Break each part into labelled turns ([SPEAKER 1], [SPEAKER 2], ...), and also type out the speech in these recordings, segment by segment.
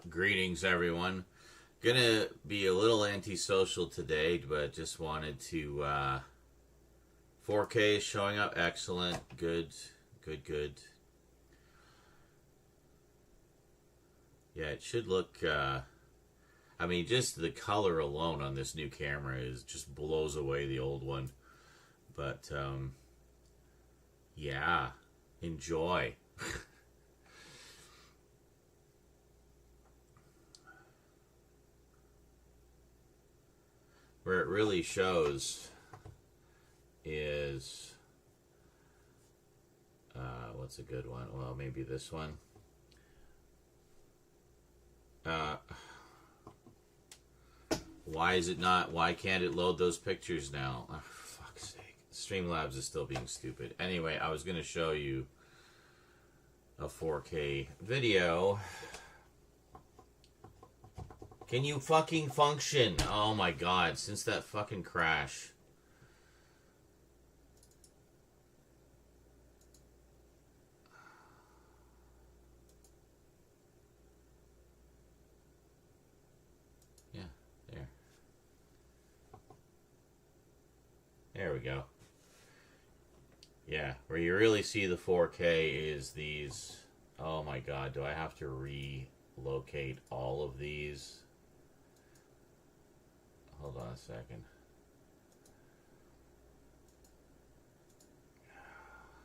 [SPEAKER 1] Greetings, everyone. Gonna be a little antisocial today, but just wanted to 4K is showing up. Excellent. Good. Yeah, it should look I mean, just the color alone on this new camera is just blows away the old one. But yeah, enjoy. Where it really shows is what's a good one? Well, maybe this one. Why is it not? Why can't it load those pictures now? Oh, for fuck's sake. Streamlabs is still being stupid. Anyway, I was going to show you a 4K video. Can you fucking function? Oh my god, since that fucking crash. Yeah, there. There we go. Yeah, where you really see the 4K is these. Oh my god, do I have to relocate all of these? Hold on a second.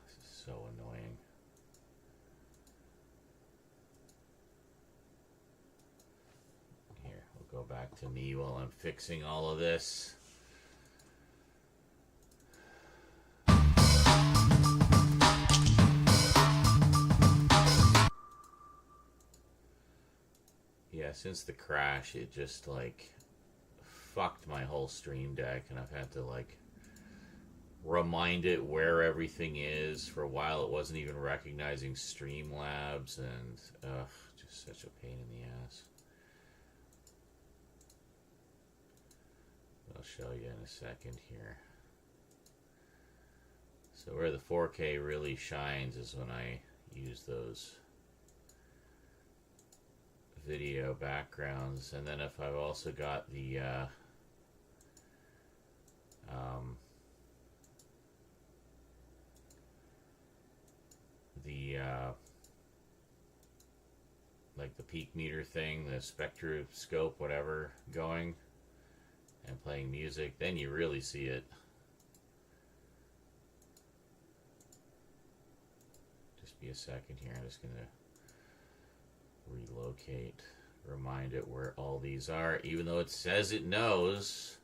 [SPEAKER 1] This is so annoying. Here, we'll go back to me while I'm fixing all of this. Yeah, since the crash, it just like fucked my whole stream deck, and I've had to like remind it where everything is. For a while it wasn't even recognizing Streamlabs, and just such a pain in the ass. I'll show you in a second here. So where the 4K really shines is when I use those video backgrounds, and then if I've also got the like the peak meter thing, the spectroscope, whatever, going and playing music, then you really see it. Just be a second here. I'm just gonna relocate, remind it where all these are, even though it says it knows.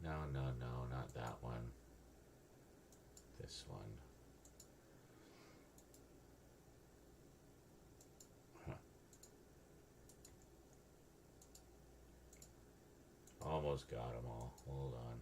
[SPEAKER 1] No, not that one. This one. Huh. Almost got them all. Hold on.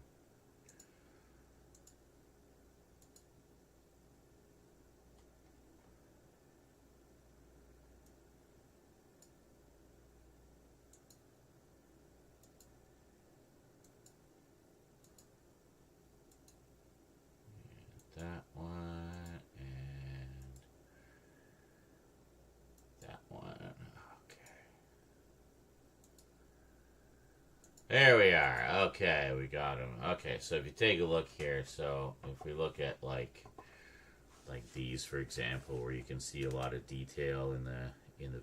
[SPEAKER 1] That one and that one. Okay. There we are. Okay, we got them. Okay, so if you take a look here, so if we look at like these, for example, where you can see a lot of detail in the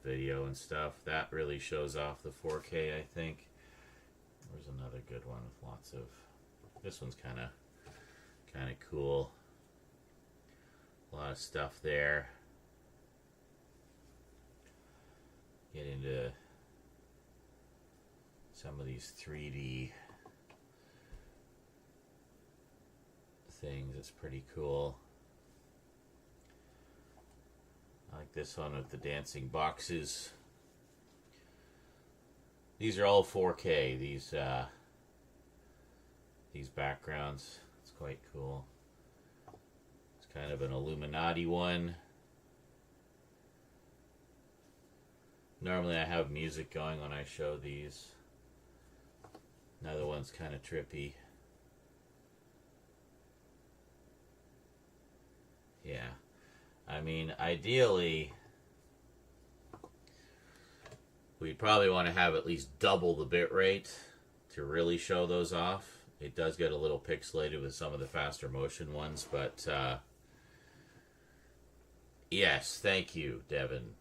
[SPEAKER 1] video and stuff, that really shows off the 4K, I think. There's another good one with lots of. This one's kind of cool. A lot of stuff there. Get into some of these 3D things. It's pretty cool. I like this one with the dancing boxes. These are all 4K. These backgrounds. It's quite cool. Kind of an Illuminati one. Normally I have music going when I show these. Another one's kind of trippy. Yeah. I mean, ideally, we'd probably want to have at least double the bit rate to really show those off. It does get a little pixelated with some of the faster motion ones, but yes, thank you, Devin.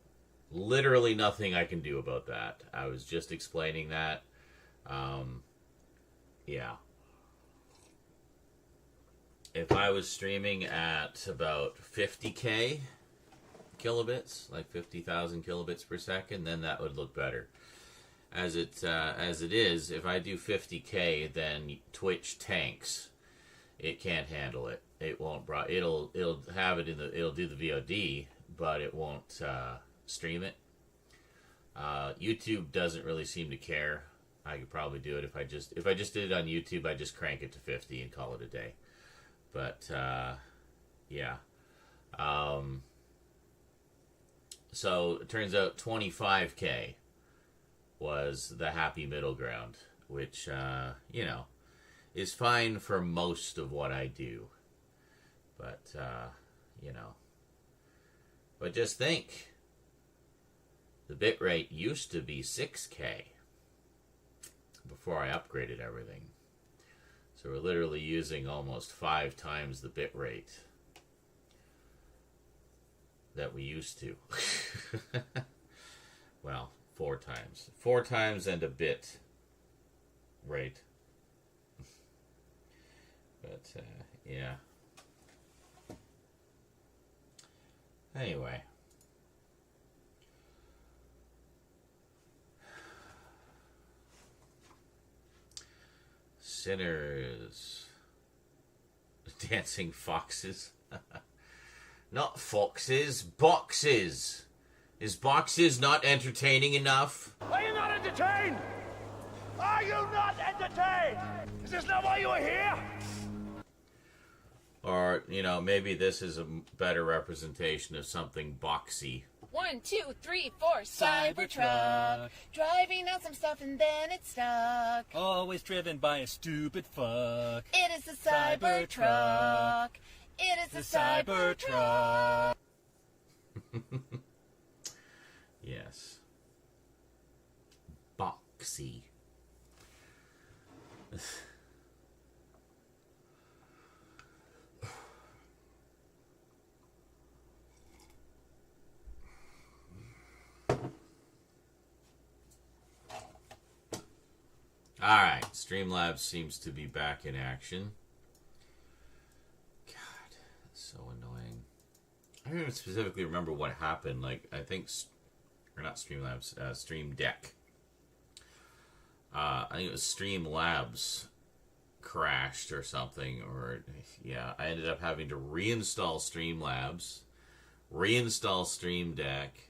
[SPEAKER 1] Literally nothing I can do about that. I was just explaining that. Yeah. If I was streaming at about 50k kilobits, like 50,000 kilobits per second, then that would look better. As it is, if I do 50k, then Twitch tanks. It can't handle it. It won't. It'll have it in the. It'll do the VOD, but it won't stream it. YouTube doesn't really seem to care. I could probably do it if I just did it on YouTube. I just crank it to 50 and call it a day. But yeah. So it turns out 25k was the happy middle ground, which is fine for most of what I do. But but just think, the bitrate used to be 6k before I upgraded everything. So we're literally using almost 5 times the bitrate that we used to. Well, 4 times. 4 times and a bit rate. But, yeah. Anyway. Sinners. Dancing foxes. Not foxes, boxes. Is boxes not entertaining enough?
[SPEAKER 2] Are you not entertained? Are you not entertained? Is this not why you are here?
[SPEAKER 1] Or, maybe this is a better representation of something boxy.
[SPEAKER 3] 1, 2, 3, 4, Cybertruck. Driving out some stuff and then it's stuck.
[SPEAKER 4] Always driven by a stupid fuck.
[SPEAKER 3] It is the Cybertruck. It is the Cybertruck.
[SPEAKER 1] Yes. Boxy. Alright, Streamlabs seems to be back in action. God, that's so annoying. I don't even specifically remember what happened. Like, I think, or not Streamlabs, Stream Deck. I think it was Streamlabs crashed or something, or, yeah, I ended up having to reinstall Streamlabs, reinstall Stream Deck.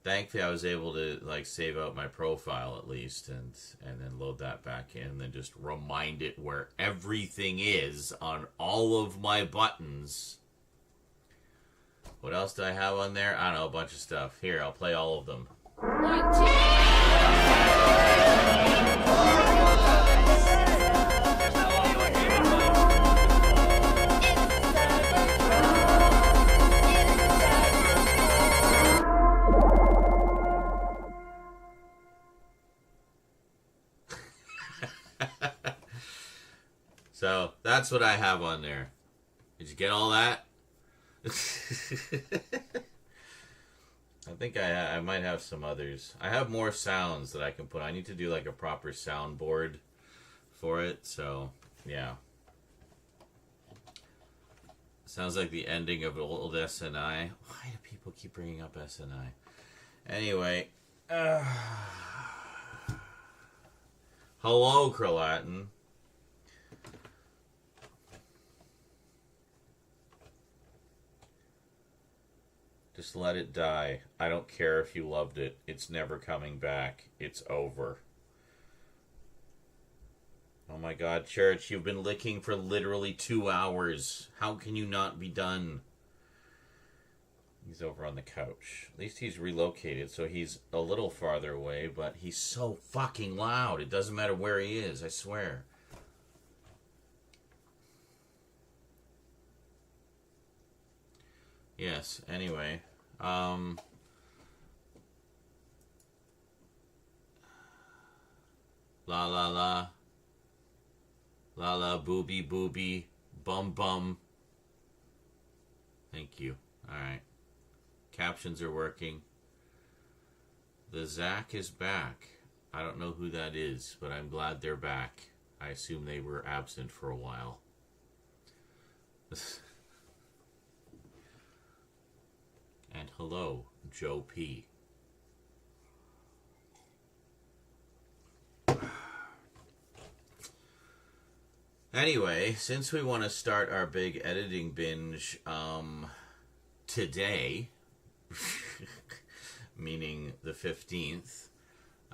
[SPEAKER 1] Thankfully, I was able to save out my profile at least, and then load that back in, and then just remind it where everything is on all of my buttons. What else do I have on there? I don't know, a bunch of stuff. Here, I'll play all of them.
[SPEAKER 3] 1, 2.
[SPEAKER 1] So, that's what I have on there. Did you get all that? I think I might have some others. I have more sounds that I can put. I need to do a proper soundboard for it, so yeah. Sounds like the ending of old SNI. Why do people keep bringing up SNI? Anyway. Hello, Kralatin. Just let it die. I don't care if you loved it. It's never coming back. It's over. Oh my God, Church, you've been licking for literally 2 hours. How can you not be done? He's over on the couch. At least he's relocated, so he's a little farther away, but he's so fucking loud. It doesn't matter where he is, I swear. Yes, anyway. La la la. La la booby booby. Bum bum. Thank you. Alright. Captions are working. The Zach is back. I don't know who that is, but I'm glad they're back. I assume they were absent for a while. And hello, Joe P. Anyway, since we want to start our big editing binge today, meaning the 15th,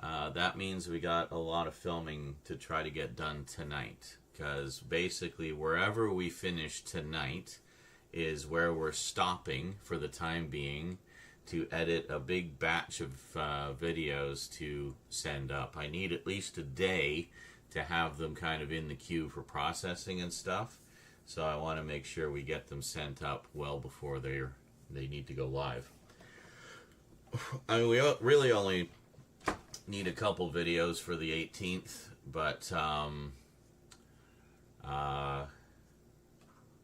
[SPEAKER 1] that means we got a lot of filming to try to get done tonight. Because basically, wherever we finish tonight is where we're stopping for the time being to edit a big batch of videos to send up. I need at least a day to have them kind of in the queue for processing and stuff. So I want to make sure we get them sent up well before they need to go live. I mean, we really only need a couple videos for the 18th, but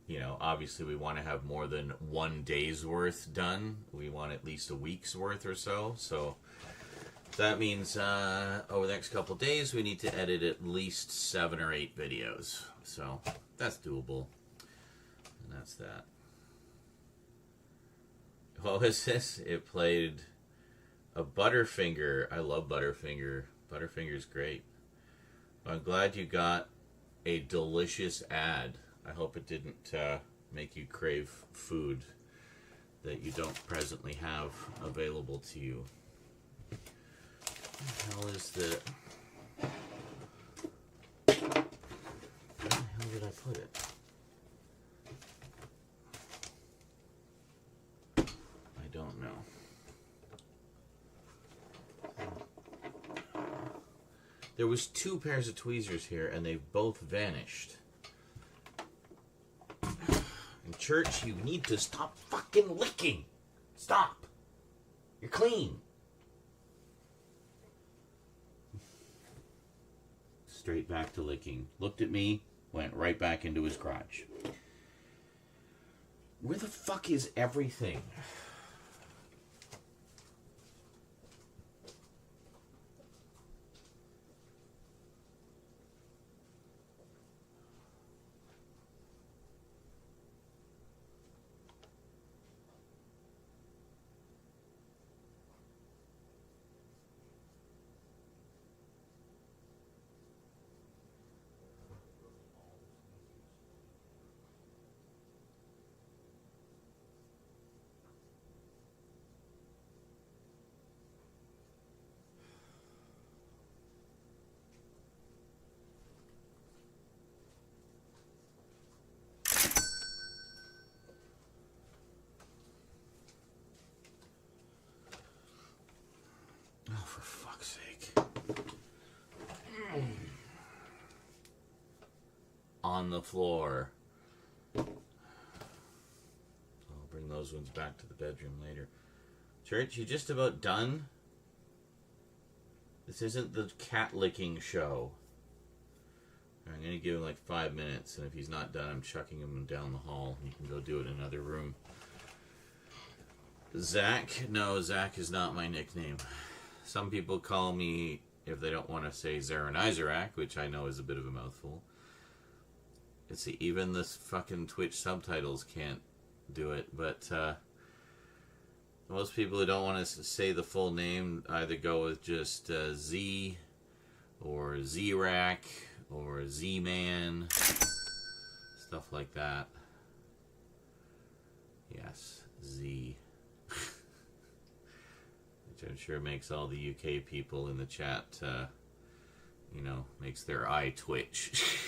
[SPEAKER 1] you know, obviously we want to have more than 1 day's worth done. We want at least a week's worth or so. So that means over the next couple of days we need to edit at least 7 or 8 videos. So that's doable. And that's that. What was this? It played a Butterfinger. I love Butterfinger. Butterfinger's great. I'm glad you got a delicious ad. I hope it didn't make you crave food that you don't presently have available to you. What the hell is the... Where the hell did I put it? I don't know. There was 2 pairs of tweezers here and they've both vanished. In church, you need to stop fucking licking. Stop. You're clean. Straight back to licking. Looked at me, went right back into his crotch. Where the fuck is everything? On the floor. I'll bring those ones back to the bedroom later. Church, you just about done? This isn't the cat licking show. I'm going to give him like 5 minutes, and if he's not done, I'm chucking him down the hall. He can go do it in another room. Zach? No, Zach is not my nickname. Some people call me, if they don't want to say Zaranizerac, which I know is a bit of a mouthful. See, even the fucking Twitch subtitles can't do it, but most people who don't want to say the full name either go with just Z, or Z-Rack, or Z-Man, stuff like that. Yes, Z. Which I'm sure makes all the UK people in the chat, you know, makes their eye twitch.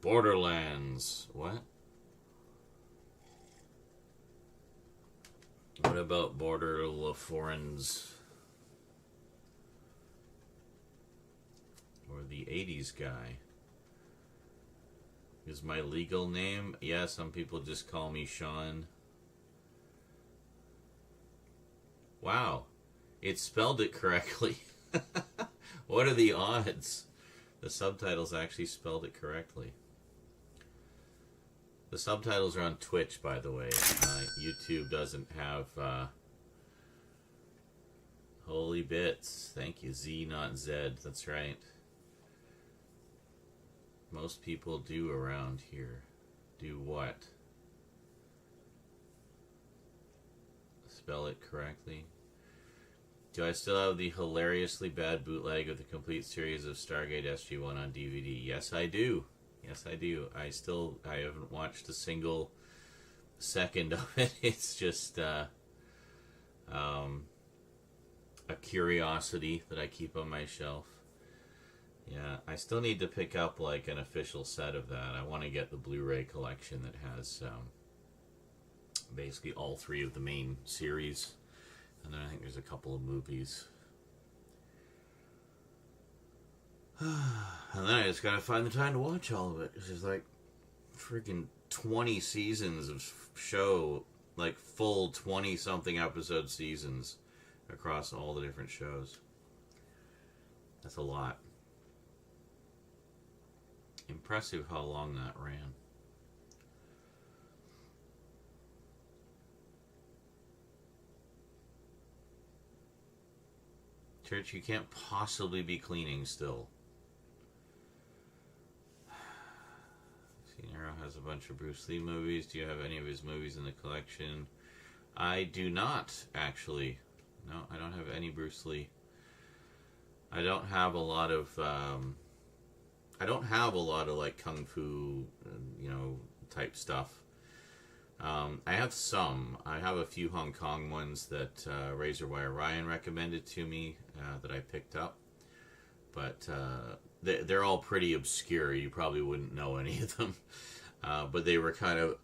[SPEAKER 1] Borderlands. What? What about Border La Forens? Or the 80s guy? is my legal name. Yeah, some people just call me Sean. Wow, it spelled it correctly. What are the odds? The subtitles actually spelled it correctly. The subtitles are on Twitch, by the way. YouTube doesn't have... Holy bits. Thank you. Z, not Z. That's right. Most people do around here. Do what? Spell it correctly. Do I still have the hilariously bad bootleg of the complete series of Stargate SG-1 on DVD? Yes, I do. Yes, I do. I haven't watched a single second of it. It's just a curiosity that I keep on my shelf. Yeah, I still need to pick up like an official set of that. I want to get the Blu-ray collection that has basically all three of the main series. And then I think there's a couple of movies. And then I just gotta find the time to watch all of it. It's just like freaking 20 seasons of show, like full 20-something episode seasons across all the different shows. That's a lot. Impressive how long that ran. Church, you can't possibly be cleaning still. Arrow has a bunch of Bruce Lee movies. Do you have any of his movies in the collection? I do not, actually. No, I don't have any Bruce Lee. I don't have a lot of like kung fu, type stuff. I have some. I have a few Hong Kong ones that Razor Wire Ryan recommended to me that I picked up. But they're all pretty obscure. You probably wouldn't know any of them. But they were kind of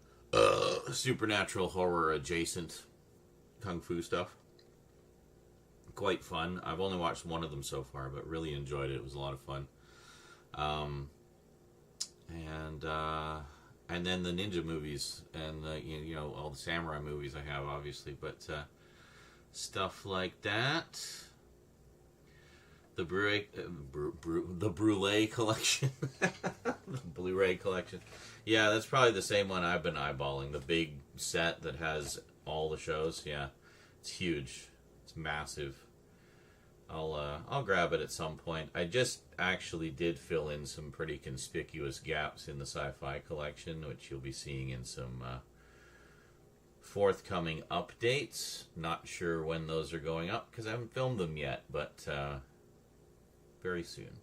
[SPEAKER 1] supernatural horror adjacent kung fu stuff. Quite fun. I've only watched one of them so far, but really enjoyed it. It was a lot of fun. And then the ninja movies and all the samurai movies I have, obviously, but stuff like that. The Brûlée collection. The Blu-ray collection. Yeah, that's probably the same one I've been eyeballing. The big set that has all the shows. Yeah, it's huge. It's massive. I'll grab it at some point. I just actually did fill in some pretty conspicuous gaps in the sci-fi collection, which you'll be seeing in some forthcoming updates. Not sure when those are going up because I haven't filmed them yet, but very soon.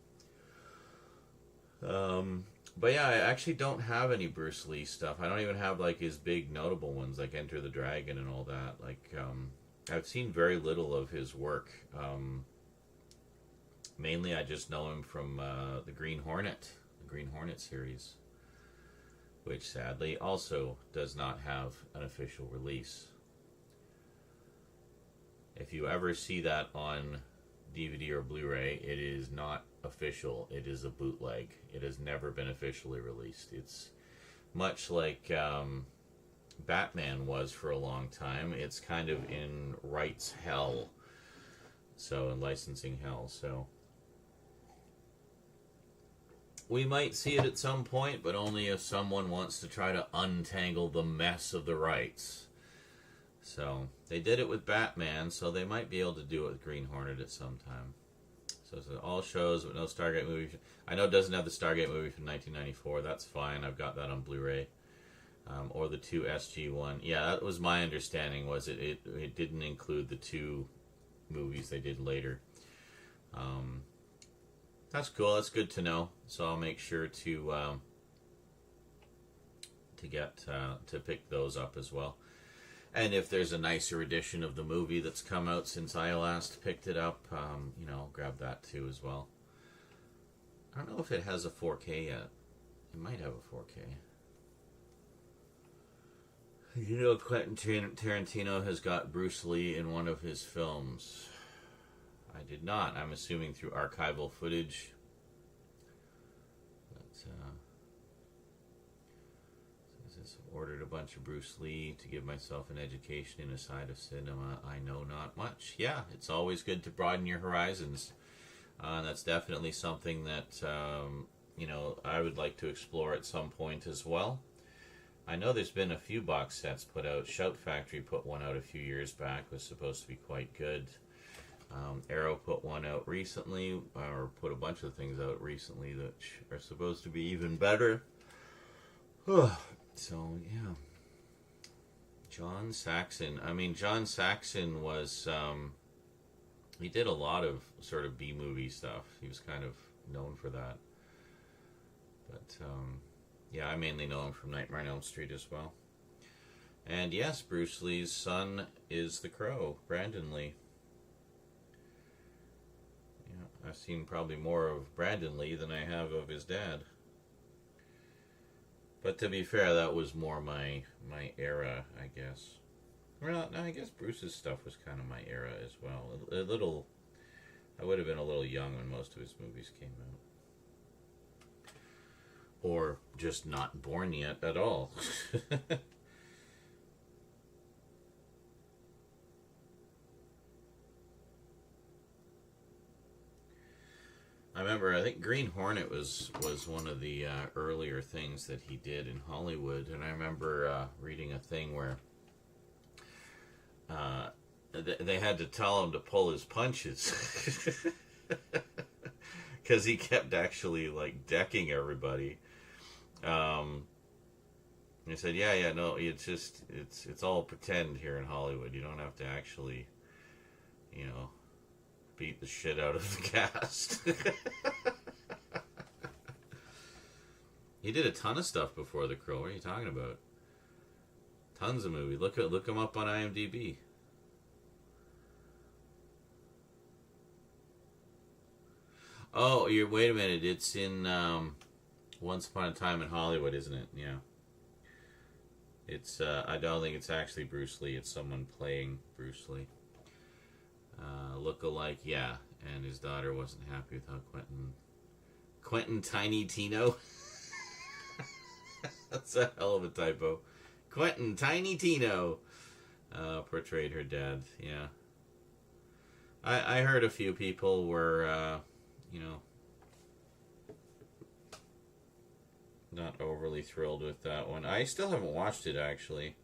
[SPEAKER 1] But yeah, I actually don't have any Bruce Lee stuff. I don't even have like his big notable ones like Enter the Dragon and all that. Like I've seen very little of his work. Mainly I just know him from the Green Hornet series, which sadly also does not have an official release. If you ever see that on DVD or Blu-ray, it is not official. It is a bootleg. It has never been officially released. It's much like Batman was for a long time. It's kind of in rights hell. So, in licensing hell. So, we might see it at some point, but only if someone wants to try to untangle the mess of the rights. So, they did it with Batman, so they might be able to do it with Green Hornet at some time. So, it's all shows, but no Stargate movie. I know it doesn't have the Stargate movie from 1994. That's fine. I've got that on Blu-ray. Or the two SG-1. Yeah, that was my understanding, was it didn't include the two movies they did later. That's cool. That's good to know. So I'll make sure to pick those up as well. And if there's a nicer edition of the movie that's come out since I last picked it up, I'll grab that too as well. I don't know if it has a 4K yet. It might have a 4K. You know, Quentin Tarantino has got Bruce Lee in one of his films. I did not. I'm assuming through archival footage. But, ordered a bunch of Bruce Lee to give myself an education in a side of cinema I know not much. Yeah, it's always good to broaden your horizons. That's definitely something that, you know, I would like to explore at some point as well. I know there's been a few box sets put out. Shout Factory put one out a few years back. It was supposed to be quite good. Arrow put one out recently, or put a bunch of things out recently that are supposed to be even better. So, yeah. John Saxon. I mean, John Saxon was, he did a lot of sort of B-movie stuff. He was kind of known for that. But, yeah, I mainly know him from Nightmare on Elm Street as well. And yes, Bruce Lee's son is the Crow, Brandon Lee. Yeah, I've seen probably more of Brandon Lee than I have of his dad. But to be fair, that was more my era, I guess. Well, no, I guess Bruce's stuff was kind of my era as well. A little, I would have been a little young when most of his movies came out. Or just not born yet at all. I remember, I think Green Hornet was one of the earlier things that he did in Hollywood, and I remember reading a thing where they had to tell him to pull his punches because he kept actually like decking everybody. They said, yeah, no, it's just it's all pretend here in Hollywood. You don't have to actually, you know, beat the shit out of the cast. He did a ton of stuff before The Crow. What are you talking about? Tons of movies. Look him up on IMDb. Oh, wait a minute. It's in Once Upon a Time in Hollywood, isn't it? Yeah. It's I don't think it's actually Bruce Lee. It's someone playing Bruce Lee. Look-alike, yeah. And his daughter wasn't happy with how Quentin Tiny Tino. That's a hell of a typo. Quentin Tiny Tino portrayed her dad. Yeah. I heard a few people were, you know, not overly thrilled with that one. I still haven't watched it, actually.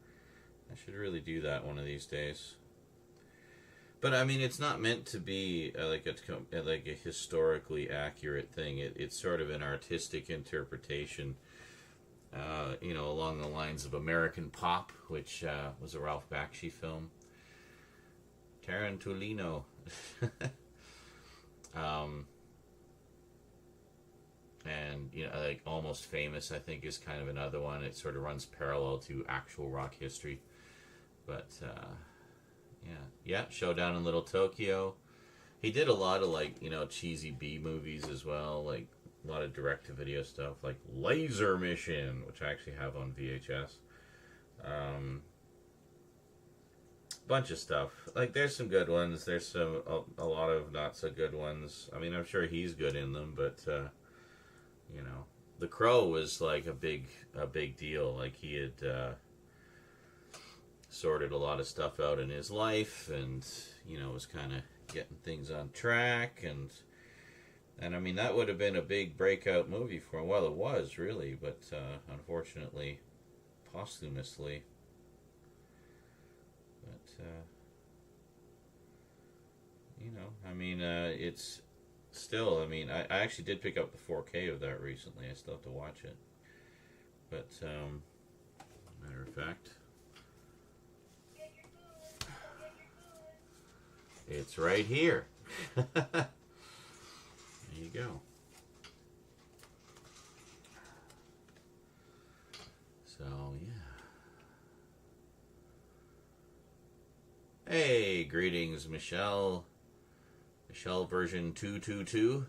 [SPEAKER 1] I should really do that one of these days. But I mean, it's not meant to be like a historically accurate thing. It's sort of an artistic interpretation, you know, along the lines of American Pop, which was a Ralph Bakshi film. Tarantulino. And, you know, like Almost Famous, I think, is kind of another one. It sort of runs parallel to actual rock history. But, yeah, Showdown in Little Tokyo. He did a lot of, like, you know, cheesy B movies as well, like a lot of direct-to-video stuff, like Laser Mission, which I actually have on VHS. Bunch of stuff. Like, there's some good ones. There's a lot of not-so-good ones. I mean, I'm sure he's good in them, but, you know, The Crow was, like, a big deal. Like, he had, sorted a lot of stuff out in his life and, you know, was kind of getting things on track and I mean, that would have been a big breakout movie for him. Well, it was, really, but unfortunately, posthumously. But, you know, I mean, it's still, I mean, I actually did pick up the 4K of that recently. I still have to watch it. But, matter of fact, it's right here. There you go. So, yeah. Hey, greetings, Michelle. Michelle version 222.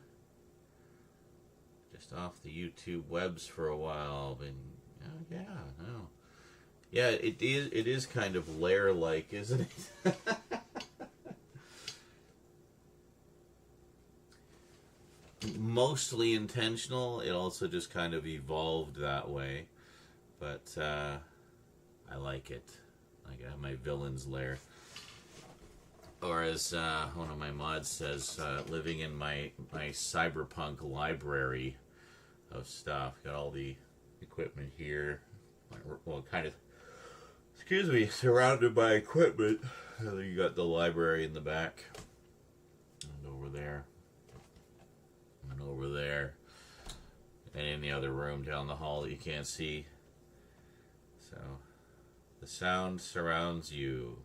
[SPEAKER 1] Just off the YouTube webs for a while, but yeah, no. Yeah, it is kind of lair-like, isn't it? Mostly intentional. It also just kind of evolved that way. But, I like it. Like I have my villain's lair. Or as one of my mods says, living in my cyberpunk library of stuff. Got all the equipment here. Well, kind of, excuse me, surrounded by equipment. And then you got the library in the back. And over there. And over there. And in the other room down the hall that you can't see. So, the sound surrounds you.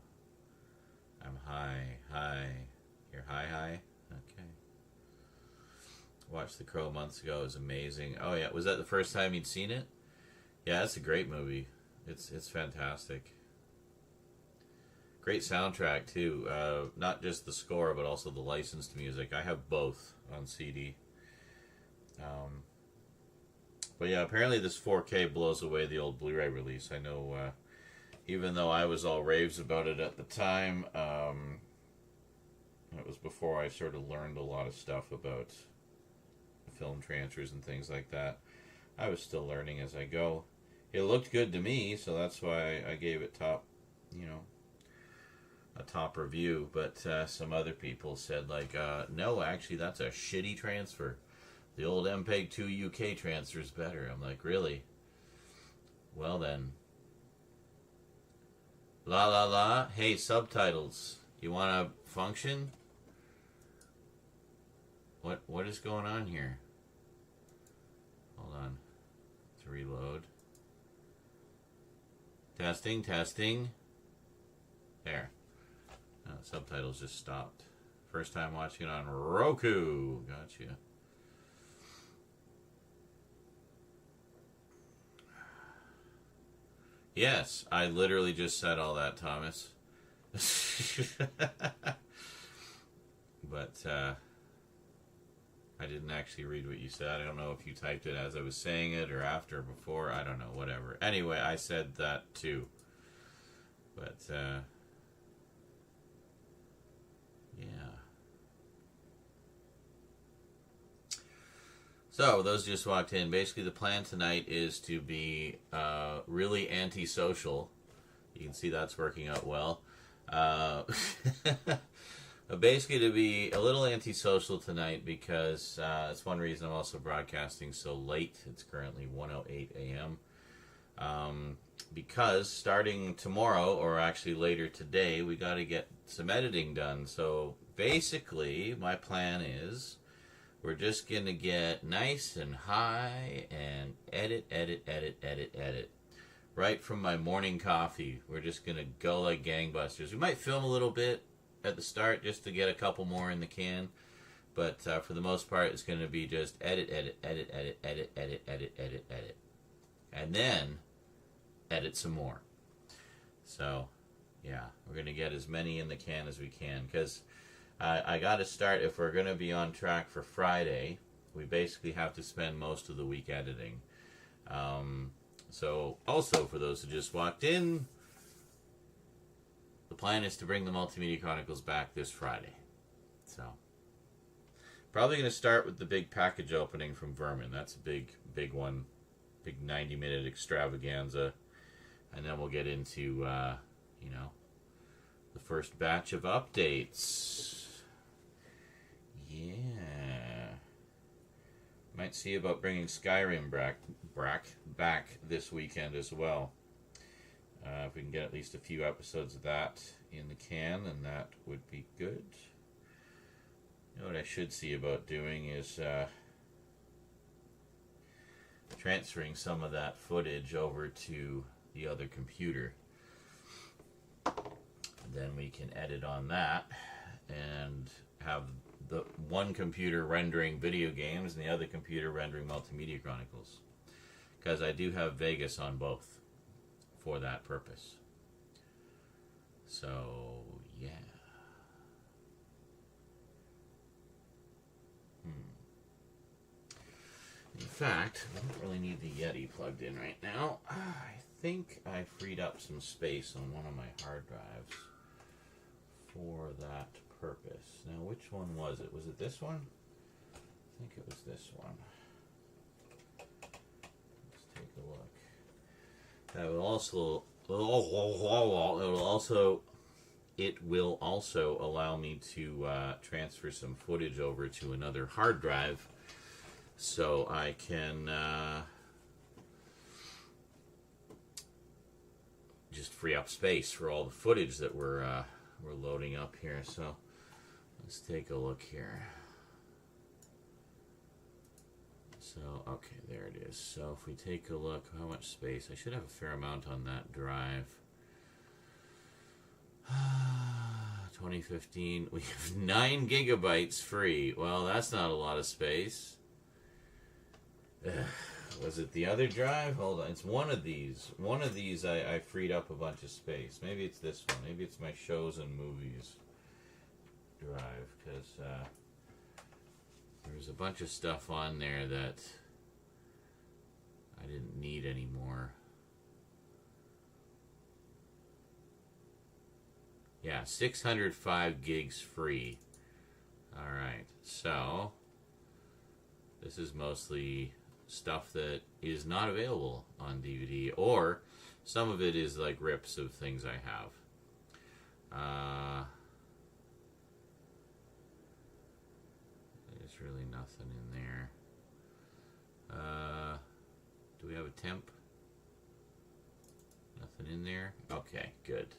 [SPEAKER 1] I'm high, high. You're high, high? Okay. Watched The Crow months ago. It was amazing. Oh, yeah. Was that the first time you'd seen it? Yeah, it's a great movie. It's fantastic. Great soundtrack, too. Not just the score, but also the licensed music. I have both on CD. But yeah, apparently this 4K blows away the old Blu-ray release. I know, even though I was all raves about it at the time, it was before I sort of learned a lot of stuff about film transfers and things like that. I was still learning as I go. It looked good to me, so that's why I gave it top, a top review. But some other people said, like, no, actually, that's a shitty transfer. The old MPEG 2 UK transfer is better. I'm like, really? Well then. La la la. Hey, subtitles. You want to function? What is going on here? Hold on. Let's reload. Testing, testing. There. Oh, subtitles just stopped. First time watching it on Roku. Gotcha. Yes, I literally just said all that, Thomas. But I didn't actually read what you said. I don't know if you typed it as I was saying it or after or before. I don't know, whatever. Anyway, I said that too. But yeah. So, those just walked in. Basically, the plan tonight is to be really antisocial. You can see that's working out well. Basically, to be a little antisocial tonight because that's one reason I'm also broadcasting so late. It's currently 1:08 a.m. Because starting tomorrow, or actually later today, we got to get some editing done. So, basically, my plan is we're just going to get nice and high and edit. Right from my morning coffee. We're just going to go like gangbusters. We might film a little bit at the start just to get a couple more in the can. But for the most part, it's going to be just edit. And then edit some more. So, yeah, we're going to get as many in the can as we can. Because I got to start, if we're going to be on track for Friday, we basically have to spend most of the week editing. So, also, for those who just walked in, the plan is to bring the Multimedia Chronicles back this Friday. So, probably going to start with the big package opening from Vermin. That's a big one. Big 90-minute extravaganza. And then we'll get into, the first batch of updates. Yeah. Might see about bringing Skyrim back this weekend as well. If we can get at least a few episodes of that in the can, then that would be good. You know what I should see about doing is transferring some of that footage over to the other computer. Then we can edit on that and have the one computer rendering video games and the other computer rendering Multimedia Chronicles. Because I do have Vegas on both for that purpose. So, yeah. In fact, I don't really need the Yeti plugged in right now. I think I freed up some space on one of my hard drives for that purpose. Now, which one was it? Was it this one? I think it was this one. Let's take a look. That will also it will also allow me to transfer some footage over to another hard drive, so I can just free up space for all the footage that we're loading up here. So let's take a look here. So, okay, there it is. So if we take a look, how much space? I should have a fair amount on that drive. 2015, we have 9 gigabytes free. Well, that's not a lot of space. Was it the other drive? Hold on, it's one of these. One of these I freed up a bunch of space. Maybe it's this one. Maybe it's my shows and movies drive, because there's a bunch of stuff on there that I didn't need anymore. Yeah, 605 gigs free. Alright, so this is mostly stuff that is not available on DVD, or some of it is like rips of things I have. There's really nothing in there. Do we have a temp? Nothing in there? Okay, good.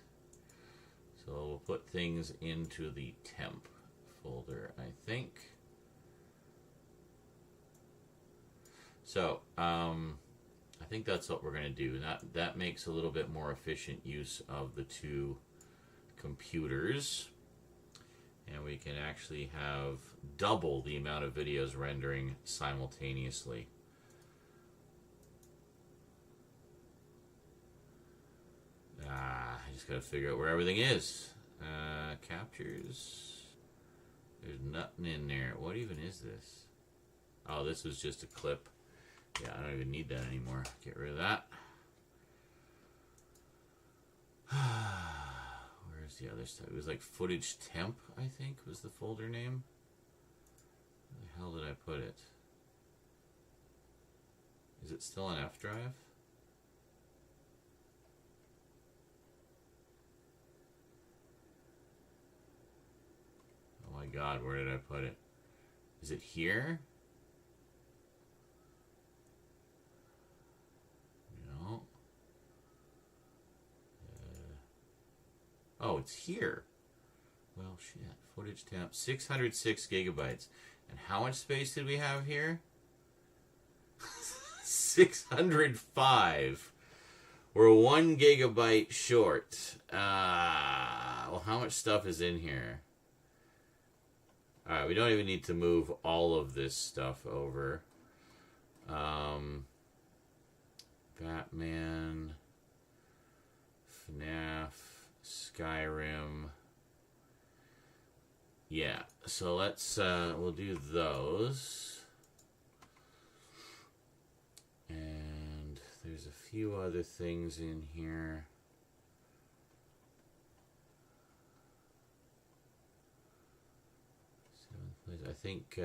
[SPEAKER 1] So we'll put things into the temp folder, I think. So, I think that's what we're going to do. That makes a little bit more efficient use of the two computers. And we can actually have double the amount of videos rendering simultaneously. I just got to figure out where everything is. Captures. There's nothing in there. What even is this? Oh, this was just a clip. Yeah, I don't even need that anymore. Get rid of that. Where's the other stuff? It was like footage temp, I think, was the folder name. Where the hell did I put it? Is it still on F drive? Oh my god, where did I put it? Is it here? No. Oh, it's here. Well, shit. Footage temp. 606 gigabytes. And how much space did we have here? 605. We're 1 gigabyte short. Well, how much stuff is in here? Alright, we don't even need to move all of this stuff over. Batman, FNAF, Skyrim. Yeah, so let's, we'll do those. And there's a few other things in here. I think,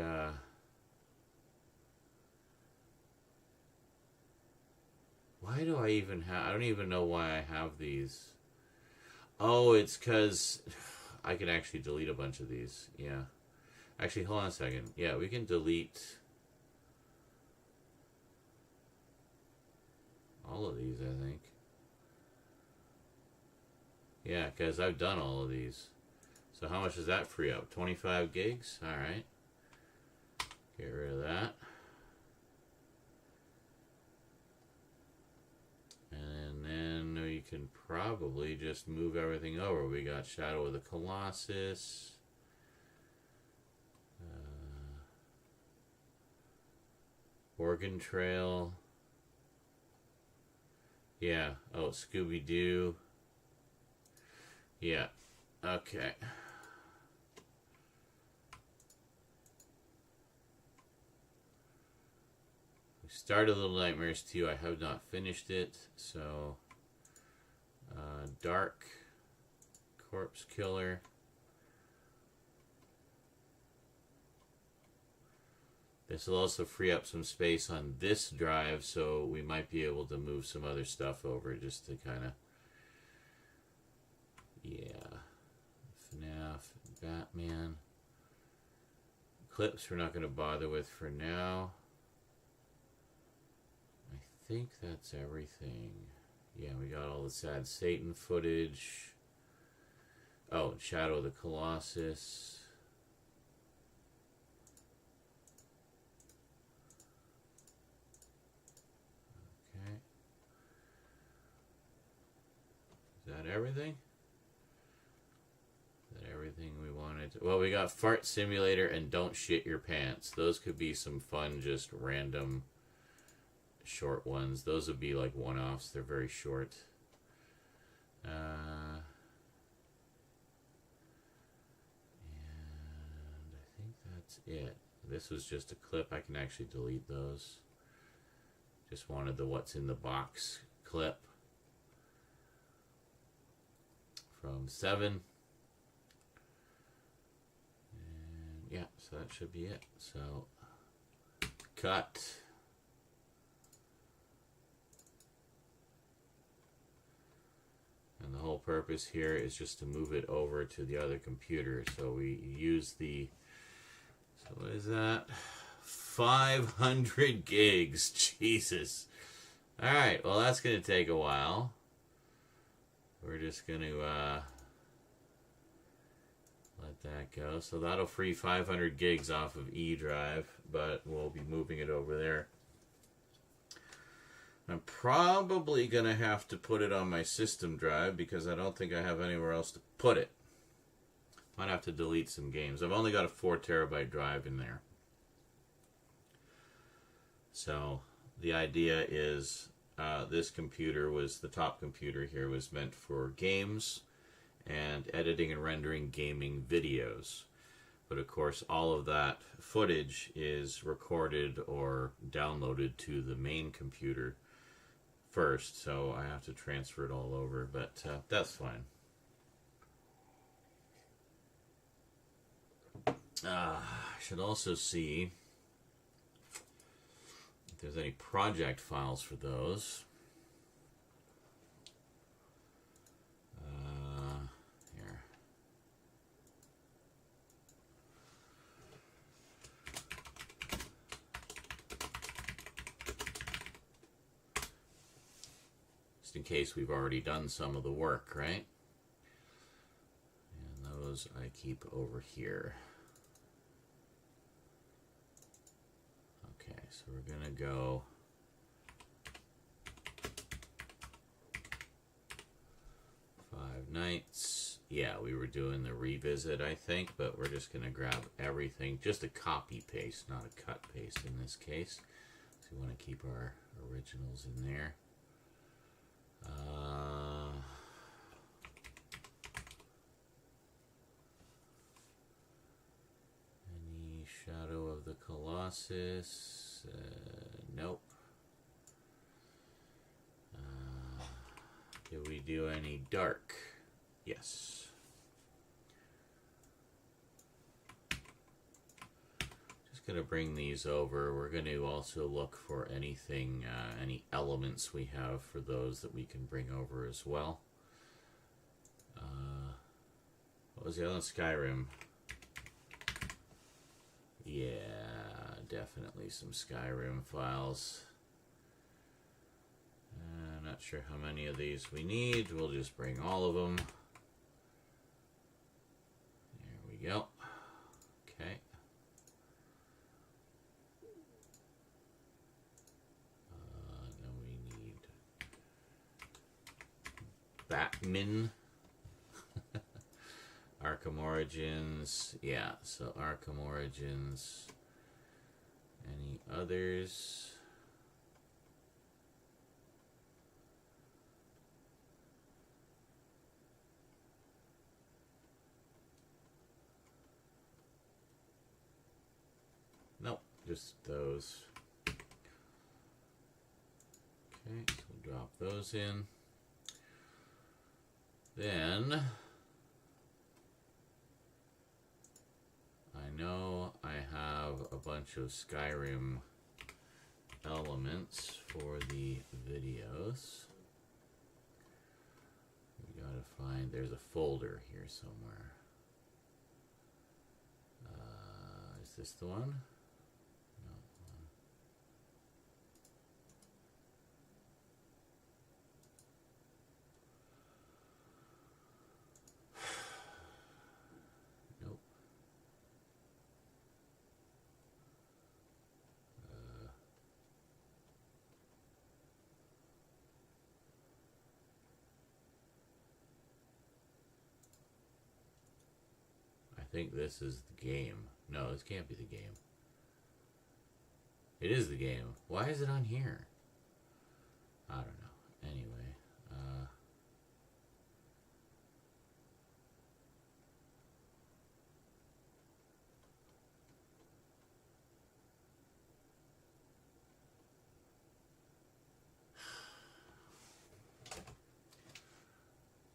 [SPEAKER 1] why do I even have, I don't even know why I have these. Oh, it's because I can actually delete a bunch of these. Yeah. Actually, hold on a second. Yeah, we can delete all of these, I think. Yeah, because I've done all of these. So how much does that free up? 25 gigs? Alright. Get rid of that. And then we can probably just move everything over. We got Shadow of the Colossus. Oregon Trail. Yeah. Oh, Scooby-Doo. Yeah. Okay. We started Little Nightmares 2. I have not finished it. So, Dark, Corpse Killer. This will also free up some space on this drive, so we might be able to move some other stuff over just to kind of Batman. Clips we're not going to bother with for now. I think that's everything. Yeah, we got all the Sad Satan footage. Oh, Shadow of the Colossus. Okay. Is that everything? Everything we wanted to, well, we got Fart Simulator and Don't Shit Your Pants. Those could be some fun, just random short ones. Those would be like one-offs. They're very short. And I think that's it. This was just a clip. I can actually delete those. Just wanted the what's in the box clip from 7. Yeah, so that should be it. So, cut. And the whole purpose here is just to move it over to the other computer. So we use the, so what is that? 500 gigs. Jesus. Alright, well that's going to take a while. We're just going to, let that go. So that'll free 500 gigs off of E drive, but we'll be moving it over there. I'm probably going to have to put it on my system drive because I don't think I have anywhere else to put it. Might have to delete some games. I've only got a 4 terabyte drive in there. So the idea is this computer was, the top computer here was meant for games and editing and rendering gaming videos. But of course all of that footage is recorded or downloaded to the main computer first, so I have to transfer it all over, but that's fine. I should also see if there's any project files for those. Here. Just in case we've already done some of the work, right? And those I keep over here. Okay, so we're gonna go Five Nights. Yeah, we were doing the revisit, I think, but we're just gonna grab everything, just a copy paste, not a cut paste in this case. So we want to keep our originals in there. Any Shadow of the Colossus? Nope. Did we do any Dark? Yes. Just going to bring these over. We're going to also look for anything, any elements we have for those that we can bring over as well. What was the other one? Skyrim. Yeah, definitely some Skyrim files. Not sure how many of these we need. We'll just bring all of them. There we go. Okay. Then we need Batman. Arkham Origins. Yeah, so Arkham Origins. Any others? Nope, just those. Okay, so we'll drop those in. Then I know I have a bunch of Skyrim elements for the videos. We gotta find, there's a folder here somewhere. Is this the one? No. Nope. I think this is the game. No, this can't be the game. It is the game. Why is it on here? I don't know. Anyway.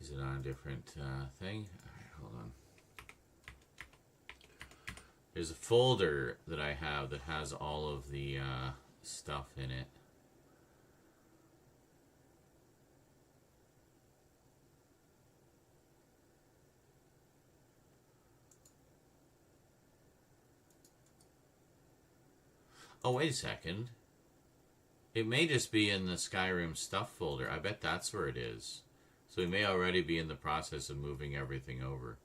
[SPEAKER 1] Is it on a different thing? Alright, hold on. There's a folder that I have that has all of the stuff in it. Oh, wait a second. It may just be in the Skyrim stuff folder. I bet that's where it is. So we may already be in the process of moving everything over.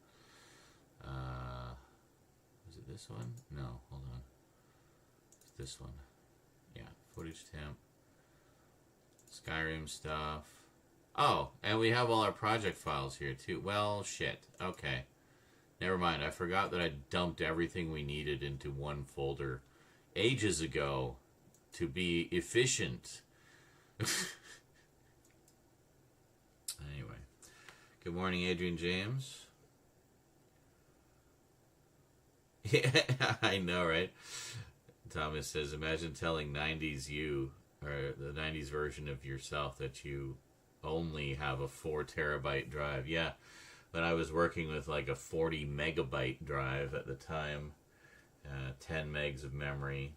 [SPEAKER 1] Is it this one? No, hold on. It's this one. Yeah, footage temp. Skyrim stuff. Oh, and we have all our project files here too. Well, shit. Okay. Never mind. I forgot that I dumped everything we needed into one folder ages ago to be efficient. Anyway. Good morning, Adrian James. Yeah, I know, right? Thomas says, imagine telling 90s you, or the 90s version of yourself, that you only have a 4 terabyte drive. Yeah, but I was working with like a 40 megabyte drive at the time, 10 megs of memory,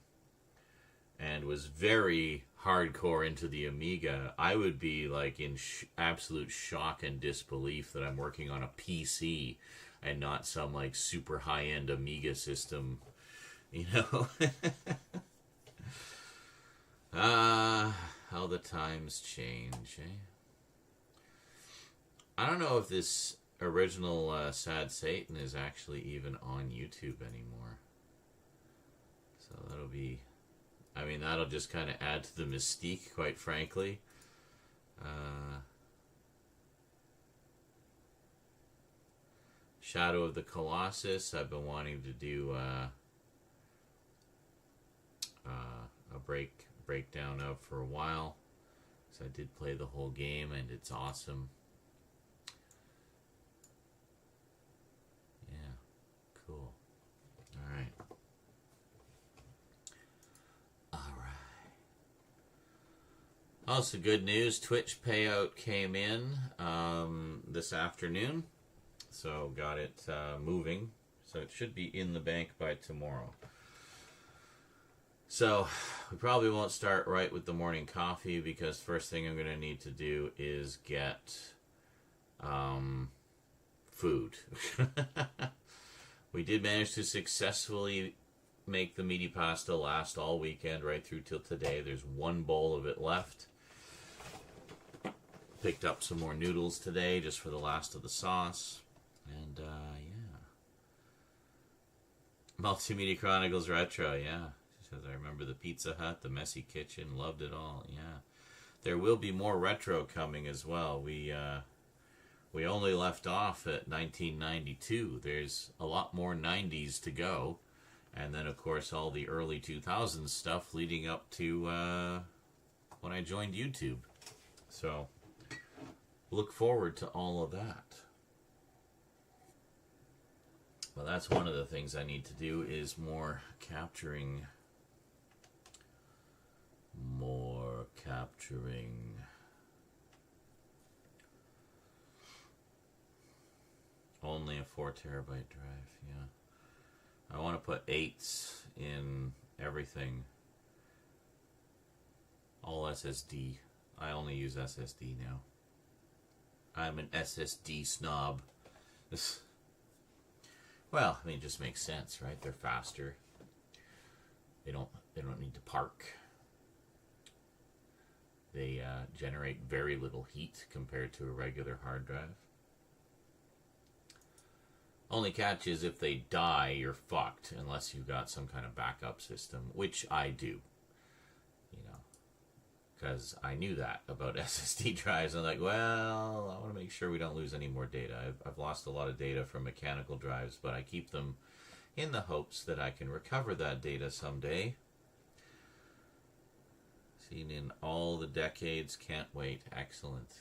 [SPEAKER 1] and was very hardcore into the Amiga. I would be like in absolute shock and disbelief that I'm working on a PC and not some like super high-end Amiga system, you know. How the times change, eh? I don't know if this original Sad Satan is actually even on YouTube anymore. So that'll be, I mean, that'll just kind of add to the mystique, quite frankly. Shadow of the Colossus, I've been wanting to do a breakdown of for a while. So I did play the whole game and it's awesome. Yeah, cool. Alright. Also, good news, Twitch payout came in this afternoon. So got it moving. So it should be in the bank by tomorrow. So we probably won't start right with the morning coffee because first thing I'm going to need to do is get food. We did manage to successfully make the meaty pasta last all weekend right through till today. There's one bowl of it left. Picked up some more noodles today just for the last of the sauce. And, yeah. Multimedia Chronicles Retro, yeah. She says, I remember the Pizza Hut, the messy kitchen, loved it all, yeah. There will be more retro coming as well. We only left off at 1992. There's a lot more 90s to go. And then, of course, all the early 2000s stuff leading up to when I joined YouTube. So, look forward to all of that. Well, that's one of the things I need to do is more capturing. Only a 4 terabyte drive, yeah. I want to put 8s in everything. All SSD. I only use SSD now. I'm an SSD snob. Well, I mean, it just makes sense, right? They're faster. They don't need to park. They generate very little heat compared to a regular hard drive. Only catch is if they die, you're fucked, unless you've got some kind of backup system, which I do. Because I knew that about SSD drives. I'm like, well, I want to make sure we don't lose any more data. I've lost a lot of data from mechanical drives, but I keep them in the hopes that I can recover that data someday. Seen in all the decades, can't wait. Excellent.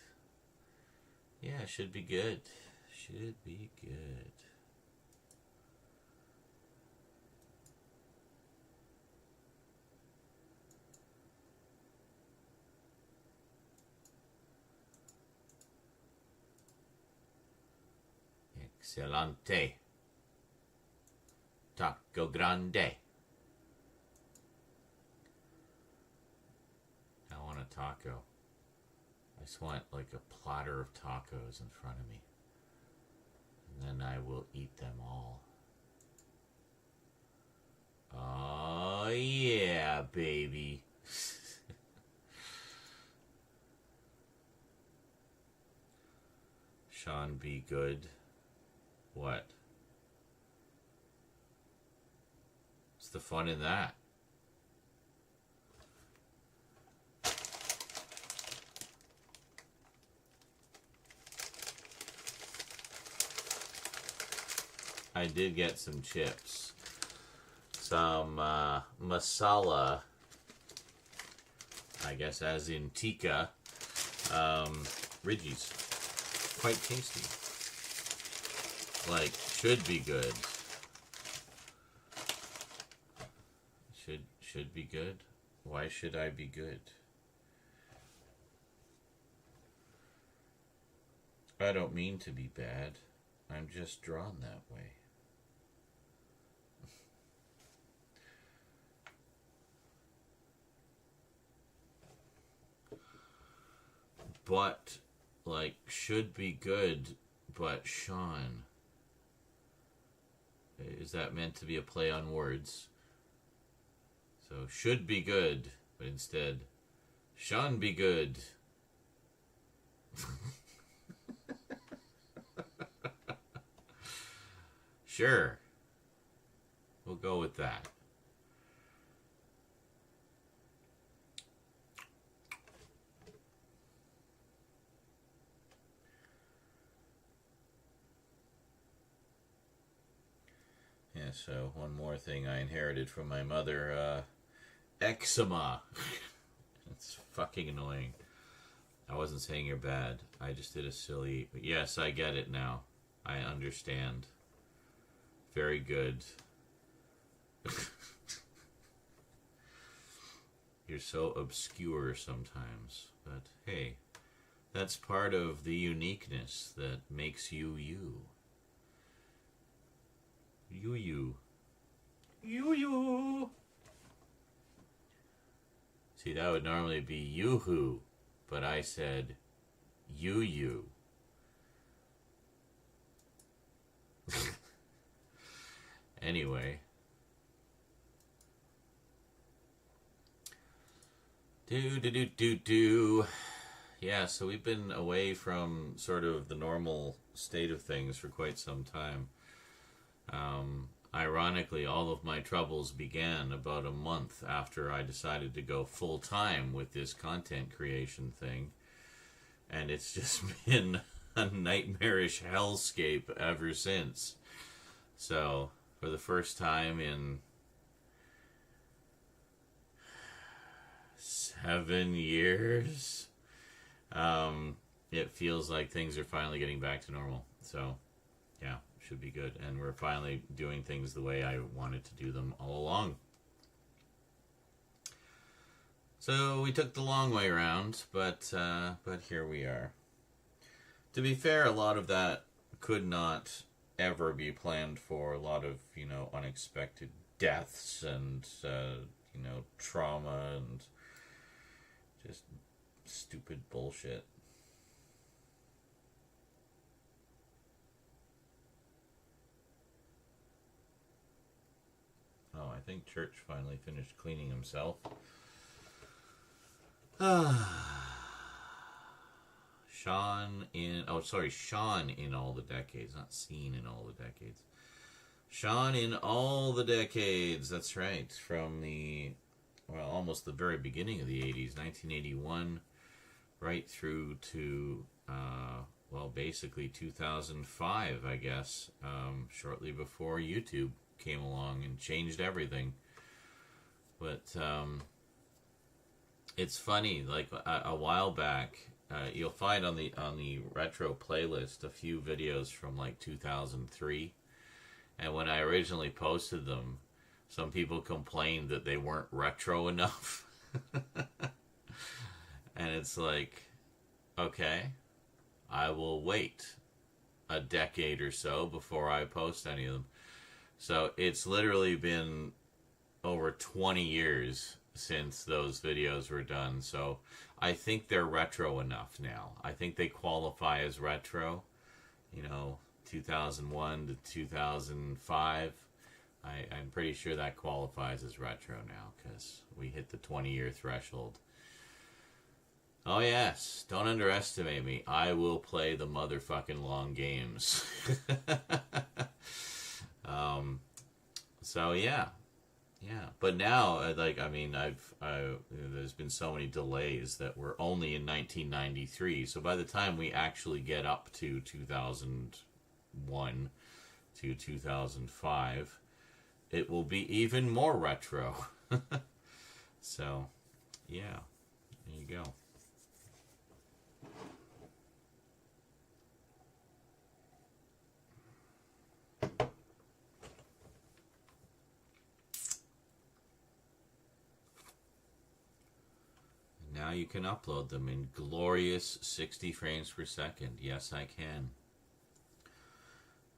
[SPEAKER 1] Yeah, should be good. Should be good. Excelente. Taco grande. I want a taco. I just want like a platter of tacos in front of me. And then I will eat them all. Oh yeah, baby. Sean, be good. What? What's the fun in that? I did get some chips. Some masala, I guess as in tikka, Ridgies. Quite tasty. Like, should be good. Should be good? Why should I be good? I don't mean to be bad. I'm just drawn that way. But, like, should be good, but Sean. Is that meant to be a play on words? So, should be good, but instead, Sean be good. Sure. We'll go with that. Yeah, so one more thing I inherited from my mother, eczema. It's fucking annoying. I wasn't saying you're bad. I just did a silly... Yes, I get it now. I understand. Very good. You're so obscure sometimes. But hey, that's part of the uniqueness that makes you you. You. See, that would normally be yoo-hoo, but I said you. Anyway. Do. Yeah, so we've been away from sort of the normal state of things for quite some time. Ironically, all of my troubles began about a month after I decided to go full-time with this content creation thing. And it's just been a nightmarish hellscape ever since. So, for the first time in 7 years, it feels like things are finally getting back to normal. So, yeah. Should be good, and we're finally doing things the way I wanted to do them all along. So we took the long way around, but here we are. To be fair, a lot of that could not ever be planned for. A lot of, unexpected deaths and, trauma and just stupid bullshit. Oh, I think Church finally finished cleaning himself. Sean in all the decades, not seen in all the decades. Sean in all the decades, that's right. From almost the very beginning of the 80s, 1981, right through to, basically 2005, I guess, shortly before YouTube came along and changed everything. But it's funny, like a while back, you'll find on the retro playlist a few videos from like 2003, and when I originally posted them, some people complained that they weren't retro enough. And it's like, okay, I will wait a decade or so before I post any of them. So it's literally been over 20 years since those videos were done. So I think they're retro enough now. I think they qualify as retro. 2001 to 2005. I'm pretty sure that qualifies as retro now because we hit the 20-year threshold. Oh yes, don't underestimate me. I will play the motherfucking long games. So yeah. But now, there's been so many delays that we're only in 1993. So by the time we actually get up to 2001 to 2005, it will be even more retro. So, yeah, there you go. Now you can upload them in glorious 60 frames per second. Yes, I can.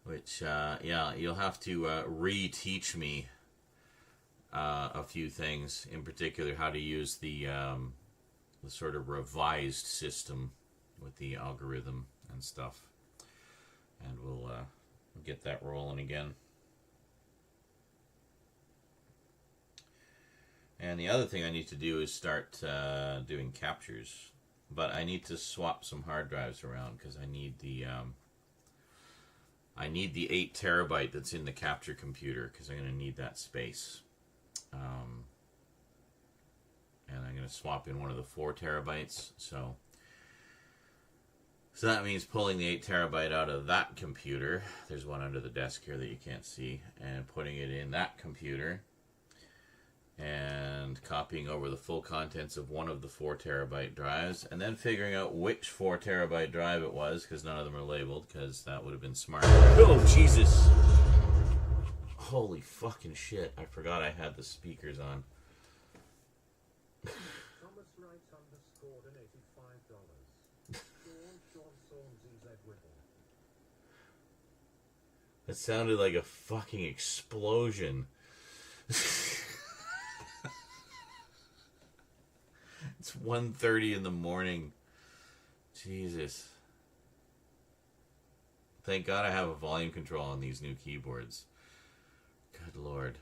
[SPEAKER 1] Which, you'll have to re-teach me a few things. In particular, how to use the sort of revised system with the algorithm and stuff. And we'll get that rolling again. And the other thing I need to do is start doing captures. But I need to swap some hard drives around because I need the 8 terabyte that's in the capture computer because I'm going to need that space. And I'm going to swap in one of the 4 terabytes. So that means pulling the 8 terabyte out of that computer. There's one under the desk here that you can't see. And putting it in that computer. And copying over the full contents of one of the 4 terabyte drives, and then figuring out which 4 terabyte drive it was, because none of them are labeled, because that would have been smart. Oh, Jesus! Holy fucking shit, I forgot I had the speakers on.
[SPEAKER 5] Thomas Wright underscored an $85. Sean ZZ Whipple.
[SPEAKER 1] That sounded like a fucking explosion. It's 1:30 in the morning. Jesus. Thank God I have a volume control on these new keyboards. Good Lord.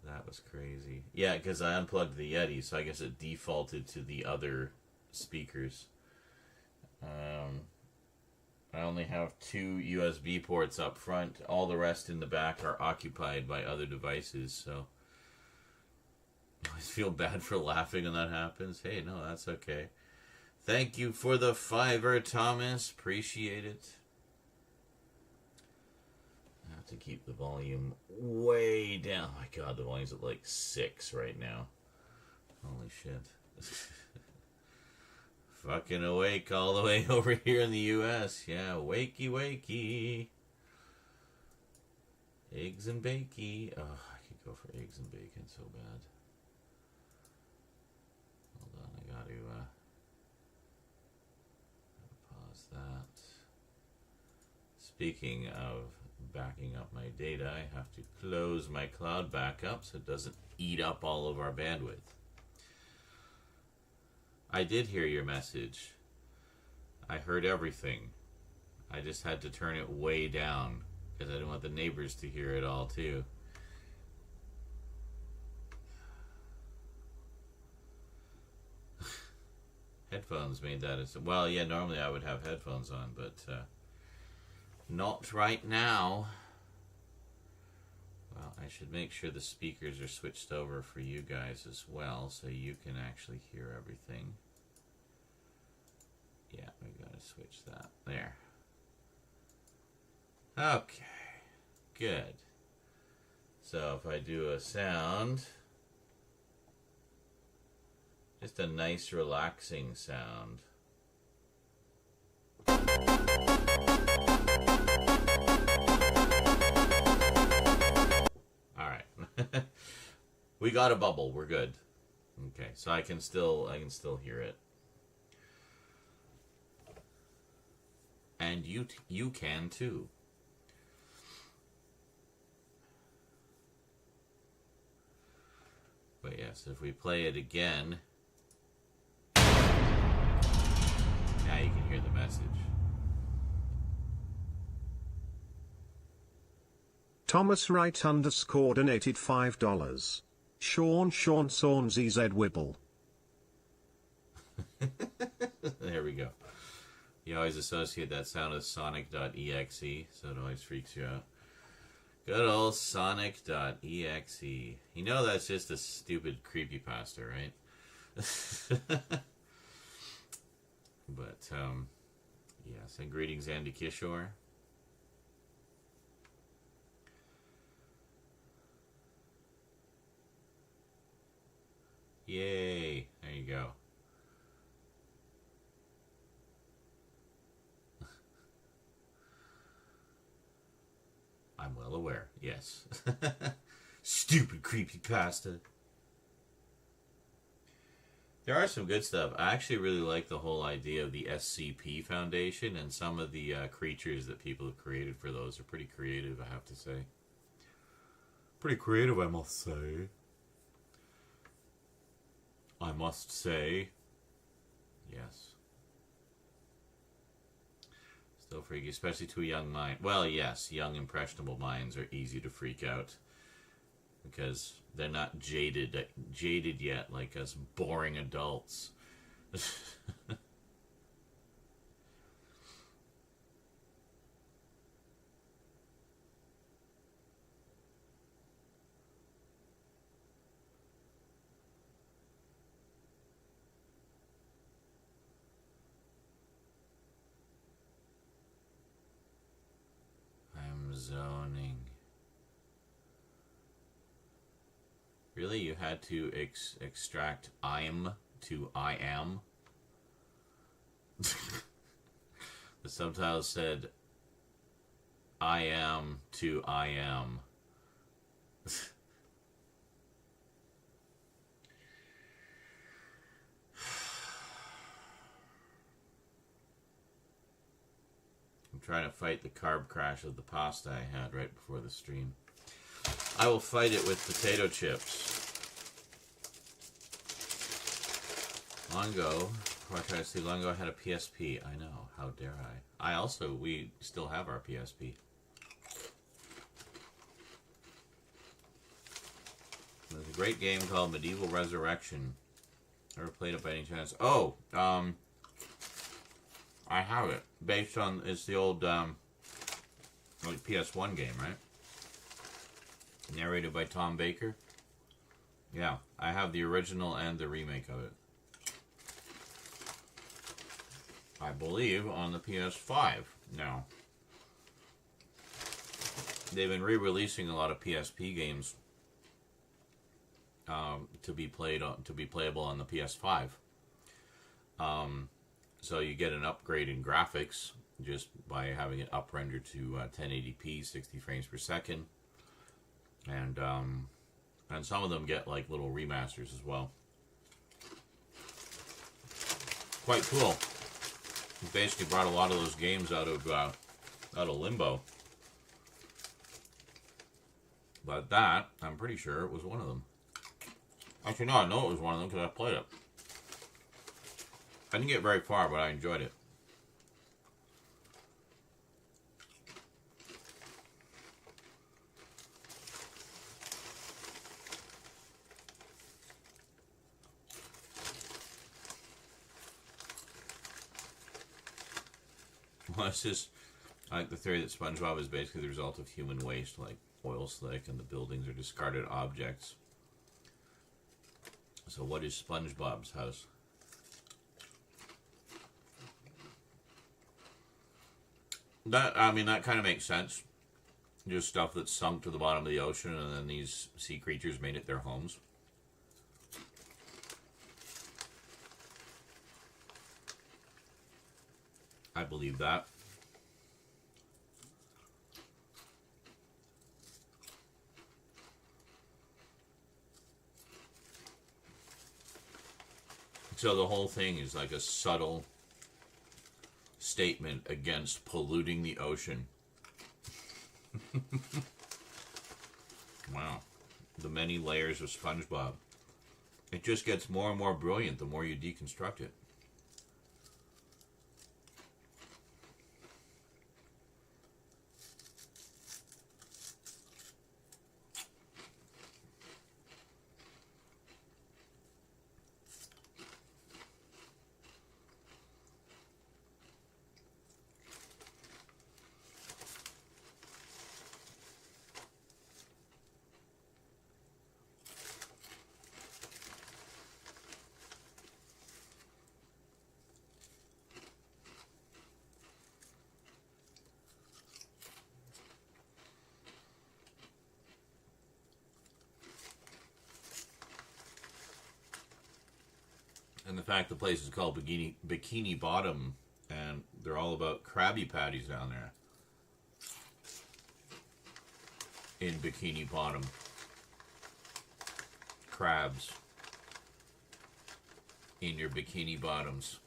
[SPEAKER 1] That was crazy. Yeah, because I unplugged the Yeti, so I guess it defaulted to the other speakers. I only have 2 USB ports up front. All the rest in the back are occupied by other devices, so I always feel bad for laughing when that happens. Hey, no, that's okay. Thank you for the $5, Thomas. Appreciate it. I have to keep the volume way down. Oh my God, the volume's at like 6 right now. Holy shit. Fucking awake all the way over here in the U.S. Yeah, wakey, wakey. Eggs and bakey. Oh, I could go for eggs and bacon so bad. Hold on, I gotta pause that. Speaking of backing up my data, I have to close my cloud backup so it doesn't eat up all of our bandwidth. I did hear your message. I heard everything. I just had to turn it way down because I didn't want the neighbors to hear it all too. Headphones made that as well. Yeah, normally I would have headphones on, but not right now. Well, I should make sure the speakers are switched over for you guys as well, so you can actually hear everything. Yeah, we gotta switch that. There. Okay. Good. So if I do a sound, just a nice relaxing sound. Alright. We got a bubble, we're good. Okay, so I can still hear it. And you can too. But yes, if we play it again, now you can hear the message.
[SPEAKER 5] Thomas Wright underscore donated $5. Sean Sawn ZZ Wibble.
[SPEAKER 1] There we go. You always associate that sound with Sonic.exe, so it always freaks you out. Good old Sonic.exe. You know that's just a stupid creepypasta, right? But, yes, and greetings, Andy Kishore. Yay! There you go. I'm well aware, yes. Stupid creepypasta. There are some good stuff. I actually really like the whole idea of the SCP Foundation, and some of the creatures that people have created for those are pretty creative, I have to say. Pretty creative, I must say. I must say. Yes. Still freaky, especially to a young mind. Well, yes, young, impressionable minds are easy to freak out. Because they're not jaded yet, like us boring adults. I'm zoning. Really? You had to extract I'm to I am? The subtitles said I am to I am. I'm trying to fight the carb crash of the pasta I had right before the stream. I will fight it with potato chips. Long ago, before I tried to see, long ago I had a PSP. I know, how dare I. We still have our PSP. There's a great game called Medieval Resurrection. Never played it by any chance. Oh, I have it. Based on, it's the old, like PS1 game, right? Narrated by Tom Baker. Yeah, I have the original and the remake of it. I believe on the PS5 now. They've been re-releasing a lot of PSP games to be playable on the PS5. So you get an upgrade in graphics just by having it up rendered to 1080p, 60 frames per second. And some of them get like little remasters as well. Quite cool. It basically brought a lot of those games out of limbo. But that, I'm pretty sure it was one of them. Actually, no, I know it was one of them because I played it. I didn't get very far, but I enjoyed it. Well, it's just like the theory that SpongeBob is basically the result of human waste, like oil slick, and the buildings are discarded objects. So what is SpongeBob's house? That kind of makes sense. Just stuff that's sunk to the bottom of the ocean, and then these sea creatures made it their homes. I believe that. So the whole thing is like a subtle statement against polluting the ocean. Wow. The many layers of SpongeBob. It just gets more and more brilliant the more you deconstruct it. And the fact the place is called Bikini Bottom, and they're all about Krabby Patties down there. In Bikini Bottom. Crabs. In your bikini bottoms.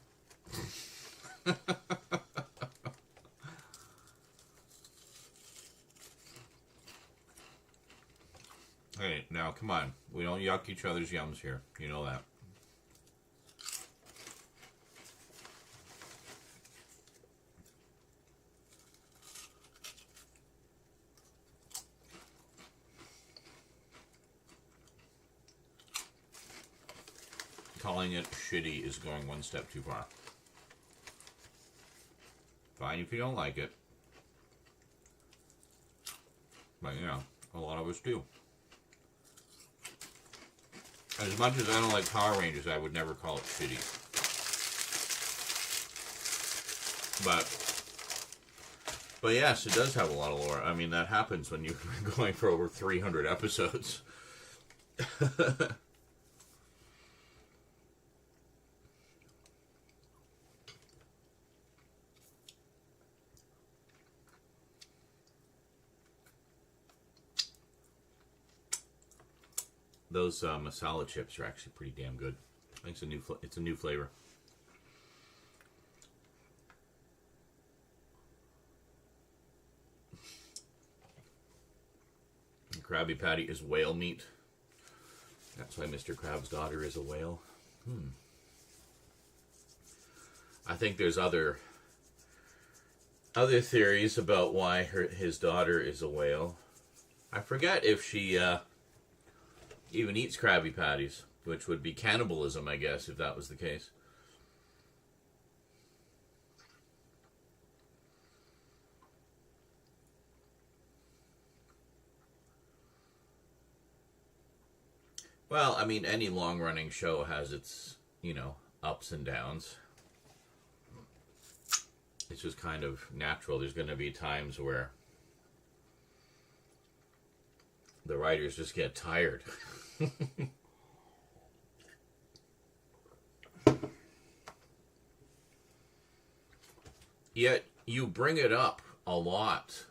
[SPEAKER 1] Hey, now come on. We don't yuck each other's yums here. You know that. Calling it shitty is going one step too far. Fine if you don't like it. But, you know, a lot of us do. As much as I don't like Power Rangers, I would never call it shitty. But yes, it does have a lot of lore. I mean, that happens when you're going for over 300 episodes. Those masala chips are actually pretty damn good. I think it's a new flavor. And Krabby Patty is whale meat. That's why Mr. Krabs' daughter is a whale. I think there's other theories about why his daughter is a whale. I forget if she even eats Krabby Patties, which would be cannibalism, I guess, if that was the case. Well, I mean, any long-running show has its, ups and downs. It's just kind of natural. There's going to be times where the writers just get tired. Yet, you bring it up a lot.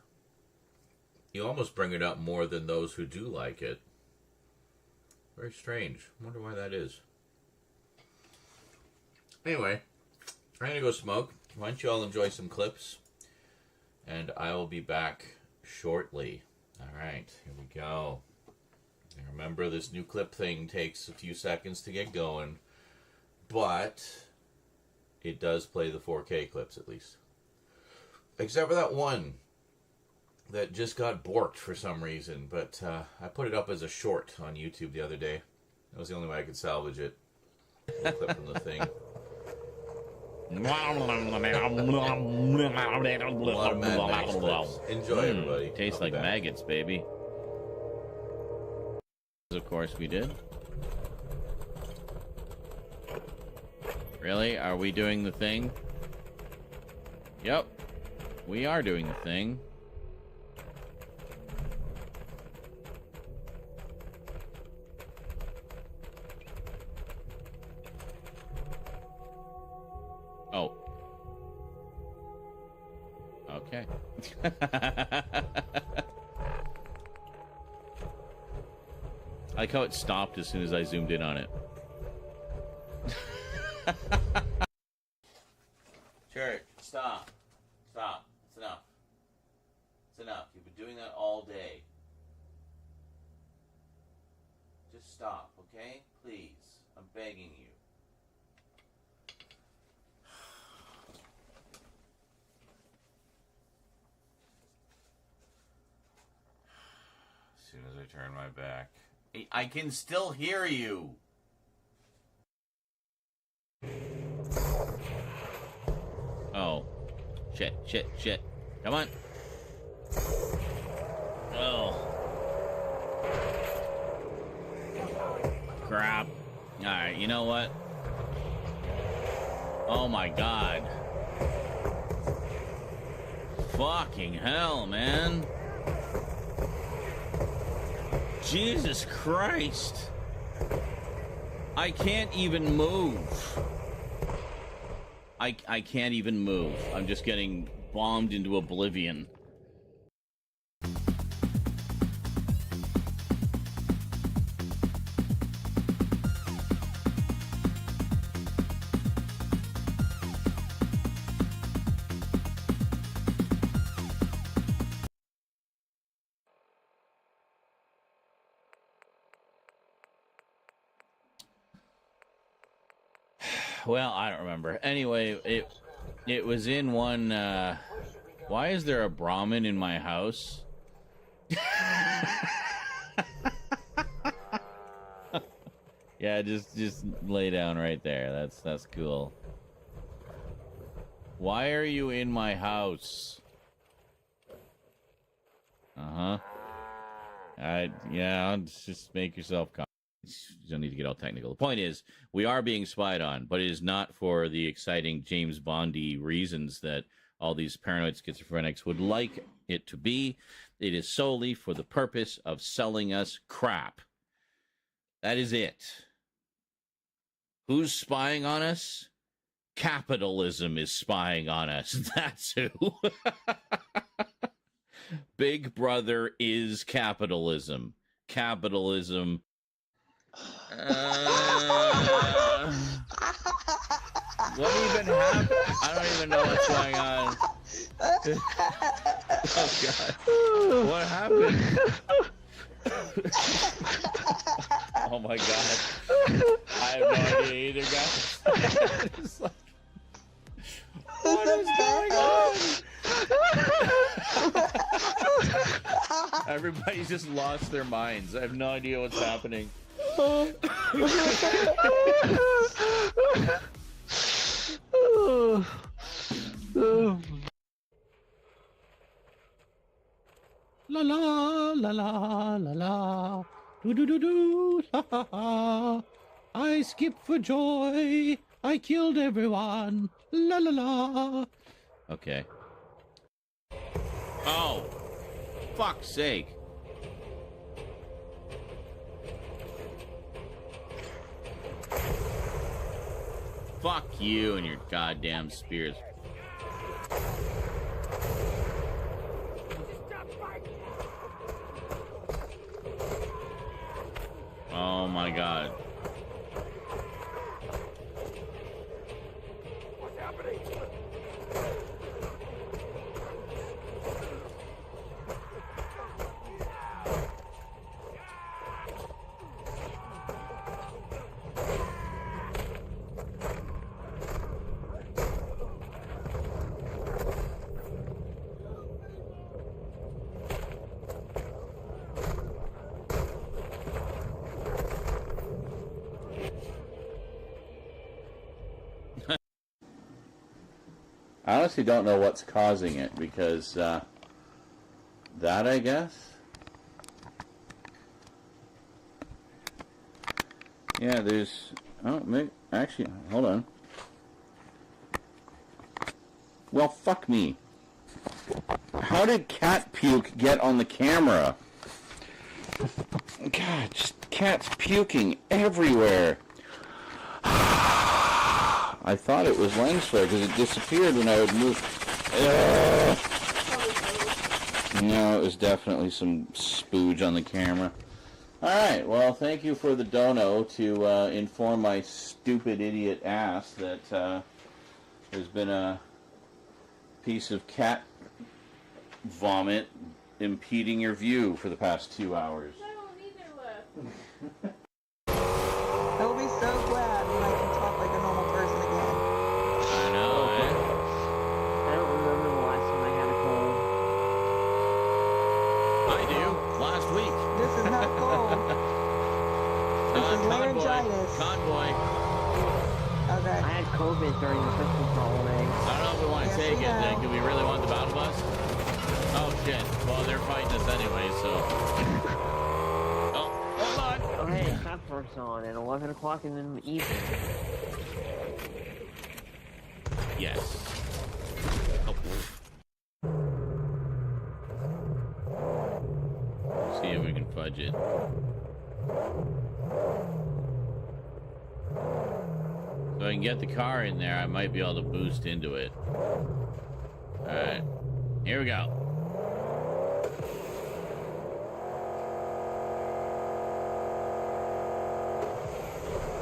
[SPEAKER 1] You almost bring it up more than those who do like it. Very strange. I wonder why that is. Anyway, I'm going to go smoke. Why don't you all enjoy some clips? And I will be back shortly. Alright, here we go. And remember, this new clip thing takes a few seconds to get going. But it does play the 4K clips, at least. Except for that one that just got borked for some reason. But I put it up as a short on YouTube the other day. That was the only way I could salvage it. A clip from the thing. A lot of Mad Max clips. Enjoy, everybody.
[SPEAKER 6] Tastes like maggots, baby. Of course we did. Really? Are we doing the thing? Yep. We are doing the thing. Oh. Okay. I like how it stopped as soon as I zoomed in on it.
[SPEAKER 1] Church, stop. Stop. It's enough. It's enough. You've been doing that all day. Just stop, okay? Please. I'm begging you. As soon as I turn my back. I can still hear you.
[SPEAKER 6] Oh. Shit, shit, shit. Come on. Oh. Crap. Alright, you know what? Oh my god. Fucking hell, man. Jesus Christ. I can't even move. I can't even move. I'm just getting bombed into oblivion. Well, I don't remember. Anyway, it was in one. Why is there a Brahmin in my house? Yeah, just lay down right there. That's cool. Why are you in my house? Yeah, just make yourself calm. You don't need to get all technical. The point is, we are being spied on, but it is not for the exciting James Bondy reasons that all these paranoid schizophrenics would like it to be. It is solely for the purpose of selling us crap. That is it. Who's spying on us? Capitalism is spying on us. That's who. Big Brother is capitalism. Capitalism. What even happened? I don't even know what's going on. Oh God! What happened? Oh my God! I have no idea either, guys. It's like, what is going on? Everybody's just lost their minds. I have no idea what's happening. La la la la la la, do do do do, la ha ha. I skip for joy. I killed everyone. La la la. Okay. Oh, fuck's sake. Fuck you and your goddamn spears. Oh my God.
[SPEAKER 2] What's happening?
[SPEAKER 6] I honestly don't know what's causing it, because that, I guess. Yeah, there's... Oh, actually, hold on. Well, fuck me. How did cat puke get on the camera? God, just cats puking everywhere. I thought it was lens flare because it disappeared when I would move. No, it was definitely some spooge on the camera. Alright, well, thank you for the dono to inform my stupid idiot ass that there's been a piece of cat vomit impeding your view for the past 2 hours.
[SPEAKER 3] I don't either left.
[SPEAKER 7] He'll be so glad when I can talk like a normal person again.
[SPEAKER 6] I know, eh?
[SPEAKER 8] I don't remember the last time I had a cold.
[SPEAKER 6] I do. Last week.
[SPEAKER 7] This is not cold. This is laryngitis.
[SPEAKER 6] Convoy.
[SPEAKER 7] Okay.
[SPEAKER 8] I had COVID during the Christmas holiday.
[SPEAKER 6] I don't know if we want to
[SPEAKER 7] Yes,
[SPEAKER 6] take
[SPEAKER 7] we
[SPEAKER 6] it.
[SPEAKER 7] know.
[SPEAKER 6] Then. Do we really want the battle bus? Oh shit. Well, they're fighting us anyway, so. Oh, hold on.
[SPEAKER 8] Oh hey, Clockwork's on at 11 o'clock in the evening.
[SPEAKER 6] Yes. Oh. See if we can fudge it. So I can get the car in there, I might be able to boost into it. Alright. Here we go.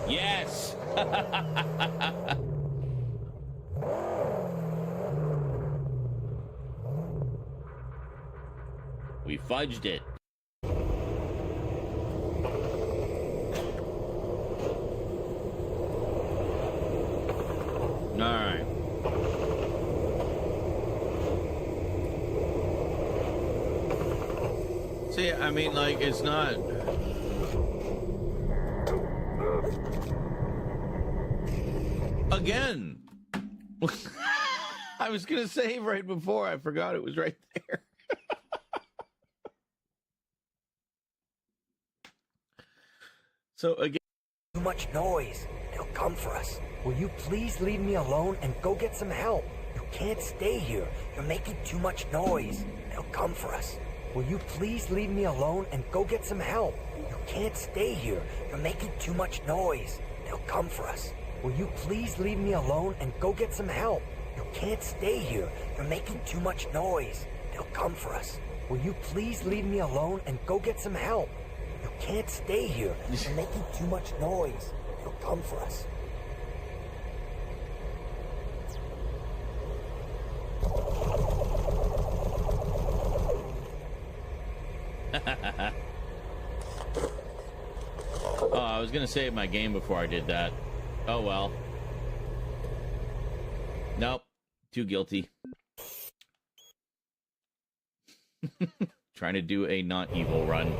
[SPEAKER 6] Yes! We fudged it. Alright. See, I mean, like, it's not... Again! I was gonna say right before, I forgot it was right there. So, again...
[SPEAKER 9] Too much noise. They'll come for us. Will you please leave me alone and go get some help? You can't stay here. You're making too much noise. They'll come for us. Will you please leave me alone and go get some help? You can't stay here. You're making too much noise. They'll come for us. Will you please leave me alone and go get some help? You can't stay here. You're making too much noise. They'll come for us. Will you please leave me alone and go get some help? You can't stay here. You're making too much noise. They'll come for us.
[SPEAKER 6] Oh, I was gonna save my game before I did that. Oh well. Nope. Too guilty. Trying to do a not evil run.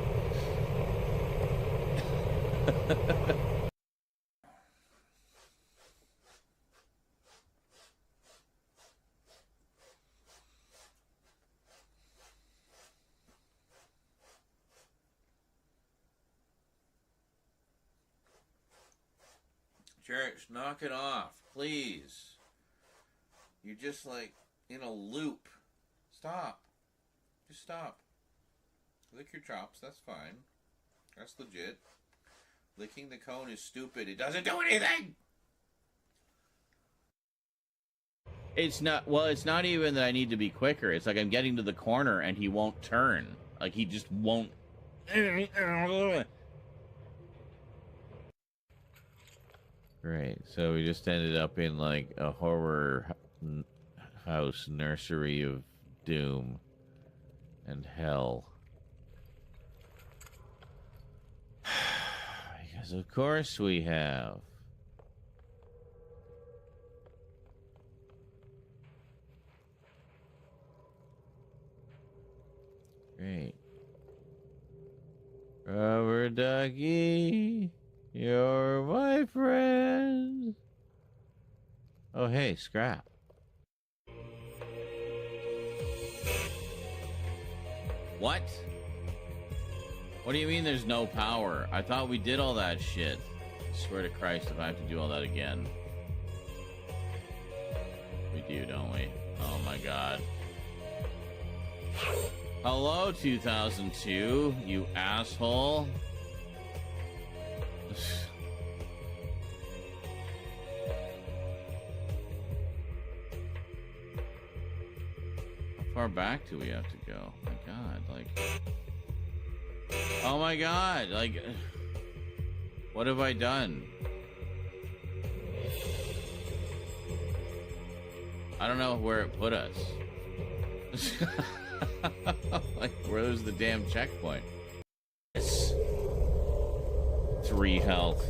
[SPEAKER 6] Church, knock it off, please. You're just like in a loop. Stop. Just stop. Lick your chops, that's fine. That's legit. Licking the cone is stupid. It doesn't do anything! It's not, well, it's not even that I need to be quicker. It's like I'm getting to the corner and he won't turn. Like, he just won't. Right, so we just ended up in, like, a horror house nursery of doom and hell. Because of course we have. Great. Rubber ducky, you're my friend. Oh, hey, Scrap. What? What do you mean there's no power? I thought we did all that shit. I swear to Christ, if I have to do all that again. We do, don't we? Oh my god. Hello, 2002, you asshole. How far back do we have to go? My god, like... Oh my god, like... What have I done? I don't know where it put us. Like, where's the damn checkpoint? Yes. 3 health.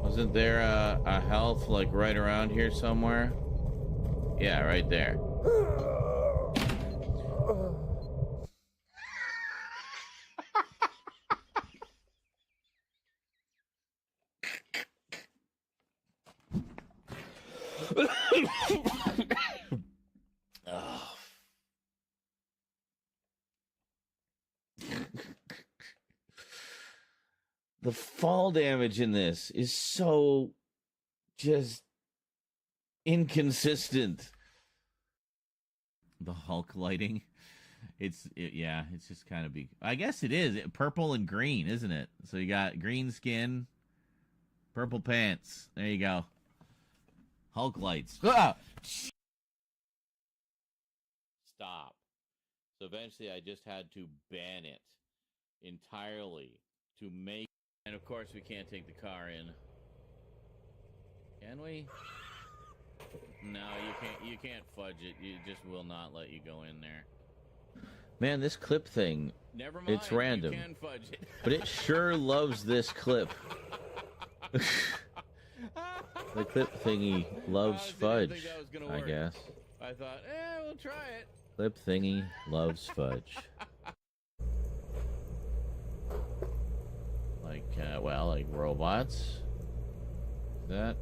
[SPEAKER 6] Wasn't there a health, like, right around here somewhere? Yeah, right there. Oh. The fall damage in this is so just inconsistent. The Hulk lighting. Yeah, it's just kind of big. I guess it is purple and green, isn't it? So you got green skin, purple pants. There you go. Hulk lights. Ah! Stop. So eventually I just had to ban it entirely to make... And of course we can't take the car in. Can we? No, you can't fudge it. You just will not let you go in there. Man, this clip thing, never mind, it's random. You can fudge it. But it sure loves this clip. The clip thingy loves fudge, I guess. I thought, we'll try it. Clip thingy loves fudge. Like, well, like robots? Is that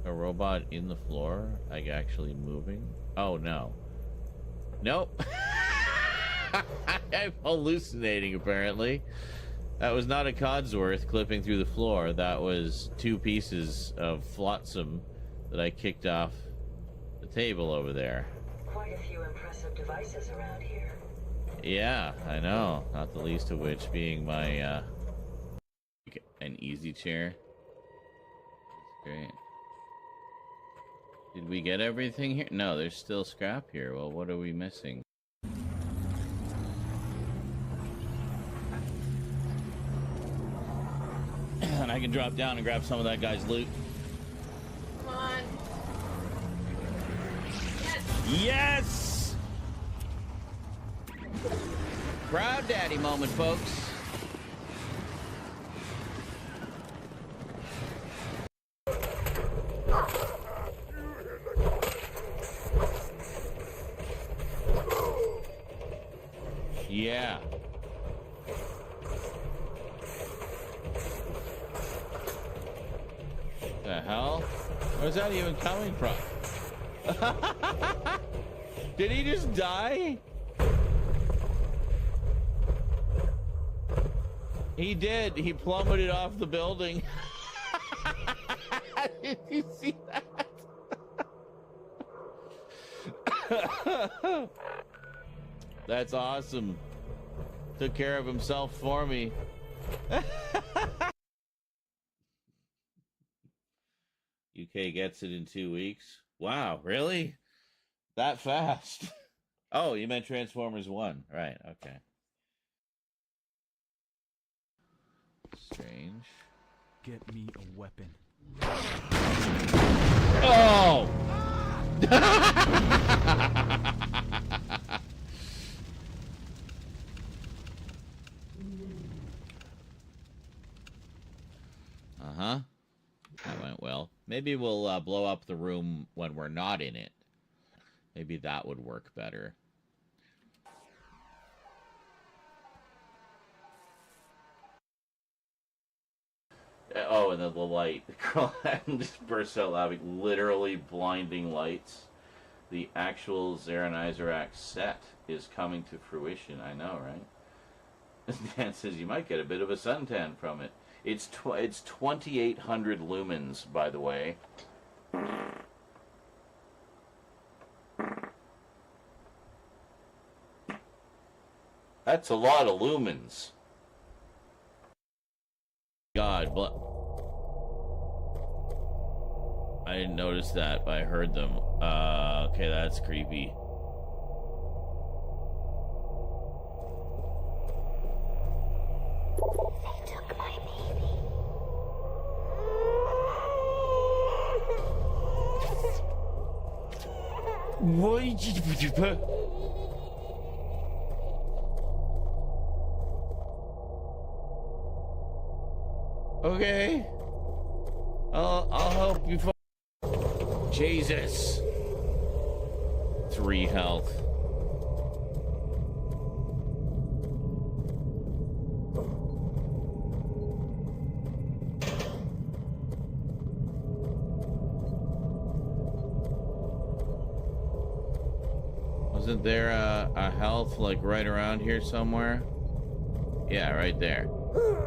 [SPEAKER 6] a robot in the floor? Like, actually moving? Oh, no. Nope. I'm hallucinating, apparently. That was not a Codsworth clipping through the floor. That was 2 pieces of flotsam that I kicked off the table over there.
[SPEAKER 10] Quite a few impressive devices around here.
[SPEAKER 6] Yeah, I know. Not the least of which being my, an easy chair. That's great. Did we get everything here? No, there's still scrap here. Well, what are we missing? And I can drop down and grab some of that guy's loot.
[SPEAKER 3] Come on.
[SPEAKER 6] Yes! Proud daddy moment, folks. Yeah. The hell? Where's that even coming from? Did he just die? He did. He plummeted off the building. Did you see that? That's awesome. Took care of himself for me. UK gets it in 2 weeks. Wow, really? That fast? Oh, you meant Transformers 1. Right, okay. Strange.
[SPEAKER 4] Get me a weapon.
[SPEAKER 6] Oh! Uh-huh. That went well. Maybe we'll blow up the room when we're not in it. Maybe that would work better. Oh, and then the light. The girl just bursts out laughing. Literally blinding lights. The actual Zarenizarak set is coming to fruition. I know, right? Dan says you might get a bit of a suntan from it. It's 2,800 lumens, by the way. That's a lot of lumens. God, I didn't notice that, but I heard them. Okay, that's creepy.
[SPEAKER 7] They took my baby.
[SPEAKER 6] Why did you put? Okay. I'll help you. Jesus. 3 health. Wasn't there a health like right around here somewhere? Yeah, right there. Oh.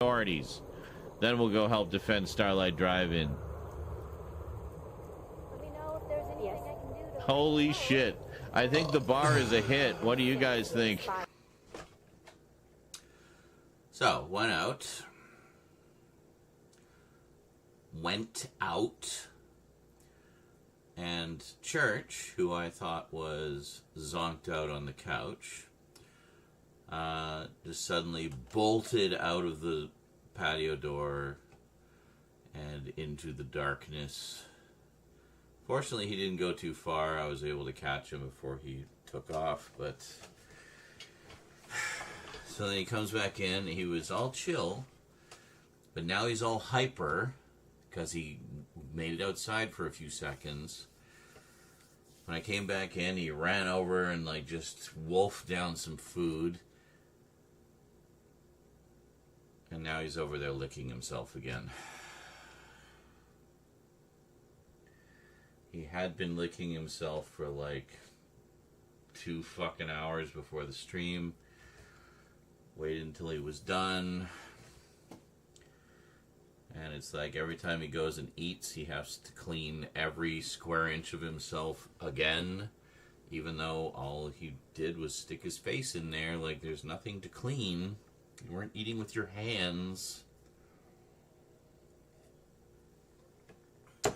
[SPEAKER 6] Authorities. Then we'll go help defend Starlight Drive-In.
[SPEAKER 7] Let me know if there's anything I can do to...
[SPEAKER 6] Holy shit. I think the bar is a hit. What do you guys think?
[SPEAKER 1] So, went out, and Church, who I thought was zonked out on the couch, just suddenly bolted out of the patio door and into the darkness. Fortunately, he didn't go too far. I was able to catch him before he took off, but... So then he comes back in, he was all chill, but now he's all hyper, because he made it outside for a few seconds. When I came back in, he ran over and like just wolfed down some food. And now he's over there licking himself again. He had been licking himself for like 2 fucking hours before the stream. Waited until he was done. And it's like every time he goes and eats, he has to clean every square inch of himself again. Even though all he did was stick his face in there, like there's nothing to clean. You weren't eating with your hands.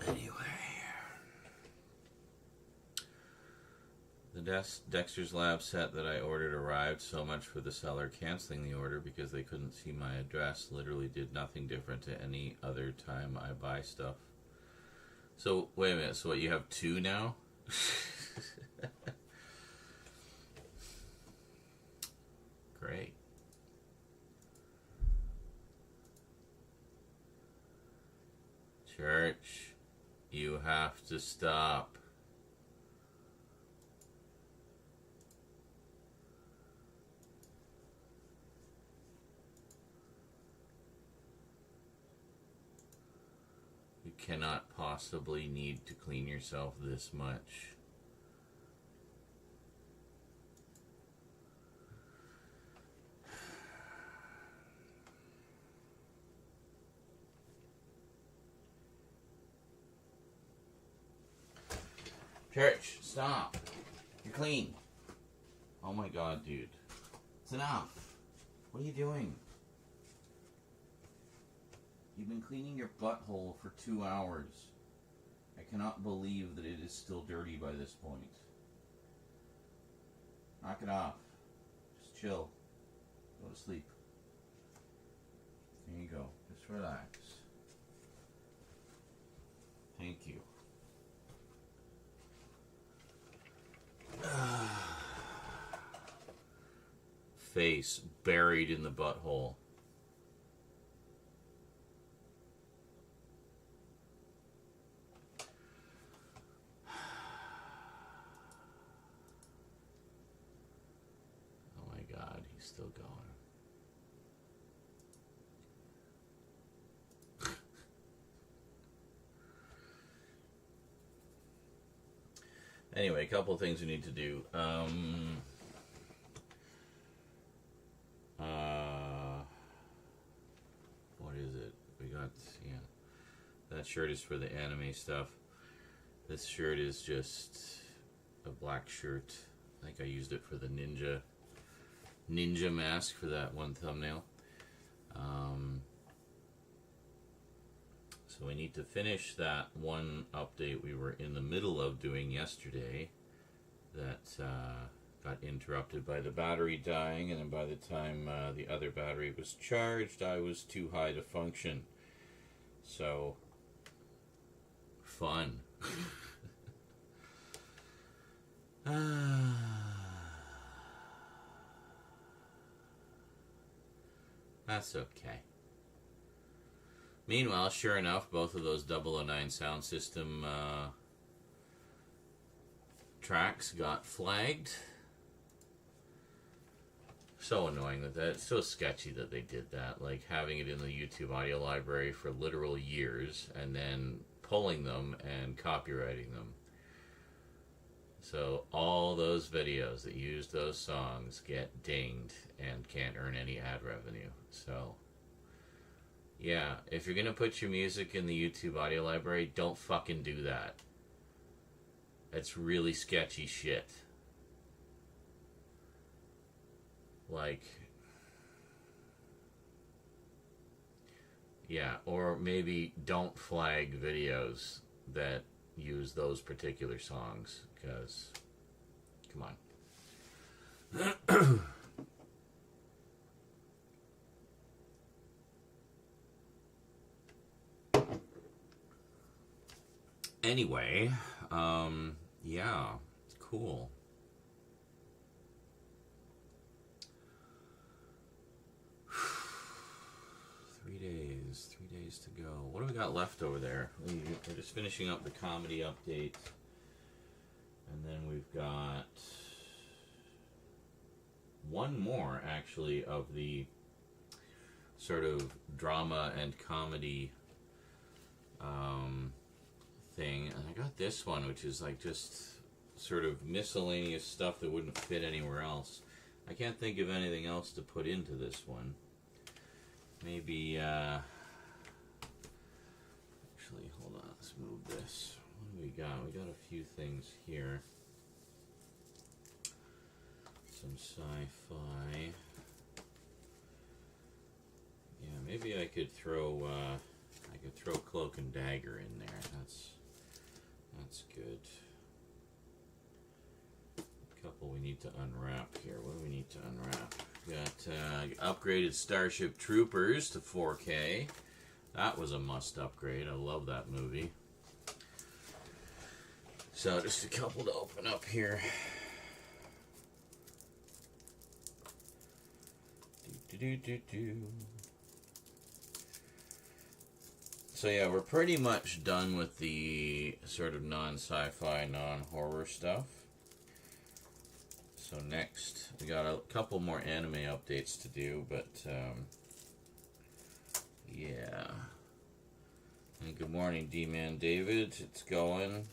[SPEAKER 1] Anyway. The Dexter's Lab set that I ordered arrived. So much for the seller canceling the order because they couldn't see my address. Literally did nothing different to any other time I buy stuff. So, wait a minute. So what, you have 2 now? Great. Church, you have to stop. You cannot possibly need to clean yourself this much. Church, stop. You're clean. Oh my god, dude. It's enough. What are you doing? You've been cleaning your butthole for 2 hours. I cannot believe that it is still dirty by this point. Knock it off. Just chill. Go to sleep. There you go. Just relax. Thank you. face buried in the butthole. Oh my God, he's still going. Anyway, a couple of things we need to do. What is it? We got, yeah. That shirt is for the anime stuff. This shirt is just a black shirt. I think I used it for the ninja mask for that one thumbnail. So we need to finish that one update we were in the middle of doing yesterday that got interrupted by the battery dying, and then by the time the other battery was charged, I was too high to function. So, fun. That's okay. Meanwhile, sure enough, both of those 009 sound system tracks got flagged. So annoying that it's so sketchy that they did that. Like having it in the YouTube audio library for literal years and then pulling them and copyrighting them. So all those videos that use those songs get dinged and can't earn any ad revenue. So yeah, if you're gonna put your music in the YouTube audio library, don't fucking do that. It's really sketchy shit. Like, yeah, or maybe don't flag videos that use those particular songs, because, come on. Anyway, yeah, cool. Three days to go. What do we got left over there? We're just finishing up the comedy update. And then we've got one more, actually, of the sort of drama and comedy thing. And I got this one, which is like just sort of miscellaneous stuff that wouldn't fit anywhere else. I can't think of anything else to put into this one. Maybe, actually, hold on, let's move this. What do we got? We got a few things here. Some sci-fi. Yeah, maybe I could throw Cloak and Dagger in there. That's good. A couple we need to unwrap here. What do we need to unwrap? Got upgraded Starship Troopers to 4K. That was a must upgrade. I love that movie. So just a couple to open up here. So yeah, we're pretty much done with the sort of non-sci-fi, non-horror stuff. So next, we got a couple more anime updates to do, but yeah. And good morning, D-Man David. It's going.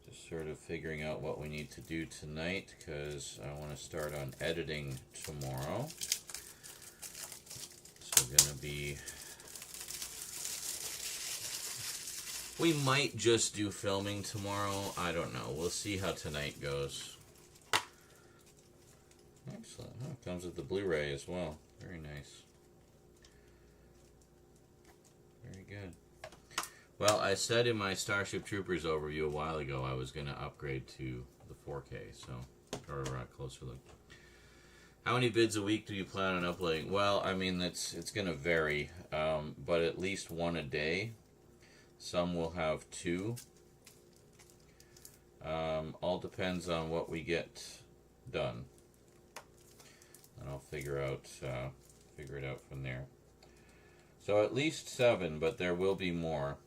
[SPEAKER 1] Just sort of figuring out what we need to do tonight, because I want to start on editing tomorrow. So gonna be... We might just do filming tomorrow. I don't know. We'll see how tonight goes. Excellent. Oh, it comes with the Blu-ray as well. Very nice. Very good. Well, I said in my Starship Troopers overview a while ago I was going to upgrade to the 4K, so, or closer look. How many vids a week do you plan on uploading? Well, I mean, it's going to vary, but at least one a day. Some will have two. All depends on what we get done. and I'll figure it out from there. So at least 7, but there will be more.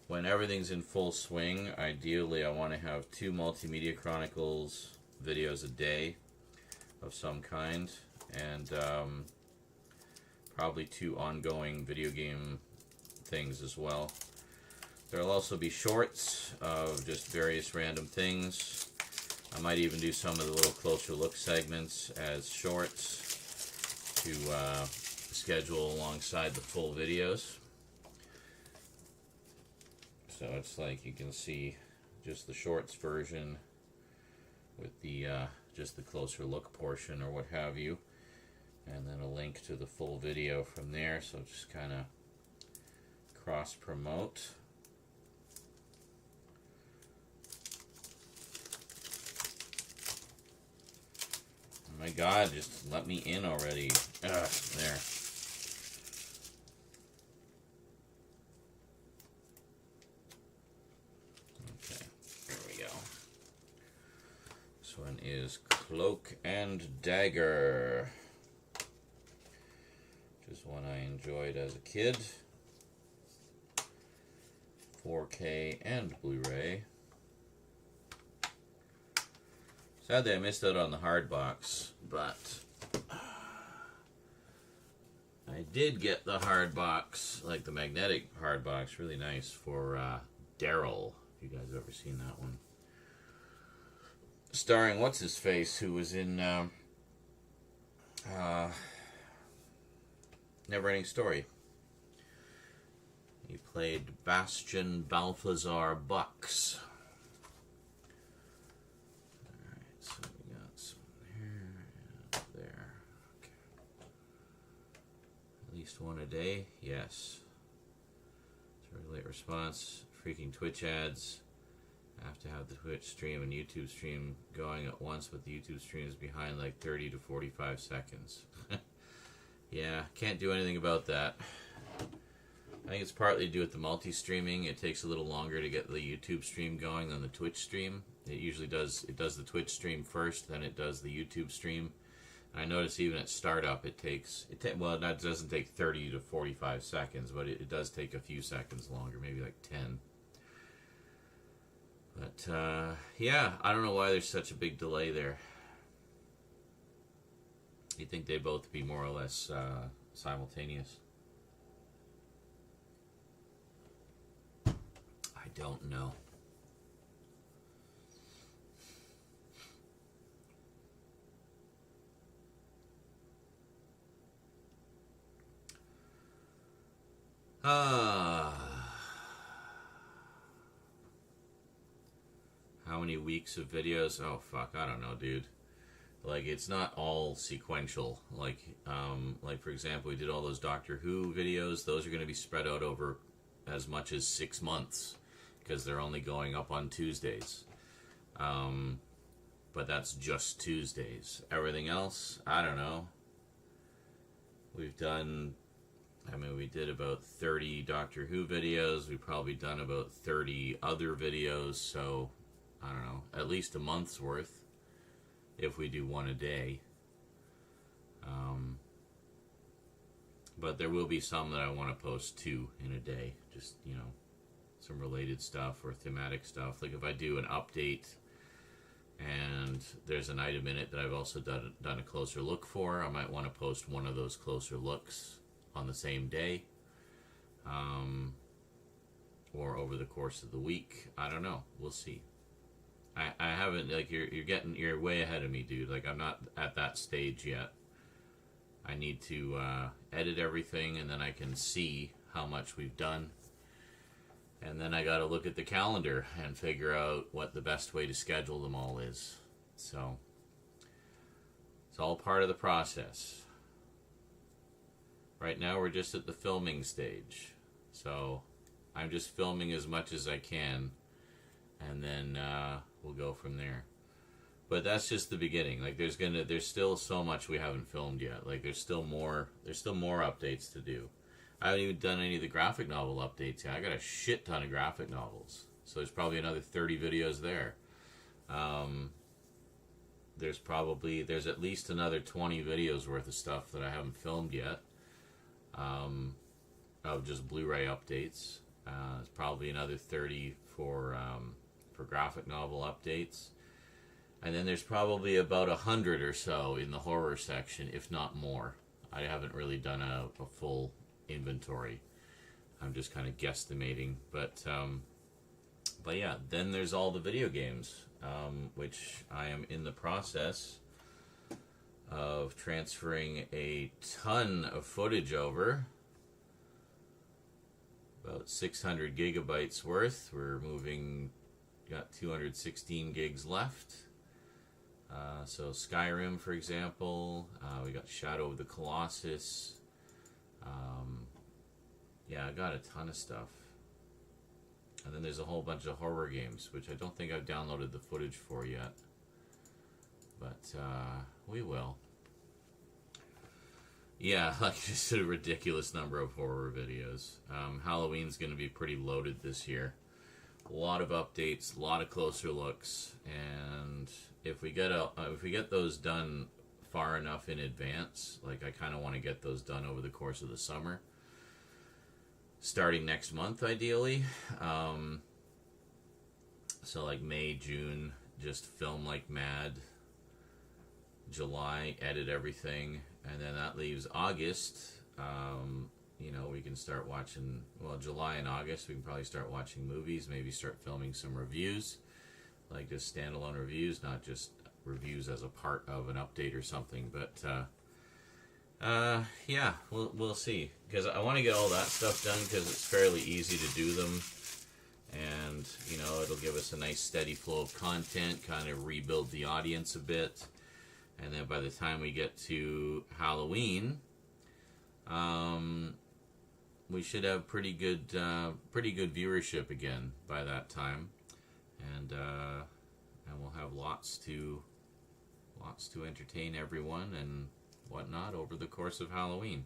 [SPEAKER 1] When everything's in full swing, ideally I want to have 2 Multimedia Chronicles videos a day of some kind, and probably 2 ongoing video game things as well. There'll also be shorts of just various random things. I might even do some of the little closer look segments as shorts to schedule alongside the full videos. So it's like you can see just the shorts version with the just the closer look portion or what have you, and then a link to the full video from there. So just kind of cross promote. Oh my God, just let me in already. Ugh, there. Okay, there we go. This one is Cloak and Dagger, which is one I enjoyed as a kid. 4K and Blu-ray. Sadly, I missed out on the hard box, but I did get the hard box, like the magnetic hard box, really nice, for Daryl. If you guys have ever seen that one. Starring What's-His-Face, who was in Neverending Story. He played Bastian Balthazar Bucks. Alright, so we got some here and there. Okay. At least one a day? Yes. It's a late response. Freaking Twitch ads. I have to have the Twitch stream and YouTube stream going at once, but the YouTube stream is behind like 30 to 45 seconds. Yeah, can't do anything about that. I think it's partly to do with the multi-streaming. It takes a little longer to get the YouTube stream going than the Twitch stream. It usually does the Twitch stream first, then it does the YouTube stream. And I notice even at startup well, that doesn't take 30 to 45 seconds, but it does take a few seconds longer, maybe like 10. But yeah, I don't know why there's such a big delay there. You'd think they'd both be more or less simultaneous. I don't know. How many weeks of videos? Oh fuck, I don't know, dude. Like, it's not all sequential. Like for example, we did all those Doctor Who videos. Those are going to be spread out over as much as 6 months, because they're only going up on Tuesdays. But that's just Tuesdays. Everything else, I don't know. We've done, we did about 30 Doctor Who videos. We've probably done about 30 other videos, so, I don't know, at least a month's worth, if we do one a day. But there will be some that I want to post 2 in a day. Just, some related stuff or thematic stuff. Like if I do an update and there's an item in it that I've also done a closer look for, I might want to post one of those closer looks on the same day. Or over the course of the week. I don't know. We'll see. I haven't, like, you're way ahead of me, dude. Like, I'm not at that stage yet. I need to edit everything, and then I can see how much we've done. And then I got to look at the calendar and figure out what the best way to schedule them all is. So, it's all part of the process. Right now, we're just at the filming stage. So, I'm just filming as much as I can, and then we'll go from there. But that's just the beginning. Like, there's still so much we haven't filmed yet. Like, there's still more updates to do. I haven't even done any of the graphic novel updates yet. I got a shit ton of graphic novels, so there's probably another 30 videos there. there's at least another 20 videos worth of stuff that I haven't filmed yet, of just Blu-ray updates. There's probably another 30 for graphic novel updates. And then there's probably about 100 or so in the horror section, if not more. I haven't really done a full inventory. I'm just kind of guesstimating. But yeah, then there's all the video games, which I am in the process of transferring a ton of footage over. About 600 gigabytes worth. We're moving, got 216 gigs left. So Skyrim, for example, we got Shadow of the Colossus. Yeah, I got a ton of stuff. And then there's a whole bunch of horror games, which I don't think I've downloaded the footage for yet. But we will. Yeah, like just a ridiculous number of horror videos. Halloween's going to be pretty loaded this year. A lot of updates, a lot of closer looks, and if we get those done far enough in advance, like I kind of want to get those done over the course of the summer, starting next month ideally. So like May, June, just film like mad. July, edit everything, and then that leaves August. You know, we can start watching, well, July and August, we can probably start watching movies, maybe start filming some reviews, like just standalone reviews, not just reviews as a part of an update or something, but, yeah, we'll see, because I want to get all that stuff done, because it's fairly easy to do them, and, you know, it'll give us a nice steady flow of content, kind of rebuild the audience a bit, and then by the time we get to Halloween, we should have pretty good viewership again by that time, and we'll have lots to entertain everyone and whatnot over the course of Halloween.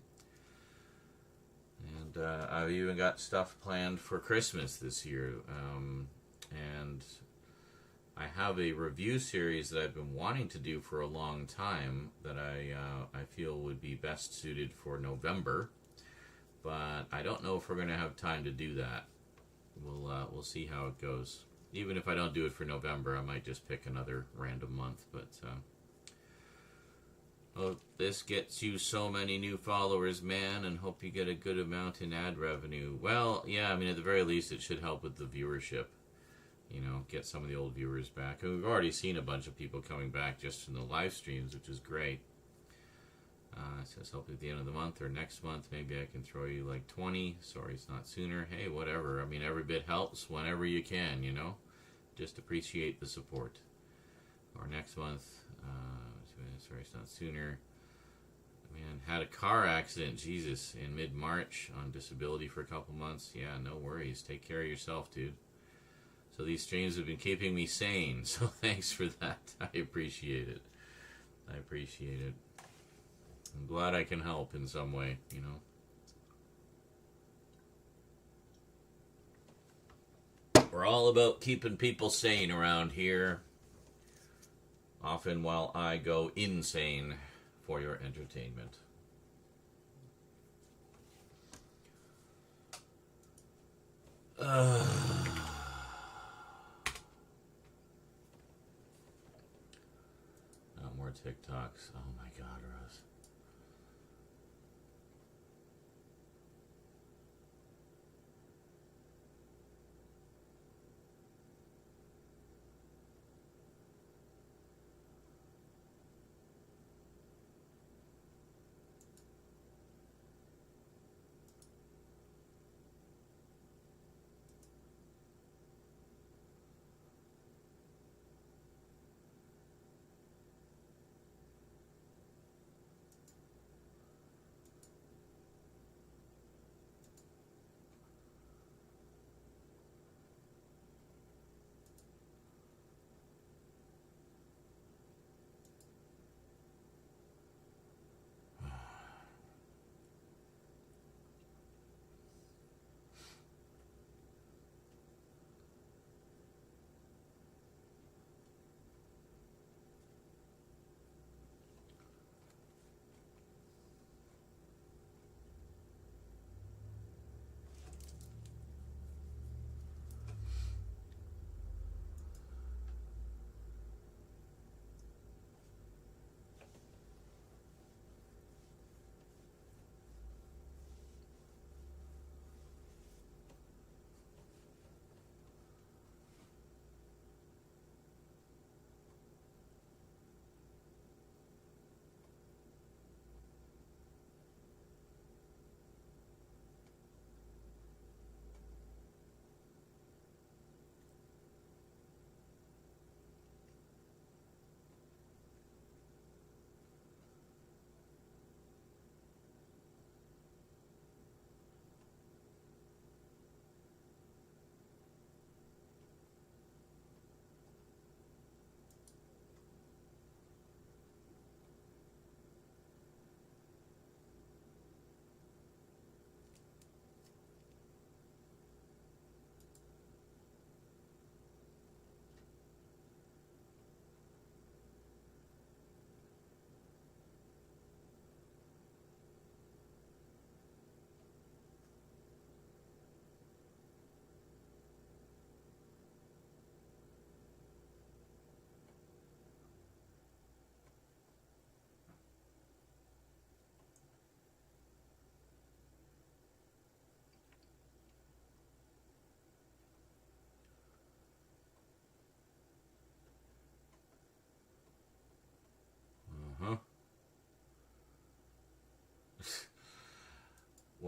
[SPEAKER 1] And I've even got stuff planned for Christmas this year, and I have a review series that I've been wanting to do for a long time that I feel would be best suited for November. But I don't know if we're going to have time to do that. We'll see how it goes. Even if I don't do it for November, I might just pick another random month. But oh, this gets you so many new followers, man, and hope you get a good amount in ad revenue. Well, yeah, I mean, at the very least, it should help with the viewership. You know, get some of the old viewers back. And we've already seen a bunch of people coming back just from the live streams, which is great. It says help at the end of the month or next month. Maybe I can throw you like 20. Sorry, it's not sooner. Hey, whatever. I mean, every bit helps whenever you can, you know. Just appreciate the support. Or next month. Sorry, it's not sooner. Man, had a car accident, Jesus, in mid-March on disability for a couple months. Yeah, no worries. Take care of yourself, dude. So these streams have been keeping me sane. So thanks for that. I appreciate it. I appreciate it. I'm glad I can help in some way, you know. We're all about keeping people sane around here. Often while I go insane for your entertainment. No more TikToks. Oh my God, Russ.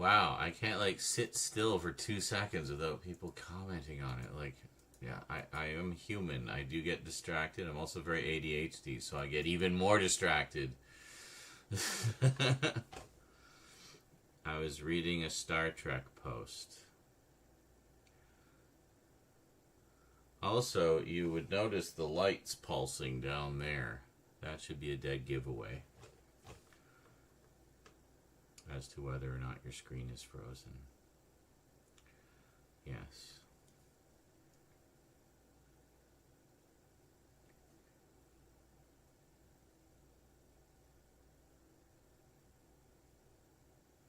[SPEAKER 1] Wow, I can't, like, sit still for 2 seconds without people commenting on it. Like, yeah, I am human. I do get distracted. I'm also very ADHD, so I get even more distracted. I was reading a Star Trek post. Also, you would notice the lights pulsing down there. That should be a dead giveaway as to whether or not your screen is frozen. Yes.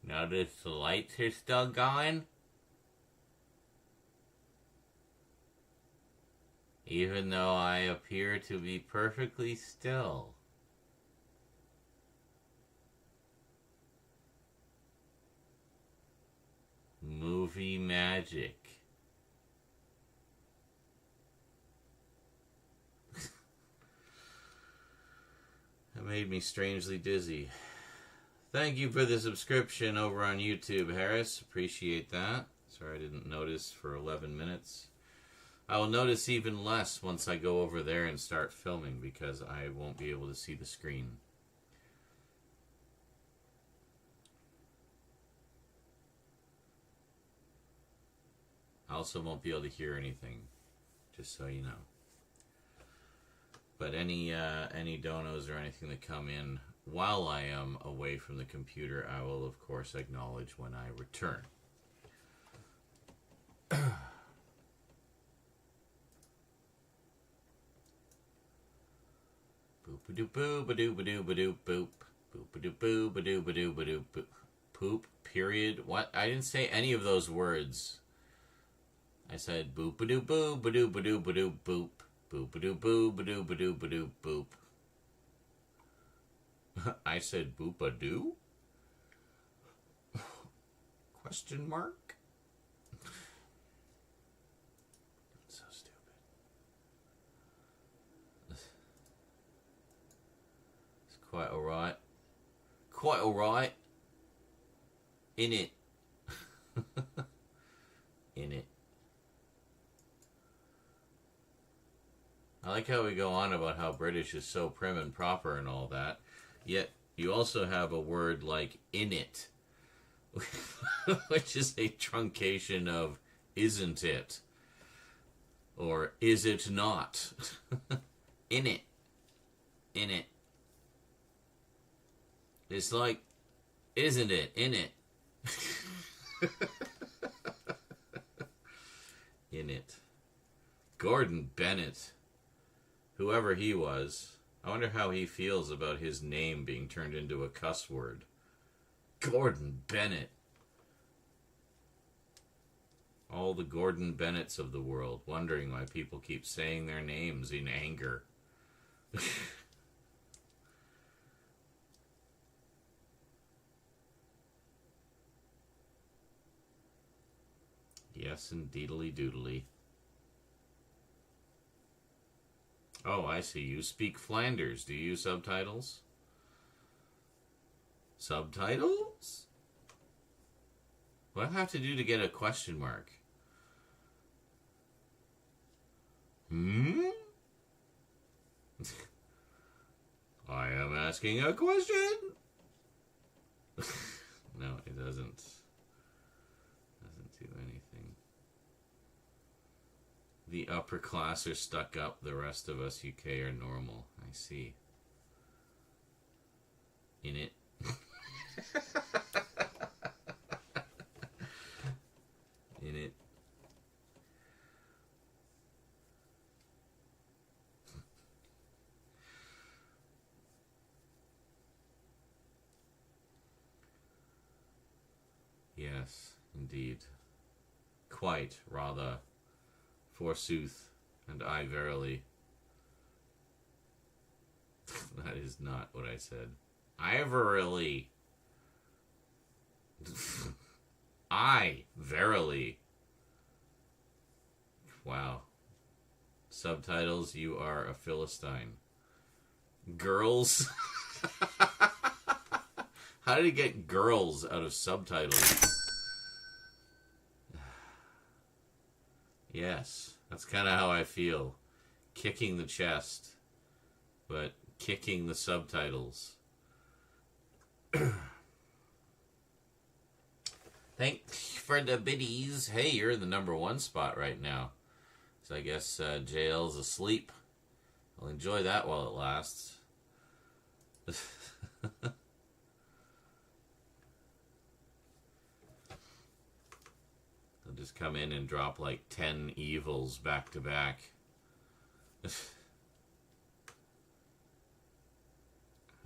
[SPEAKER 1] Notice the lights are still going? Even though I appear to be perfectly still. Movie magic. That made me strangely dizzy. Thank you for the subscription over on YouTube, Harris. Appreciate that. Sorry I didn't notice for 11 minutes. I will notice even less once I go over there and start filming because I won't be able to see the screen. I also won't be able to hear anything, just so you know. But any donos or anything that come in while I am away from the computer, I will of course acknowledge when I return. Boop-a-doo-boo-ba-doo-ba-doo-ba-doo boop. Boop-a-doo-boo-ba-doo-ba-doo-ba-doo boop. Poop, period. What? I didn't say any of those words. I said boop-a-doo-boo-ba-doo-ba-doo-ba-doo boop. Boop-a-doo-boo-ba-doo-ba-doo-ba-doo boop. I said boop-a-doo? Question mark? So stupid. It's quite alright. Quite alright. In it. In it. I like how we go on about how British is so prim and proper and all that, yet you also have a word like in it, which is a truncation of isn't it, or is it not. In it. In it. It's like, isn't it? In it. In it. Gordon Bennett. Whoever he was, I wonder how he feels about his name being turned into a cuss word. Gordon Bennett. All the Gordon Bennetts of the world, wondering why people keep saying their names in anger. Yes, indeedly doodly. Oh, I see. You speak Flanders. Do you use subtitles? Subtitles? What do I have to do to get a question mark? I am asking a question. No, it doesn't. Doesn't do anything. The upper class are stuck up. The rest of us UK are normal. I see. In it. In it. Yes, indeed. Quite, rather. Forsooth, and I verily. That is not what I said. I verily. I verily. Wow. Subtitles, you are a Philistine. Girls? How did he get girls out of subtitles? Yes, that's kind of how I feel. Kicking the chest, but kicking the subtitles. Thanks for the biddies. Hey, you're in the #1 spot right now. So I guess JL's asleep. I'll enjoy that while it lasts. I'll just come in and drop like 10 evils back to back.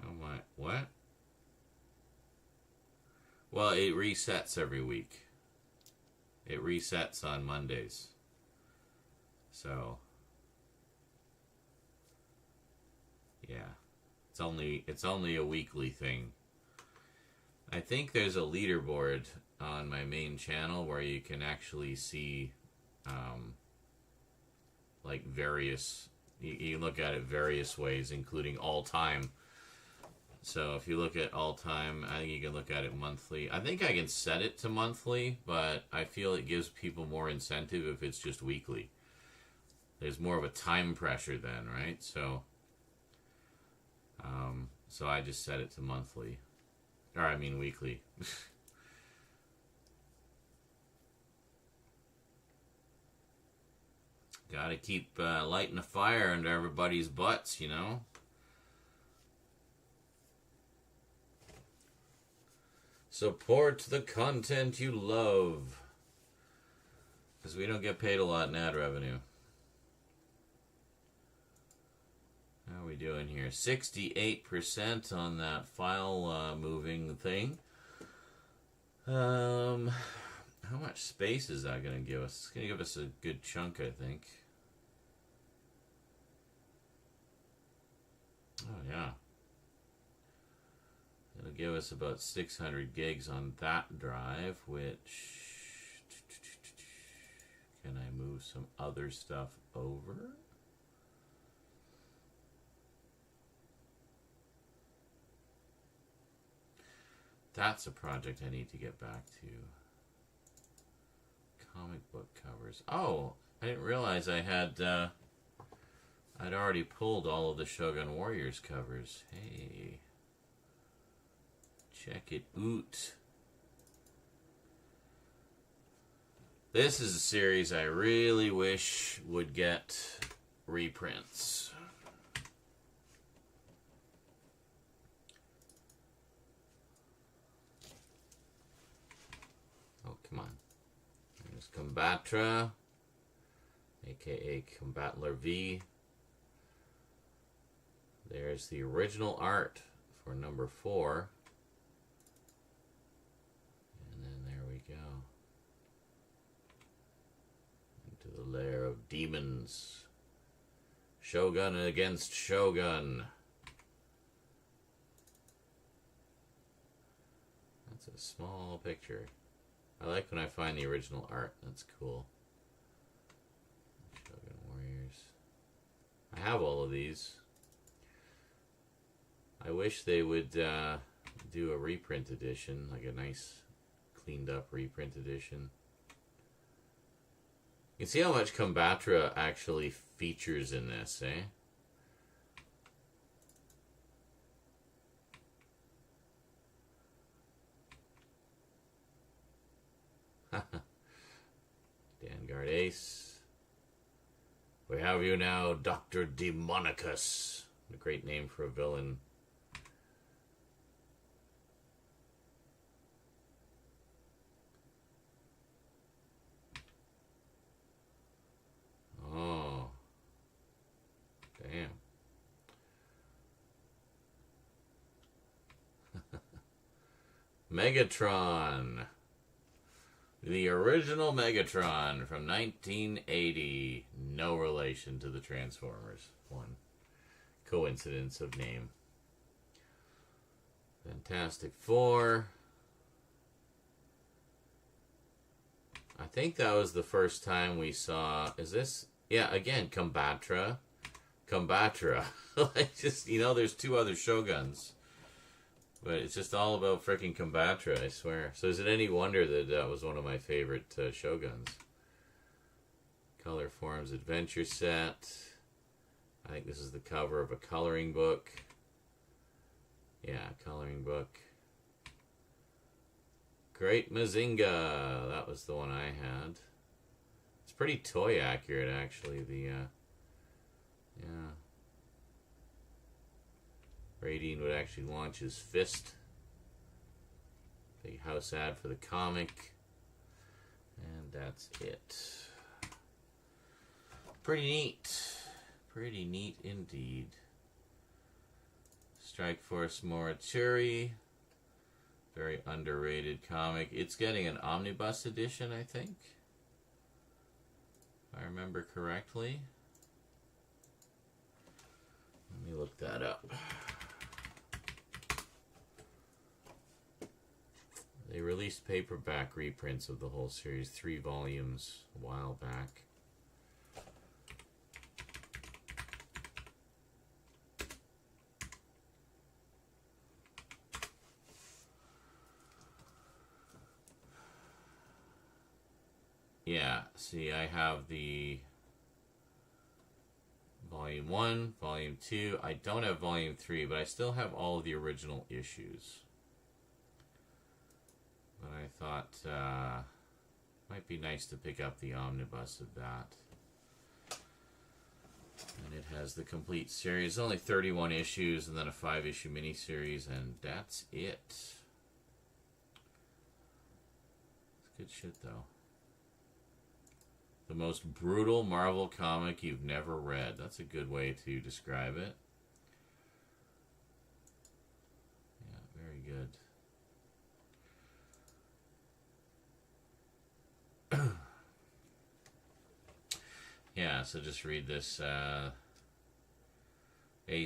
[SPEAKER 1] How am I? What? Well, it resets every week. It resets on Mondays. So, yeah. It's only a weekly thing. I think there's a leaderboard on my main channel where you can actually see like various, you can look at it various ways, including all time. So if you look at all time, I think you can look at it monthly. I think I can set it to monthly, but I feel it gives people more incentive if it's just weekly. There's more of a time pressure then, right? So I just set it to monthly. Or I mean weekly. Gotta keep lighting a fire under everybody's butts, you know? Support the content you love. Because we don't get paid a lot in ad revenue. How are we doing here? 68% on that file moving thing. How much space is that going to give us? It's going to give us a good chunk, I think. Oh, yeah. It'll give us about 600 gigs on that drive, which... Can I move some other stuff over? That's a project I need to get back to. Comic book covers. Oh, I didn't realize I had... I'd already pulled all of the Shogun Warriors covers. Hey... Check it out. This is a series I really wish would get reprints. Oh, come on. There's Combatra, aka Combatler V. There's the original art for #4. The lair of demons. Shogun against Shogun. That's a small picture. I like when I find the original art. That's cool. Shogun Warriors. I have all of these. I wish they would do a reprint edition, like a nice cleaned up reprint edition. You can see how much Combatra actually features in this, eh? Vanguard Ace. We have you now, Dr. Demonicus. A great name for a villain. Oh. Damn. Megatron. The original Megatron from 1980. No relation to the Transformers one. Coincidence of name. Fantastic Four. I think that was the first time we saw... Is this... Yeah, again, Combatra. Combatra. Like, just, you know, there's two other Shoguns. But it's just all about freaking Combatra, I swear. So is it any wonder that that was one of my favorite Shoguns? Color Forms Adventure Set. I think this is the cover of a coloring book. Yeah, coloring book. Great Mazinga. That was the one I had. It's pretty toy accurate, actually. Yeah. Radine would actually launch his fist. Big house ad for the comic. And that's it. Pretty neat. Pretty neat indeed. Strike Force Morituri. Very underrated comic. It's getting an omnibus edition, I think. If I remember correctly. Let me look that up. They released paperback reprints of the whole series, 3 volumes, a while back. Yeah, see, I have the Volume 1, Volume 2. I don't have Volume 3, but I still have all of the original issues. But I thought might be nice to pick up the omnibus of that. And it has the complete series. Only 31 issues and then a 5-issue miniseries, and that's it. It's good shit, though. The most brutal Marvel comic you've never read. That's a good way to describe it. Yeah, very good. Yeah, so just read this. A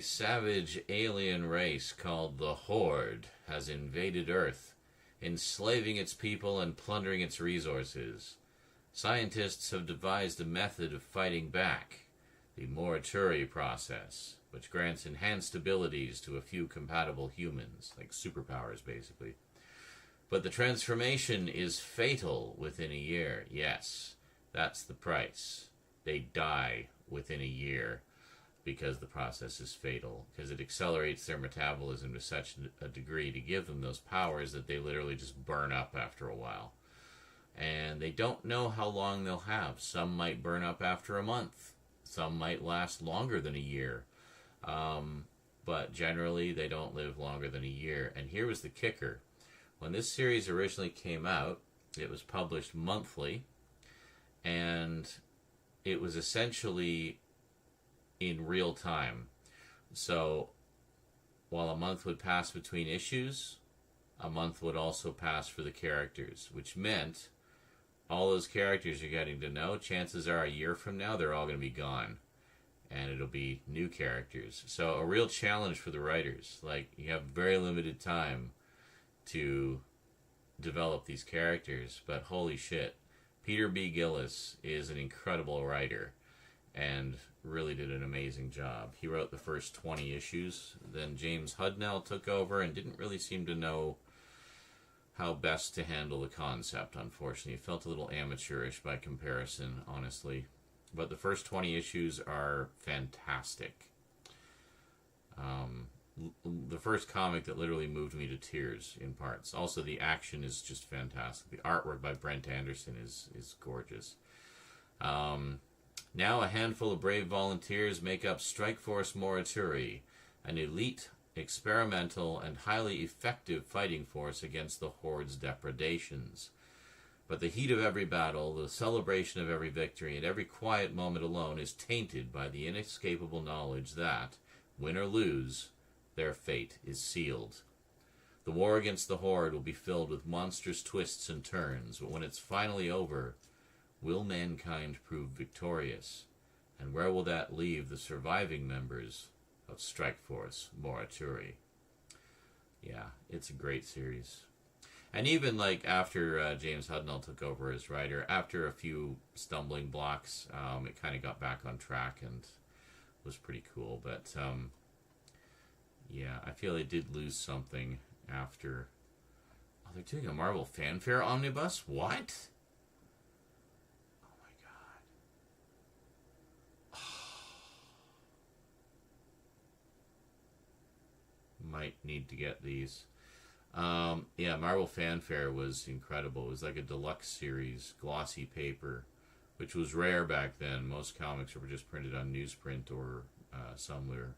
[SPEAKER 1] savage alien race called the Horde has invaded Earth, enslaving its people and plundering its resources. Scientists have devised a method of fighting back, the Morituri process, which grants enhanced abilities to a few compatible humans, like superpowers basically. But the transformation is fatal within a year. Yes, that's the price. They die within a year because the process is fatal, because it accelerates their metabolism to such a degree to give them those powers that they literally just burn up after a while. And they don't know how long they'll have. Some might burn up after a month. Some might last longer than a year. But generally, they don't live longer than a year. And here was the kicker. When this series originally came out, it was published monthly. And it was essentially in real time. So while a month would pass between issues, a month would also pass for the characters, which meant all those characters you're getting to know, chances are a year from now, they're all going to be gone. And it'll be new characters. So a real challenge for the writers. Like, you have very limited time to develop these characters, but holy shit. Peter B. Gillis is an incredible writer and really did an amazing job. He wrote the first 20 issues. Then James Hudnell took over and didn't really seem to know how best to handle the concept, unfortunately. It felt a little amateurish by comparison, honestly. But the first 20 issues are fantastic. The first comic that literally moved me to tears in parts. Also, the action is just fantastic. The artwork by Brent Anderson is gorgeous. Now a handful of brave volunteers make up Strike Force Morituri, an elite, experimental, and highly effective fighting force against the Horde's depredations. But the heat of every battle, the celebration of every victory, and every quiet moment alone is tainted by the inescapable knowledge that, win or lose, their fate is sealed. The war against the Horde will be filled with monstrous twists and turns, but when it's finally over, will mankind prove victorious? And where will that leave the surviving members of Strike Force Morituri? Yeah, it's a great series. And even like after James Hudnell took over as writer, after a few stumbling blocks, it kind of got back on track and was pretty cool. But yeah, I feel they did lose something after. Oh, they're doing a Marvel Fanfare omnibus? What? Oh my god. might need to get these. Yeah, Marvel Fanfare was incredible. It was like a deluxe series, glossy paper, which was rare back then. Most comics were just printed on newsprint or some were,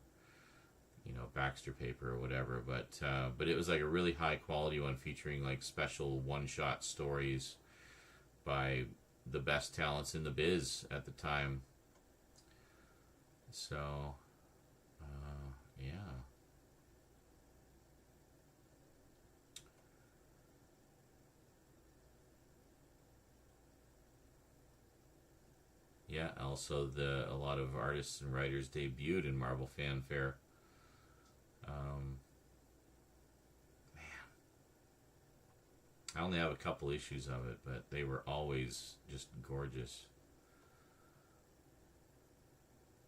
[SPEAKER 1] Baxter paper or whatever. But it was like a really high quality one featuring like special one-shot stories by the best talents in the biz at the time. So, yeah. Yeah, also a lot of artists and writers debuted in Marvel Fanfare. Man. I only have a couple issues of it, but they were always just gorgeous.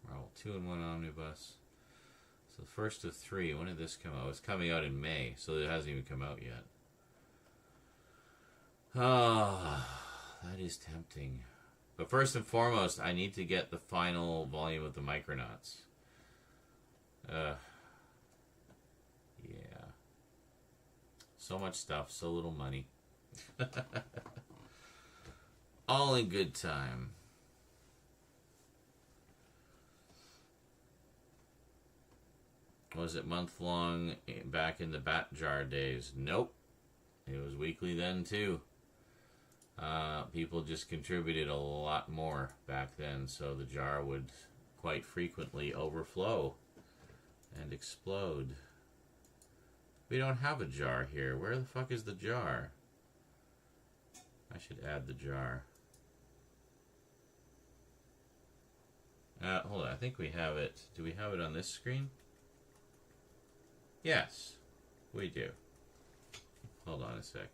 [SPEAKER 1] Marvel 2-in-1 Omnibus. So the first of 3. When did this come out? It's coming out in May, so it hasn't even come out yet. Ah, that is tempting. But first and foremost, I need to get the final volume of the Micronauts. Yeah. So much stuff, so little money. All in good time. Was it month-long back in the Bat Jar days? Nope. It was weekly then, too. People just contributed a lot more back then, so the jar would quite frequently overflow and explode. We don't have a jar here. Where the fuck is the jar? I should add the jar. Hold on, I think we have it. Do we have it on this screen? Yes, we do. Hold on a sec.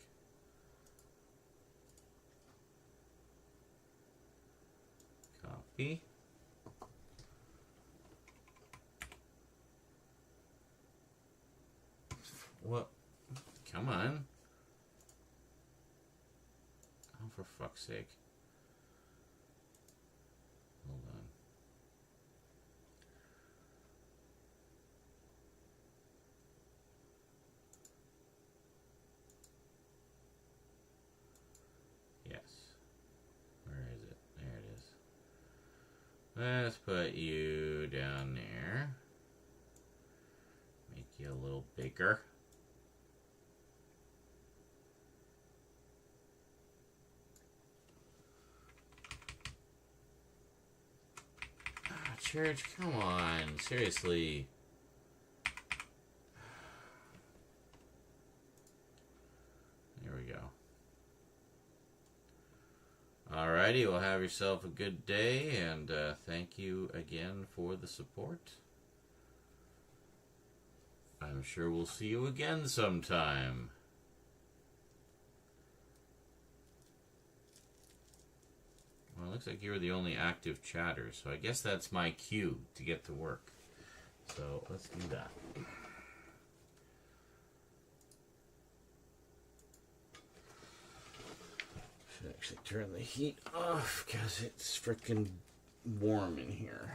[SPEAKER 1] Copy. What? Come on. Oh, for fuck's sake. Hold on. Yes. Where is it? There it is. Let's put you down there. Make you a little bigger. Church, come on. Seriously. There we go. Alrighty, well, have yourself a good day, and thank you again for the support. I'm sure we'll see you again sometime. Well, it looks like you were the only active chatter, so I guess that's my cue to get to work. So let's do that. Should actually turn the heat off because it's freaking warm in here.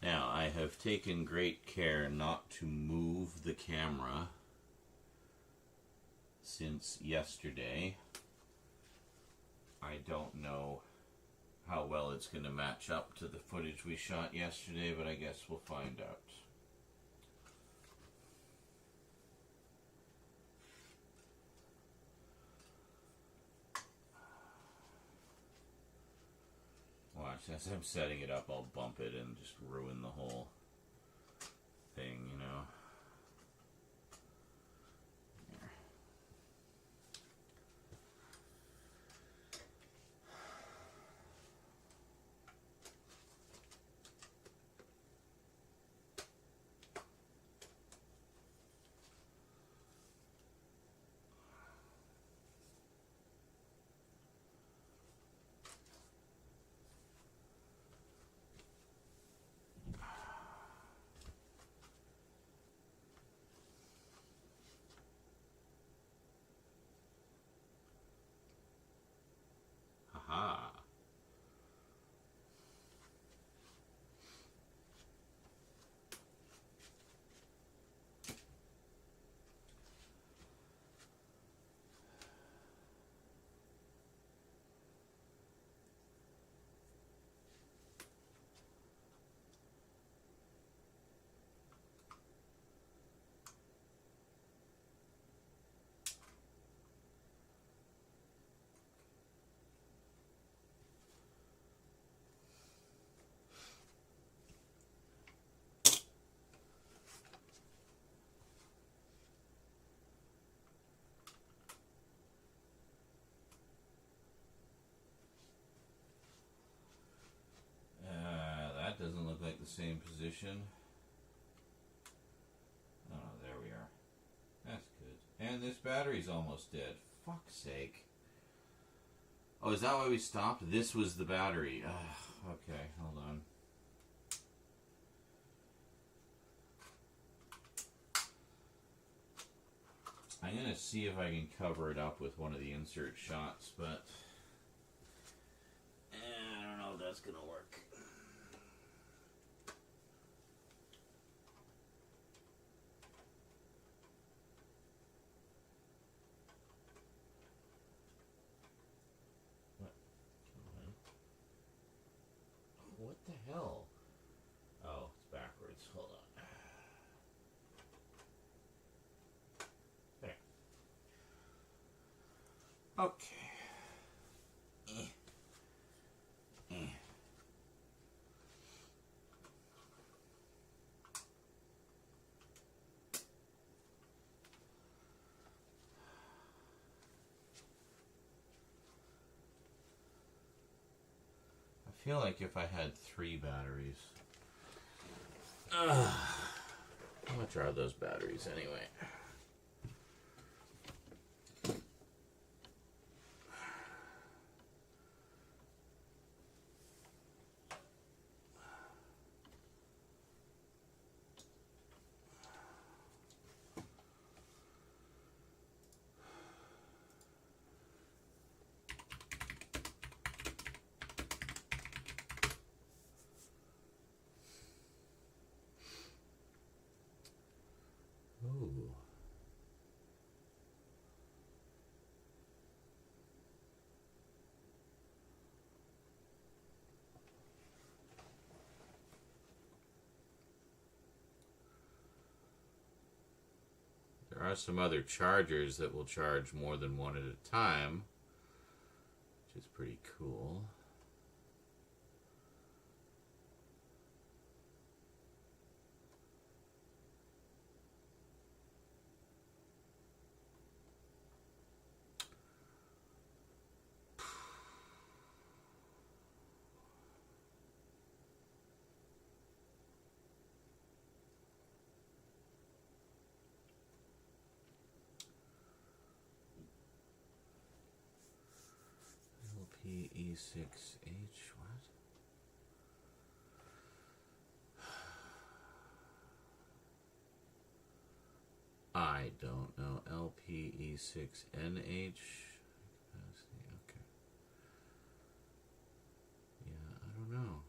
[SPEAKER 1] Now, I have taken great care not to move the camera since yesterday. I don't know how well it's going to match up to the footage we shot yesterday, but I guess we'll find out. Watch, as I'm setting it up, I'll bump it and just ruin the whole thing, you know. There. same position. Oh, there we are. That's good. And this battery's almost dead. Fuck's sake. Oh, is that why we stopped? This was the battery. Okay, hold on. I'm going to see if I can cover it up with one of the insert shots, but I don't know if that's going to work. What the hell? Oh, it's backwards. Hold on. There. Okay. I feel like if I had 3 batteries. How much are those batteries anyway? Ooh. There are some other chargers that will charge more than one at a time, which is pretty cool. LPE6H, what? I don't know. LPE6NH. Okay. Yeah, I don't know.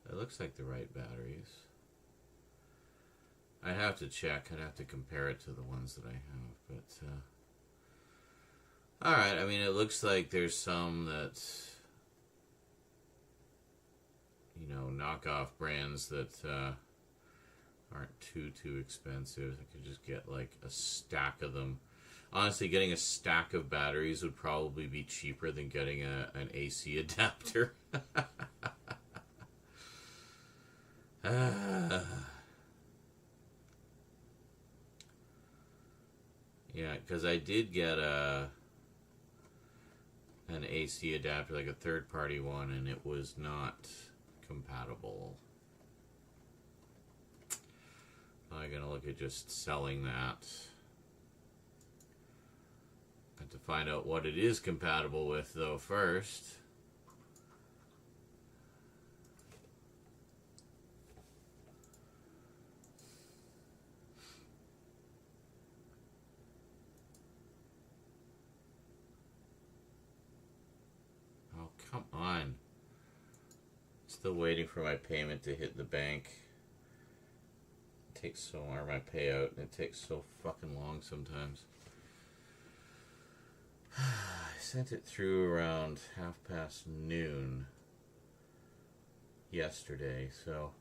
[SPEAKER 1] It looks like the right batteries. I'd have to check. I'd have to compare it to the ones that I have, but alright, I mean, it looks like there's some that, you know, knockoff brands that aren't too expensive. I could just get like a stack of them. Honestly, getting a stack of batteries would probably be cheaper than getting an AC adapter. Yeah, because I did get an AC adapter, like a third-party one, and it was not compatible. I'm gonna look at just selling that. I have to find out what it is compatible with, though, first. Come on. Still waiting for my payment to hit the bank. It takes so long, or my payout, and it takes so fucking long sometimes. I sent it through around noon yesterday, so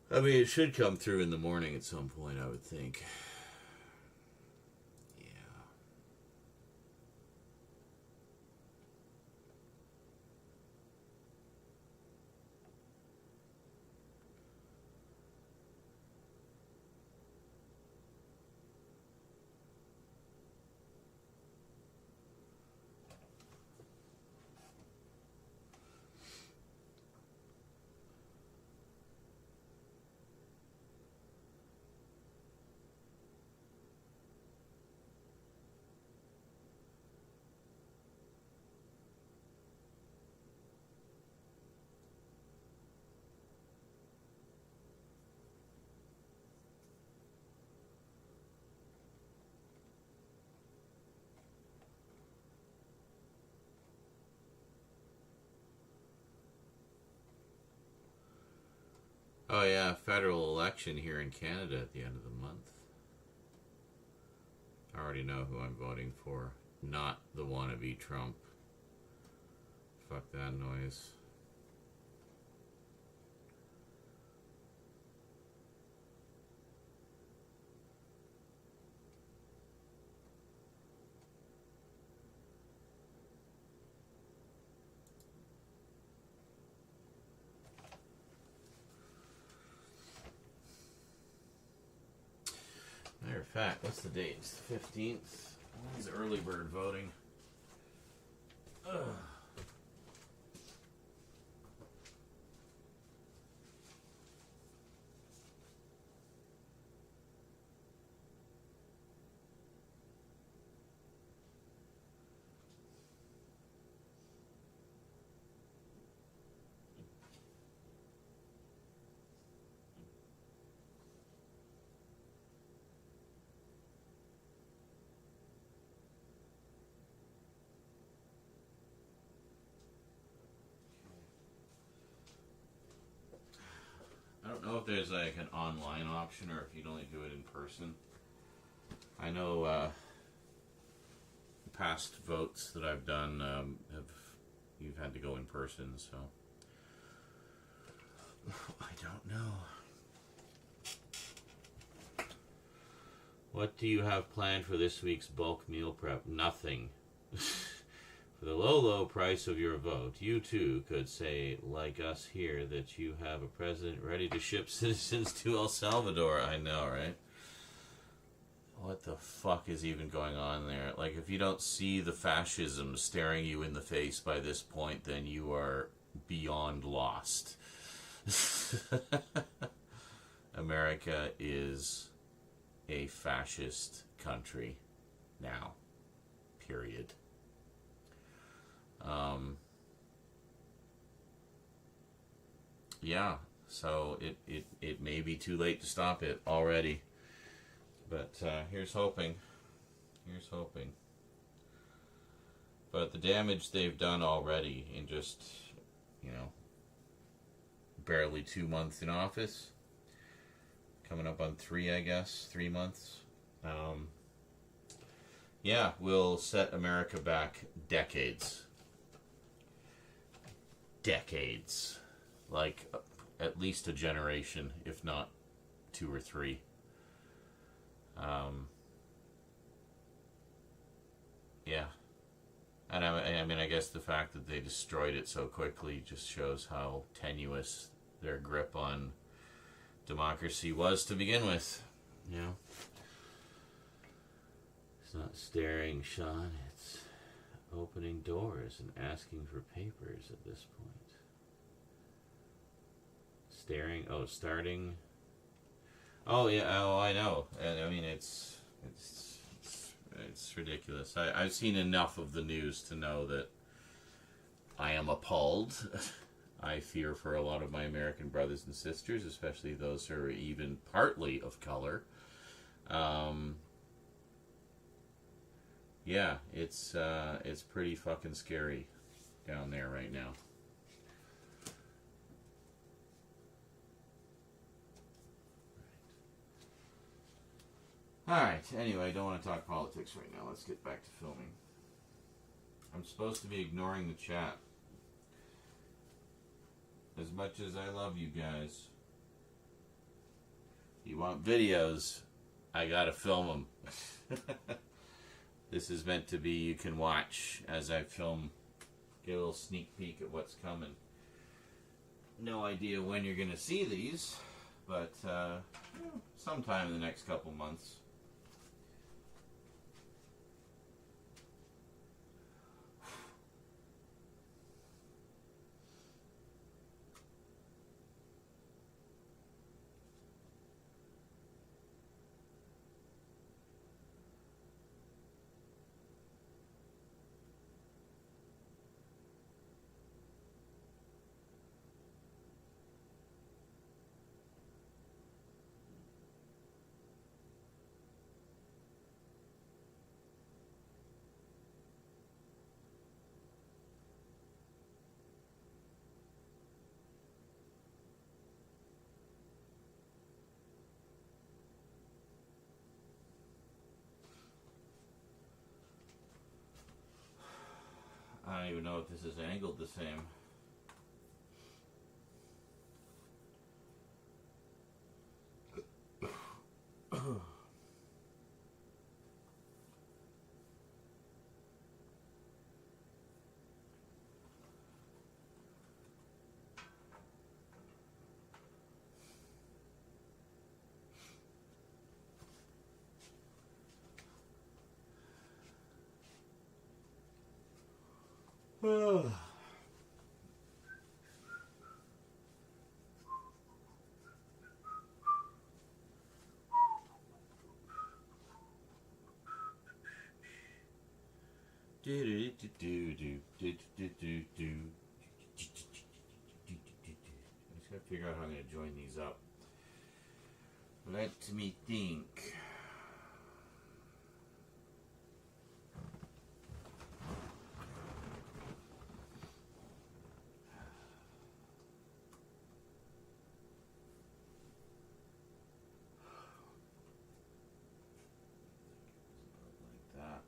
[SPEAKER 1] I mean, it should come through in the morning at some point, I would think. Oh yeah, federal election here in Canada at the end of the month. I already know who I'm voting for. Not the wannabe Trump. Fuck that noise. Matter of fact, what's the date? It's the 15th. It's early bird voting. Ugh. I don't know if there's like an online option or if you'd only do it in person. I know past votes that I've done you've had to go in person, so I don't know. What do you have planned for this week's bulk meal prep? Nothing. For the low, low price of your vote, you too could say, like us here, that you have a president ready to ship citizens to El Salvador. I know, right? What the fuck is even going on there? Like, if you don't see the fascism staring you in the face by this point, then you are beyond lost. America is a fascist country now. Period. Yeah, so it may be too late to stop it already. But here's hoping. Here's hoping. But the damage they've done already in just, barely 2 months in office. Coming up on 3, I guess. 3 months. Yeah, will set America back decades. Decades. Like, at least a generation, if not 2 or 3. Yeah. And I mean, I guess the fact that they destroyed it so quickly just shows how tenuous their grip on democracy was to begin with. It's not staring, Sean. It's opening doors and asking for papers at this point. Staring. Oh, starting. Oh yeah. Oh, I know. And I mean, it's ridiculous. I've seen enough of the news to know that I am appalled. I fear for a lot of my American brothers and sisters, especially those who are even partly of color. Yeah, it's pretty fucking scary down there right now. Alright, anyway, I don't want to talk politics right now. Let's get back to filming. I'm supposed to be ignoring the chat. As much as I love you guys. You want videos, I gotta film them. This is meant to be, you can watch as I film, get a little sneak peek at what's coming. No idea when you're gonna see these, but sometime in the next couple months. even know if this is angled the same. I just gotta figure out how I'm gonna join these up. Let me think. Like that.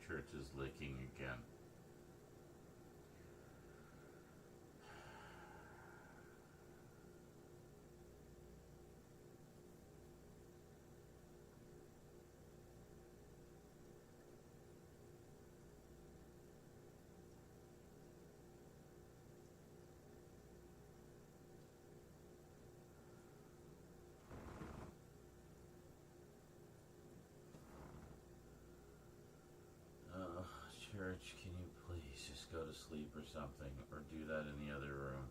[SPEAKER 1] Church is licking again. Church, can you please just go to sleep or something, or do that in the other room?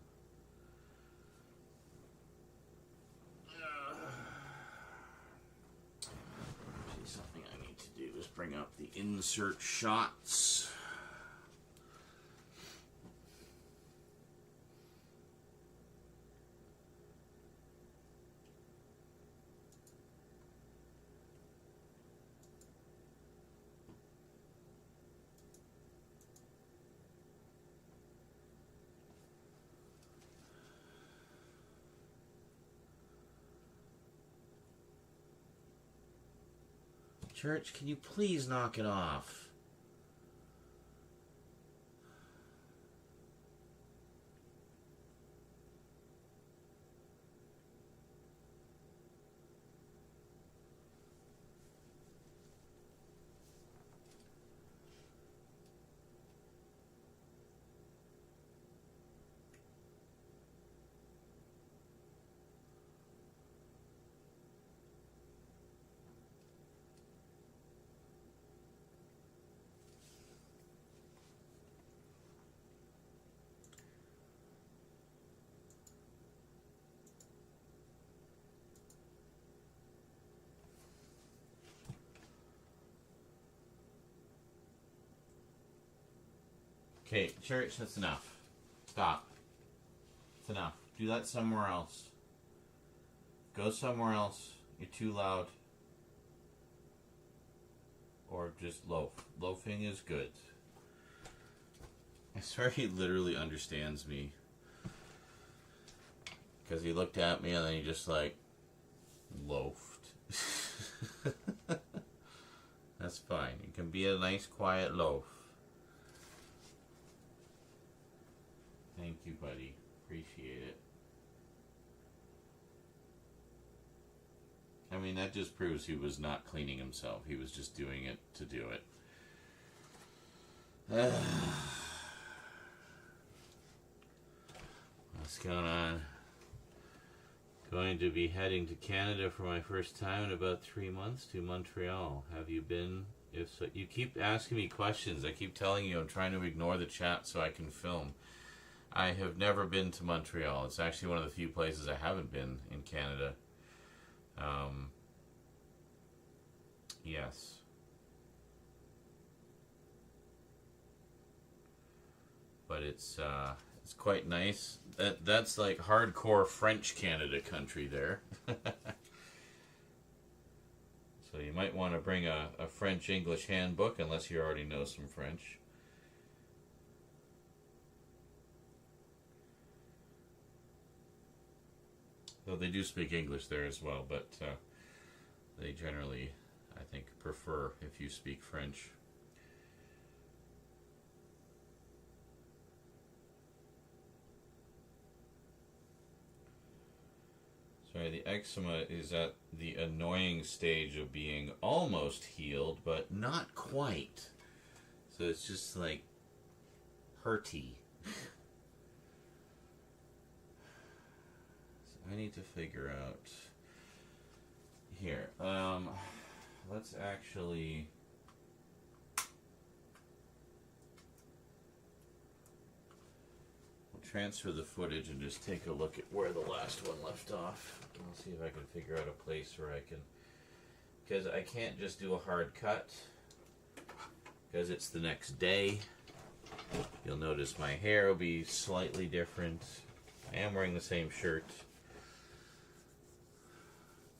[SPEAKER 1] Actually, something I need to do is bring up the insert shots. Church, can you please knock it off? Okay, church, that's enough. Stop. It's enough. Do that somewhere else. Go somewhere else. You're too loud. Or just loaf. Loafing is good. I swear he literally understands me. Because he looked at me and then he just like loafed. That's fine. You can be a nice quiet loaf. Thank you, buddy. Appreciate it. I mean, that just proves he was not cleaning himself. He was just doing it to do it. What's going on? Going to be heading to Canada for my first time in about 3 months to Montreal. Have you been? If so, you keep asking me questions. I keep telling you I'm trying to ignore the chat so I can film. I have never been to Montreal. It's actually one of the few places I haven't been in Canada. Yes. But it's quite nice. That's like hardcore French Canada country there. So you might want to bring a French English handbook unless you already know some French. Though they do speak English there as well, but they generally, I think, prefer if you speak French. Sorry, the eczema is at the annoying stage of being almost healed, but not quite. So it's just like hurty. So I need to figure out here. Let's actually transfer the footage and just take a look at where the last one left off. I'll see if I can figure out a place where I can, because I can't just do a hard cut because it's the next day. You'll notice my hair will be slightly different. I am wearing the same shirt,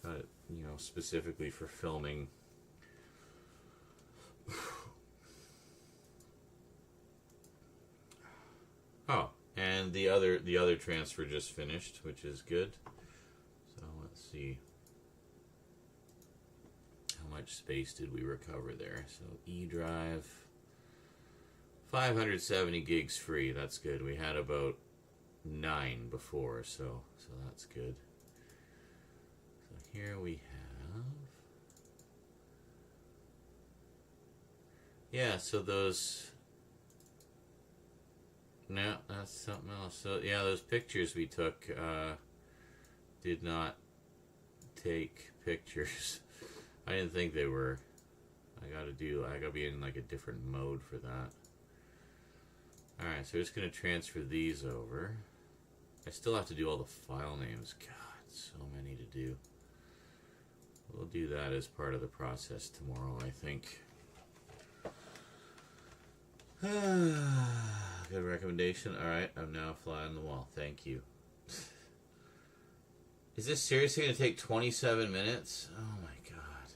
[SPEAKER 1] but you know, specifically for filming. Oh, and the other transfer just finished, which is good. So let's see. How much space did we recover there? So E drive, 570 gigs free. That's good. We had about 9 before, so that's good. So here we have, yeah, so those, no, that's something else. So yeah, those pictures we took did not take pictures. I didn't think they were. I gotta be in like a different mode for that. Alright, so we're just gonna transfer these over. I still have to do all the file names. God, so many to do. We'll do that as part of the process tomorrow, I think. Good recommendation. Alright, I'm now a fly on the wall. Thank you. Is this seriously going to take 27 minutes? Oh my god.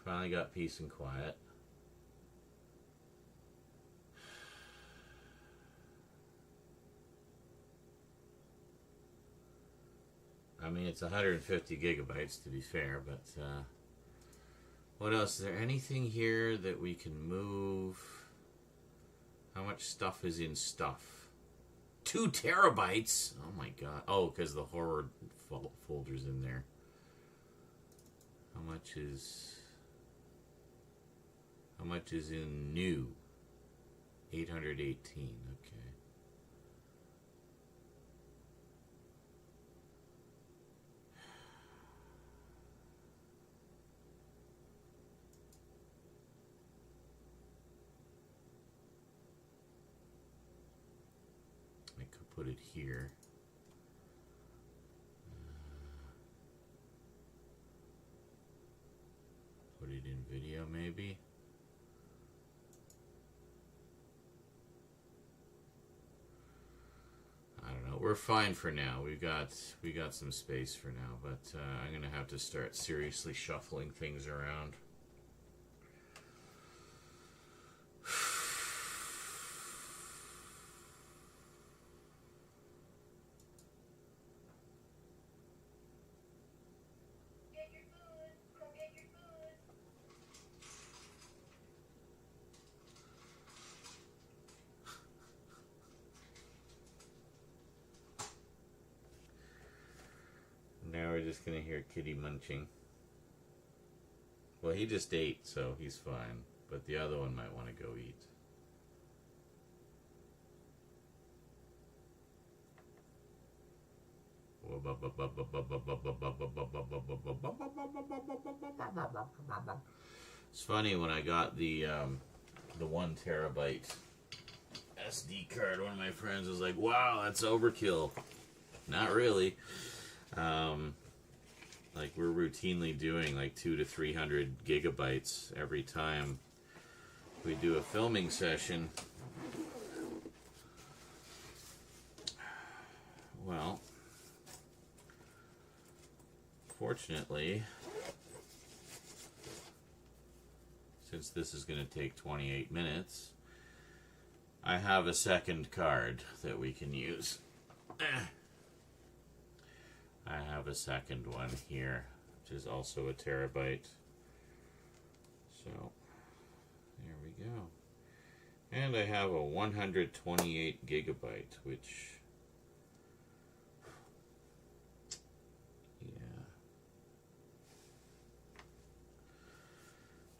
[SPEAKER 1] Finally got peace and quiet. I mean, it's 150 gigabytes to be fair, but what else? Is there anything here that we can move? How much stuff is in stuff? 2 terabytes? Oh my god. Oh, because the horror folder's in there. How much is in new? 818. Okay. Put it here. Put it in video, maybe. I don't know. We're fine for now. We got some space for now, but I'm gonna have to start seriously shuffling things around. just gonna hear Kitty munching. Well, he just ate, so he's fine. But the other one might want to go eat. It's funny when I got the 1 terabyte SD card. One of my friends was like, "Wow, that's overkill." Not really. Like we're routinely doing like 200 to 300 gigabytes every time we do a filming session. Well, fortunately, since this is going to take 28 minutes, I have a second card that we can use. I have a second one here, which is also a terabyte. So, there we go. And I have a 128 gigabyte, which, yeah.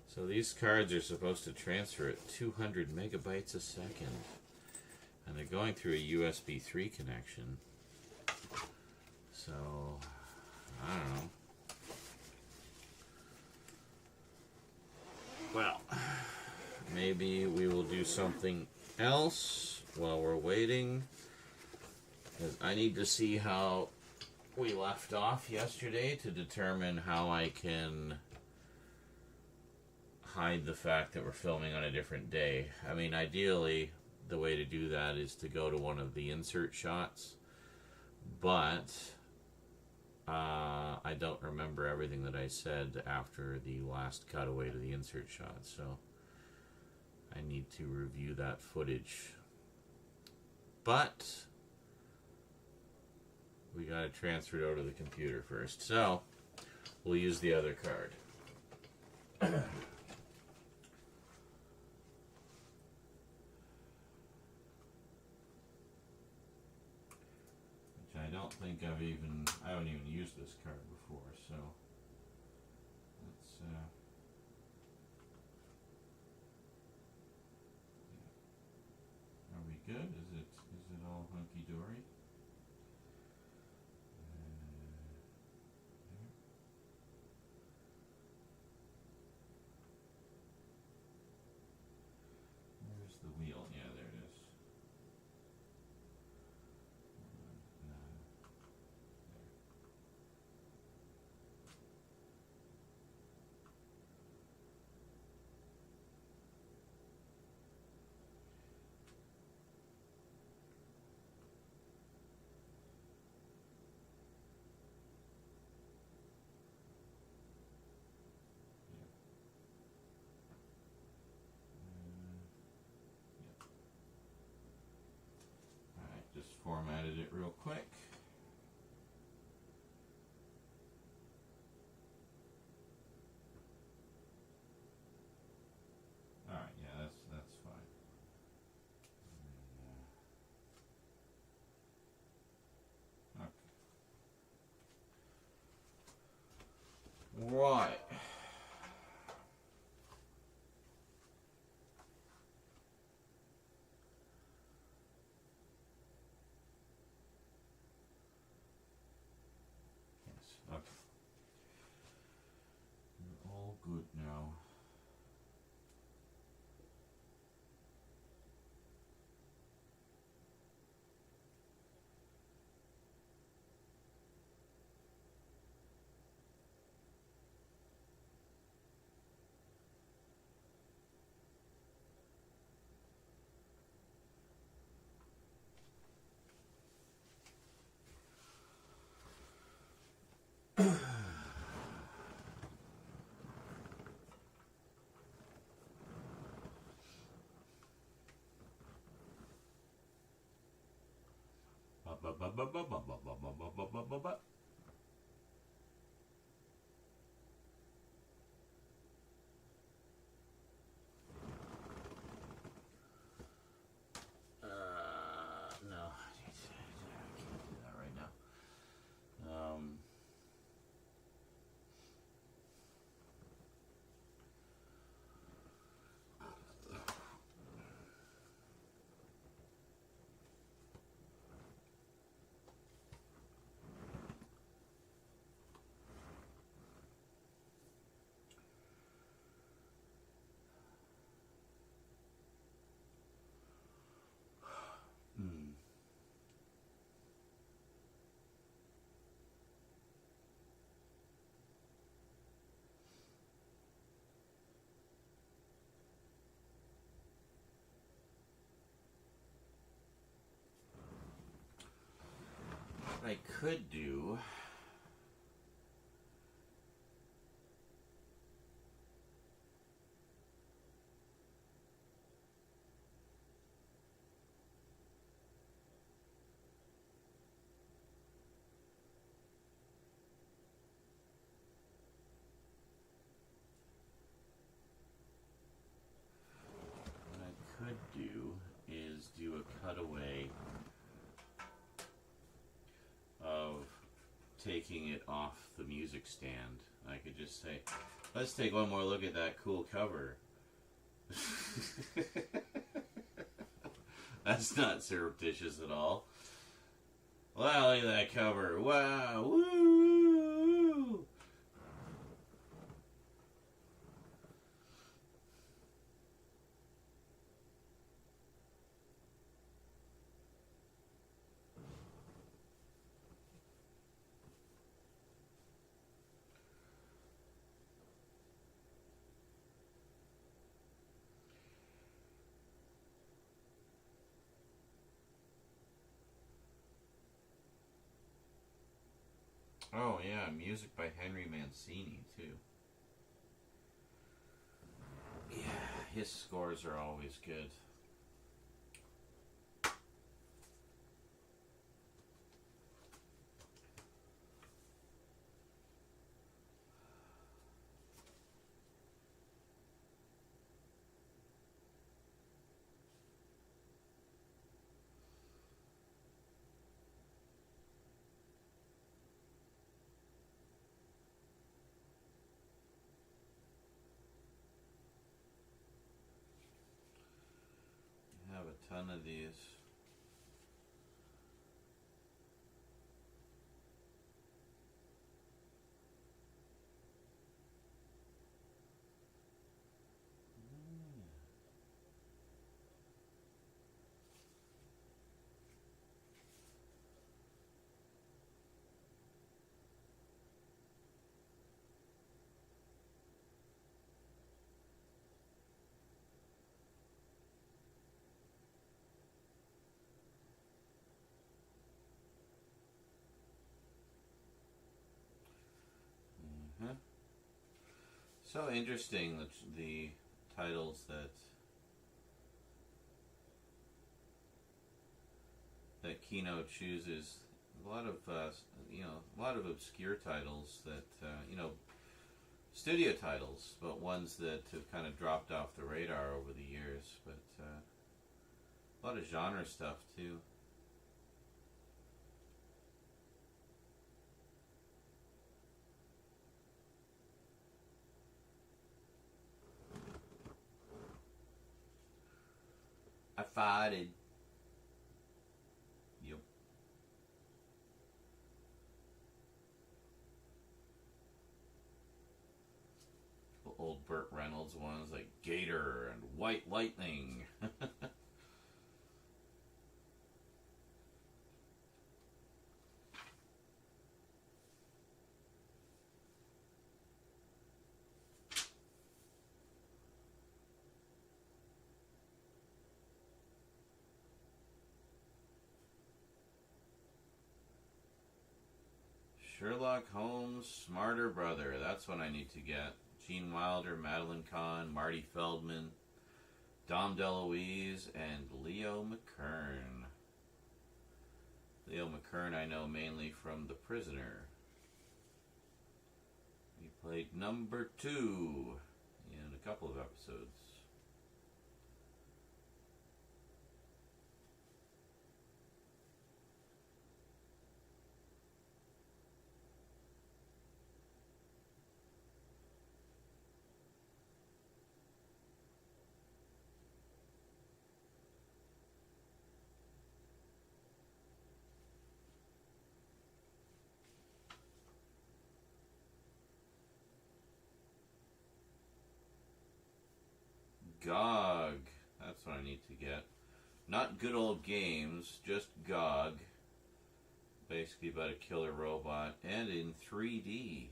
[SPEAKER 1] So these cards are supposed to transfer at 200 megabytes a second. And they're going through a USB 3 connection. So, I don't know. Well, maybe we will do something else while we're waiting. Because I need to see how we left off yesterday to determine how I can hide the fact that we're filming on a different day. I mean, ideally, the way to do that is to go to one of the insert shots. But I don't remember everything that I said after the last cutaway to the insert shot, so I need to review that footage. But we gotta transfer it over to the computer first, so we'll use the other card. I don't think I haven't even used this card before, so let's yeah. Are we good? Is it all hunky dory? Where's the wheel? Yeah, there it is. Just formatted it real quick. Alright, yeah, that's fine. Okay. Right. Okay. We're all good now. No, I can't do that right now. What I could do... do a cutaway of taking it off the music stand. I could just say, let's take one more look at that cool cover. That's not surreptitious at all. Wow, look at that cover. Wow, woo! Oh yeah, music by Henry Mancini too. Yeah, his scores are always good. Have a ton of these. So interesting that the titles that Kino chooses. A lot of a lot of obscure titles that studio titles, but ones that have kind of dropped off the radar over the years. But a lot of genre stuff too. I farted. Yep. Old Burt Reynolds ones like Gator and White Lightning. Sherlock Holmes, Smarter Brother. That's what I need to get. Gene Wilder, Madeline Kahn, Marty Feldman, Dom DeLuise, and Leo McKern. Leo McKern I know mainly from The Prisoner. He played number 2 in a couple of episodes. GOG. That's what I need to get. Not Good Old Games, just GOG. Basically about a killer robot. And in 3D.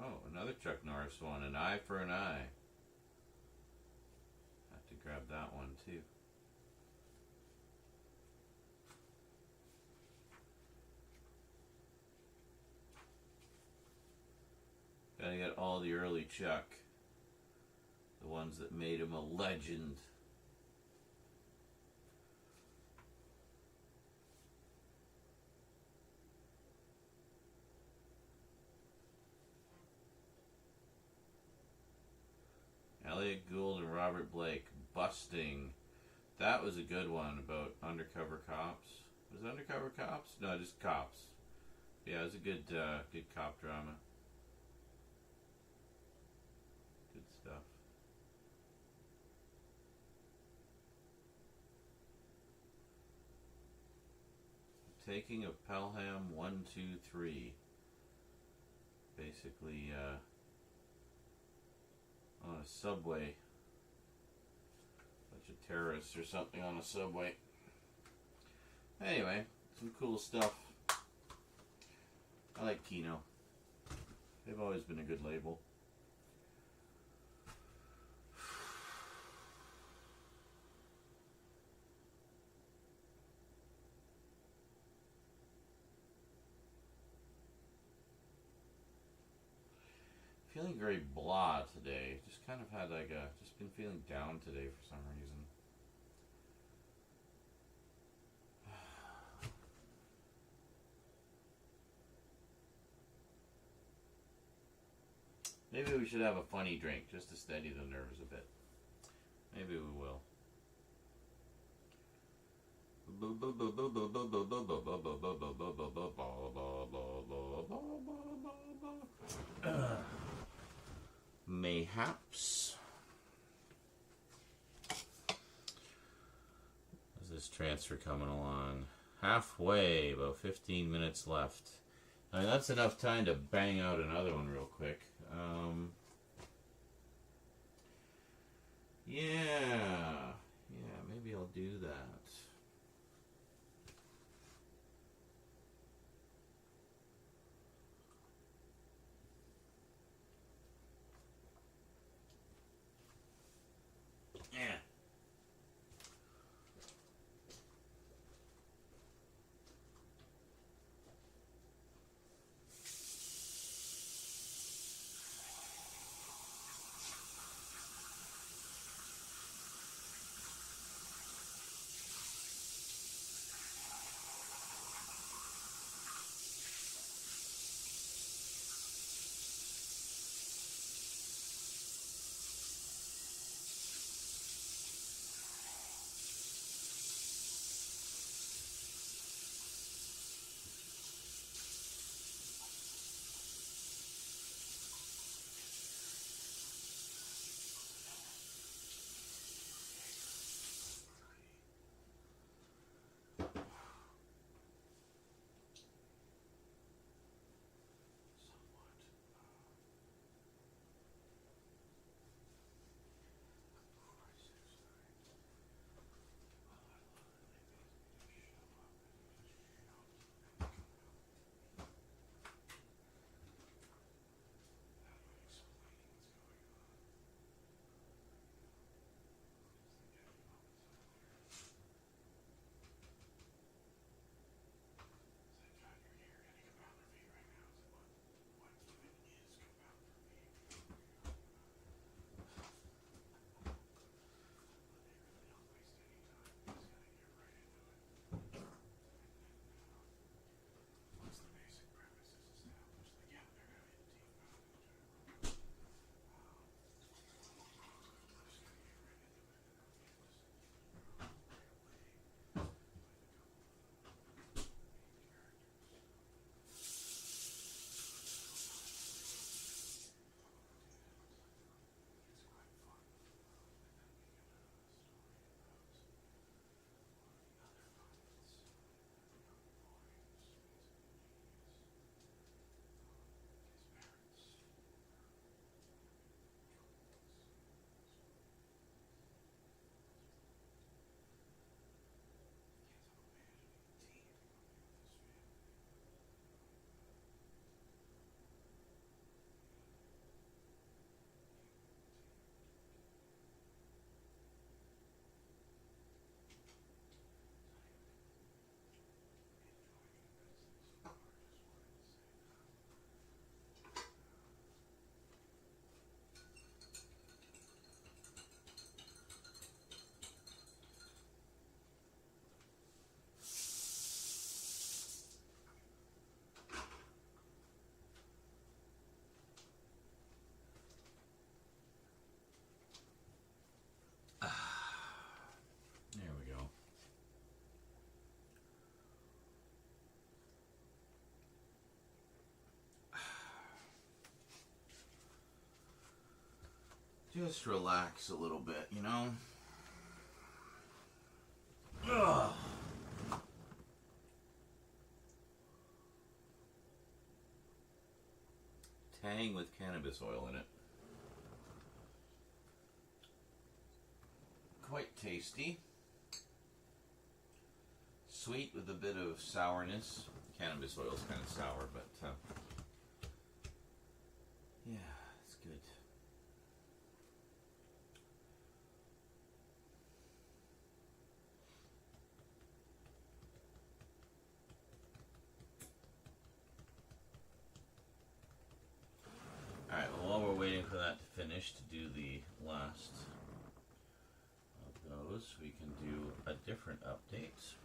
[SPEAKER 1] Oh, another Chuck Norris one, an eye for an eye. Have to grab that one too. Gotta get all the early Chuck. The ones that made him a legend. Elliot Gould and Robert Blake, Busting. That was a good one about undercover cops. Was it Undercover Cops? No, just Cops. Yeah, it was a good cop drama. Good stuff. Taking of Pelham 123. Basically, on a subway. Bunch of terrorists or something on a subway. Anyway, some cool stuff. I like Kino. They've always been a good label. Feeling very blah today. Just kind of had like just been feeling down today for some reason. Maybe we should have a funny drink just to steady the nerves a bit. Maybe we will. Mayhaps. How's this transfer coming along? Halfway, about 15 minutes left. I mean, that's enough time to bang out another one real quick. Yeah, maybe I'll do that. Yeah. Just relax a little bit, you know? Ugh. Tang with cannabis oil in it. Quite tasty. Sweet with a bit of sourness. Cannabis oil is kind of sour, but yeah, it's good. Alright, well, while we're waiting for that to finish to do the last of those, we can do a different update.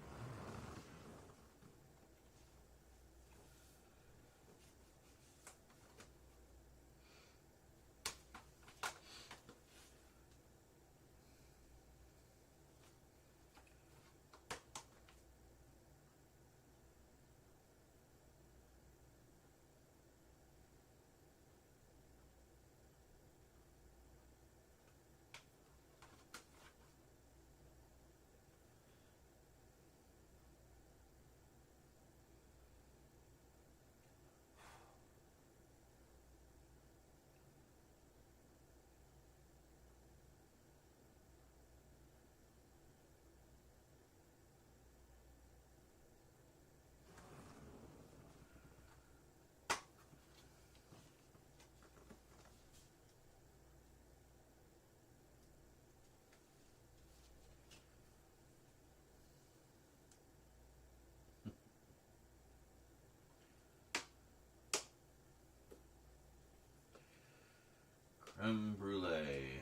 [SPEAKER 1] Creme brulee.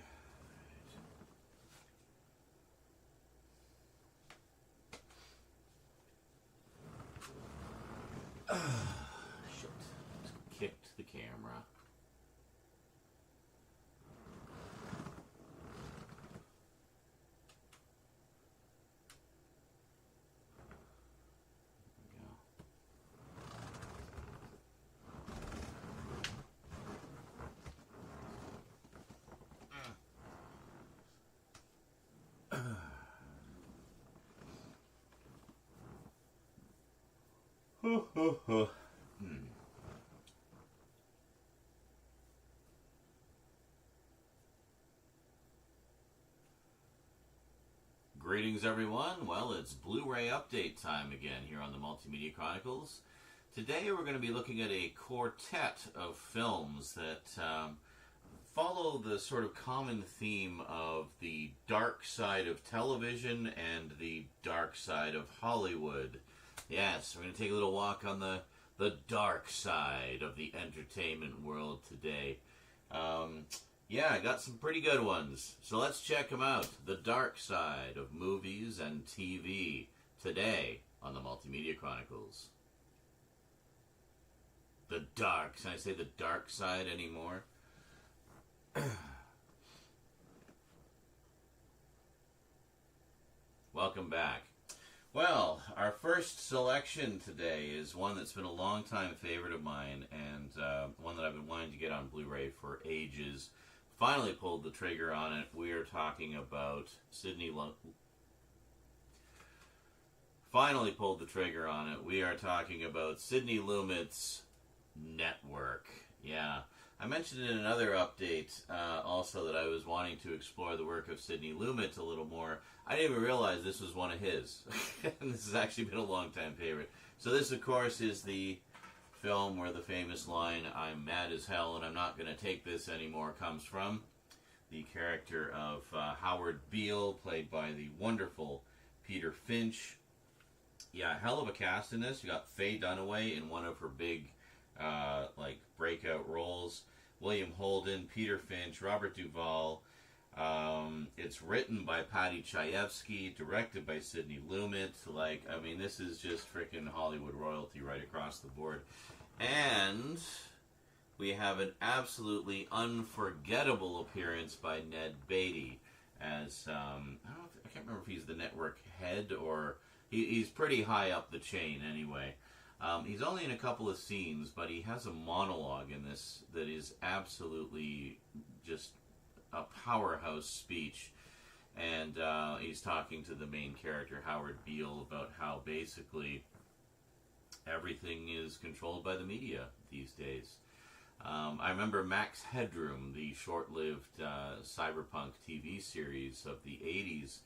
[SPEAKER 1] Shit. Just kicked the camera. Greetings, everyone. Well, it's Blu-ray update time again here on the Multimedia Chronicles. Today we're going to be looking at a quartet of films that follow the sort of common theme of the dark side of television and the dark side of Hollywood. Yes, we're going to take a little walk on the dark side of the entertainment world today. Yeah, I got some pretty good ones. So let's check them out. The dark side of movies and TV today on the Multimedia Chronicles. The dark. Can I say the dark side anymore? Welcome back. Well, our first selection today is one that's been a long-time favorite of mine, and one that I've been wanting to get on Blu-ray for ages. Finally pulled the trigger on it. We are talking about Finally pulled the trigger on it. We are talking about Sidney Lumet's Network. Yeah. I mentioned in another update also that I was wanting to explore the work of Sidney Lumet a little more. I didn't even realize this was one of his. And this has actually been a long-time favorite. So this, of course, is the film where the famous line, "I'm mad as hell and I'm not going to take this anymore," comes from. The character of Howard Beale, played by the wonderful Peter Finch. Yeah, hell of a cast in this. You got Faye Dunaway in one of her big breakout roles. William Holden, Peter Finch, Robert Duvall. It's written by Patty Chayefsky, directed by Sidney Lumet. This is just freaking Hollywood royalty right across the board. And we have an absolutely unforgettable appearance by Ned Beatty as I can't remember if he's the network head or he's pretty high up the chain anyway. He's only in a couple of scenes, but he has a monologue in this that is absolutely just a powerhouse speech. And he's talking to the main character, Howard Beale, about how basically everything is controlled by the media these days. I remember Max Headroom, the short-lived cyberpunk TV series of the 80s,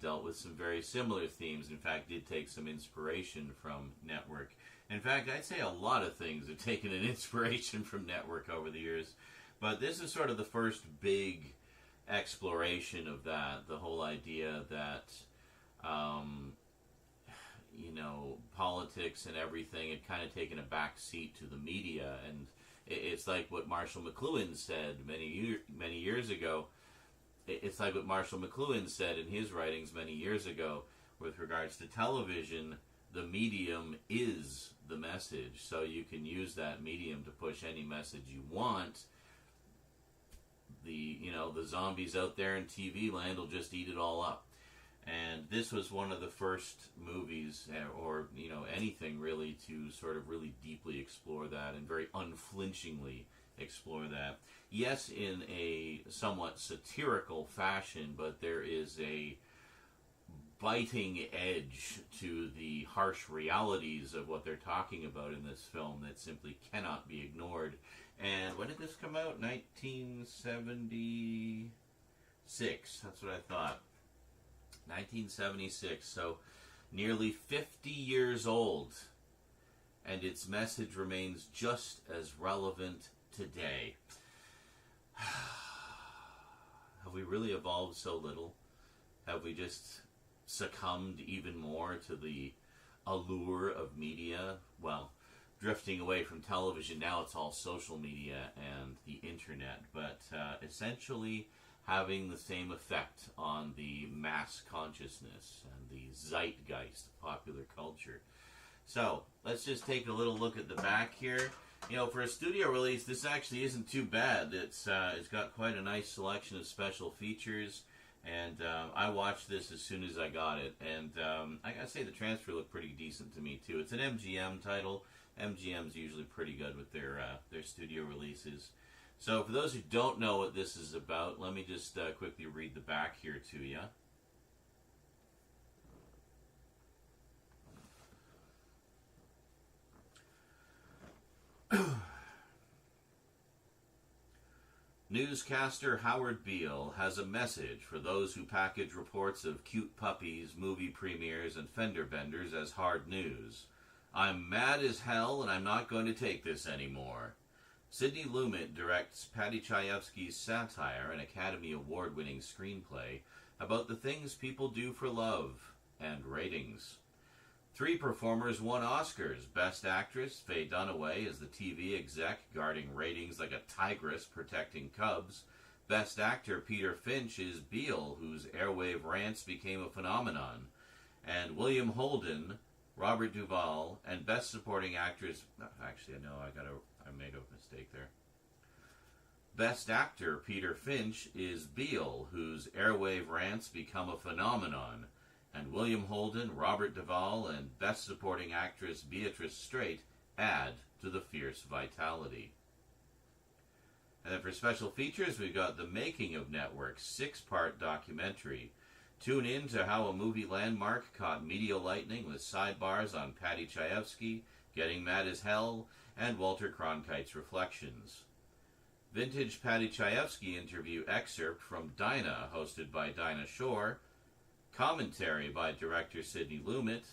[SPEAKER 1] dealt with some very similar themes. In fact, did take some inspiration from Network. In fact, I'd say a lot of things have taken an inspiration from Network over the years. But this is sort of the first big exploration of that, the whole idea that, politics and everything had kind of taken a back seat to the media. And it's like what Marshall McLuhan said many years ago. It's like what Marshall McLuhan said in his writings many years ago with regards to television. The medium is the message, so you can use that medium to push any message you want. The zombies out there in TV land will just eat it all up. And this was one of the first movies, or anything really, to sort of really deeply explore that and very unflinchingly explore that. Yes, in a somewhat satirical fashion, but there is a biting edge to the harsh realities of what they're talking about in this film that simply cannot be ignored. And when did this come out? 1976. That's what I thought. 1976. So nearly 50 years old. And its message remains just as relevant today. Have we really evolved so little? Have we just succumbed even more to the allure of media? Well, drifting away from television, now it's all social media and the internet, but essentially having the same effect on the mass consciousness and the zeitgeist of popular culture. So, let's just take a little look at the back here. For a studio release, this actually isn't too bad. It's got quite a nice selection of special features, and I watched this as soon as I got it, and I gotta say the transfer looked pretty decent to me too. It's an MGM title. MGM's usually pretty good with their studio releases. So for those who don't know what this is about, let me just quickly read the back here to you. Newscaster Howard Beale has a message for those who package reports of cute puppies, movie premieres, and fender benders as hard news. I'm mad as hell, and I'm not going to take this anymore. Sidney Lumet directs Paddy Chayefsky's satire, an Academy Award-winning screenplay, about the things people do for love and ratings. 3 performers won Oscars. Best Actress, Faye Dunaway, as the TV exec guarding ratings like a tigress protecting cubs. Best Actor, Peter Finch, is Beale, whose airwave rants became a phenomenon. And William Holden, Robert Duvall, and Best Supporting Actress... Actually, no, I made a mistake there. Best Actor, Peter Finch, is Beale, whose airwave rants become a phenomenon. And William Holden, Robert Duvall, and Best Supporting Actress Beatrice Straight add to the fierce vitality. And then for special features, we've got The Making of Network, 6-part documentary. Tune in to how a movie landmark caught media lightning with sidebars on Paddy Chayefsky, Getting Mad as Hell, and Walter Cronkite's Reflections. Vintage Paddy Chayefsky interview excerpt from Dinah, hosted by Dinah Shore. Commentary by director Sidney Lumet.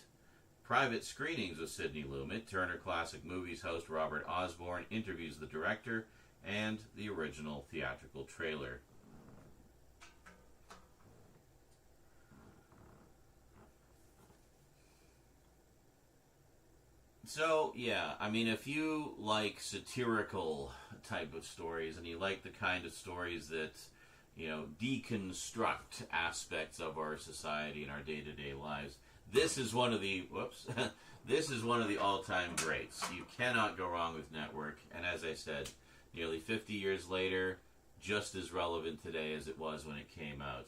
[SPEAKER 1] Private screenings with Sidney Lumet. Turner Classic Movies host Robert Osborne interviews the director, and the original theatrical trailer. So, yeah, I mean, if you like satirical type of stories, and you like the kind of stories that, deconstruct aspects of our society and our day-to-day lives, this is one of the, this is one of the all-time greats. You cannot go wrong with Network, and as I said, nearly 50 years later, just as relevant today as it was when it came out.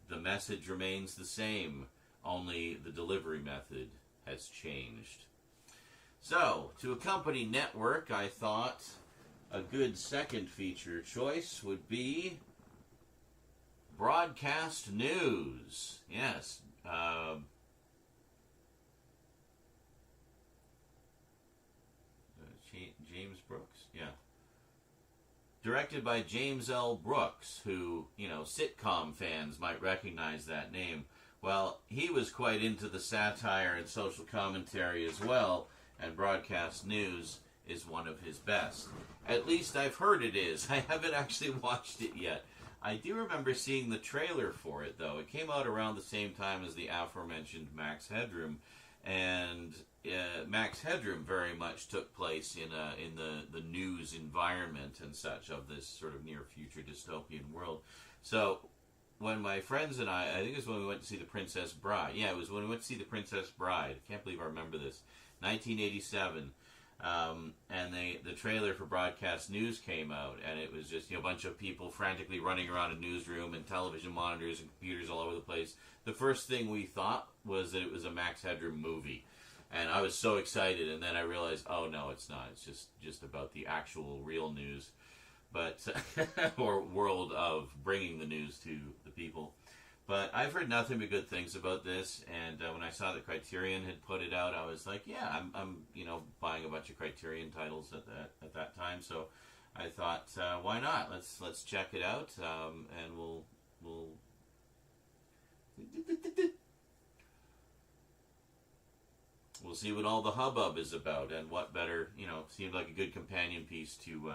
[SPEAKER 1] The message remains the same, only the delivery method has changed. So, to accompany Network, I thought a good second feature choice would be broadcast news. Yes. James Brooks? Yeah. Directed by James L. Brooks, who, sitcom fans might recognize that name. Well, he was quite into the satire and social commentary as well, and broadcast news is one of his best. At least I've heard it is. I haven't actually watched it yet. I do remember seeing the trailer for it, though. It came out around the same time as the aforementioned Max Headroom, and Max Headroom very much took place in the news environment and such of this sort of near future dystopian world. So when my friends and I think it was when we went to see The Princess Bride. Yeah, it was when we went to see The Princess Bride. I can't believe I remember this. 1987. And the trailer for broadcast news came out, and it was just a bunch of people frantically running around a newsroom and television monitors and computers all over the place. The first thing we thought was that it was a Max Headroom movie, and I was so excited. And then I realized, oh no, it's not. It's just about the actual real news, but or world of bringing the news to the people. But I've heard nothing but good things about this, and when I saw that Criterion had put it out, I was like, yeah, I'm buying a bunch of Criterion titles at that time. So I thought, why not? Let's check it out, and we'll see what all the hubbub is about, and what better, seemed like a good companion piece to.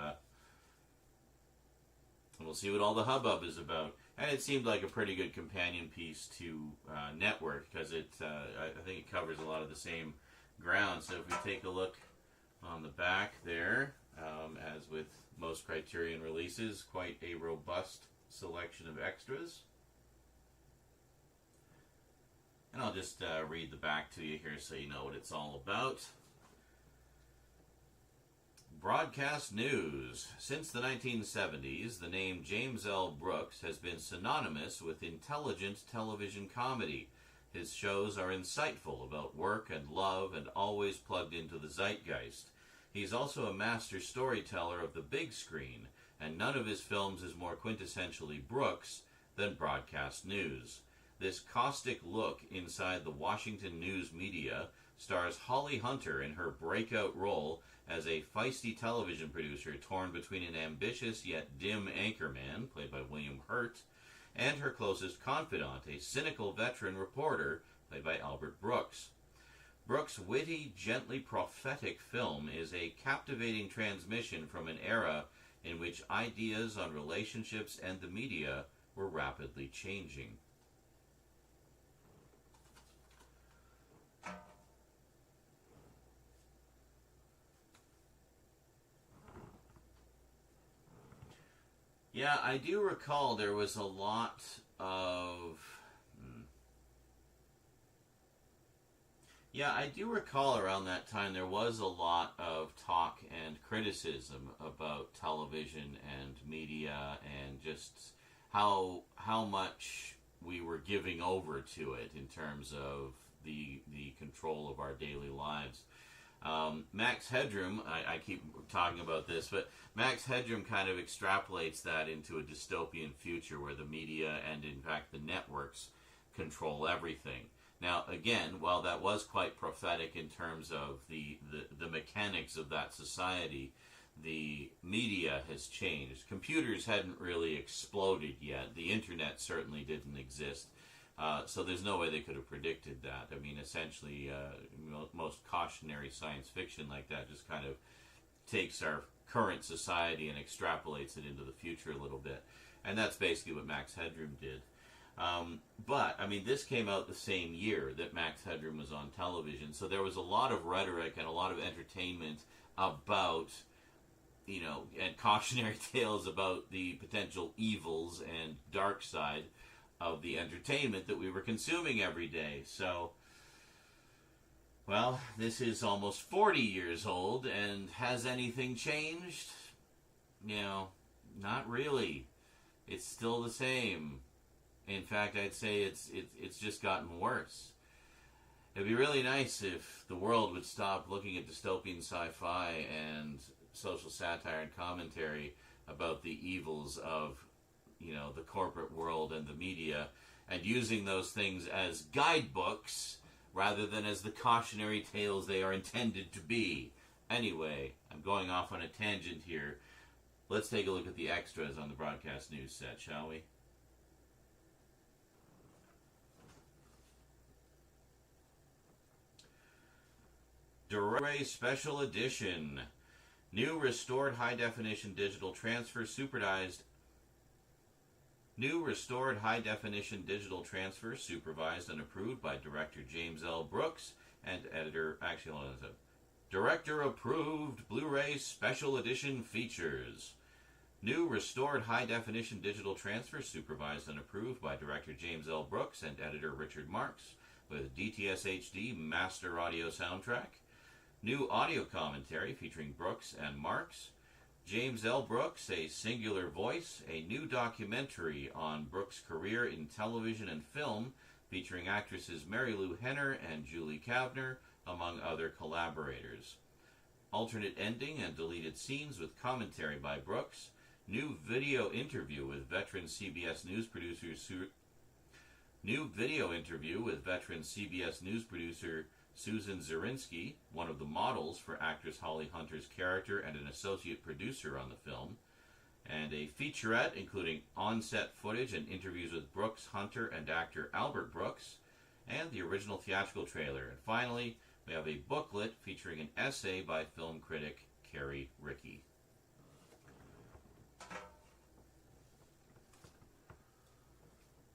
[SPEAKER 1] We'll see what all the hubbub is about. And it seemed like a pretty good companion piece to Network, because I think it covers a lot of the same ground. So if we take a look on the back there, as with most Criterion releases, quite a robust selection of extras. And I'll just read the back to you here so you know what it's all about. Broadcast news. Since the 1970s, the name James L. Brooks has been synonymous with intelligent television comedy. His shows are insightful about work and love and always plugged into the zeitgeist. He's also a master storyteller of the big screen, and none of his films is more quintessentially Brooks than broadcast news. This caustic look inside the Washington news media stars Holly Hunter in her breakout role as a feisty television producer torn between an ambitious yet dim anchorman, played by William Hurt, and her closest confidant, a cynical veteran reporter, played by Albert Brooks. Brooks' witty, gently prophetic film is a captivating transmission from an era in which ideas on relationships and the media were rapidly changing. Yeah, I do recall there was a lot of... Yeah, I do recall around that time there was a lot of talk and criticism about television and media, and just how much we were giving over to it in terms of the control of our daily lives. Max Headroom, I keep talking about this, but Max Headroom kind of extrapolates that into a dystopian future where the media and, in fact, the networks control everything. Now, again, while that was quite prophetic in terms of the mechanics of that society, the media has changed. Computers hadn't really exploded yet. The internet certainly didn't exist. So there's no way they could have predicted that. I mean, essentially, most cautionary science fiction like that just kind of takes our current society and extrapolates it into the future a little bit. And that's basically what Max Headroom did. But, I mean, this came out the same year that Max Headroom was on television, so there was a lot of rhetoric and a lot of entertainment about, and cautionary tales about the potential evils and dark side of the entertainment that we were consuming every day. So, well, this is almost 40 years old, and has anything changed? Not really. It's still the same. In fact, I'd say it's just gotten worse. It'd be really nice if the world would stop looking at dystopian sci-fi and social satire and commentary about the evils of the corporate world and the media, and using those things as guidebooks rather than as the cautionary tales they are intended to be. Anyway, I'm going off on a tangent here. Let's take a look at the extras on the broadcast news set, shall we? Direct Special Edition. New restored high-definition digital transfer supervised. New restored high-definition digital transfer supervised and approved by director James L. Brooks and editor. Actually, hold on a second. Director approved Blu-ray Special Edition features. New restored high-definition digital transfer supervised and approved by director James L. Brooks and editor Richard Marks with DTS HD master audio soundtrack. New audio commentary featuring Brooks and Marks. James L. Brooks, A Singular Voice, a new documentary on Brooks' career in television and film featuring actresses Mary Lou Henner and Julie Kavner, among other collaborators. Alternate ending and deleted scenes with commentary by Brooks. New video interview with veteran CBS News producer Susan Zirinsky, one of the models for actress Holly Hunter's character and an associate producer on the film, and a featurette including on-set footage and interviews with Brooks, Hunter, and actor Albert Brooks, and the original theatrical trailer. And finally, we have a booklet featuring an essay by film critic Carrie Rickey.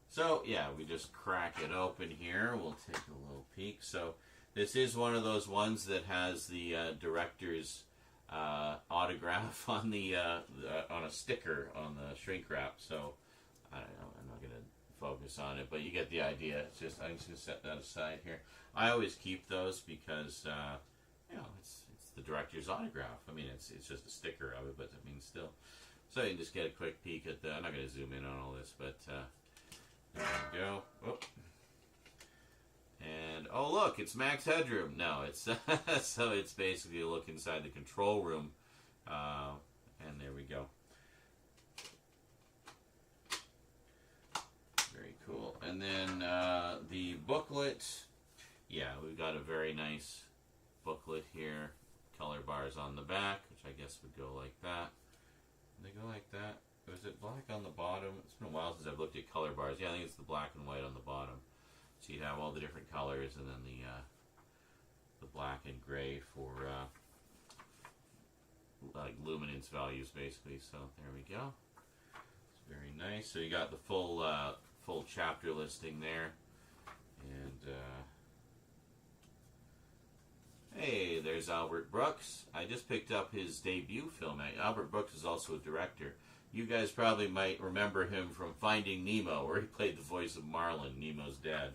[SPEAKER 1] So, yeah, we just crack it open here. We'll take a little peek. So, this is one of those ones that has the director's autograph on the on a sticker on the shrink wrap. So, I don't know. I'm not going to focus on it, but you get the idea. It's just I'm just going to set that aside here. I always keep those because it's the director's autograph. I mean, it's just a sticker of it, but I mean, still. So you can just get a quick peek at the. I'm not going to zoom in on all this, but there we go. Whoop. And oh look, it's Max Headroom. No, it's so it's basically a look inside the control room, and there we go. Very cool. And then the booklet. Yeah, we've got a very nice booklet here. Color bars on the back, which I guess would go like that. They go like that. Or is it black on the bottom? It's been a while since I've looked at color bars. Yeah, I think it's the black and white on the bottom. So you'd have all the different colors, and then the black and gray for like luminance values, basically. So there we go. It's very nice. So you got the full chapter listing there, and hey, there's Albert Brooks. I just picked up his debut film. Albert Brooks is also a director. You guys probably might remember him from Finding Nemo, where he played the voice of Marlin, Nemo's dad.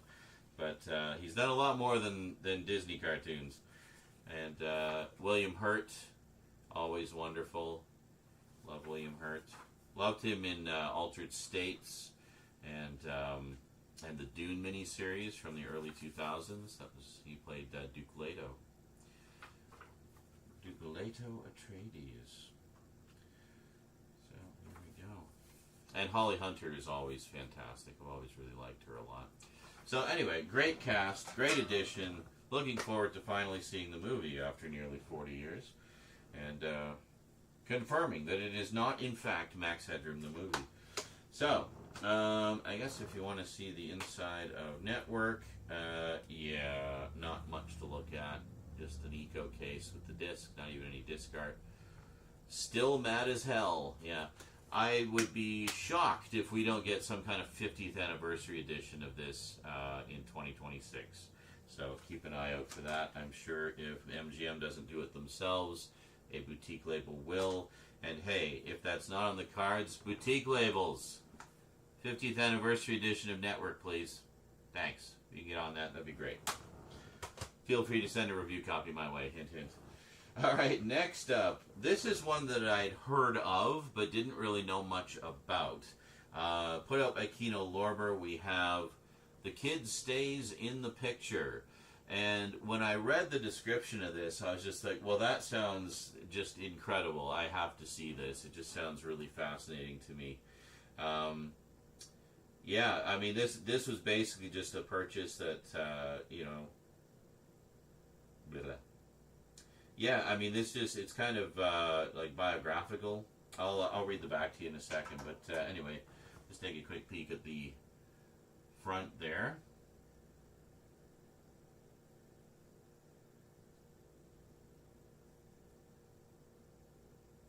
[SPEAKER 1] But he's done a lot more than Disney cartoons. And William Hurt, always wonderful. Love William Hurt. Loved him in Altered States and the Dune miniseries from the early 2000s. He played Duke Leto. Duke Leto Atreides. So here we go. And Holly Hunter is always fantastic. I've always really liked her a lot. So anyway, great cast, great addition. Looking forward to finally seeing the movie after nearly 40 years. And confirming that it is not, in fact, Max Headroom, the movie. So, I guess if you want to see the inside of Network, yeah, not much to look at. Just an eco case with the disc, not even any disc art. Still mad as hell, yeah. I would be shocked if we don't get some kind of 50th anniversary edition of this in 2026. So keep an eye out for that. I'm sure if MGM doesn't do it themselves, a boutique label will. And hey, if that's not on the cards, boutique labels. 50th anniversary edition of Network, please. Thanks. If you can get on that, that'd be great. Feel free to send a review copy my way. Hint, hint. All right, next up. This is one that I'd heard of, but didn't really know much about. Put out by Kino Lorber, we have The Kid Stays in the Picture. And when I read the description of this, I was just like, well, that sounds just incredible. I have to see this. It just sounds really fascinating to me. Yeah, I mean, this was basically just a purchase that, you know, blah, blah. Yeah, I mean, it's kind of like biographical. I'll read the back to you in a second, but anyway, just take a quick peek at the front there.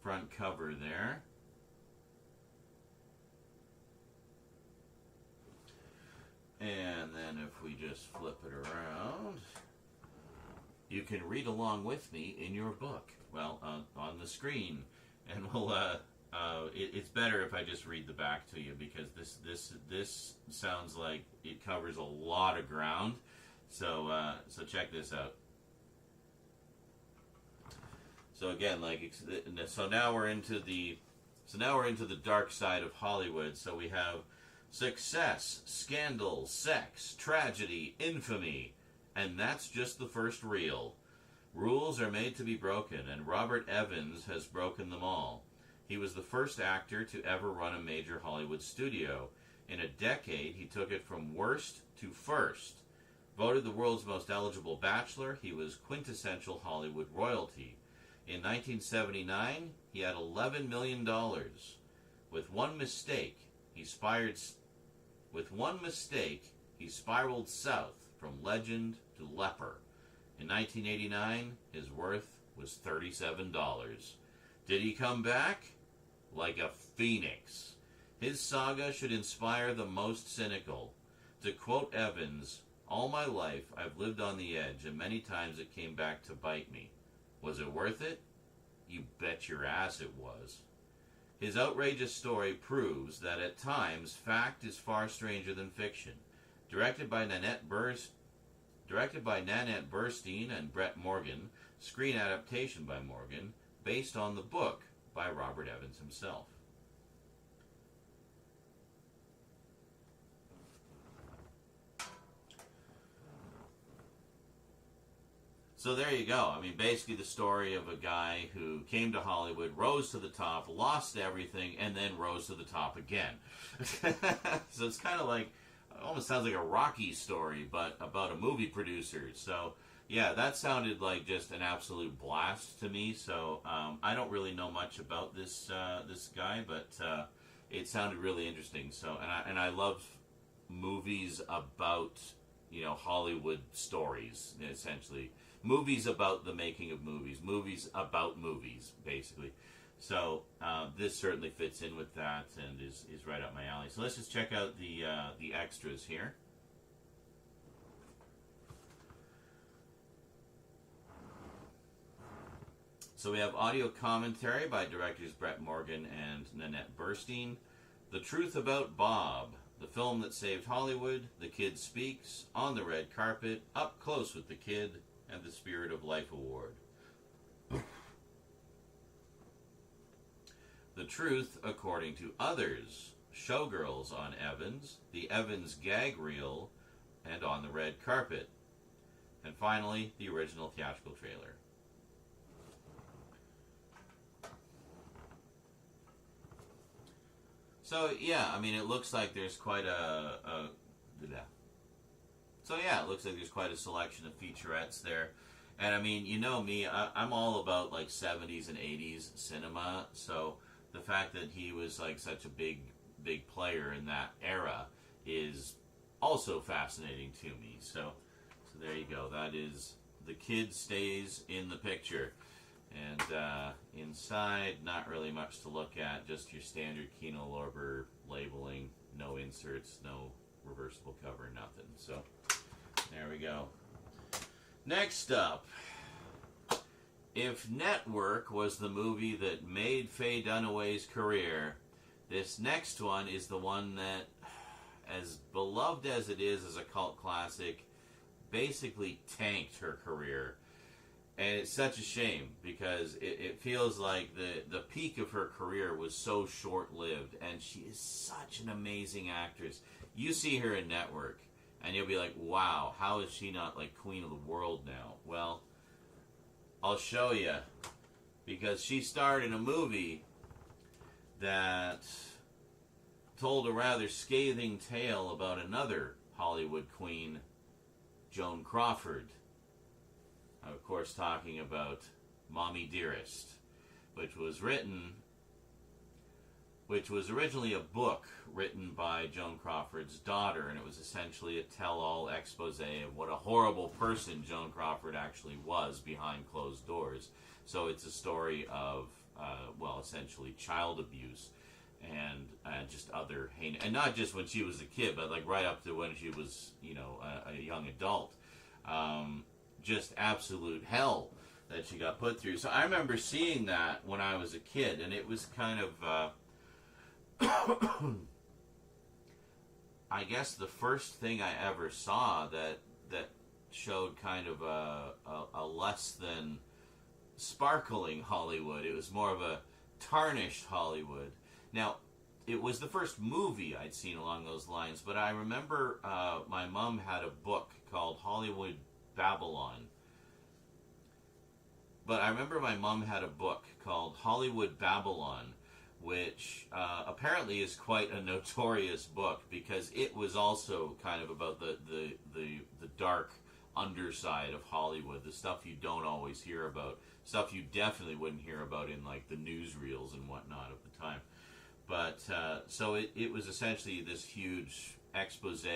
[SPEAKER 1] Front cover there. And then if we just flip it around, you can read along with me in your book. Well, on the screen, and we'll. It's better if I just read the back to you, because this sounds like it covers a lot of ground. So check this out. So again, like now we're into the dark side of Hollywood. So we have success, scandal, sex, tragedy, infamy, and that's just the first reel. Rules are made to be broken, and Robert Evans has broken them all. He was the first actor to ever run a major Hollywood studio. In a decade, he took it from worst to first. Voted the world's most eligible bachelor, he was quintessential Hollywood royalty. In 1979, he had $11 million. With one mistake, he spiraled south from legend to leper. In 1989, his worth was $37. Did he come back? Like a phoenix. His saga should inspire the most cynical. To quote Evans, "All my life I've lived on the edge, and many times it came back to bite me. Was it worth it? You bet your ass it was." His outrageous story proves that at times fact is far stranger than fiction. Directed by Nanette Burstein and Brett Morgan, screen adaptation by Morgan, based on the book by Robert Evans himself. So there you go. I mean, basically the story of a guy who came to Hollywood, rose to the top, lost everything, and then rose to the top again. So it's kind of like, almost sounds like a Rocky story, but about a movie producer. So yeah, that sounded like just an absolute blast to me. So I don't really know much about this guy, but it sounded really interesting. So and I love movies about, you know, Hollywood stories, essentially. Movies about the making of movies. Movies about movies, basically. So this certainly fits in with that and is right up my alley. So let's just check out the extras here. So we have audio commentary by directors Brett Morgan and Nanette Burstein. The Truth About Bob, the film that saved Hollywood, The Kid Speaks, On the Red Carpet, Up Close with the Kid, and the Spirit of Life Award. The Truth According to Others, Showgirls on Evans, The Evans Gag Reel, and On the Red Carpet. And finally, the original theatrical trailer. So yeah, I mean, it looks like there's quite a selection of featurettes there. And I mean, you know me, I'm all about like 70s and 80s cinema. So the fact that he was like such a big player in that era is also fascinating to me. So there you go. That is The Kid Stays in the Picture. And inside, not really much to look at, just your standard Kino Lorber labeling, no inserts, no reversible cover, nothing. So there we go. Next up, if Network was the movie that made Faye Dunaway's career, this next one is the one that, as beloved as it is as a cult classic, basically tanked her career. And it's such a shame, because it feels like the peak of her career was so short-lived, and she is such an amazing actress. You see her in Network, and you'll be like, wow, how is she not like queen of the world now? Well, I'll show you, because she starred in a movie that told a rather scathing tale about another Hollywood queen, Joan Crawford. I'm, of course, talking about Mommy Dearest, which was originally a book written by Joan Crawford's daughter, and it was essentially a tell-all expose of what a horrible person Joan Crawford actually was behind closed doors. So it's a story of, essentially child abuse and just other heinous, and not just when she was a kid, but like right up to when she was, a young adult. Just absolute hell that she got put through. So I remember seeing that when I was a kid, and it was kind of, I guess the first thing I ever saw that showed kind of a less than sparkling Hollywood. It was more of a tarnished Hollywood. Now, it was the first movie I'd seen along those lines, but I remember my mom had a book called Hollywood Babylon. But I remember my mom had a book called Hollywood Babylon, which apparently is quite a notorious book because it was also kind of about the dark underside of Hollywood, the stuff you don't always hear about, stuff you definitely wouldn't hear about in like the newsreels and whatnot of the time. But so it was essentially this huge expose,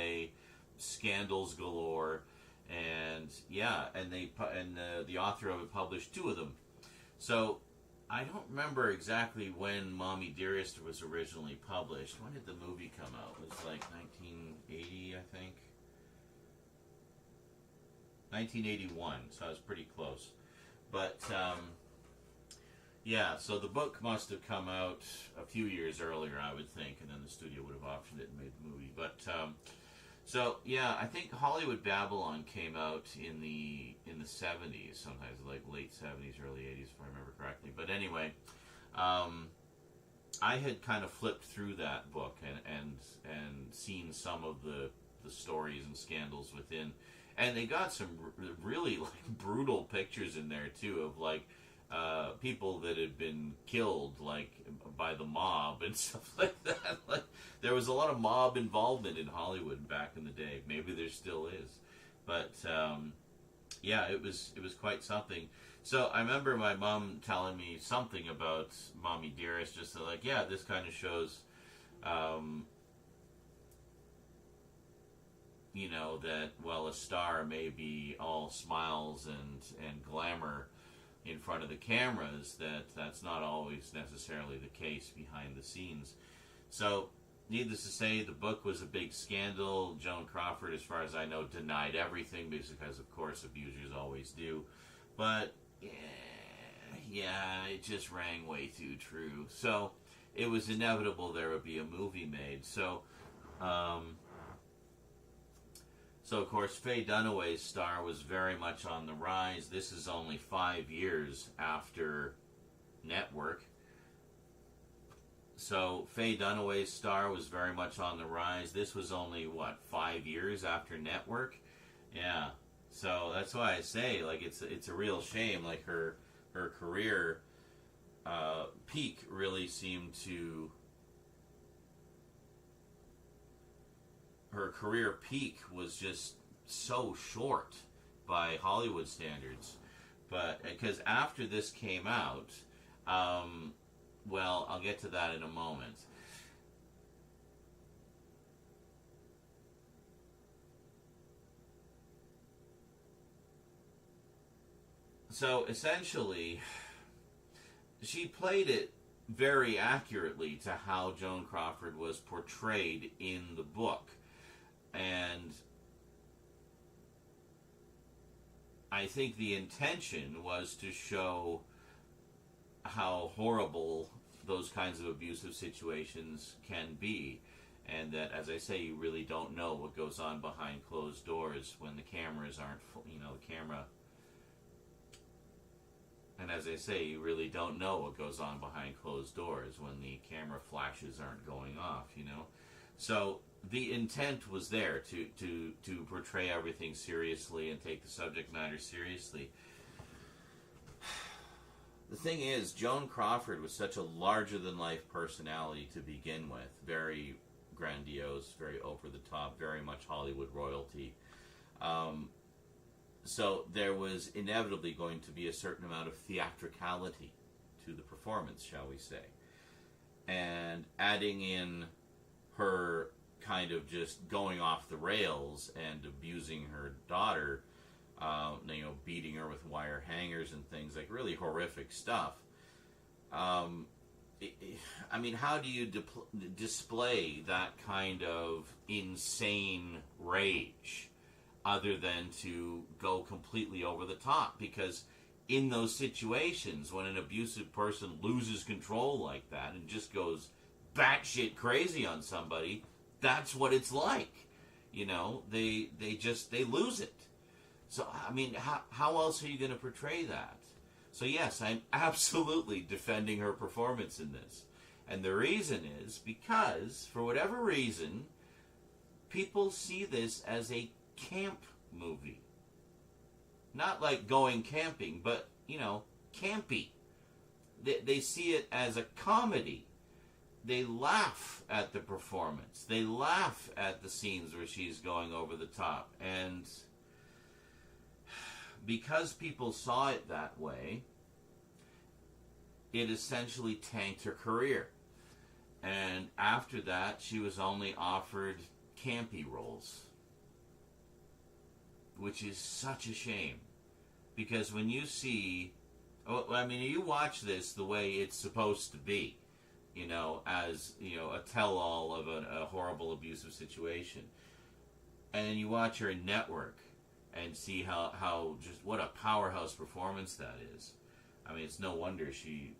[SPEAKER 1] scandals galore, and the author of it published 2 of them. So I don't remember exactly when Mommy Dearest was originally published. When did the movie come out? It was like 1980, I think. 1981, so I was pretty close. But, so the book must have come out a few years earlier, I would think, and then the studio would have optioned it and made the movie. But, I think Hollywood Babylon came out in the 70s, sometimes like late 70s, early 80s, if I remember correctly. But anyway, I had kind of flipped through that book and seen some of the stories and scandals within, and they got some really like brutal pictures in there too of like people that had been killed like by the mob and stuff like that. Like there was a lot of mob involvement in Hollywood back in the day. Maybe there still is, but it was quite something. So I remember my mom telling me something about Mommy Dearest, just to like, this kind of shows, that while a star may be all smiles and glamour in front of the cameras, that's not always necessarily the case behind the scenes. So, needless to say, the book was a big scandal. Joan Crawford, as far as I know, denied everything because, of course, abusers always do. But, it just rang way too true. So, it was inevitable there would be a movie made. So, of course, Faye Dunaway's star was very much on the rise. This is only 5 years after Network. So Faye Dunaway's star was very much on the rise. This was only, 5 years after Network? Yeah. So that's why I say, like, it's a real shame. Like, her career peak really seemed to... Her career peak was just so short by Hollywood standards. But because after this came out, I'll get to that in a moment. So essentially, she played it very accurately to how Joan Crawford was portrayed in the book. And I think the intention was to show how horrible those kinds of abusive situations can be. And that, as I say, you really don't know what goes on behind closed doors when the cameras aren't, the camera. And as I say, you really don't know what goes on behind closed doors when the camera flashes aren't going off, So the intent was there to portray everything seriously and take the subject matter seriously. The thing is, Joan Crawford was such a larger-than-life personality to begin with. Very, grandiose, very over the top, very much Hollywood royalty. So there was inevitably going to be a certain amount of theatricality to the performance, shall we say. And adding in her kind of just going off the rails and abusing her daughter, beating her with wire hangers and things, like really horrific stuff. How do you display that kind of insane rage other than to go completely over the top? Because in those situations, when an abusive person loses control like that and just goes batshit crazy on somebody, that's what it's like. They lose it. So, how else are you going to portray that? So, yes, I'm absolutely defending her performance in this. And the reason is because, for whatever reason, people see this as a camp movie. Not like going camping, but, campy. They see it as a comedy. They laugh at the performance. They laugh at the scenes where she's going over the top. And because people saw it that way, it essentially tanked her career. And after that, she was only offered campy roles, which is such a shame. Because when you see, you watch this the way it's supposed to be, as, a tell-all of a horrible abusive situation. And then you watch her in Network and see how just what a powerhouse performance that is. It's no wonder she,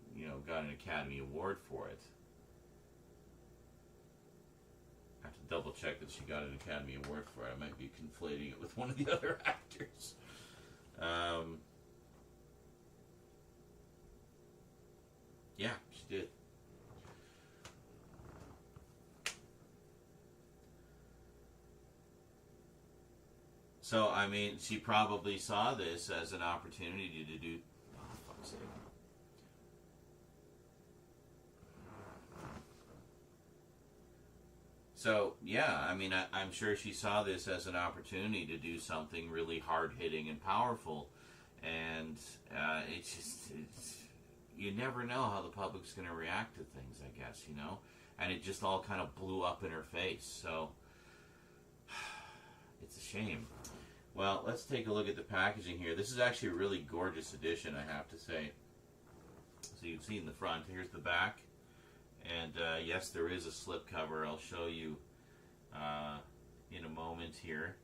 [SPEAKER 1] got an Academy Award for it. I have to double check that she got an Academy Award for it. I might be conflating it with one of the other actors. Yeah, she did. So, she probably saw this as an opportunity to do... Oh, fuck's sake. So, yeah, I'm sure she saw this as an opportunity to do something really hard-hitting and powerful. And you never know how the public's going to react to things, I guess, And it just all kind of blew up in her face. So, it's a shame. Well, let's take a look at the packaging here. This is actually a really gorgeous edition, I have to say. So you've seen the front. Here's the back. And yes, there is a slipcover. I'll show you in a moment here.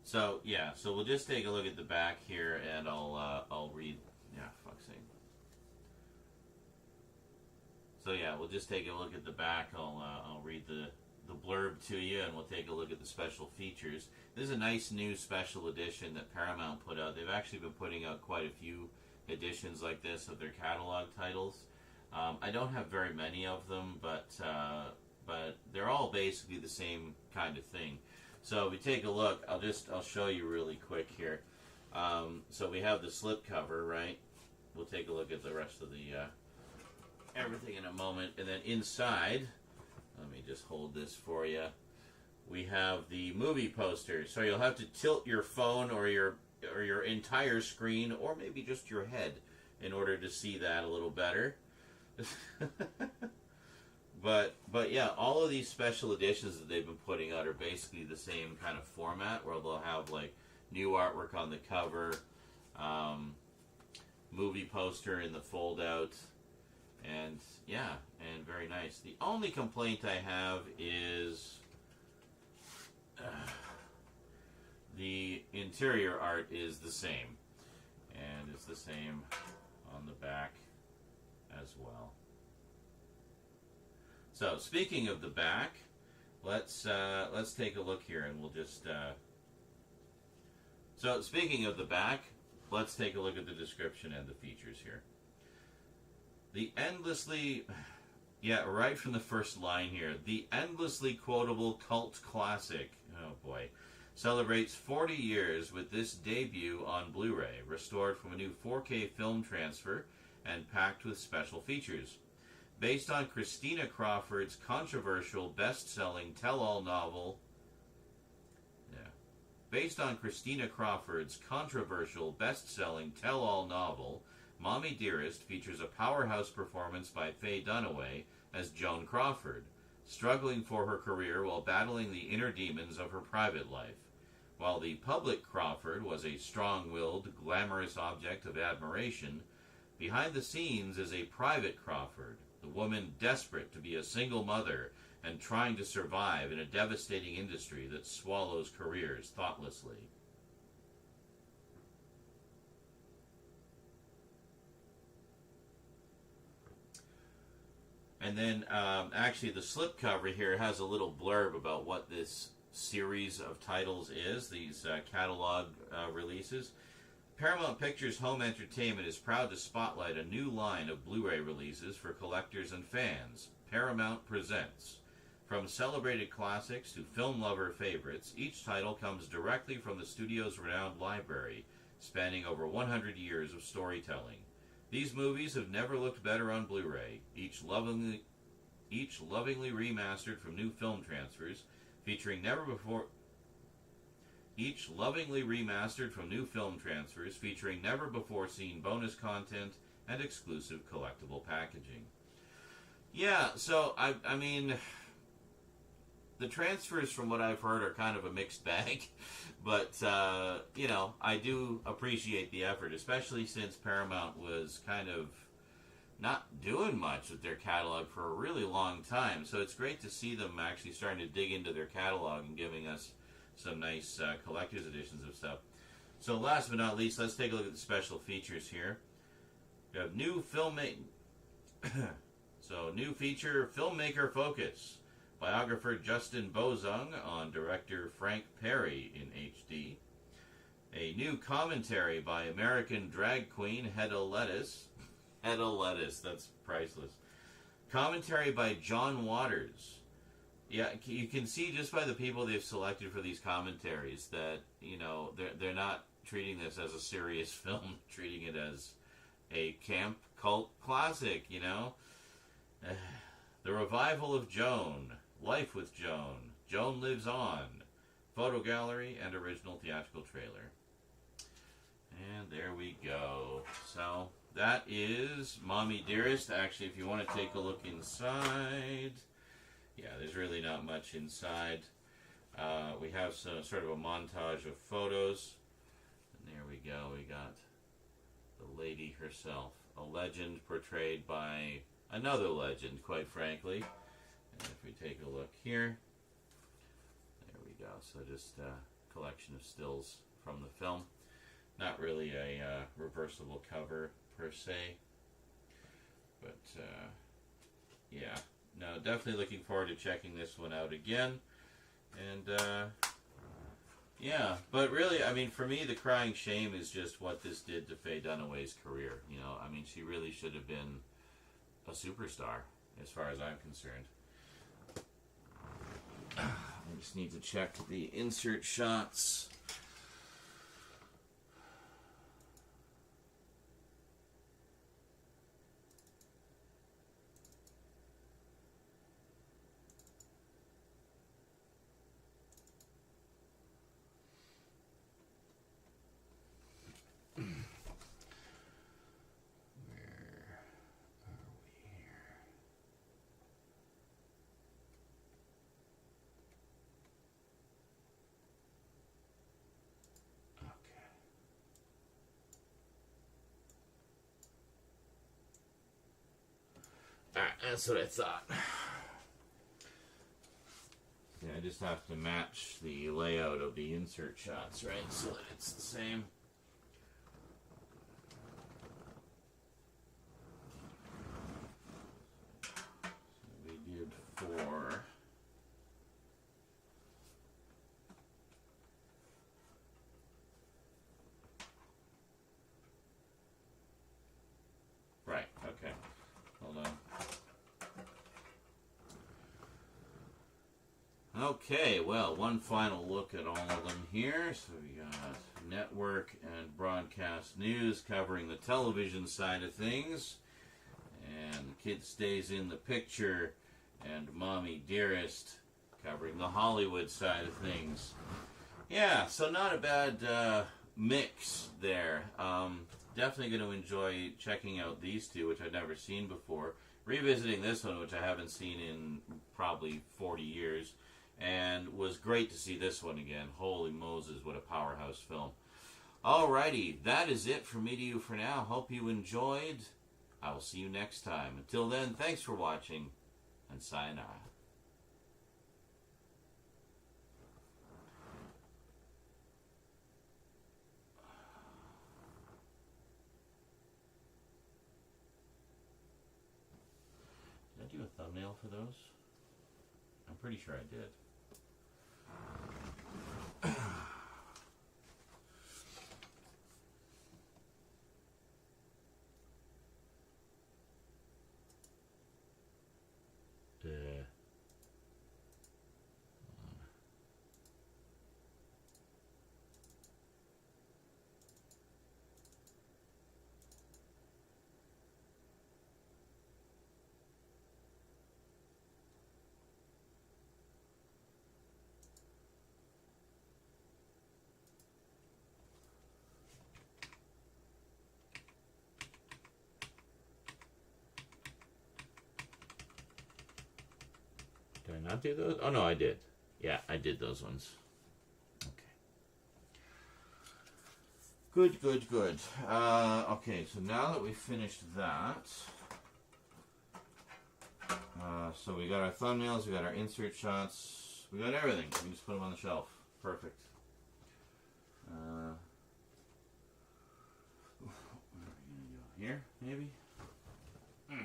[SPEAKER 1] So, yeah. So we'll just take a look at the back here, and I'll read... Yeah, fuck's sake. So yeah, we'll just take a look at the back. I'll read the blurb to you, and we'll take a look at the special features. This is a nice new special edition that Paramount put out. They've actually been putting out quite a few editions like this of their catalog titles. I don't have very many of them, but they're all basically the same kind of thing. So if we take a look, I'll show you really quick here. So we have the slipcover, right? We'll take a look at the rest of the everything in a moment, and then inside, let me just hold this for you. We have the movie poster, so you'll have to tilt your phone or your entire screen, or maybe just your head, in order to see that a little better. But yeah, all of these special editions that they've been putting out are basically the same kind of format, where they'll have like new artwork on the cover, movie poster in the fold out. And, yeah, and very nice. The only complaint I have is the interior art is the same. And it's the same on the back as well. So, speaking of the back, let's take a look here, and we'll just... So, speaking of the back, let's take a look at the description and the features here. The endlessly, yeah, right from the first line here, the endlessly quotable cult classic, oh boy, celebrates 40 years with this debut on Blu-ray, restored from a new 4K film transfer and packed with special features. Based on Christina Crawford's controversial best-selling tell-all novel, Based on Christina Crawford's controversial best-selling tell-all novel, Mommy Dearest features a powerhouse performance by Faye Dunaway as Joan Crawford, struggling for her career while battling the inner demons of her private life. While the public Crawford was a strong-willed, glamorous object of admiration, behind the scenes is a private Crawford, the woman desperate to be a single mother and trying to survive in a devastating industry that swallows careers thoughtlessly. And then, actually, the slipcover here has a little blurb about what this series of titles is, these catalog releases. Paramount Pictures Home Entertainment is proud to spotlight a new line of Blu-ray releases for collectors and fans. Paramount Presents. From celebrated classics to film lover favorites, each title comes directly from the studio's renowned library, spanning over 100 years of storytelling. These movies have never looked better on Blu-ray, each lovingly remastered from new film transfers, featuring never before seen bonus content and exclusive collectible packaging. Yeah, so I mean, the transfers, from what I've heard, are kind of a mixed bag, but you know, I do appreciate the effort, especially since Paramount was kind of not doing much with their catalog for a really long time. So it's great to see them actually starting to dig into their catalog and giving us some nice collector's editions of stuff. So last but not least, let's take a look at the special features here. We have new filmmaking. So new feature, Filmmaker Focus. Biographer Justin Bozung on director Frank Perry in HD. A new commentary by American drag queen Hedda Lettuce. Hedda Lettuce, that's priceless. Commentary by John Waters. Yeah, you can see just by the people they've selected for these commentaries that, you know, they're not treating this as a serious film, treating it as a camp cult classic, you know. The Revival of Joan, Life with Joan, Joan Lives On, photo gallery, and original theatrical trailer. And there we go. So that is Mommy Dearest. Actually, if you want to take a look inside, yeah, there's really not much inside. We have some sort of a montage of photos. And there we go. We got the lady herself, a legend portrayed by another legend, quite frankly. And if we take a look here, there we go. So just a collection of stills from the film. Not really a reversible cover per se, but yeah, no, definitely looking forward to checking this one out again. And yeah, but really, I mean, for me, the crying shame is just what this did to Faye Dunaway's career. You know, I mean, she really should have been a superstar, as far as I'm concerned. I just need to check the insert shots. Alright, that's what I thought. Yeah, I just have to match the layout of the insert shots, right, so that it's the same. So we did 4. Right, okay. Hold on. Okay, well, one final look at all of them here. So we got network and broadcast news covering the television side of things. And the kid stays in the picture. And Mommy Dearest covering the Hollywood side of things. Yeah, so not a bad mix there. Definitely going to enjoy checking out these two, which I've never seen before. Revisiting this one, which I haven't seen in probably 40 years. And was great to see this one again. Holy Moses, what a powerhouse film. Alrighty, that is it from me to you for now. Hope you enjoyed. I will see you next time. Until then, thanks for watching, and sayonara. Did I do a thumbnail for those? I'm pretty sure I did. Did I not do those? Oh, no, I did. Yeah, I did those ones. Okay. Good, good, good. Okay, so now that we've finished that, so we got our thumbnails, we got our insert shots, we got everything. We can just put them on the shelf. Perfect. Where are we going to go? Here, maybe? No.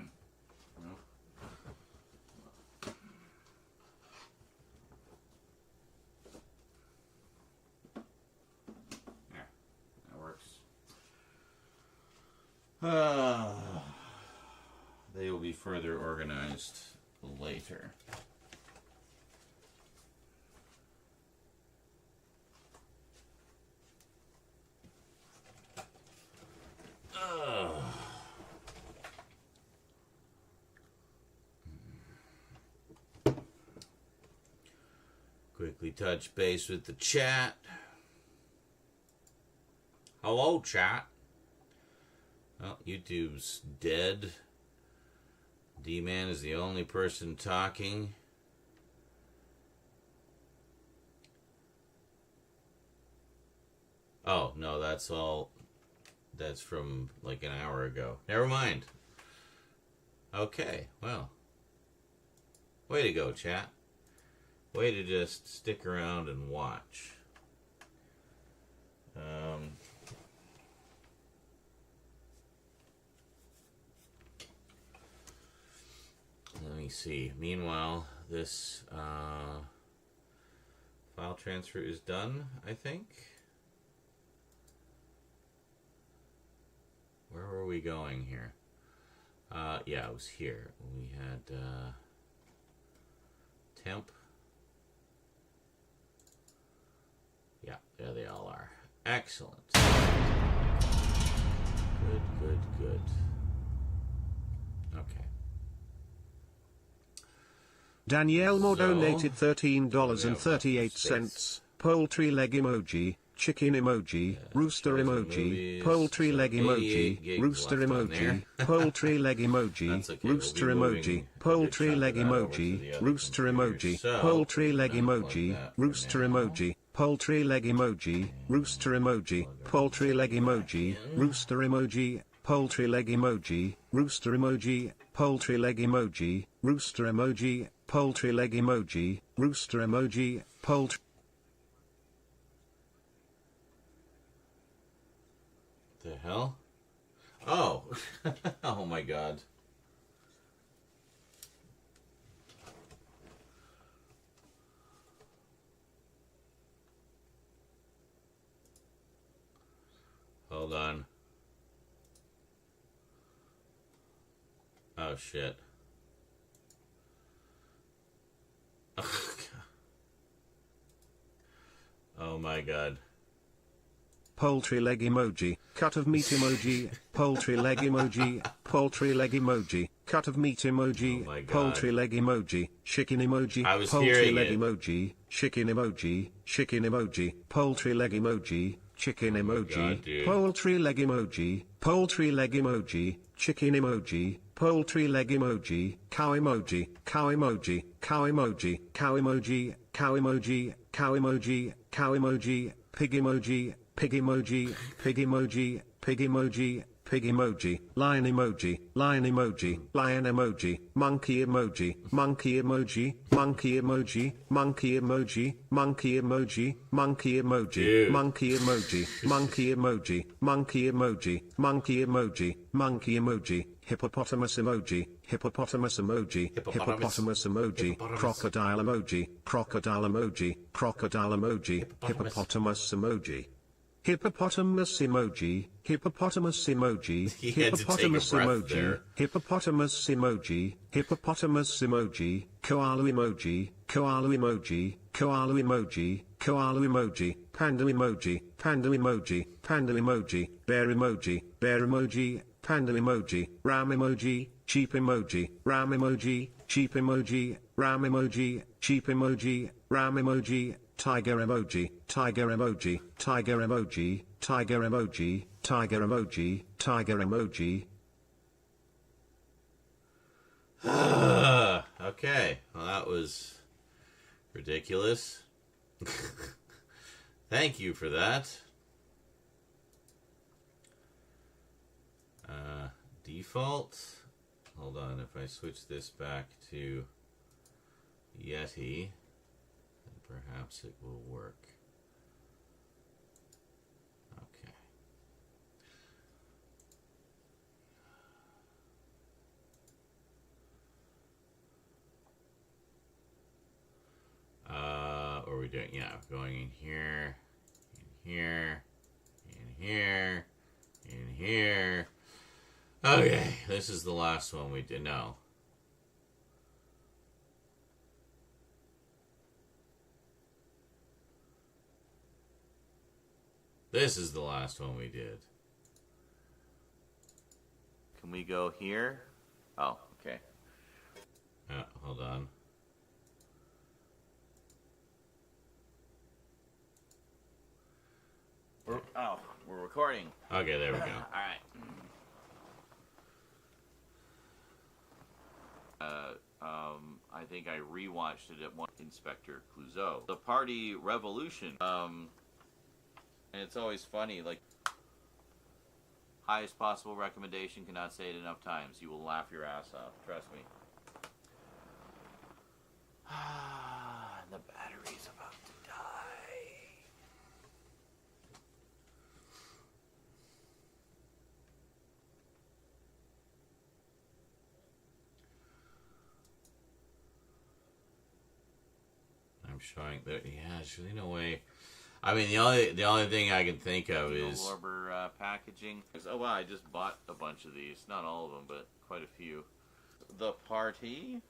[SPEAKER 1] They will be further organized later. Quickly touch base with the chat. Hello, chat. Well, YouTube's dead. D-Man is the only person talking. Oh, no, that's all. That's from like an hour ago. Never mind. Okay, well. Way to go, chat. Way to just stick around and watch. Let me see. Meanwhile, this file transfer is done, I think. Where were we going here? Yeah, it was here. We had temp. Yeah, there they all are. Excellent. Good, good, good. Okay.
[SPEAKER 5] Danielle Moore
[SPEAKER 1] So,
[SPEAKER 5] donated $13.38. Poultry leg emoji, chicken emoji, rooster emoji, poultry leg emoji, rooster emoji, poultry leg emoji, rooster emoji, poultry leg emoji, rooster emoji, poultry leg emoji, rooster emoji, poultry leg emoji, rooster emoji, poultry leg emoji, rooster emoji, poultry leg emoji, rooster emoji, poultry leg emoji, rooster emoji, poultry leg emoji, rooster emoji, poultry.
[SPEAKER 1] The hell? Oh. Oh my god. Hold on. Oh shit. Oh, Oh my god.
[SPEAKER 5] Poultry leg emoji, cut of meat emoji, poultry leg emoji, poultry leg emoji, cut of meat emoji,
[SPEAKER 1] Oh my God.
[SPEAKER 5] poultry leg emoji, chicken emoji,
[SPEAKER 1] I was
[SPEAKER 5] poultry
[SPEAKER 1] hearing
[SPEAKER 5] leg
[SPEAKER 1] it.
[SPEAKER 5] emoji, chicken emoji, poultry leg emoji, chicken emoji,
[SPEAKER 1] God, dude.
[SPEAKER 5] poultry leg emoji, chicken emoji, poultry leg emoji, cow emoji, cow emoji, cow emoji, cow emoji, cow emoji, cow emoji, cow emoji, pig emoji, pig emoji, pig emoji, pig emoji, pig emoji, lion emoji, lion emoji, lion emoji, monkey emoji, monkey emoji, monkey emoji, monkey emoji, monkey emoji, monkey emoji,
[SPEAKER 1] Dude.
[SPEAKER 5] monkey emoji, monkey emoji, monkey emoji, monkey emoji, monkey emoji, hippopotamus emoji, hippopotamus emoji, hippopotamus emoji, crocodile emoji, crocodile emoji, crocodile emoji, hippopotamus emoji. Hippopotamus emoji, hippopotamus emoji,
[SPEAKER 1] He had to take a
[SPEAKER 5] hippopotamus
[SPEAKER 1] breath
[SPEAKER 5] emoji,
[SPEAKER 1] there.
[SPEAKER 5] hippopotamus emoji, hippopotamus emoji, koala emoji, koala emoji, koala emoji, koala emoji, panda emoji, panda emoji, panda emoji, bear emoji, bear emoji, panda emoji, ram emoji, sheep emoji, ram emoji, sheep emoji, ram emoji, sheep emoji, ram emoji, tiger emoji, tiger emoji, tiger emoji, tiger emoji, tiger emoji, tiger emoji.
[SPEAKER 1] Okay, well that was ridiculous. Thank you for that. Default. Hold on, if I switch this back to Yeti, then perhaps it will work. Okay. What are we doing? Yeah, going in here, in here, in here, in here. Okay, this is the last one we did. No. This is the last one we did.
[SPEAKER 6] Can we go here? Oh, okay.
[SPEAKER 1] Hold on.
[SPEAKER 6] We're recording.
[SPEAKER 1] Okay, there we go.
[SPEAKER 6] All right. I think I rewatched it at one Inspector Clouseau. The Party Revolution. And it's always funny, like, highest possible recommendation, cannot say it enough times. You will laugh your ass off. Trust me. The battery's about to die.
[SPEAKER 1] I'm showing that. Yeah, there's really no way. I mean, the only thing I can think of is
[SPEAKER 6] Lorber packaging. Oh wow, I just bought a bunch of these. Not all of them, but quite a few. The Party.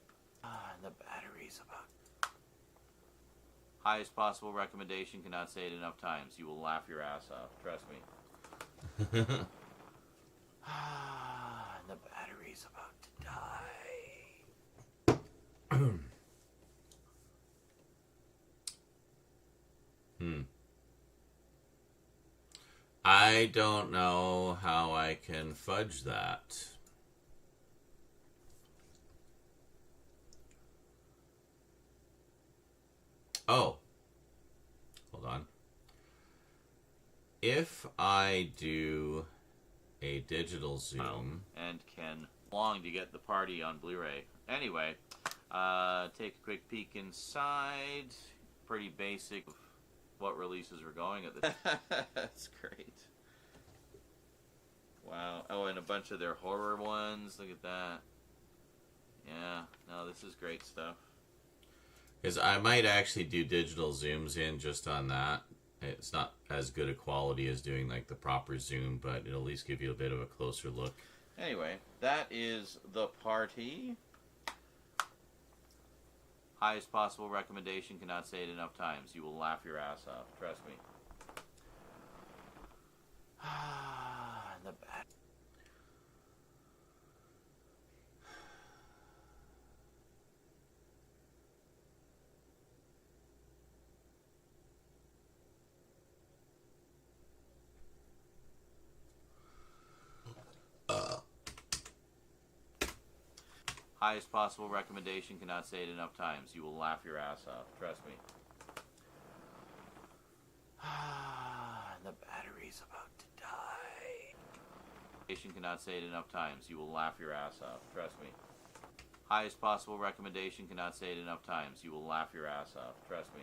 [SPEAKER 6] The battery's about. Highest possible recommendation, cannot say it enough times. You will laugh your ass off. Trust me. The battery's about to die.
[SPEAKER 1] I don't know how I can fudge that. Oh. Hold on. If I do a digital zoom...
[SPEAKER 6] And can long to get The Party on Blu-ray. Anyway, take a quick peek inside. Pretty basic what releases were going at the That's great. Wow. Oh, and a bunch of their horror ones. Look at that. Yeah. No, this is great stuff.
[SPEAKER 1] Because I might actually do digital zooms in just on that. It's not as good a quality as doing like the proper zoom, but it'll at least give you a bit of a closer look.
[SPEAKER 6] Anyway, that is The Party. Highest possible recommendation, cannot say it enough times. You will laugh your ass off. Trust me. The bad. Highest possible recommendation, cannot say it enough times. You will laugh your ass off. Trust me. The battery's about to die. Cannot say it enough times. You will laugh your ass off. Trust me. Highest possible recommendation, cannot say it enough times. You will laugh your ass off. Trust me.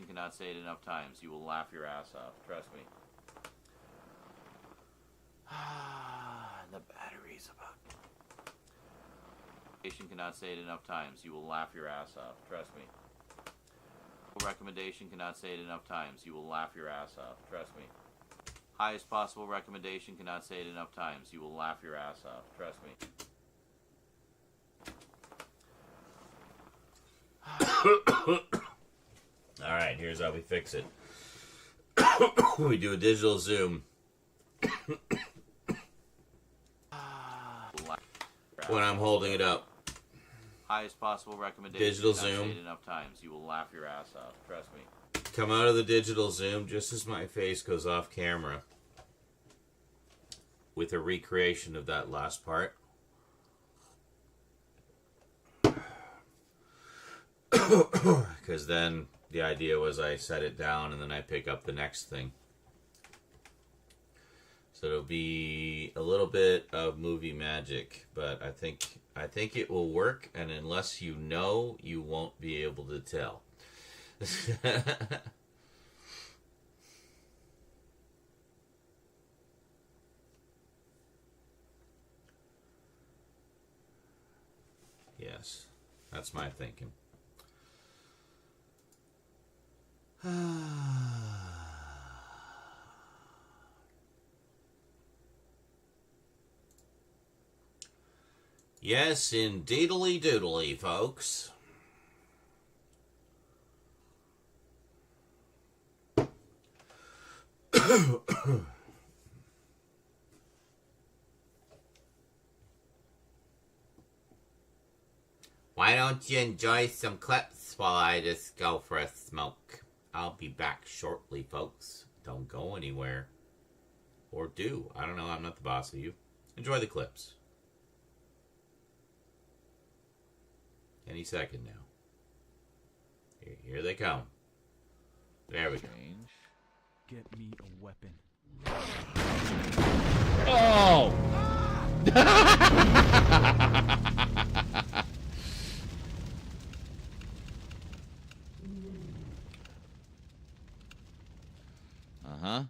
[SPEAKER 6] Cannot say it enough times. You will laugh your ass off. Trust me. The battery's about to cannot say it enough times. You will laugh your ass off. Trust me. Recommendation, cannot say it enough times. You will laugh your ass off. Trust me. Highest possible recommendation, cannot say it enough times. You will laugh your ass off. Trust me.
[SPEAKER 1] Alright, here's how we fix it. We do a digital zoom. When I'm holding it up.
[SPEAKER 6] Highest possible recommendation,
[SPEAKER 1] digital
[SPEAKER 6] cannot
[SPEAKER 1] zoom.
[SPEAKER 6] say it enough times. You will laugh your ass off. Trust me.
[SPEAKER 1] Come out of the digital zoom just as my face goes off camera. With a recreation of that last part. Because then the idea was I set it down and then I pick up the next thing. So it'll be a little bit of movie magic, but I think it will work, and unless you know, you won't be able to tell. Yes, that's my thinking. Yes, indeedly doodly, folks. Why don't you enjoy some clips while I just go for a smoke? I'll be back shortly, folks. Don't go anywhere. Or do. I don't know. I'm not the boss of you. Enjoy the clips. Any second now. Here they come. There we go.
[SPEAKER 4] Get me a weapon.
[SPEAKER 6] Oh! Uh-huh.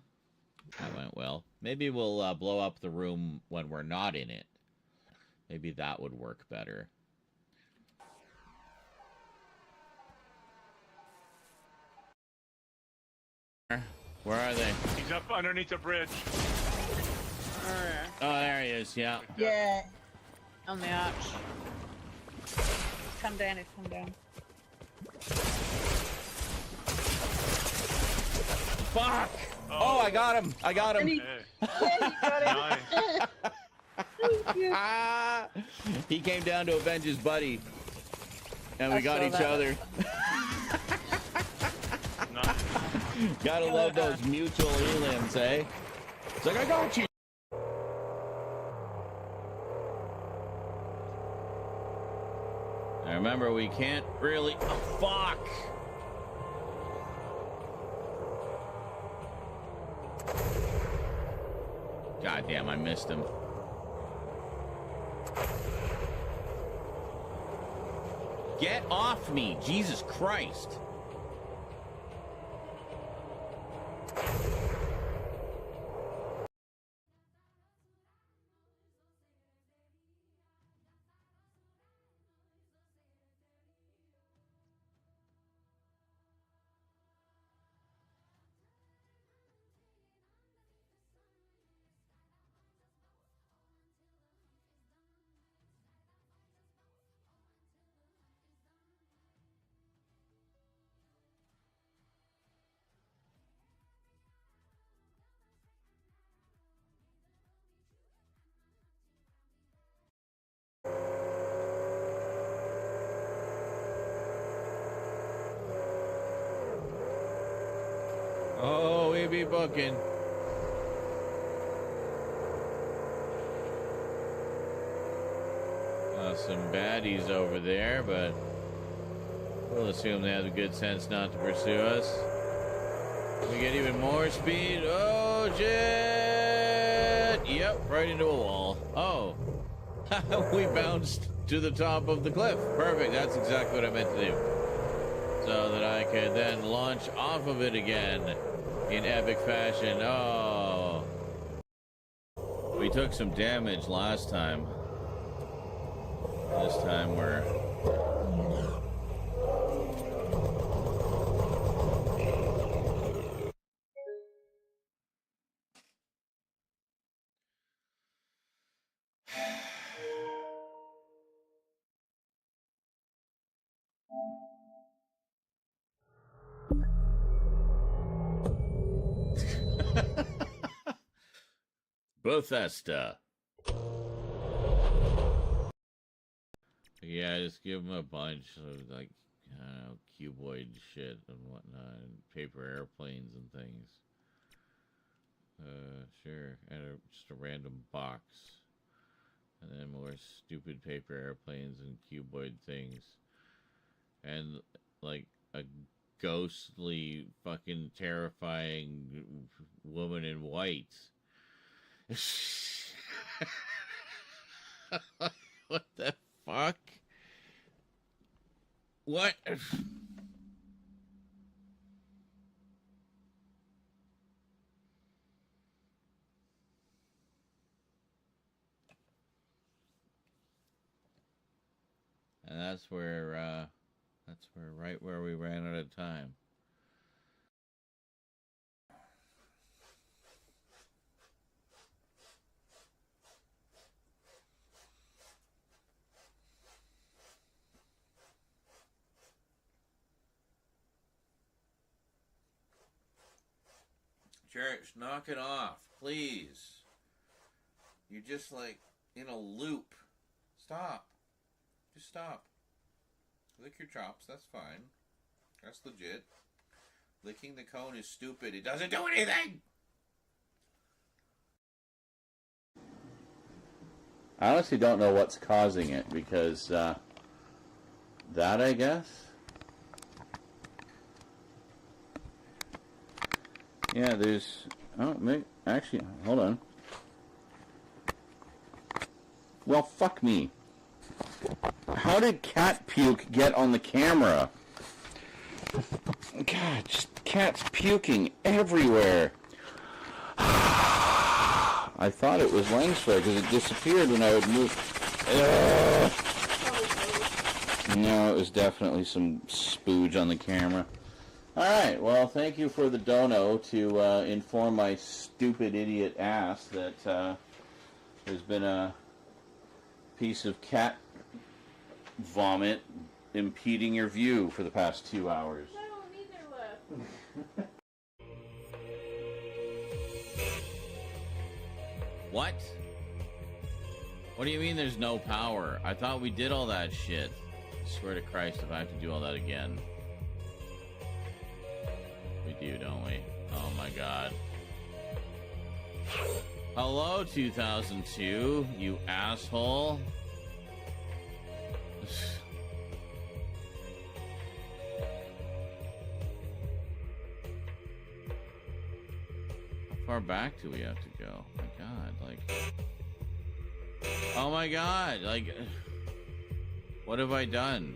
[SPEAKER 6] That went well. Maybe we'll blow up the room when we're not in it. Maybe that would work better. Where are they?
[SPEAKER 2] He's up underneath the bridge.
[SPEAKER 6] Oh, there he is, yeah.
[SPEAKER 7] Yeah. On the arch. Come down, it's come down.
[SPEAKER 6] Fuck! Oh, I got him! I got him!
[SPEAKER 7] Yeah, you got it.
[SPEAKER 6] Nice. He came down to avenge his buddy. And we got each other. Gotta love those mutual elims, eh? It's like, I got you! I remember we can't really... Oh, fuck! God damn, I missed him. Get off me! Jesus Christ! Oh, we be booking. Some baddies over there, but we'll assume they have the good sense not to pursue us. We get even more speed. Oh, shit! Yep, right into a wall. Oh, we bounced to the top of the cliff. Perfect, that's exactly what I meant to do. So that I could then launch off of it again in epic fashion. Oh. We took some damage last time. This time we're... Bethesda. Yeah, just give them a bunch of, like, I don't know, cuboid shit and whatnot, and paper airplanes and things. Sure. And just a random box. And then more stupid paper airplanes and cuboid things. And, like, a ghostly, fucking terrifying woman in white. What the fuck? What? And that's where right where we ran out of time. Church, knock it off, please. You're just like in a loop. Stop. Just stop. Lick your chops, that's fine. That's legit. Licking the cone is stupid. It doesn't do anything! I honestly don't know what's causing it, because, that, I guess? Yeah, there's... Oh, actually, hold on. Well, fuck me. How did cat puke get on the camera? God, just cats puking everywhere. I thought it was Langsford because it disappeared when I would move. No, it was definitely some spooge on the camera. Alright, well, thank you for the dono to inform my stupid idiot ass that there's been a piece of cat vomit impeding your view for the past 2 hours.
[SPEAKER 7] I don't need their left.
[SPEAKER 6] What? What do you mean there's no power? I thought we did all that shit. I swear to Christ if I have to do all that again. We do, don't we? Oh my god. Hello, 2002, you asshole. How far back do we have to go? My god, like... Oh my god, like... What have I done?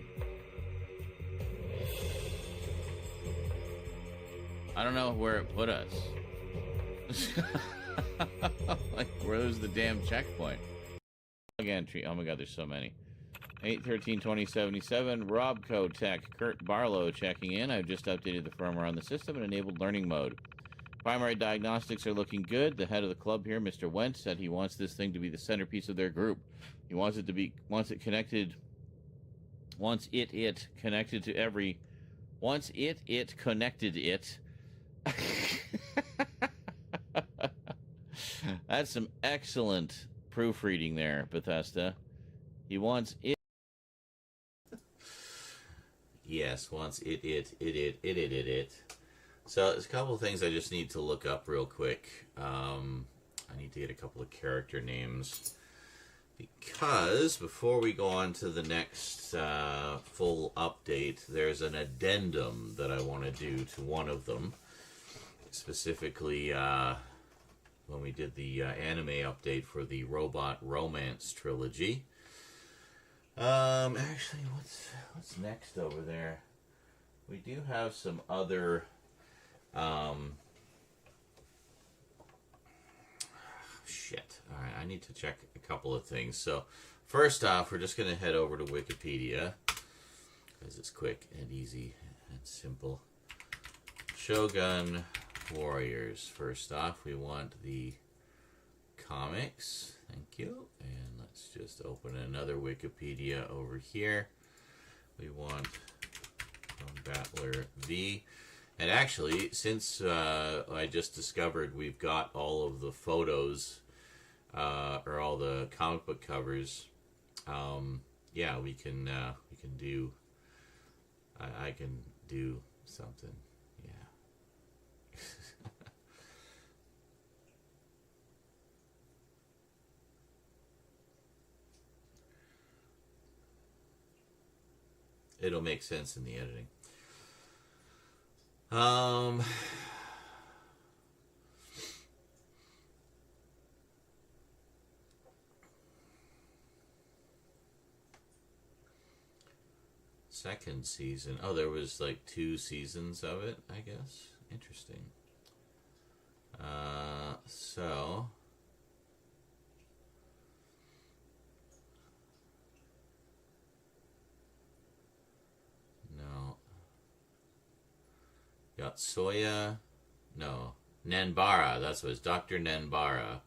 [SPEAKER 6] I don't know where it put us. Like, where's the damn checkpoint? Entry. Oh my god, there's so many. 8/13/2077, Robco Tech, Kurt Barlow checking in. I've just updated the firmware on the system and enabled learning mode. Primary diagnostics are looking good. The head of the club here, Mr. Wentz, said he wants this thing to be the centerpiece of their group. He wants it to be, wants it connected to every, connected it. That's some excellent proofreading there, Bethesda. He wants it.
[SPEAKER 1] Yes, once it. So there's a couple of things I just need to look up real quick. I need to get a couple of character names. Because before we go on to the next full update, there's an addendum that I want to do to one of them. Specifically, when we did the anime update for the Robot Romance trilogy. Actually, what's next over there? We do have some other... shit. Alright, I need to check a couple of things. So, first off, we're just going to head over to Wikipedia. Because it's quick and easy and simple. Shogun Warriors. First off, we want the comics. Thank you. And let's just open another Wikipedia over here. We want Battler V. And actually, since I just discovered we've got all of the photos, or all the comic book covers, yeah, we can do, I can do something, yeah. It'll make sense in the editing. Second season. Oh, there was like 2 seasons of it, I guess. Interesting. So... No. Yatsuya? No. Nanbara. That's what it was. Dr. Nanbara,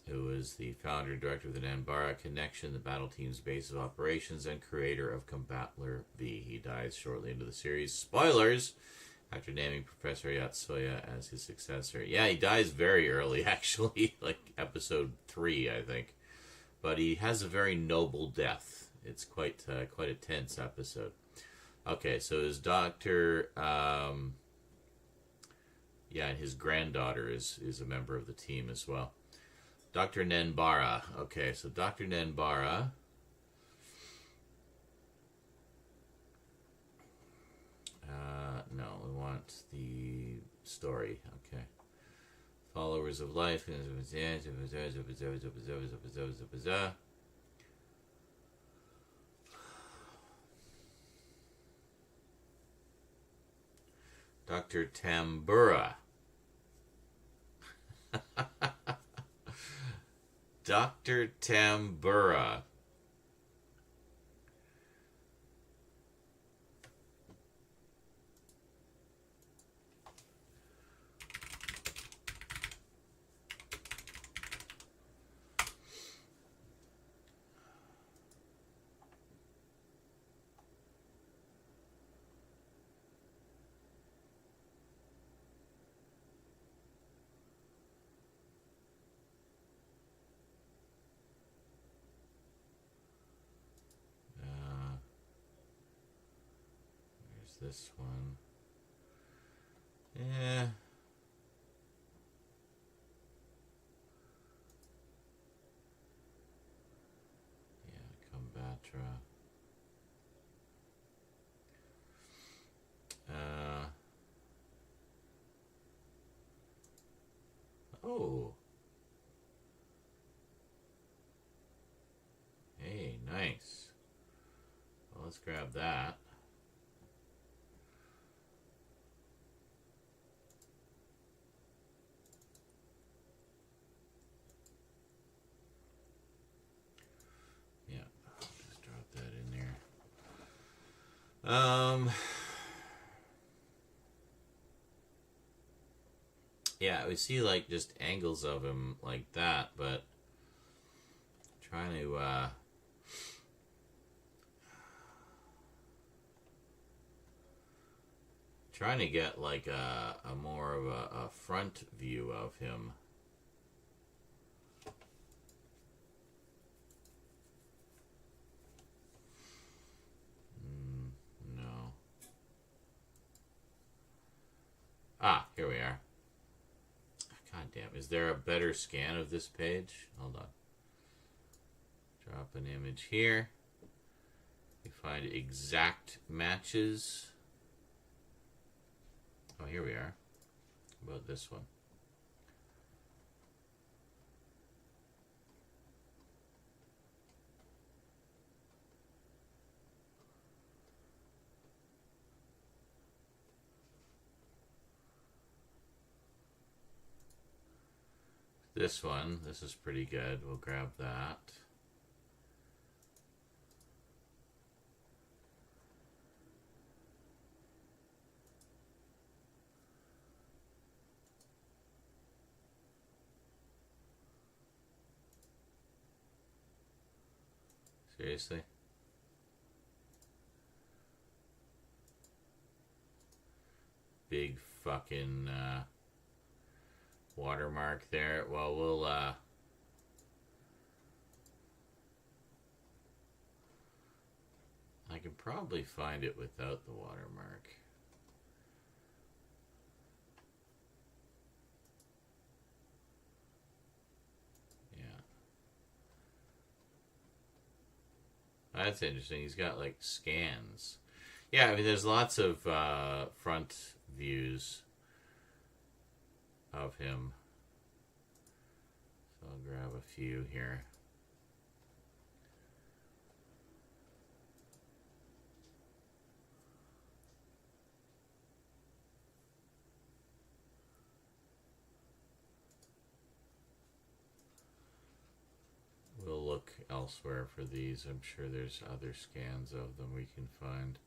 [SPEAKER 1] who was the founder and director of the Nanbara Connection, the battle team's base of operations, and creator of Combattler V. He dies shortly into the series. Spoilers! After naming Professor Yatsuya as his successor. Yeah, he dies very early, actually. Like episode 3, I think. But he has a very noble death. It's quite a tense episode. Okay, so his doctor... yeah, and his granddaughter is a member of the team as well. Dr. Nanbara. Okay, so Dr. Nanbara. No, we want the story. Okay. Followers of life. Dr. Tambura. Dr. Tambura. This one. Yeah. Yeah, Combatra. Oh. Hey, nice. Well, let's grab that. Yeah, we see like just angles of him like that, but trying to get like a more of a front view of him. No. here we are. God damn, is there a better scan of this page? Hold on. Drop an image here. You find exact matches. Oh, here we are. How about this one? This one, this is pretty good. We'll grab that. Seriously? Big fucking watermark there. Well, we'll I can probably find it without the watermark. Yeah. That's interesting. He's got like scans. Yeah, I mean there's lots of front views of him. So I'll grab a few here. We'll look elsewhere for these. I'm sure there's other scans of them we can find.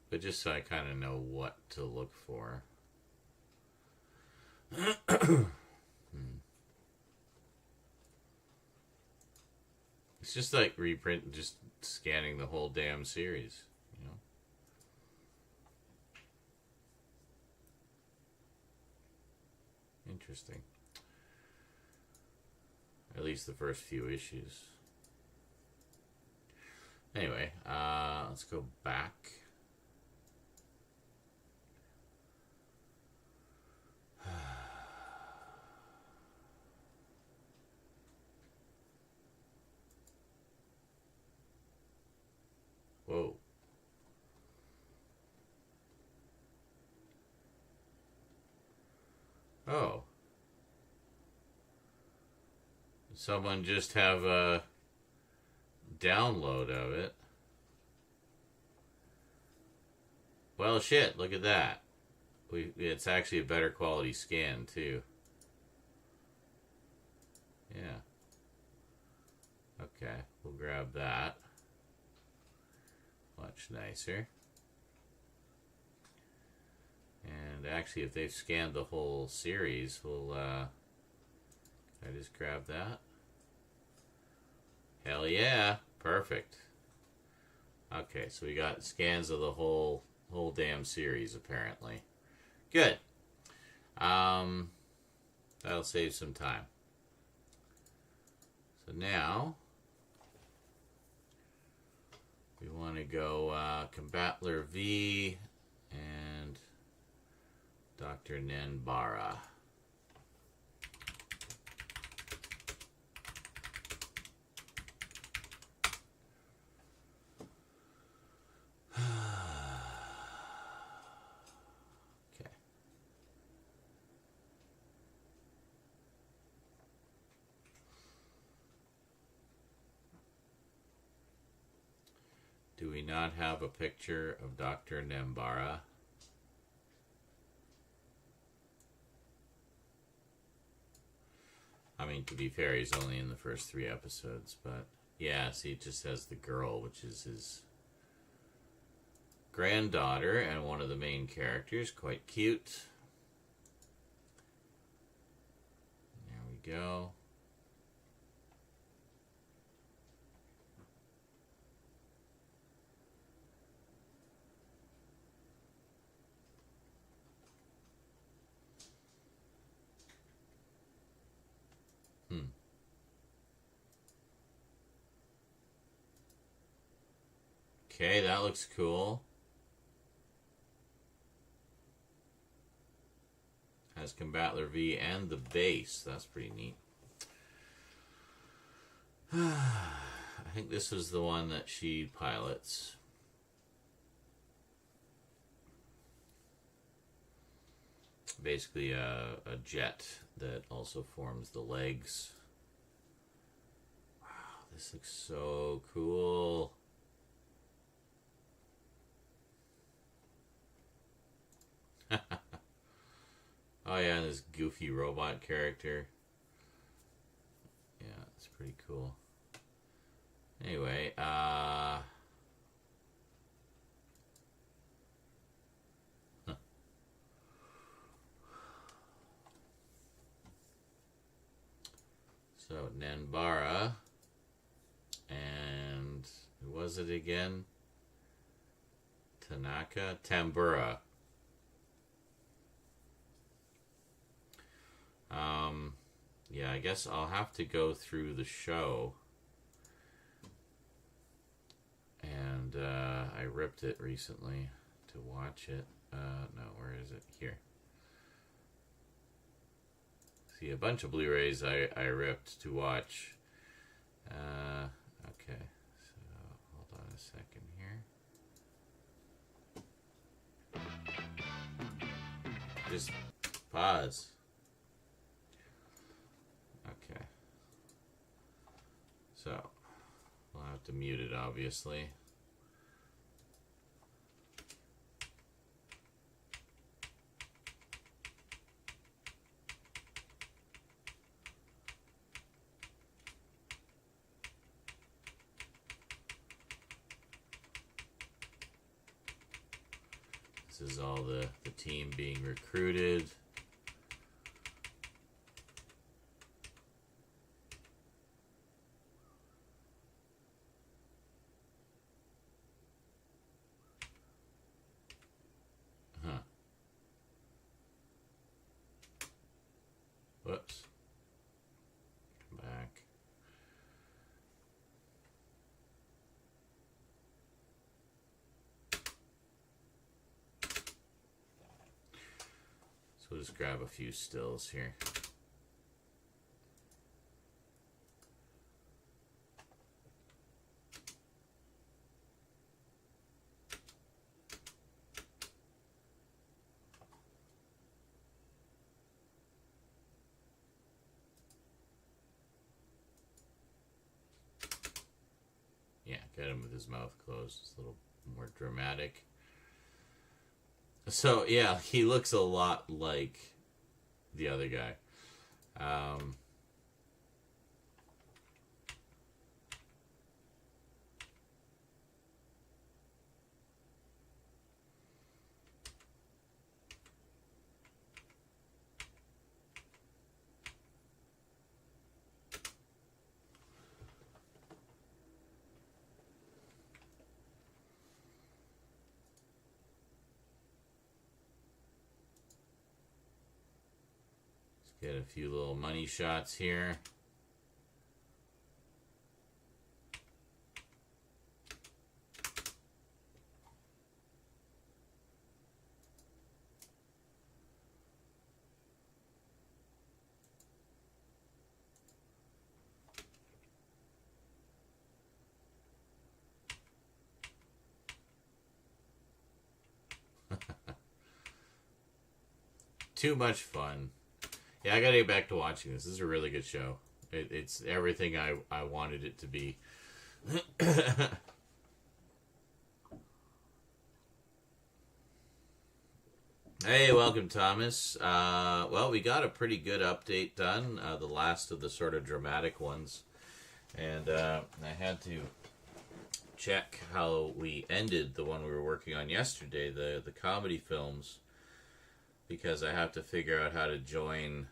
[SPEAKER 1] But just so I kind of know what to look for. It's just like reprint, just scanning the whole damn series, you know. Interesting. At least the first few issues. Anyway, let's go back. Whoa. Oh. Someone just have a download of it. Well, shit, look at that. It's actually a better quality scan, too. Yeah. Okay, we'll grab that. Much nicer. And actually, if they've scanned the whole series, we'll, I just grab that. Hell yeah. Perfect. Okay, so we got scans of the whole damn series, apparently. Good. That'll save some time. So now we want to go Combattler V and Dr. Nenbara. Okay. Do we not have a picture of Dr. Nenbara? I mean, to be fair, he's only in the first 3 episodes, but yeah, see, it just has the girl, which is his granddaughter and one of the main characters. Quite cute. There we go. Okay, that looks cool. Has Combattler V and the base. That's pretty neat. I think this is the one that she pilots. Basically a jet that also forms the legs. Wow, this looks so cool. Oh yeah, and this goofy robot character. Yeah, it's pretty cool. Anyway, so Nanbara, and who was it again? Tanaka? Tambura. Yeah, I guess I'll have to go through the show. And I ripped it recently to watch it. No, where is it? Here. See, a bunch of Blu-rays I ripped to watch. Okay, so hold on a second here. Just pause. Okay. So, I'll have to mute it, obviously. This is all the team being recruited. Whoops. Come back. So we'll just grab a few stills here. Yeah, got him with his mouth closed. It's a little more dramatic. So, yeah, he looks a lot like the other guy. Get a few little money shots here. Too much fun. Yeah, I gotta get back to watching this. This is a really good show. It's everything I wanted it to be. Hey, welcome, Thomas. Well, we got a pretty good update done. The last of the sort of dramatic ones. And I had to check how we ended the one we were working on yesterday, the comedy films. Because I have to figure out how to join.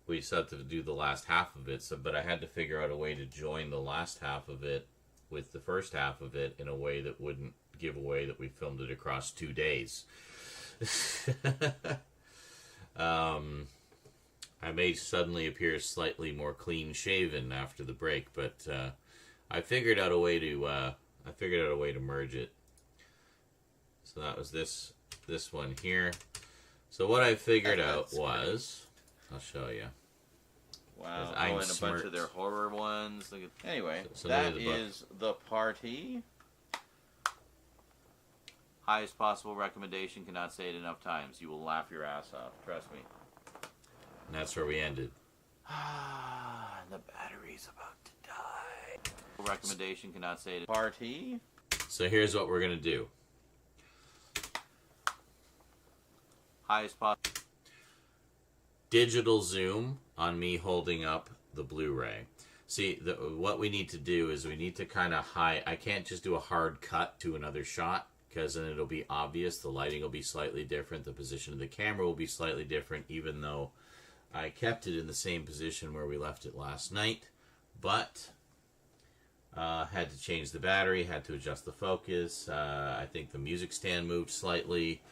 [SPEAKER 1] We still have to do the last half of it, but I had to figure out a way to join the last half of it with the first half of it in a way that wouldn't give away that we filmed it across 2 days. I may suddenly appear slightly more clean shaven after the break, but I figured out a way to merge it. So that was this one here. So what I figured out was, I'll show you.
[SPEAKER 6] Wow,
[SPEAKER 1] I'm
[SPEAKER 6] and a
[SPEAKER 1] smart.
[SPEAKER 6] bunch of their horror ones. Look at, anyway,
[SPEAKER 1] so
[SPEAKER 6] that is the party. Highest possible recommendation, cannot say it enough times. You will laugh your ass off. Trust me.
[SPEAKER 1] And that's where we ended.
[SPEAKER 6] The battery's about to die. Recommendation, cannot say it. Party.
[SPEAKER 1] So here's what we're going to do.
[SPEAKER 6] Highest possible.
[SPEAKER 1] Digital zoom on me holding up the Blu-ray. See, what we need to do is we need to kind of hide. I can't just do a hard cut to another shot, because then it'll be obvious. The lighting will be slightly different. The position of the camera will be slightly different, even though I kept it in the same position where we left it last night. But had to change the battery, had to adjust the focus. I think the music stand moved slightly.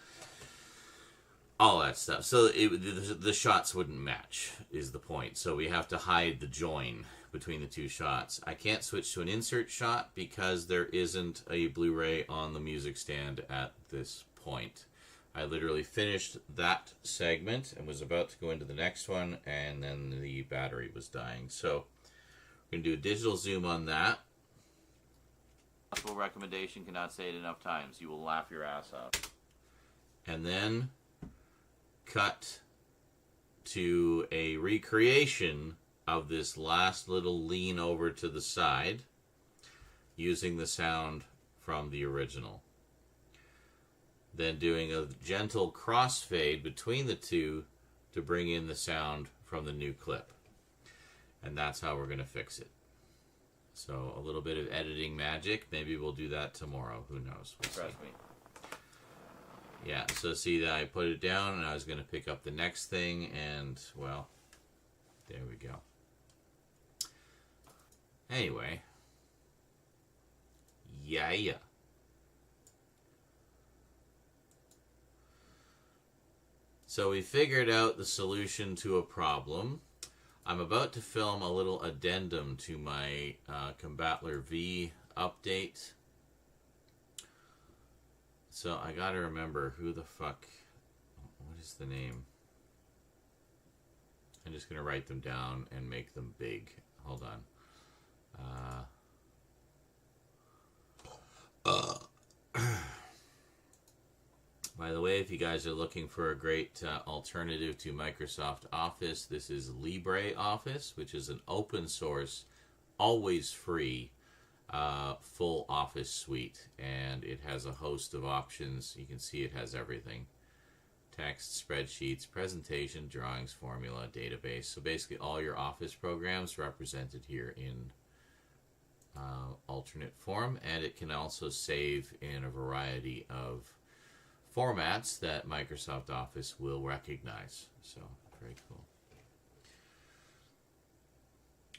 [SPEAKER 1] All that stuff. So the shots wouldn't match, is the point. So we have to hide the join between the two shots. I can't switch to an insert shot because there isn't a Blu-ray on the music stand at this point. I literally finished that segment and was about to go into the next one, and then the battery was dying. So we're going to do a digital zoom on that.
[SPEAKER 6] Possible recommendation, cannot say it enough times. You will laugh your ass off.
[SPEAKER 1] And then cut to a recreation of this last little lean over to the side using the sound from the original. Then doing a gentle crossfade between the two to bring in the sound from the new clip. And that's how we're going to fix it. So a little bit of editing magic. Maybe we'll do that tomorrow. Who knows? We'll see.
[SPEAKER 6] Trust me.
[SPEAKER 1] Yeah, so see that I put it down and I was going to pick up the next thing, and, well, there we go. Anyway. Yeah. So we figured out the solution to a problem. I'm about to film a little addendum to my Combattler V update. So I gotta remember who the fuck, what is the name? I'm just gonna write them down and make them big. Hold on. By the way, if you guys are looking for a great alternative to Microsoft Office, this is LibreOffice, which is an open source, always free, full Office suite, and it has a host of options. You can see it has everything: text, spreadsheets, presentation, drawings, formula, database. So basically all your Office programs represented here in alternate form, and it can also save in a variety of formats that Microsoft Office will recognize. So very cool.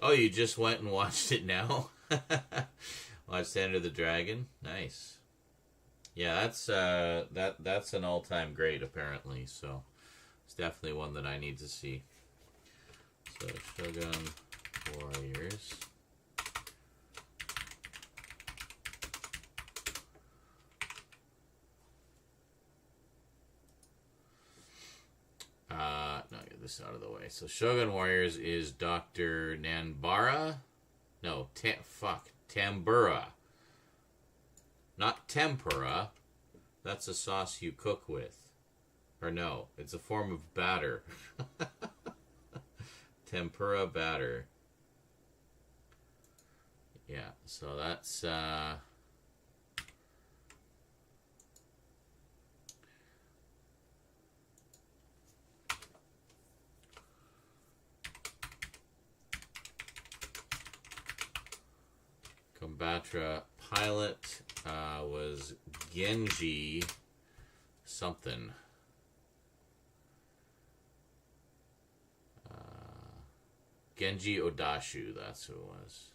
[SPEAKER 1] Oh, you just went and watched it now? Watched Enter the Dragon? Nice. Yeah, that's an all-time great, apparently. So it's definitely one that I need to see. So Shogun Warriors. No, get this out of the way. So Shogun Warriors is Dr. Nanbara. No, Tambura. Not tempura. That's a sauce you cook with. Or no, it's a form of batter. Tempura batter. Yeah, so that's Combatra pilot was Genji something. Genji Odashu, that's who it was.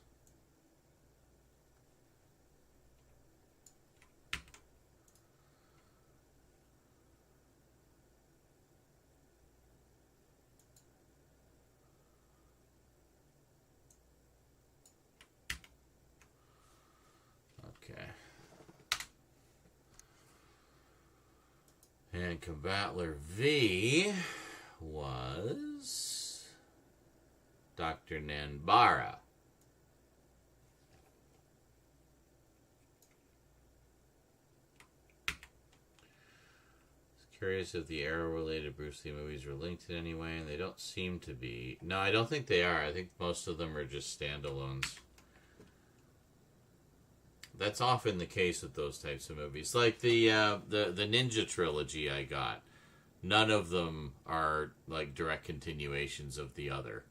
[SPEAKER 1] And Combattler V was Dr. Nanbara. Curious if the Arrow-related Bruce Lee movies were linked in any way, and they don't seem to be. No, I don't think they are. I think most of them are just standalones. That's often the case with those types of movies. Like the Ninja trilogy I got. None of them are like direct continuations of the other.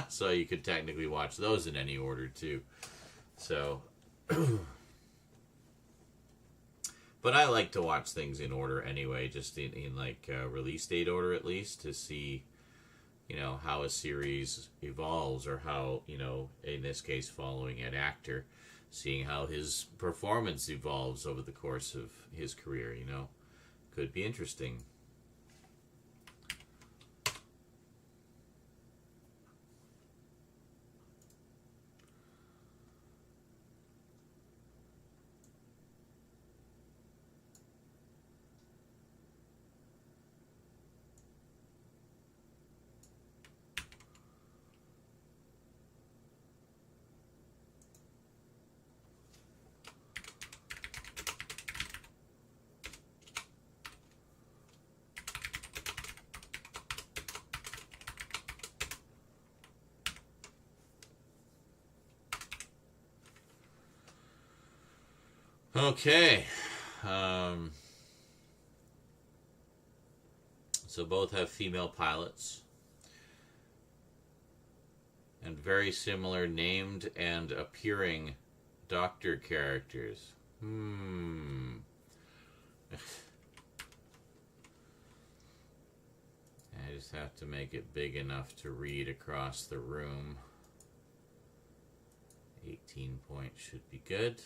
[SPEAKER 1] So you could technically watch those in any order too. So but I like to watch things in order anyway, just in like release date order at least, to see, you know, how a series evolves, or how, you know, in this case following an actor, seeing how his performance evolves over the course of his career, you know. Could be interesting. Okay. So both have female pilots. And very similar named and appearing Doctor characters. I just have to make it big enough to read across the room. 18 points should be good.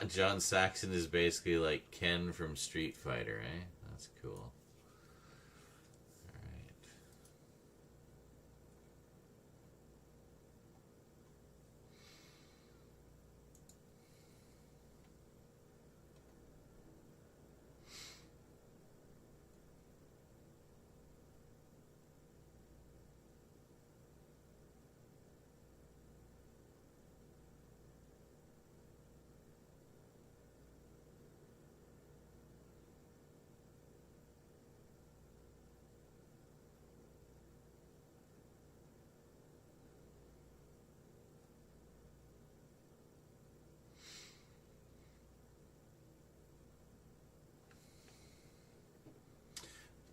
[SPEAKER 1] John Saxon is basically like Ken from Street Fighter, eh? That's cool.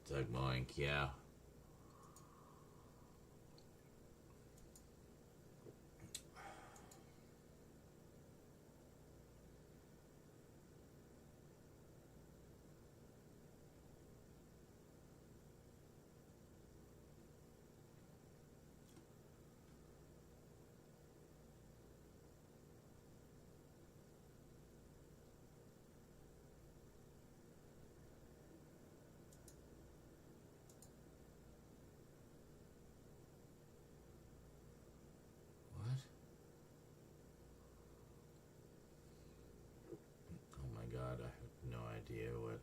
[SPEAKER 1] Doug Moink, yeah. God, I have no idea what.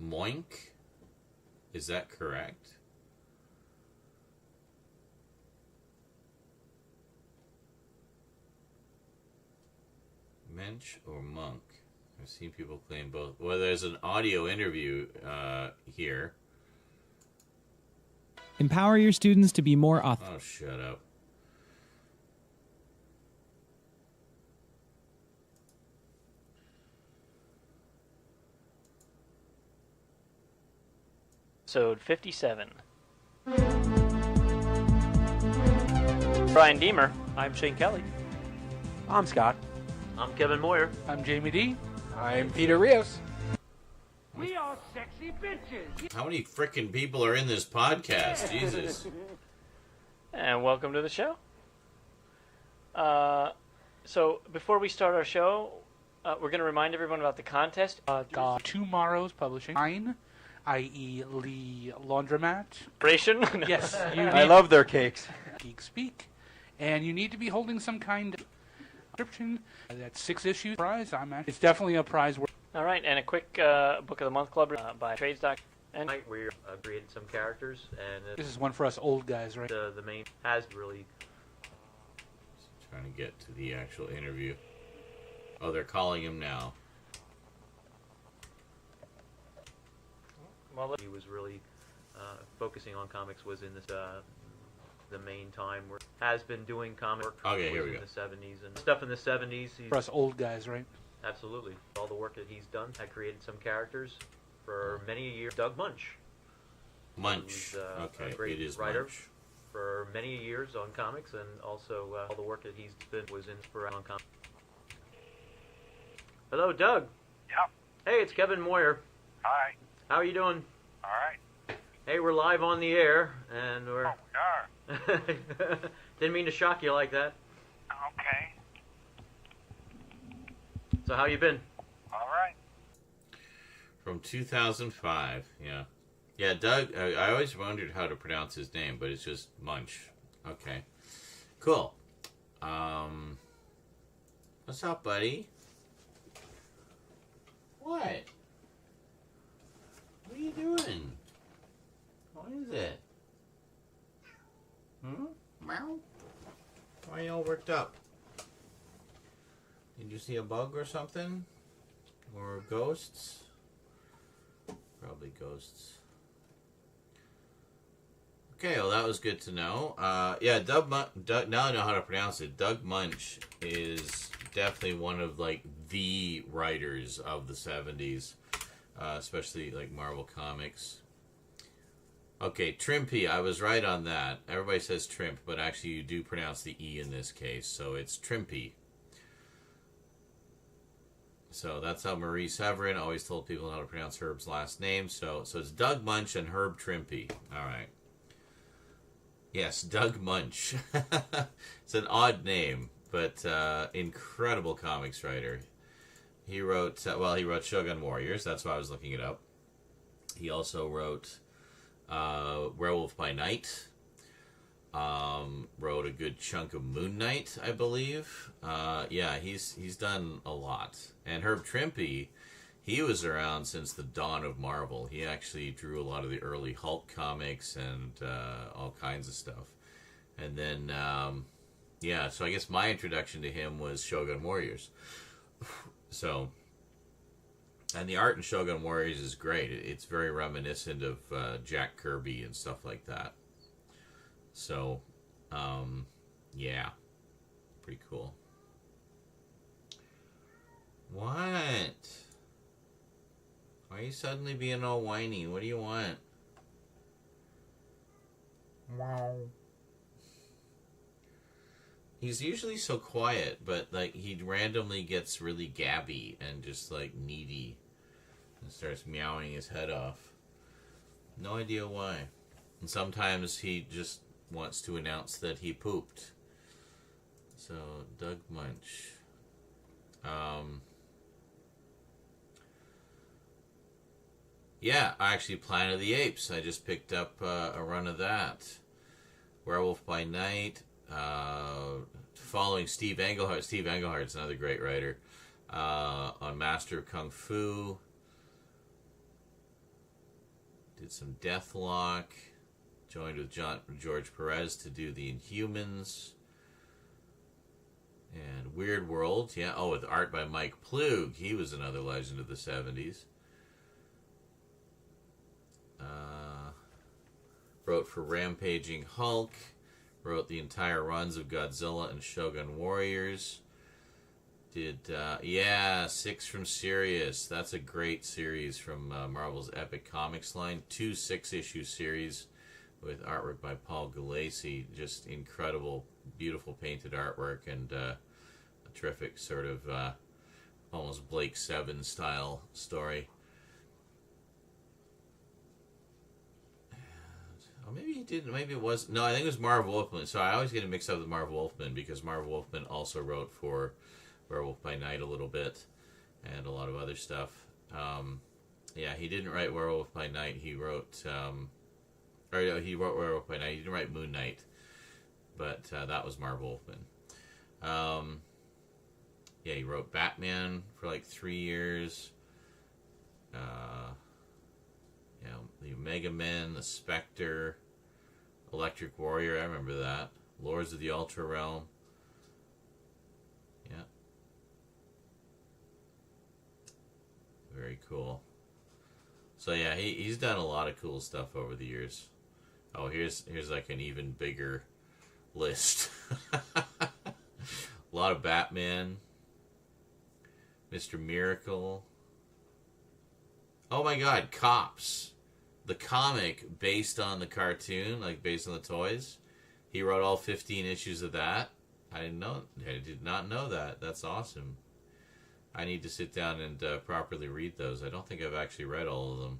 [SPEAKER 1] Moink? Is that correct? Mensch or Monk? I've seen people claim both. Well, there's an audio interview here.
[SPEAKER 11] Empower your students to be more authentic.
[SPEAKER 1] Oh, shut up.
[SPEAKER 12] Episode 57. Brian Deemer.
[SPEAKER 13] I'm Shane Kelly.
[SPEAKER 14] I'm Scott.
[SPEAKER 13] I'm Kevin Moyer.
[SPEAKER 14] I'm Jamie D.
[SPEAKER 13] I'm Peter Rios.
[SPEAKER 2] We are sexy bitches.
[SPEAKER 1] How many frickin' people are in this podcast? Jesus.
[SPEAKER 12] And welcome to the show. So before we start our show, we're going to remind everyone about the contest.
[SPEAKER 13] Got Tomorrow's Publishing. Line, i.e. Lee Laundromat.
[SPEAKER 12] Yes.
[SPEAKER 13] I love their cakes. Geek Speak. And you need to be holding some kind of description. That's 6 issues prize. It's definitely a prize.
[SPEAKER 12] All right, and a quick Book of the Month Club by TradesDoc.
[SPEAKER 14] And we created some characters, and
[SPEAKER 13] this is one for us old guys, right?
[SPEAKER 14] The main has really...
[SPEAKER 1] Trying to get to the actual interview. Oh, they're calling him now.
[SPEAKER 14] Well, he was really focusing on comics was in this the main time where has been doing comic work
[SPEAKER 1] okay, here we
[SPEAKER 14] in
[SPEAKER 1] go.
[SPEAKER 14] the 70s and stuff in the 70s.
[SPEAKER 13] For us old guys, right?
[SPEAKER 14] Absolutely. All the work that he's done. I created some characters for many years. Doug Munch.
[SPEAKER 1] Munch.
[SPEAKER 14] Okay,
[SPEAKER 1] a
[SPEAKER 14] great
[SPEAKER 1] it is
[SPEAKER 14] writer
[SPEAKER 1] Munch.
[SPEAKER 14] For many years on comics, and also all the work that he's been was in for on comics. Hello, Doug.
[SPEAKER 2] Yep.
[SPEAKER 14] Hey, it's Kevin Moyer.
[SPEAKER 2] Hi.
[SPEAKER 14] How are you doing?
[SPEAKER 2] All right.
[SPEAKER 14] Hey, we're live on the air, and we're...
[SPEAKER 2] Oh, we are.
[SPEAKER 14] Didn't mean to shock you like that.
[SPEAKER 2] Okay.
[SPEAKER 14] So how you been?
[SPEAKER 2] All right.
[SPEAKER 1] From 2005, yeah. Yeah, Doug, I always wondered how to pronounce his name, but it's just Munch. Okay. Cool. What's up, buddy? What? What are you doing? What is it? Meow? Why are you all worked up? Did you see a bug or something? Or ghosts? Probably ghosts. Okay, well that was good to know. Yeah, Doug, now I know how to pronounce it. Doug Munch is definitely one of like the writers of the 70s, especially like Marvel Comics. Okay, Trimpy, I was right on that. Everybody says Trimp, but actually you do pronounce the E in this case, so it's Trimpy. So that's how Marie Severin always told people how to pronounce Herb's last name. So it's Doug Munch and Herb Trimpy. All right. Yes, Doug Munch. It's an odd name, but incredible comics writer. He wrote, he wrote Shogun Warriors. That's why I was looking it up. He also wrote Werewolf by Night. Wrote a good chunk of Moon Knight, I believe. Yeah, he's done a lot. And Herb Trimpe, he was around since the dawn of Marvel. He actually drew a lot of the early Hulk comics and all kinds of stuff. And then, yeah, so I guess my introduction to him was Shogun Warriors. So, and the art in Shogun Warriors is great. It's very reminiscent of Jack Kirby and stuff like that. So, yeah, pretty cool. What? Why are you suddenly being all whiny? What do you want? Wow. He's usually so quiet, but like he randomly gets really gabby and just like needy and starts meowing his head off. No idea why. And sometimes he just wants to announce that he pooped. So, Doug Munch. Yeah, actually, Planet of the Apes. I just picked up a run of that. Werewolf by Night. Following Steve Englehart. Steve Englehart's another great writer. On Master of Kung Fu. Did some Deathlock. Joined with George Perez to do the Inhumans. And Weird World. Yeah. Oh, with art by Mike Plug. He was another legend of the 70s. Wrote for Rampaging Hulk. Wrote the entire runs of Godzilla and Shogun Warriors. Did, yeah, 6 from Sirius. That's a great series from Marvel's Epic Comics line. 2 6-issue series with artwork by Paul Gulacy. Just incredible, beautiful painted artwork and a terrific sort of almost Blake Seven style story. Oh, maybe he didn't. Maybe it was. No, I think it was Marv Wolfman. So I always get it mixed up with Marv Wolfman because Marv Wolfman also wrote for Werewolf by Night a little bit and a lot of other stuff. Yeah, he didn't write Werewolf by Night. He wrote, he wrote Werewolf by Night. He didn't write Moon Knight, but that was Marv Wolfman. Yeah, he wrote Batman for like 3 years. You know, the Omega Men, the Spectre, Electric Warrior. I remember that. Lords of the Ultra Realm. Yeah. Very cool. So yeah, he's done a lot of cool stuff over the years. Oh, here's like an even bigger list. A lot of Batman, Mr. Miracle. Oh my God, Cops, the comic based on the cartoon, like based on the toys. He wrote all 15 issues of that. I did not know that. That's awesome. I need to sit down and properly read those. I don't think I've actually read all of them.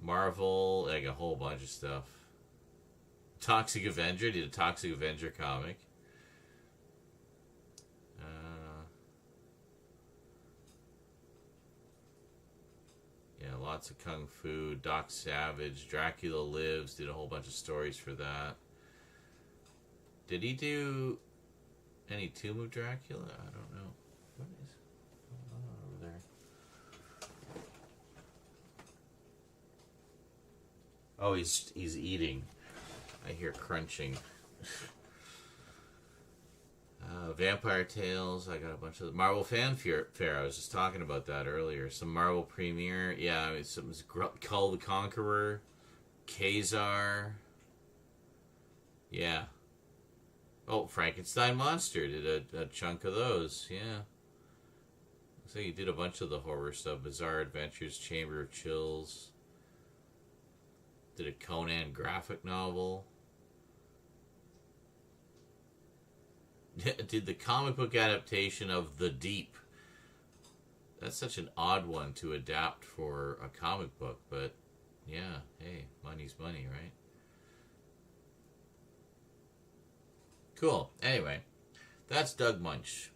[SPEAKER 1] Marvel, like a whole bunch of stuff. Toxic Avenger, did a Toxic Avenger comic. Yeah, lots of Kung Fu. Doc Savage, Dracula Lives, did a whole bunch of stories for that. Did he do any Tomb of Dracula? I don't know. What is going on over there? Oh, he's eating. I hear crunching. Vampire Tales. I got a bunch of Marvel Fanfare. I was just talking about that earlier. Some Marvel Premiere. Yeah, some Cull the Conqueror, Kazar. Yeah. Oh, Frankenstein Monster did a chunk of those. Yeah. Looks like he did a bunch of the horror stuff. Bizarre Adventures, Chamber of Chills. Did a Conan graphic novel. Did the comic book adaptation of The Deep. That's such an odd one to adapt for a comic book, but yeah, hey, money's money, right? Cool. Anyway, that's Doug Munch.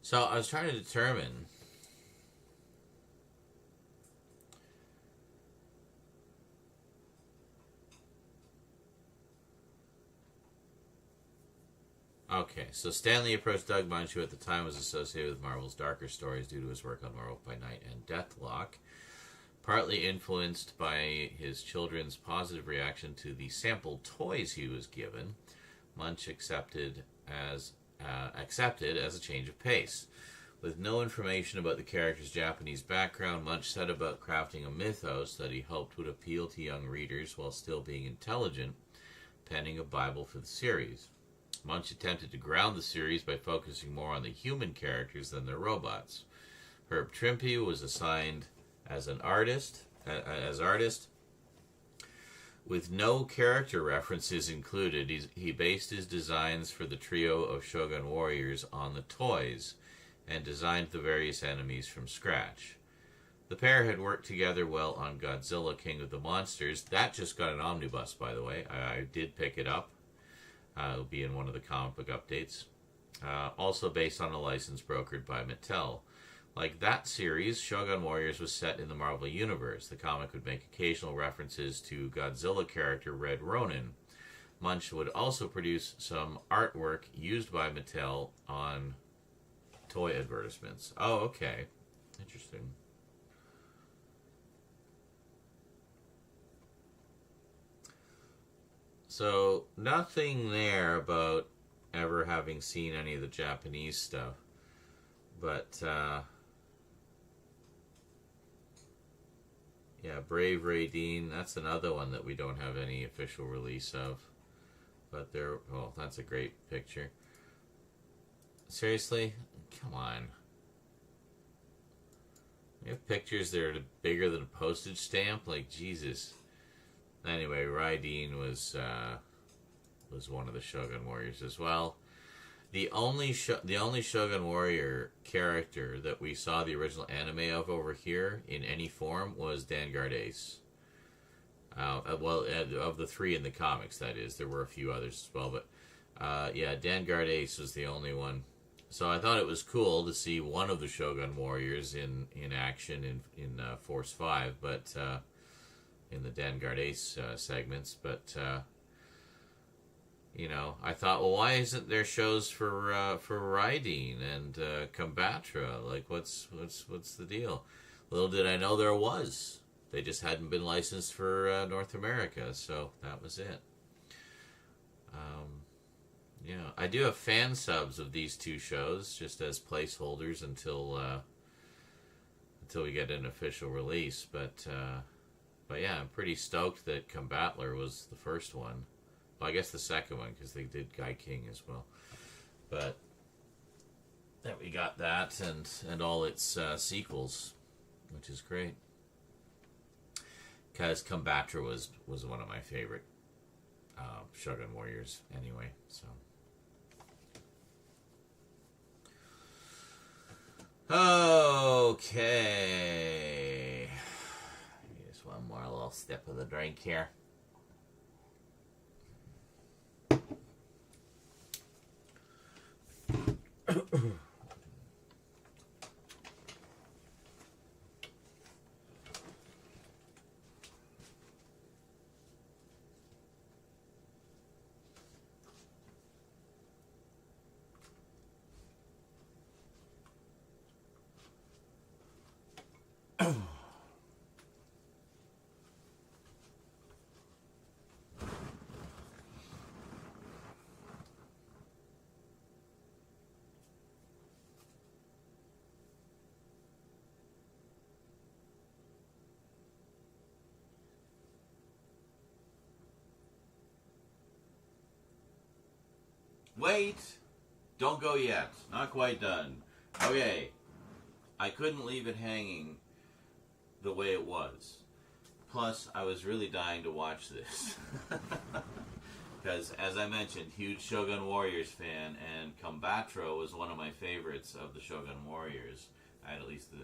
[SPEAKER 1] So I was trying to determine okay, so Stan Lee approached Doug Munch, who at the time was associated with Marvel's darker stories due to his work on Werewolf by Night and Deathlock, partly influenced by his children's positive reaction to the sample toys he was given. Munch accepted as a change of pace. With no information about the character's Japanese background, Munch set about crafting a mythos that he hoped would appeal to young readers while still being intelligent, penning a Bible for the series. Munch attempted to ground the series by focusing more on the human characters than their robots. Herb Trimpe was assigned as artist. With no character references included, he based his designs for the trio of Shogun warriors on the toys and designed the various enemies from scratch. The pair had worked together well on Godzilla, King of the Monsters. That just got an omnibus, by the way. I did pick it up. It'll be in one of the comic book updates. Also based on a license brokered by Mattel. Like that series, Shogun Warriors was set in the Marvel Universe. The comic would make occasional references to Godzilla character Red Ronin. Munch would also produce some artwork used by Mattel on toy advertisements. Oh, okay. Interesting. So, nothing there about ever having seen any of the Japanese stuff. But, yeah, Brave Raideen, that's another one that we don't have any official release of. But there, well, that's a great picture. Seriously? Come on. You have pictures that are bigger than a postage stamp? Like, Jesus. Anyway, Raiden was one of the Shogun Warriors as well. The only Shogun Warrior character that we saw the original anime of over here in any form was Vanguard Ace. Of the three in the comics, that is. There were a few others as well, but yeah, Vanguard Ace was the only one. So I thought it was cool to see one of the Shogun Warriors in action in Force 5, but in the Vanguard Ace segments. But you know, I thought, well, why isn't there shows for Raiden and Combatra? Like, what's the deal? Little did I know there was. They just hadn't been licensed for North America, so that was it. Yeah, I do have fan subs of these two shows just as placeholders until we get an official release. But yeah, I'm pretty stoked that Combatler was the first one. Well, I guess the second one because they did Guy King as well. But that we got that and all its sequels, which is great. Because Combatra was one of my favorite Shogun Warriors anyway, so. Okay. Just one more little sip of the drink here. Wait! Don't go yet. Not quite done. Okay. I couldn't leave it hanging the way it was. Plus, I was really dying to watch this. Because, as I mentioned, huge Shogun Warriors fan, and Combatra was one of my favorites of the Shogun Warriors. I had at least the...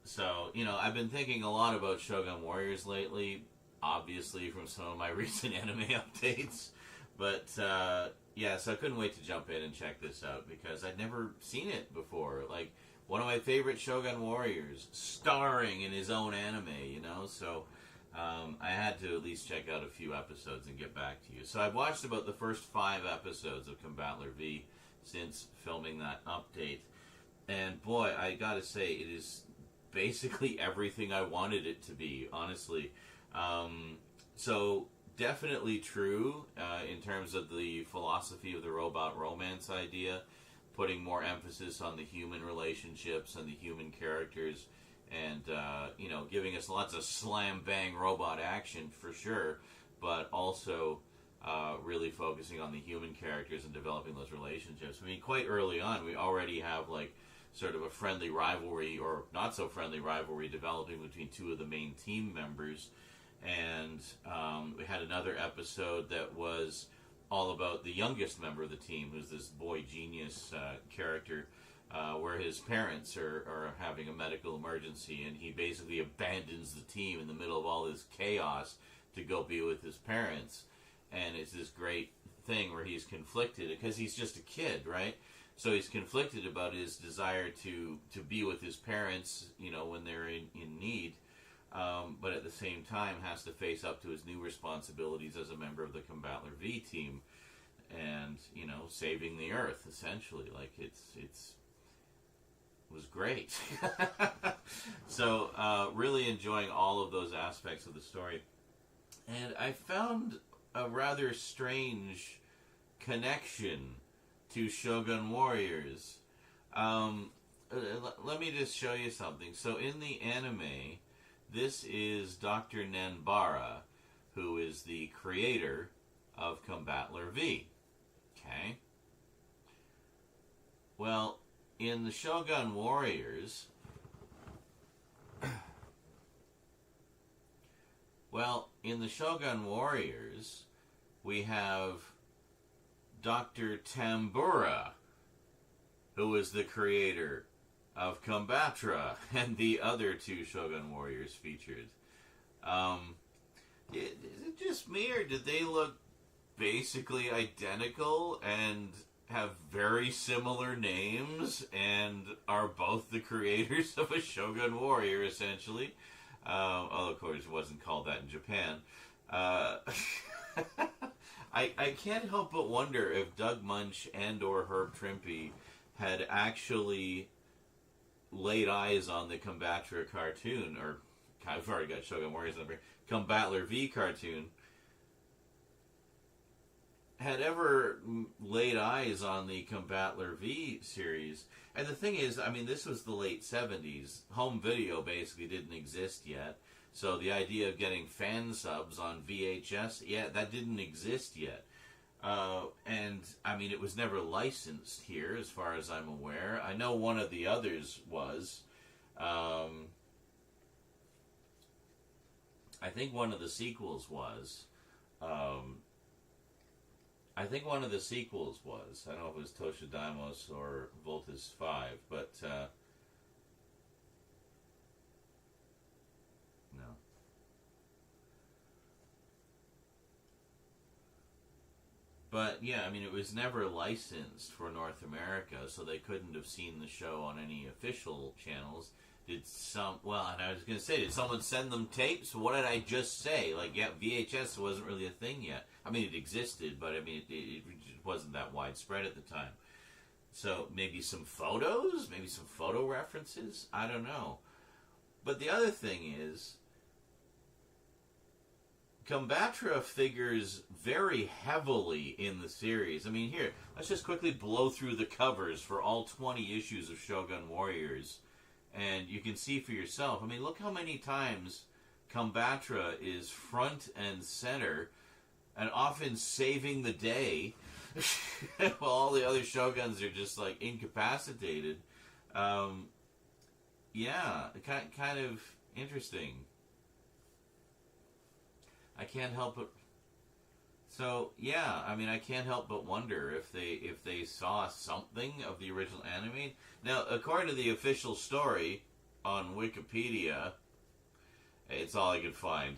[SPEAKER 1] So, you know, I've been thinking a lot about Shogun Warriors lately, obviously from some of my recent anime updates. But, yeah, so I couldn't wait to jump in and check this out because I'd never seen it before. Like, one of my favorite Shogun Warriors starring in his own anime, you know? So, I had to at least check out a few episodes and get back to you. So I've watched about the first 5 episodes of Combatler V since filming that update. And, boy, I gotta say, it is basically everything I wanted it to be, honestly. So definitely true in terms of the philosophy of the robot romance idea, putting more emphasis on the human relationships and the human characters, and you know, giving us lots of slam bang robot action for sure, but also really focusing on the human characters and developing those relationships. I mean, quite early on, we already have like sort of a friendly rivalry or not so friendly rivalry developing between 2 of the main team members. And we had another episode that was all about the youngest member of the team, who's this boy genius character, where his parents are having a medical emergency, and he basically abandons the team in the middle of all this chaos to go be with his parents. And it's this great thing where he's conflicted, because he's just a kid, right? So he's conflicted about his desire to be with his parents, you know, when they're in need. But at the same time has to face up to his new responsibilities as a member of the Combatler V team, and you know, saving the Earth essentially. Like it was great. So really enjoying all of those aspects of the story, and I found a rather strange connection to Shogun Warriors. Let me just show you something. So in the anime, this is Dr. Nanbara, who is the creator of Combatler V. Okay? Well, in the Shogun Warriors, well, in the Shogun Warriors, we have Dr. Tambura, who is the creator of Combatra and the other two Shogun Warriors featured. Is it just me, or did they look basically identical and have very similar names and are both the creators of a Shogun Warrior, essentially? Although, of course, it wasn't called that in Japan. I can't help but wonder if Doug Munch and or Herb Trimpe had actually laid eyes on the Combatra cartoon, or I've already got Shogun Warriors on here, Combatler V cartoon, had ever laid eyes on the Combatler V series. And the thing is, I mean, this was the late 70s. Home video basically didn't exist yet. So the idea of getting fan subs on VHS, yeah, that didn't exist yet. And, I mean, it was never licensed here, as far as I'm aware. I know one of the others was. I think one of the sequels was. I don't know if it was Toshidaimos or Voltus 5, but, no. But, yeah, I mean, it was never licensed for North America, so they couldn't have seen the show on any official channels. And I was going to say, did someone send them tapes? What did I just say? Like, yeah, VHS wasn't really a thing yet. I mean, it existed, but, I mean, it wasn't that widespread at the time. So, maybe some photos? Maybe some photo references? I don't know. But the other thing is, Combatra figures very heavily in the series. I mean, here, let's just quickly blow through the covers for all 20 issues of Shogun Warriors. And you can see for yourself. I mean, look how many times Combatra is front and center, and often saving the day, while all the other Shoguns are just, like, incapacitated. Yeah, kind of interesting. I can't help but... So, yeah, I mean, I can't help but wonder if they saw something of the original anime. Now, according to the official story on Wikipedia, it's all I could find,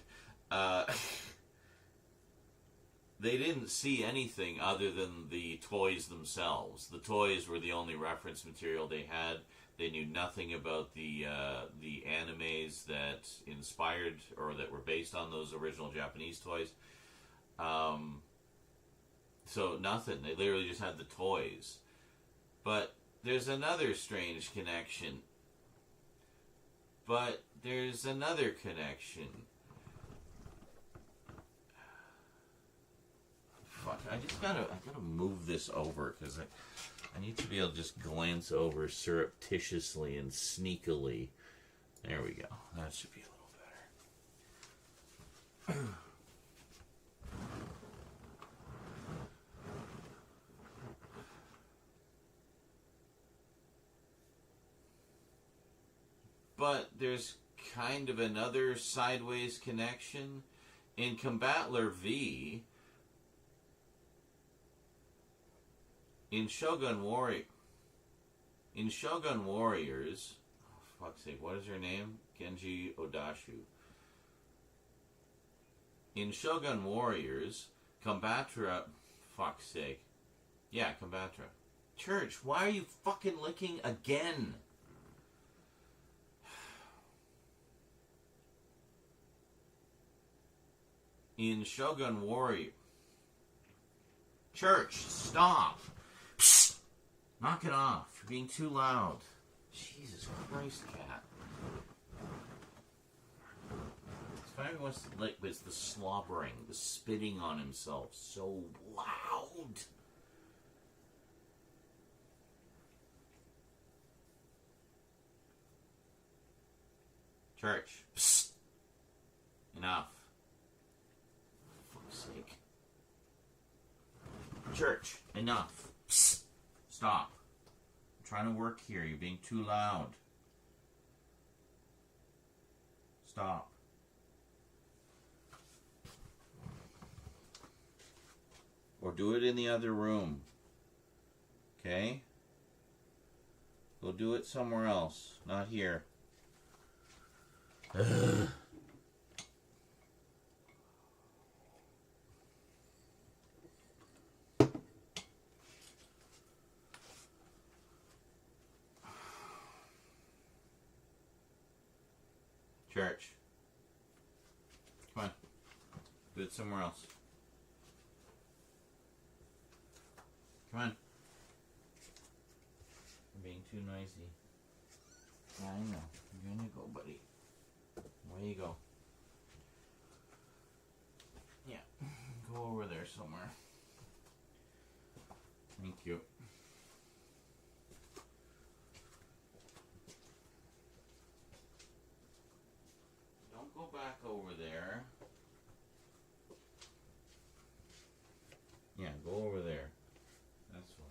[SPEAKER 1] they didn't see anything other than the toys themselves. The toys were the only reference material they had. They knew nothing about the animes that inspired or that were based on those original Japanese toys. So nothing. They literally just had the toys. But there's another strange connection. Fuck, I gotta move this over, because I need to be able to just glance over surreptitiously and sneakily. There we go. That should be a little better. But there's kind of another sideways connection. In Combatler V, in Shogun Warriors, oh, fuck's sake, what is her name? Genji Odashu. In Shogun Warriors, Combatra, fuck's sake. Yeah, Combatra. Church, why are you fucking licking again? In Shogun Warrior... Church, stop! Psst! Knock it off. You're being too loud. Jesus Christ, cat. This guy wants to, like, was the slobbering, the spitting on himself so loud. Church, psst! Enough. Sake. Church, enough. Psst. Stop. I'm trying to work here. You're being too loud. Stop. Or do it in the other room. Okay? Go do it somewhere else. Not here. Ugh. Church. Come on. Do it somewhere else. Come on. You're being too noisy. Yeah, I know. You're gonna go, buddy. Where you go? Yeah. Go over there somewhere. Thank you. Don't go back over there. Yeah, go over there. That's fine.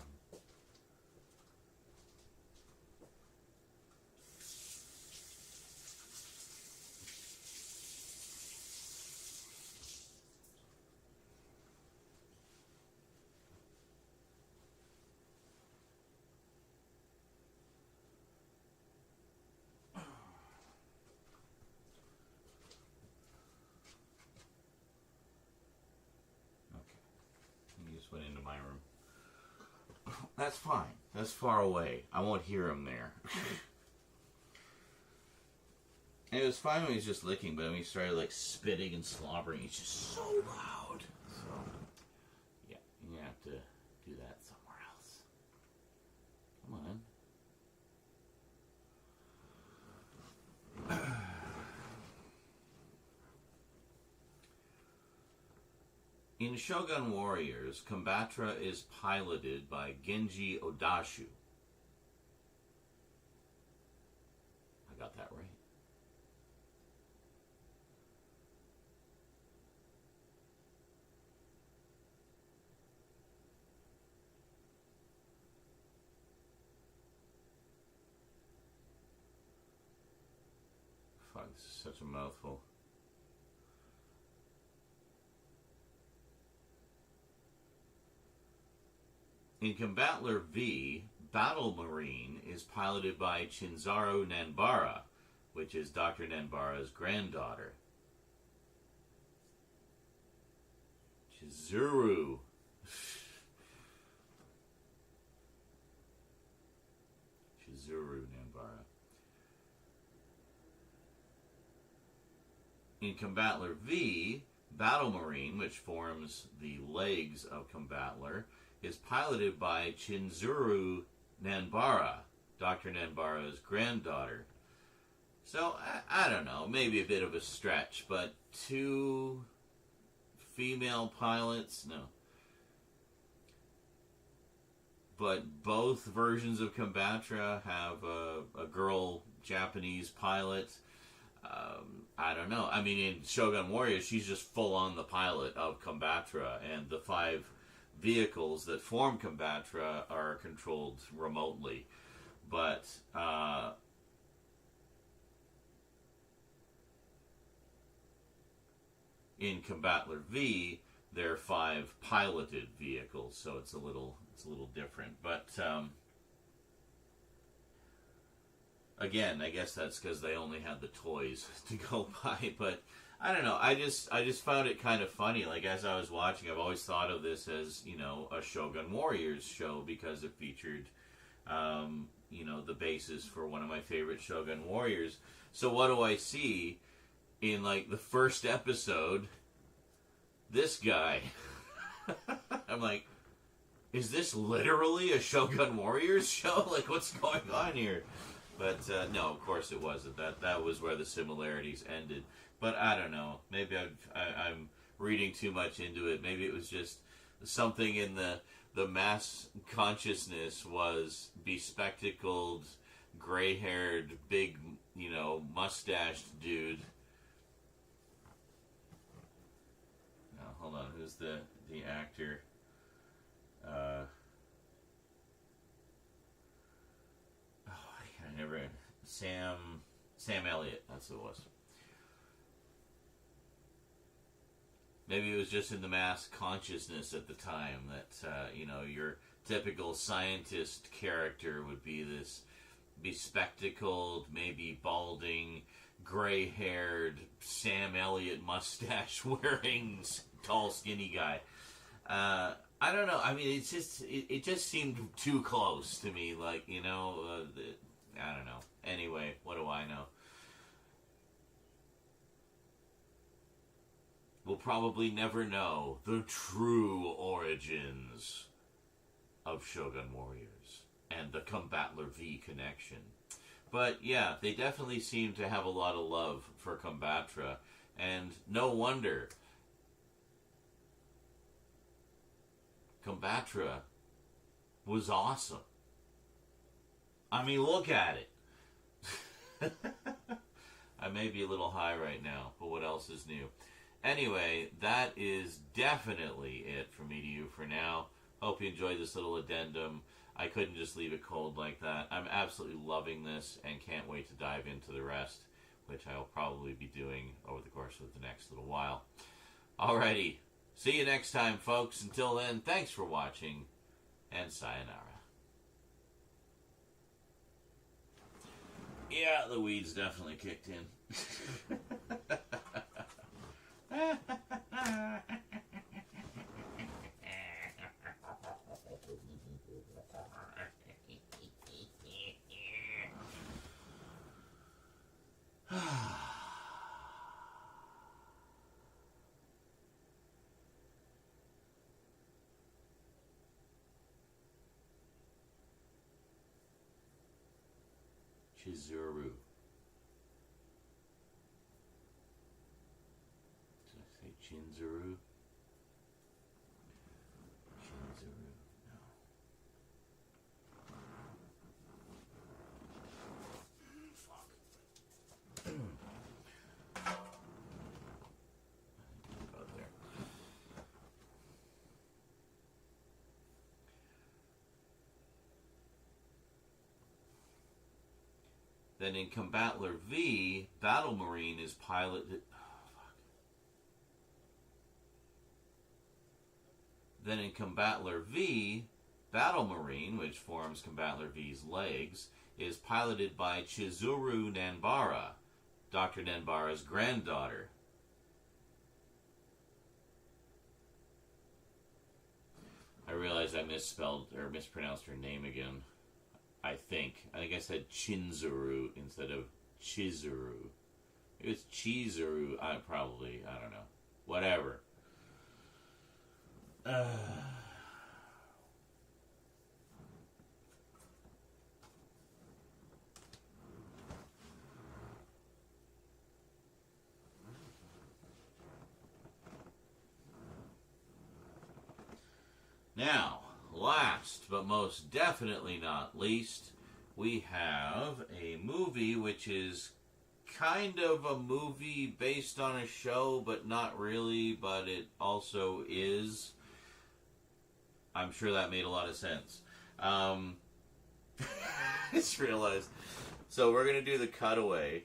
[SPEAKER 1] He just went into my room. That's fine. That's far away. I won't hear him there. And it was fine when he was just licking, but when he started like spitting and slobbering, he's just so loud. So, yeah, you have to do that somewhere else. Come on. In Shogun Warriors, Combatra is piloted by Genji Odashu. I got that right. Fuck, this is such a mouthful. In Combattler V, Battle Marine is piloted by Chinzaru Nanbara, which is Dr. Nanbara's granddaughter. Chizuru. Chizuru Nanbara. In Combattler V, Battle Marine, which forms the legs of Combattler, is piloted by Chinzaru Nanbara, Dr. Nanbara's granddaughter. So, I don't know, maybe a bit of a stretch, but 2 female pilots? No. But both versions of Combatra have a girl Japanese pilot. I don't know. I mean, in Shogun Warriors, she's just full on the pilot of Combatra, and the 5 vehicles that form Combatra are controlled remotely. But in Combattler V, there are 5 piloted vehicles, so it's a little different. But again, I guess that's because they only had the toys to go by. But I don't know. I just found it kind of funny. Like, as I was watching, I've always thought of this as, you know, a Shogun Warriors show because it featured, you know, the basis for one of my favorite Shogun Warriors. So what do I see in, like, the first episode? This guy. I'm like, is this literally a Shogun Warriors show? Like, what's going on here? But no, of course it wasn't. That was where the similarities ended. But I don't know. Maybe I'm reading too much into it. Maybe it was just something in the mass consciousness was bespectacled, gray-haired, big, you know, mustached dude. Now, hold on. Who's the actor? Sam Elliott, that's who it was. Maybe it was just in the mass consciousness at the time that, your typical scientist character would be this bespectacled, maybe balding, gray-haired, Sam Elliott mustache-wearing, tall, skinny guy. I don't know. I mean, it just seemed too close to me. Like, I don't know. Anyway, what do I know? We'll probably never know the true origins of Shogun Warriors and the Combattler V connection. But yeah, they definitely seem to have a lot of love for Combatra, and no wonder. Combatra was awesome. I mean, look at it. I may be a little high right now, but what else is new? Anyway, that is definitely it from me to you for now. Hope you enjoyed this little addendum. I couldn't just leave it cold like that. I'm absolutely loving this and can't wait to dive into the rest, which I will probably be doing over the course of the next little while. Alrighty. See you next time, folks. Until then, thanks for watching, and sayonara. Yeah, the weeds definitely kicked in. Chizuru. Did I say Chinzuru? Chinzuru. No. Fuck. About there. Then in Combattler V, Battle Marine is piloted. Then in Combattler V, Battle Marine, which forms Combattler V's legs, is piloted by Chizuru Nanbara, Dr. Nanbara's granddaughter. I realized I misspelled or mispronounced her name again. I think I said Chinzuru instead of Chizuru. It was Chizuru. I don't know. Whatever. Now, last but most definitely not least, we have a movie which is kind of a movie based on a show, but not really, but it also is. I'm sure that made a lot of sense. I just realized. So we're going to do the cutaway.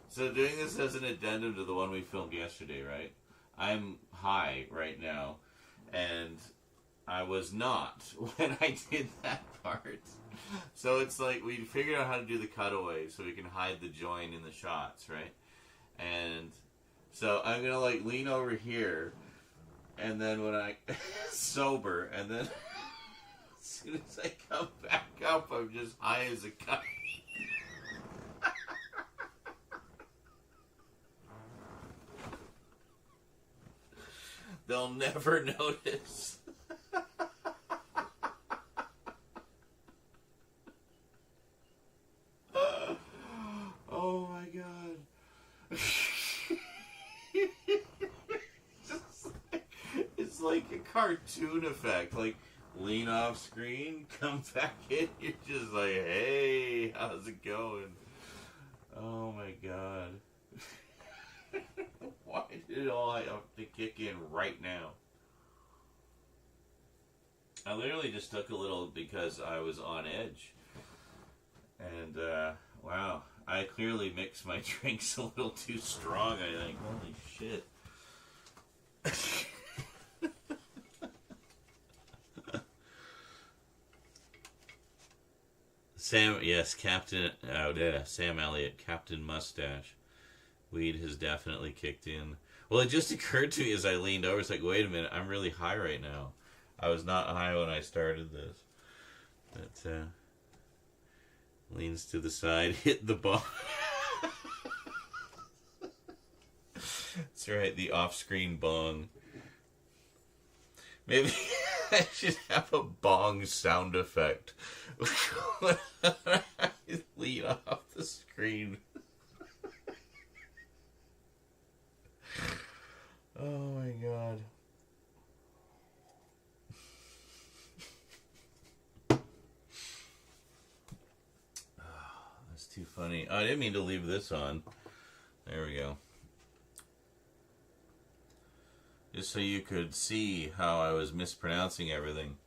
[SPEAKER 1] So doing this as an addendum to the one we filmed yesterday, right? I'm high right now, and I was not when I did that part. So it's like we figured out how to do the cutaway so we can hide the join in the shots, right? And so I'm going to lean over here, and then when I sober, and then as soon as I come back up, I'm just high as a kite. They'll never notice. Oh my god. It's like a cartoon effect. Like, lean off screen, come back in, you're just like, hey, how's it going? Oh my god. Why did it all have to kick in right now? I literally just took a little because I was on edge. And, wow. I clearly mixed my drinks a little too strong, I think. Holy shit. Sam, yes, Captain, Sam Elliott, Captain Mustache. Weed has definitely kicked in. Well, it just occurred to me as I leaned over, it's like, wait a minute, I'm really high right now. I was not high when I started this. But, leans to the side, hit the bong. That's right, the off-screen bong. Maybe I should have a bong sound effect. When I lean off the screen. Oh my god. That's too funny. I didn't mean to leave this on. There we go. Just so you could see how I was mispronouncing everything.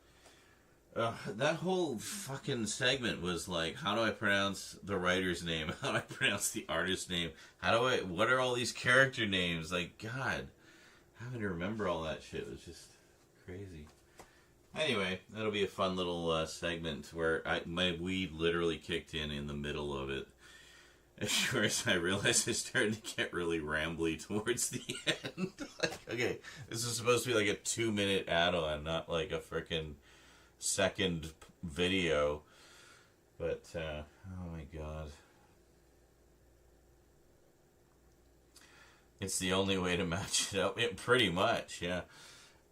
[SPEAKER 1] That whole fucking segment was like, how do I pronounce the writer's name? How do I pronounce the artist's name? What are all these character names? Like, God, having to remember all that shit was just crazy. Anyway, that'll be a fun little segment where my weed literally kicked in the middle of it. As sure as I realized I started to get really rambly towards the end. Like, okay, this is supposed to be like a 2-minute add-on, not like a frickin' second video. But, oh my god. It's the only way to match it up. Pretty much, yeah.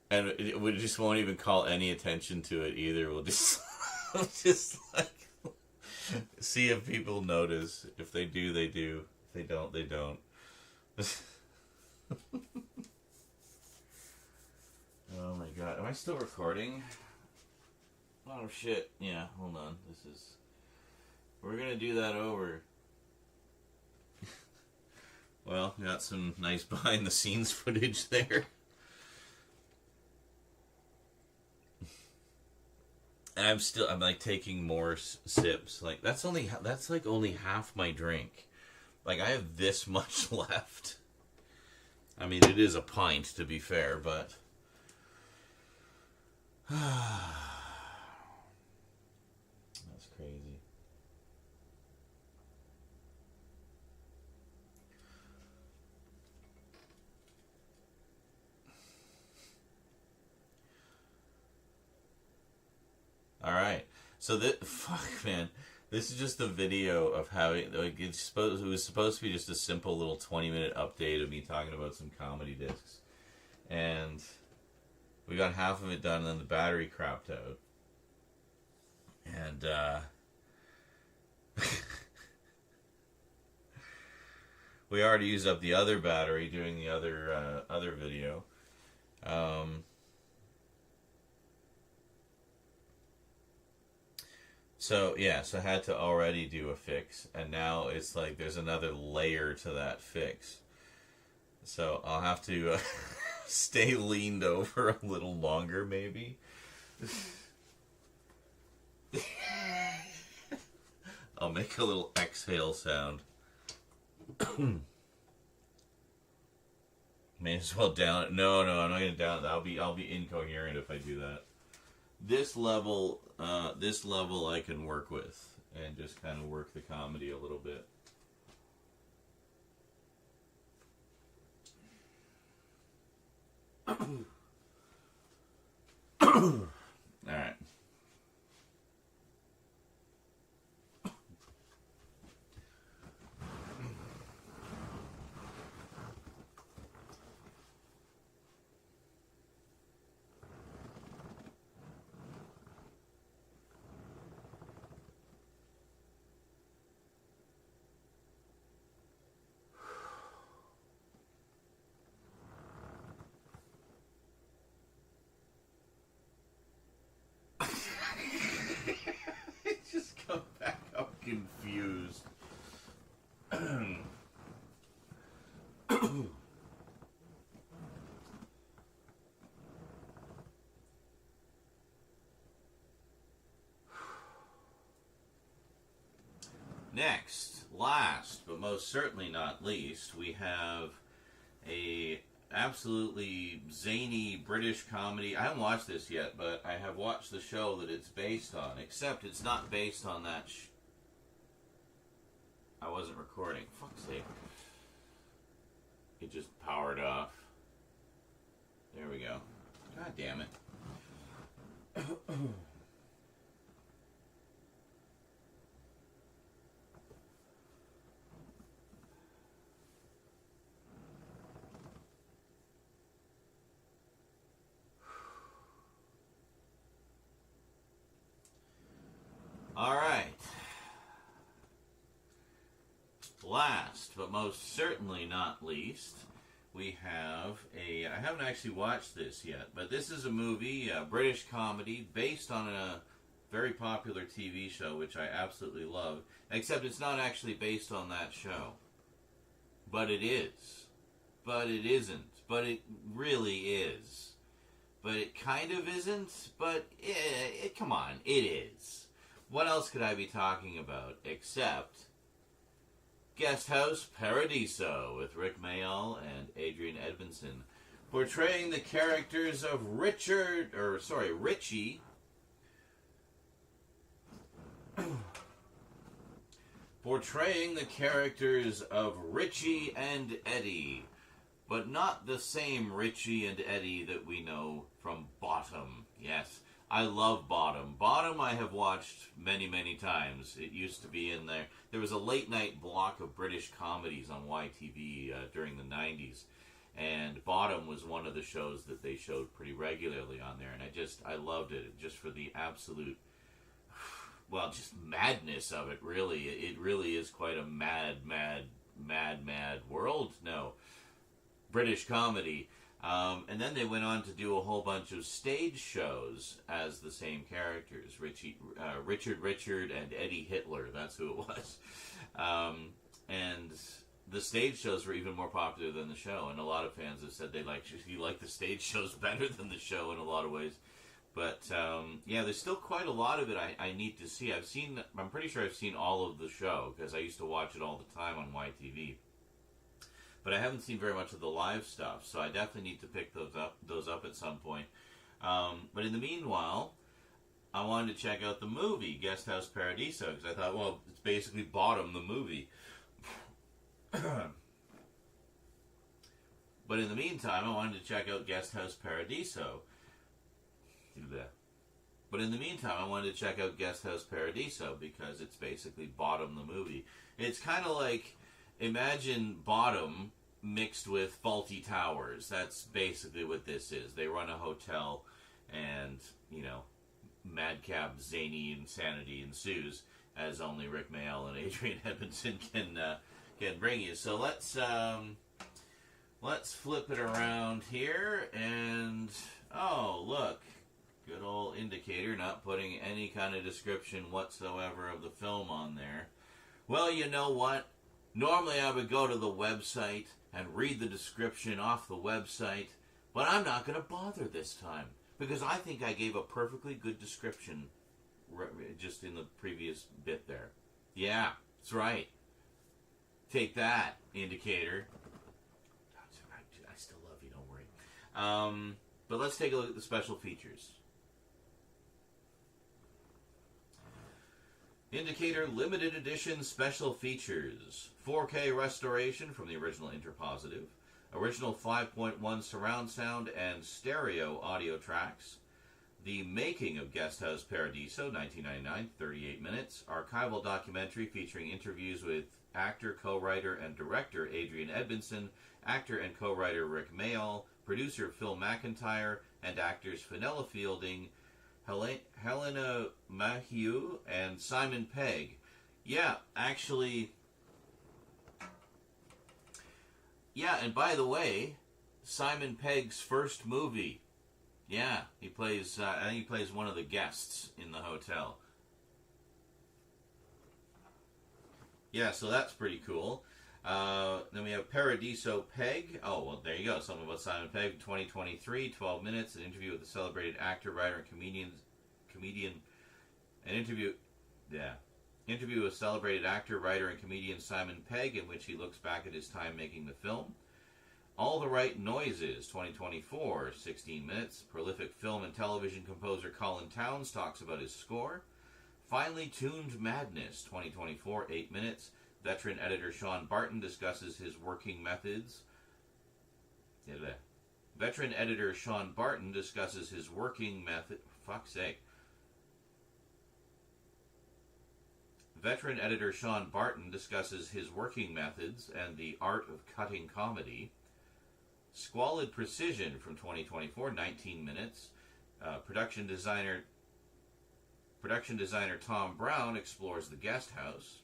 [SPEAKER 1] And we just won't even call any attention to it either. We'll just, just like, see if people notice. If they do, they do. If they don't, they don't. Oh my god. Am I still recording? Oh shit. Yeah, hold on. We're gonna do that over. Well, got some nice behind the scenes footage there. I'm like taking more sips. Like that's like only half my drink. Like I have this much left. I mean, it is a pint to be fair, but that's crazy. All right, so fuck, man, this is just a video of how it was supposed to be just a simple little 20-minute update of me talking about some comedy discs, and we got half of it done, and then the battery crapped out, and we already used up the other battery doing the other video. So, yeah, so I had to already do a fix, and now it's like there's another layer to that fix. So I'll have to stay leaned over a little longer, maybe. I'll make a little exhale sound. May as well down it. No, I'm not going to down it. I'll be incoherent if I do that. This level I can work with and just kind of work the comedy a little bit. All right. Next, last, but most certainly not least, we have a absolutely zany British comedy. I haven't watched this yet, but I have watched the show that it's based on, except it's not based on that I wasn't recording. Fuck's sake. It just powered off. There we go. God damn it. All right. Last, but most certainly not least, we have I haven't actually watched this yet, but this is a movie, a British comedy, based on a very popular TV show, which I absolutely love, except it's not actually based on that show. But it is. But it isn't. But it really is. But it kind of isn't, but come on, it is. What else could I be talking about except Guest House Paradiso with Rick Mayall and Adrian Edmondson, portraying the characters of Richie, portraying the characters of Richie and Eddie, but not the same Richie and Eddie that we know from Bottom. Yes, I love Bottom. Bottom I have watched many, many times. It used to be in there. There was a late-night block of British comedies on YTV during the 90s, and Bottom was one of the shows that they showed pretty regularly on there, and I loved it, just for the absolute, well, just madness of it, really. It really is quite a mad world. No, British comedy. And then they went on to do a whole bunch of stage shows as the same characters. Richard, and Eddie Hitler. That's who it was. And the stage shows were even more popular than the show. And a lot of fans have said you like the stage shows better than the show in a lot of ways. But, yeah, there's still quite a lot of it I need to see. I'm pretty sure I've seen all of the show, because I used to watch it all the time on YTV. But I haven't seen very much of the live stuff, so I definitely need to pick those up at some point. But in the meanwhile, I wanted to check out the movie, Guest House Paradiso, because I thought, well, it's basically Bottom, the movie. But in the meantime, I wanted to check out Guest House Paradiso. But in the meantime, I wanted to check out Guest House Paradiso, because it's basically Bottom, the movie. It's kind of like, imagine Bottom mixed with Faulty Towers. That's basically what this is. They run a hotel, and, madcap, zany insanity ensues, as only Rick Mayall and Adrian Edmondson can bring you. So let's flip it around here, and oh, look, good old indicator, not putting any kind of description whatsoever of the film on there. Well, you know what? Normally I would go to the website and read the description off the website, but I'm not going to bother this time, because I think I gave a perfectly good description just in the previous bit there. Yeah, that's right. Take that, indicator. I still love you, don't worry. But let's take a look at the special features. Indicator Limited Edition Special Features. 4K restoration from the original interpositive. Original 5.1 surround sound and stereo audio tracks. The Making of Guest House Paradiso, 1999, 38 minutes. Archival documentary featuring interviews with actor, co-writer, and director Adrian Edmondson, actor and co-writer Rick Mayall, producer Phil McIntyre, and actors Fenella Fielding, Helena Mayhew, and Simon Pegg. Yeah, actually... Yeah, and by the way, Simon Pegg's first movie. Yeah, he plays, I think he plays one of the guests in the hotel. Yeah, so that's pretty cool. Then we have Paradiso Pegg. Oh, well, there you go. Something about Simon Pegg, 2023, 12 minutes. An interview with the celebrated actor, writer, and comedian. An interview... Yeah. Interview with celebrated actor, writer, and comedian Simon Pegg, in which he looks back at his time making the film. All the Right Noises, 2024, 16 minutes. Prolific film and television composer Colin Towns talks about his score. Finely Tuned Madness, 2024, 8 minutes. Veteran editor Sean Barton discusses his working methods. Veteran editor Sean Barton discusses his working method. Fuck's sake. Veteran editor Sean Barton discusses his working methods and the art of cutting comedy. Squalid Precision from 2024, 19 minutes. Production designer Tom Brown explores the guest house.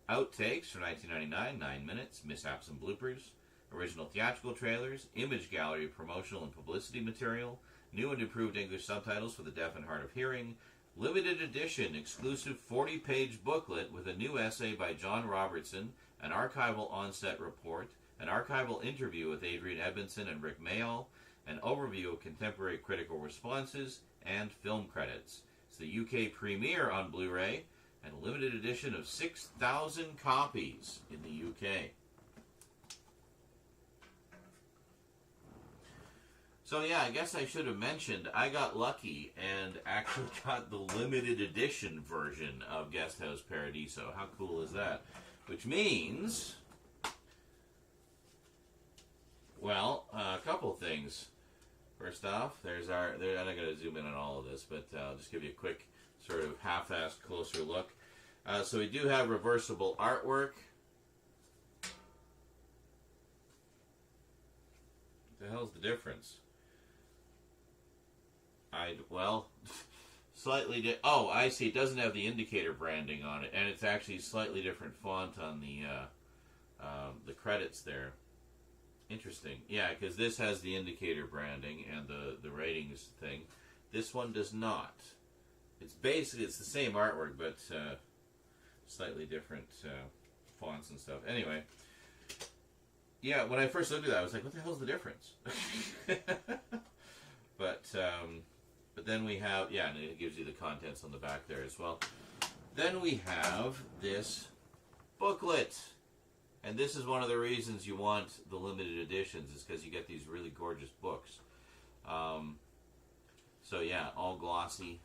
[SPEAKER 1] Outtakes from 1999, 9 minutes. Mishaps and bloopers. Original theatrical trailers. Image gallery promotional and publicity material. New and improved English subtitles for the deaf and hard of hearing. Limited edition exclusive 40-page booklet with a new essay by John Robertson, an archival on-set report, an archival interview with Adrian Edmondson and Rick Mayall, an overview of contemporary critical responses, and film credits. It's the UK premiere on Blu-ray, and a limited edition of 6,000 copies in the UK. So yeah, I guess I should have mentioned I got lucky and actually got the limited edition version of Guest House Paradiso. How cool is that? Which means, well, a couple things. First off, there's our. I'm not going to zoom in on all of this, but I'll just give you a quick sort of half-assed closer look. So we do have reversible artwork. What the hell's the difference? Slightly oh, I see. It doesn't have the indicator branding on it, and it's actually slightly different font on the credits there. Interesting. Yeah, because this has the indicator branding and the ratings thing. This one does not. It's basically the same artwork, but slightly different fonts and stuff. Anyway, yeah. When I first looked at that, I was like, "What the hell's the difference?" But then we have, yeah, and it gives you the contents on the back there as well. Then we have this booklet. And this is one of the reasons you want the limited editions, is because you get these really gorgeous books. So yeah, all glossy.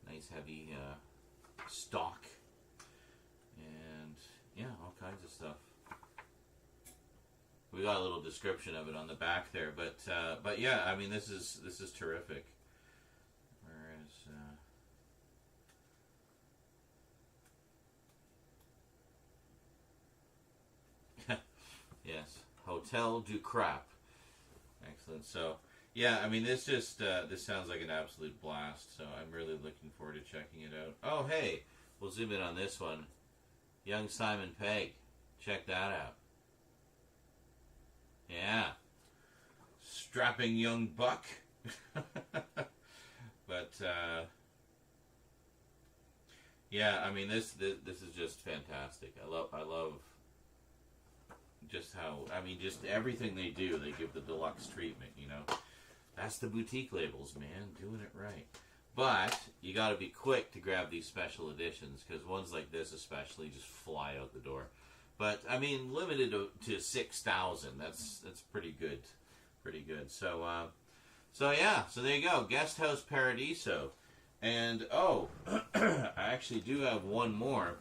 [SPEAKER 1] Nice heavy stock. And yeah, all kinds of stuff. We got a little description of it on the back there, but yeah, I mean this is terrific. Whereas, yes, Hotel du Crap. Excellent. So yeah, I mean this just this sounds like an absolute blast. So I'm really looking forward to checking it out. Oh hey, we'll zoom in on this one. Young Simon Pegg. Check that out. Yeah. Strapping young buck. But, yeah, I mean, this is just fantastic. I love just how, I mean, just everything they do, they give the deluxe treatment, you know. That's the boutique labels, man, doing it right. But you got to be quick to grab these special editions, because ones like this especially just fly out the door. But I mean, limited to 6,000. That's pretty good, pretty good. So yeah. So there you go. Guest House Paradiso, and oh, I actually do have one more,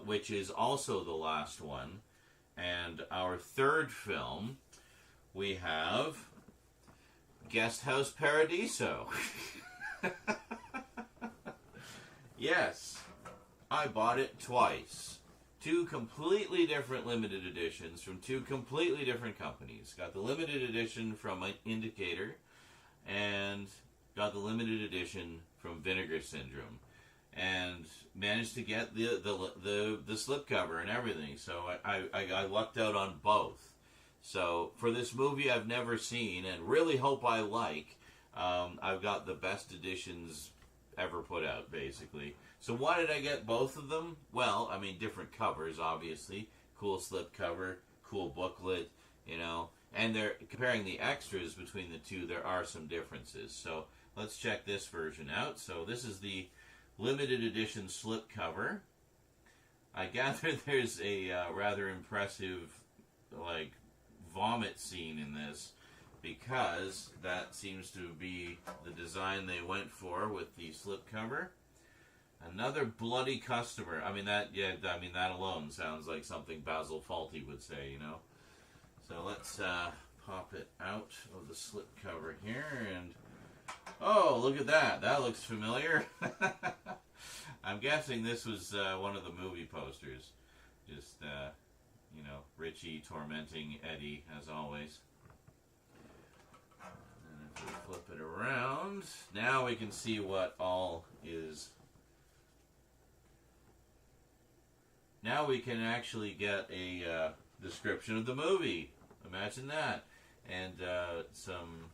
[SPEAKER 1] which is also the last one, and our third film. We have Guest House Paradiso. Yes, I bought it twice. Two completely different limited editions from two completely different companies. Got the limited edition from Indicator and got the limited edition from Vinegar Syndrome, and managed to get the slipcover and everything. So I lucked out on both. So for this movie I've never seen and really hope I like, I've got the best editions ever put out, basically. So why did I get both of them? Well, I mean, different covers, obviously. Cool slipcover, cool booklet, you know. And they're comparing the extras between the two. There are some differences. So let's check this version out. So this is the limited edition slipcover. I gather there's a rather impressive, like, vomit scene in this, because that seems to be the design they went for with the slipcover. Another bloody customer. I mean, that alone sounds like something Basil Fawlty would say, you know. So let's pop it out of the slipcover here, and oh, look at that. That looks familiar. I'm guessing this was one of the movie posters. Just, you know, Richie tormenting Eddie, as always. And if we flip it around, now we can see what all is. Now we can actually get a description of the movie. Imagine that. And some...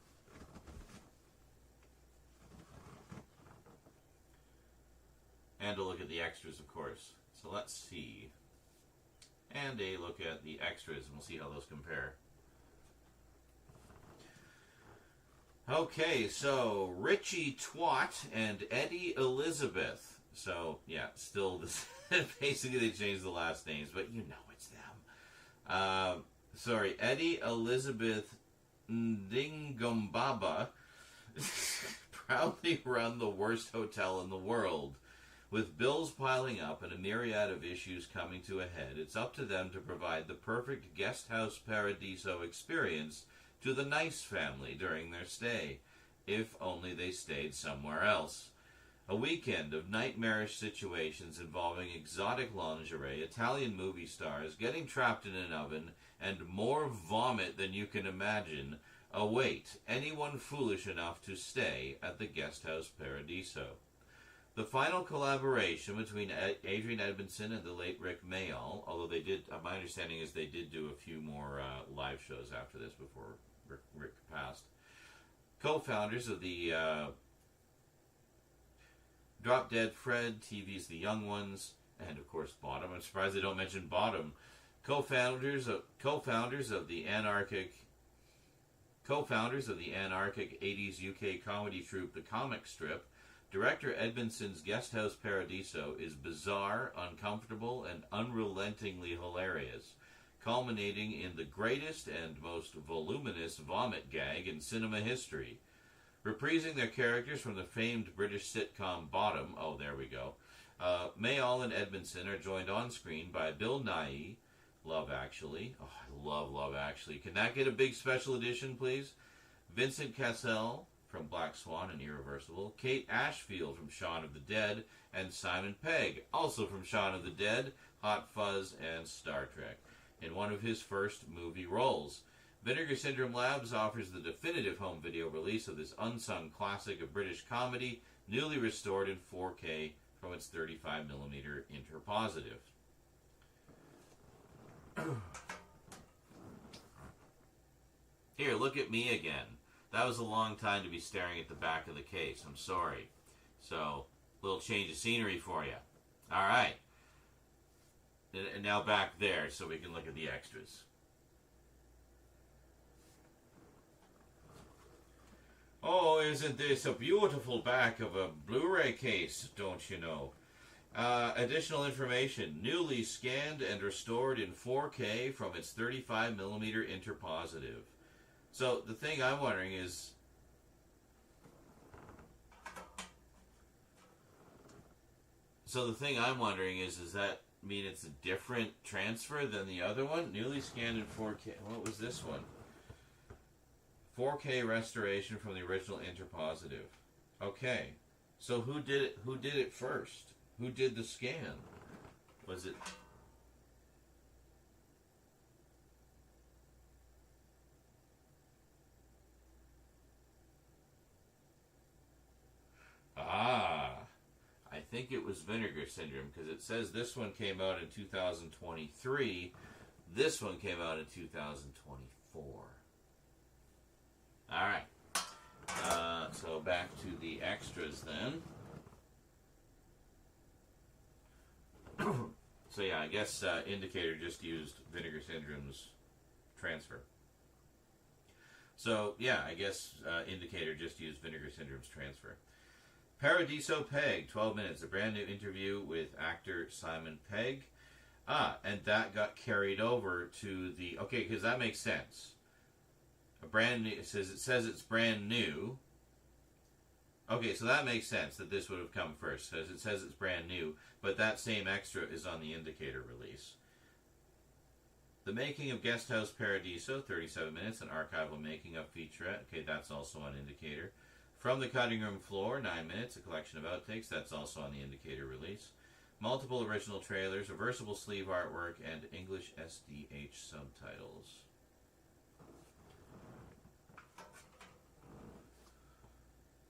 [SPEAKER 1] And a look at the extras, of course. So let's see. And a look at the extras, and we'll see how those compare. Okay, so Richie Twat and Eddie Elizabeth. So, yeah, still this. Basically, they changed the last names, but you know it's them. Sorry, Eddie Elizabeth Ndingombaba proudly run the worst hotel in the world. With bills piling up and a myriad of issues coming to a head, it's up to them to provide the perfect guest house paradiso experience to the Nice family during their stay, if only they stayed somewhere else. A weekend of nightmarish situations involving exotic lingerie, Italian movie stars, getting trapped in an oven, and more vomit than you can imagine await anyone foolish enough to stay at the Guest House Paradiso. The final collaboration between Adrian Edmondson and the late Rick Mayall, although they did, my understanding is they did do a few more live shows after this before Rick passed. Co-founders of the Drop Dead Fred, TV's The Young Ones, and of course Bottom. I'm surprised they don't mention Bottom. Co-founders of the anarchic 80s UK comedy troupe The Comic Strip. Director Edmondson's Guest House Paradiso is bizarre, uncomfortable, and unrelentingly hilarious, culminating in the greatest and most voluminous vomit gag in cinema history. Reprising their characters from the famed British sitcom Bottom, oh, there we go, Mayall and Edmondson are joined on screen by Bill Nighy, Love Actually. Oh, I love Love Actually. Can that get a big special edition, please? Vincent Cassel from Black Swan and Irreversible, Kate Ashfield from Shaun of the Dead, and Simon Pegg, also from Shaun of the Dead, Hot Fuzz, and Star Trek, in one of his first movie roles. Vinegar Syndrome Labs offers the definitive home video release of this unsung classic of British comedy, newly restored in 4K from its 35mm interpositive. Here, look at me again. That was a long time to be staring at the back of the case. I'm sorry. So, a little change of scenery for you. All right. And now back there so we can look at the extras. Oh, isn't this a beautiful back of a Blu-ray case, don't you know? Additional information. Newly scanned and restored in 4K from its 35mm interpositive. So the thing I'm wondering is, does that mean it's a different transfer than the other one? Newly scanned in 4K. What was this one? 4K restoration from the original interpositive. Okay. So who did it? Who did it first? Who did the scan? Was it? I think it was Vinegar Syndrome, because it says this one came out in 2023. This one came out in 2024. All right. So back to the extras then. So yeah, I guess Indicator just used Vinegar Syndrome's transfer. So yeah, I guess Indicator just used Vinegar Syndrome's transfer. Paradiso Pegg, 12 minutes, a brand new interview with actor Simon Pegg. And that got carried over to the... Okay, because that makes sense. A brand new... It says it's brand new. Okay, so that makes sense that this would have come first, because it says it's brand new, but that same extra is on the indicator release. The Making of Guest House Paradiso, 37 minutes, an archival making-of featurette. Okay, that's also on indicator. From the Cutting Room Floor, 9 minutes, a collection of outtakes. That's also on the indicator release. Multiple original trailers, reversible sleeve artwork, and English SDH subtitles.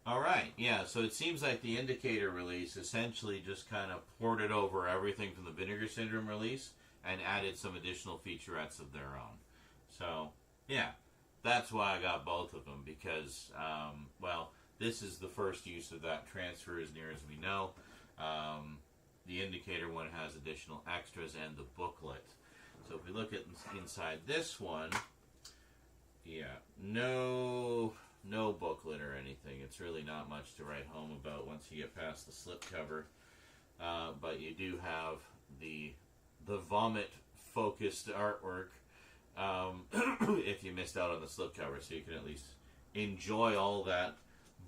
[SPEAKER 1] Alright, yeah, so it seems like the indicator release essentially just kind of ported over everything from the Vinegar Syndrome release and added some additional featurettes of their own. So, yeah, that's why I got both of them, because, well, this is the first use of that transfer as near as we know. The indicator one has additional extras and the booklet. So if we look at inside this one, yeah, no booklet or anything. It's really not much to write home about once you get past the slipcover. But you do have the vomit-focused artwork if you missed out on the slipcover, so you can at least enjoy all that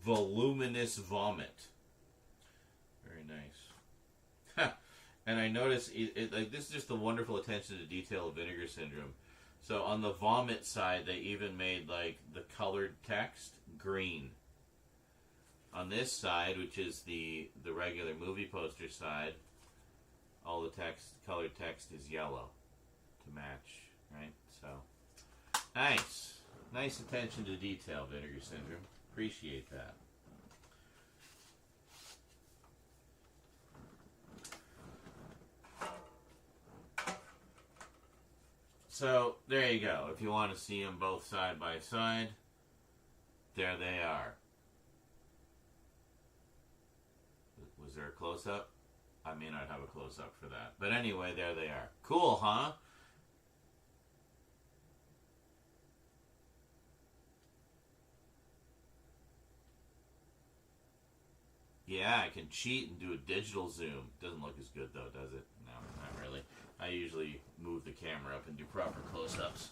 [SPEAKER 1] voluminous vomit. Very nice. And I notice, like, this is just the wonderful attention to detail of Vinegar Syndrome. So on the vomit side, they even made, like, the colored text green. On this side, which is the regular movie poster side, all the colored text is yellow to match, right? So, nice. Nice attention to detail, Vinegar Syndrome. Appreciate that. So, there you go. If you want to see them both side by side, there they are. Was there a close-up? I may not have a close-up for that. But anyway, there they are. Cool, huh? Yeah, I can cheat and do a digital zoom. Doesn't look as good, though, does it? No, not really. I usually move the camera up and do proper close-ups.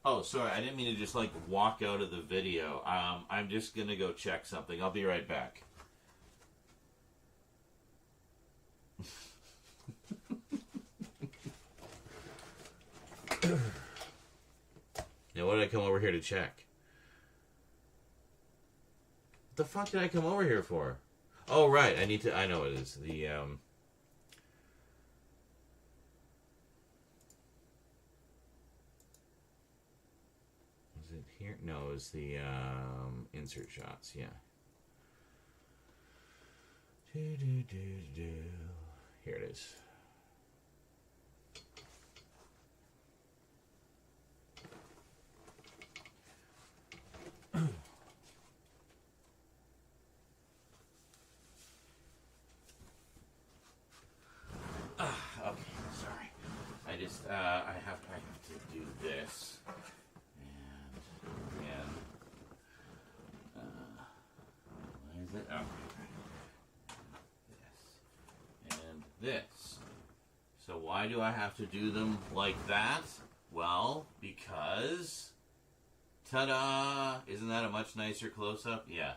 [SPEAKER 1] Oh, sorry, I didn't mean to just, like, walk out of the video. I'm just going to go check something. I'll be right back. Now, what did I come over here to check? What the fuck did I come over here for? Oh, right, I know what it is. The, was it here? No, it was the, insert shots, yeah. Here it is. Okay, sorry. I have to do this. And what is it? Okay. This. And this. So why do I have to do them like that? Well, because... Ta-da! Isn't that a much nicer close-up? Yeah.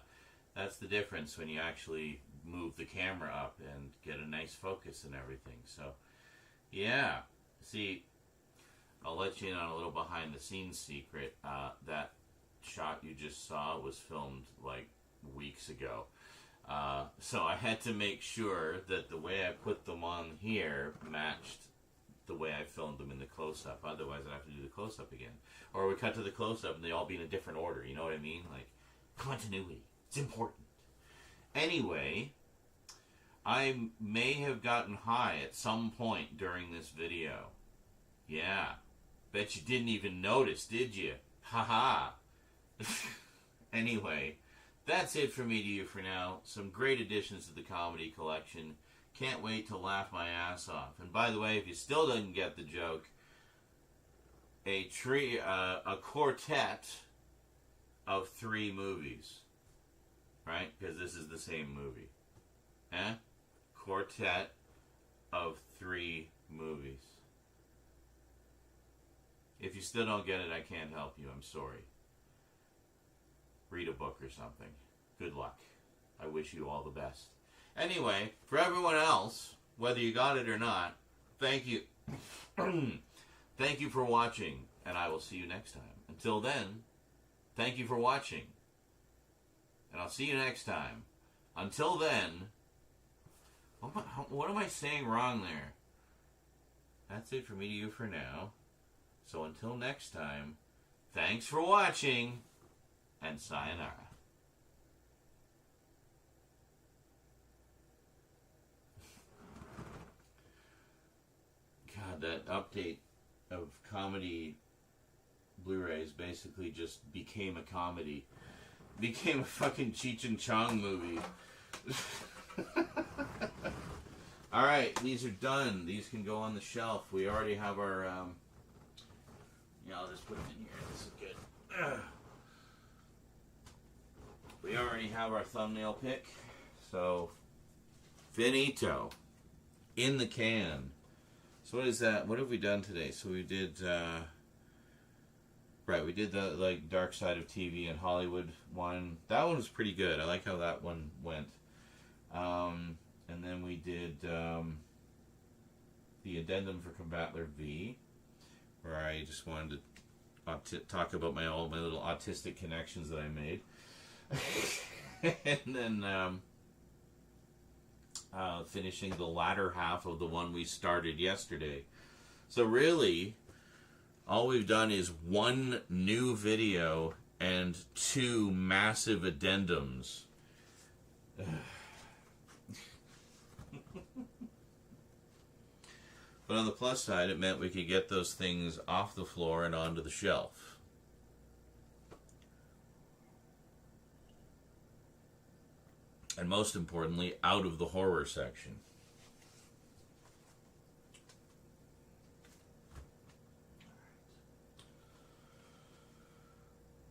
[SPEAKER 1] That's the difference when you actually move the camera up and get a nice focus and everything. So, yeah. See, I'll let you in on a little behind-the-scenes secret. That shot you just saw was filmed, like, weeks ago. So I had to make sure that the way I put them on here matched the way I filmed them in the close-up. Otherwise, I'd have to do the close-up again. Or we cut to the close-up and they all be in a different order. You know what I mean? Like, continuity. It's important. Anyway, I may have gotten high at some point during this video. Yeah. Bet you didn't even notice, did you? Haha. Anyway, that's it from me to you for now. Some great additions to the comedy collection. Can't wait to laugh my ass off. And by the way, if you still didn't get the joke, a quartet of 3 movies. Right? Because this is the same movie. Quartet of 3 movies. If you still don't get it, I can't help you. I'm sorry. Read a book or something. Good luck. I wish you all the best. Anyway, for everyone else, whether you got it or not, thank you. Thank you for watching, and I will see you next time. Until then, thank you for watching, and I'll see you next time. Until then, what am I saying wrong there? That's it for me to you for now. So until next time, thanks for watching, and sayonara. God, that update of comedy Blu-rays basically just became a comedy. Became a fucking Cheech and Chong movie. Alright, these are done. These can go on the shelf. We already have our, yeah, I'll just put them in here. This is good. We already have our thumbnail pick. So, finito. In the can. So what is that? What have we done today? So we did, right, we did the, like, Dark Side of TV and Hollywood one. That one was pretty good. I like how that one went. And then we did, the addendum for Combattler V, where I just wanted to talk about all my little autistic connections that I made. And then, finishing the latter half of the one we started yesterday. So really, all we've done is 1 new video and 2 massive addendums. But on the plus side, it meant we could get those things off the floor and onto the shelf. And most importantly, out of the horror section.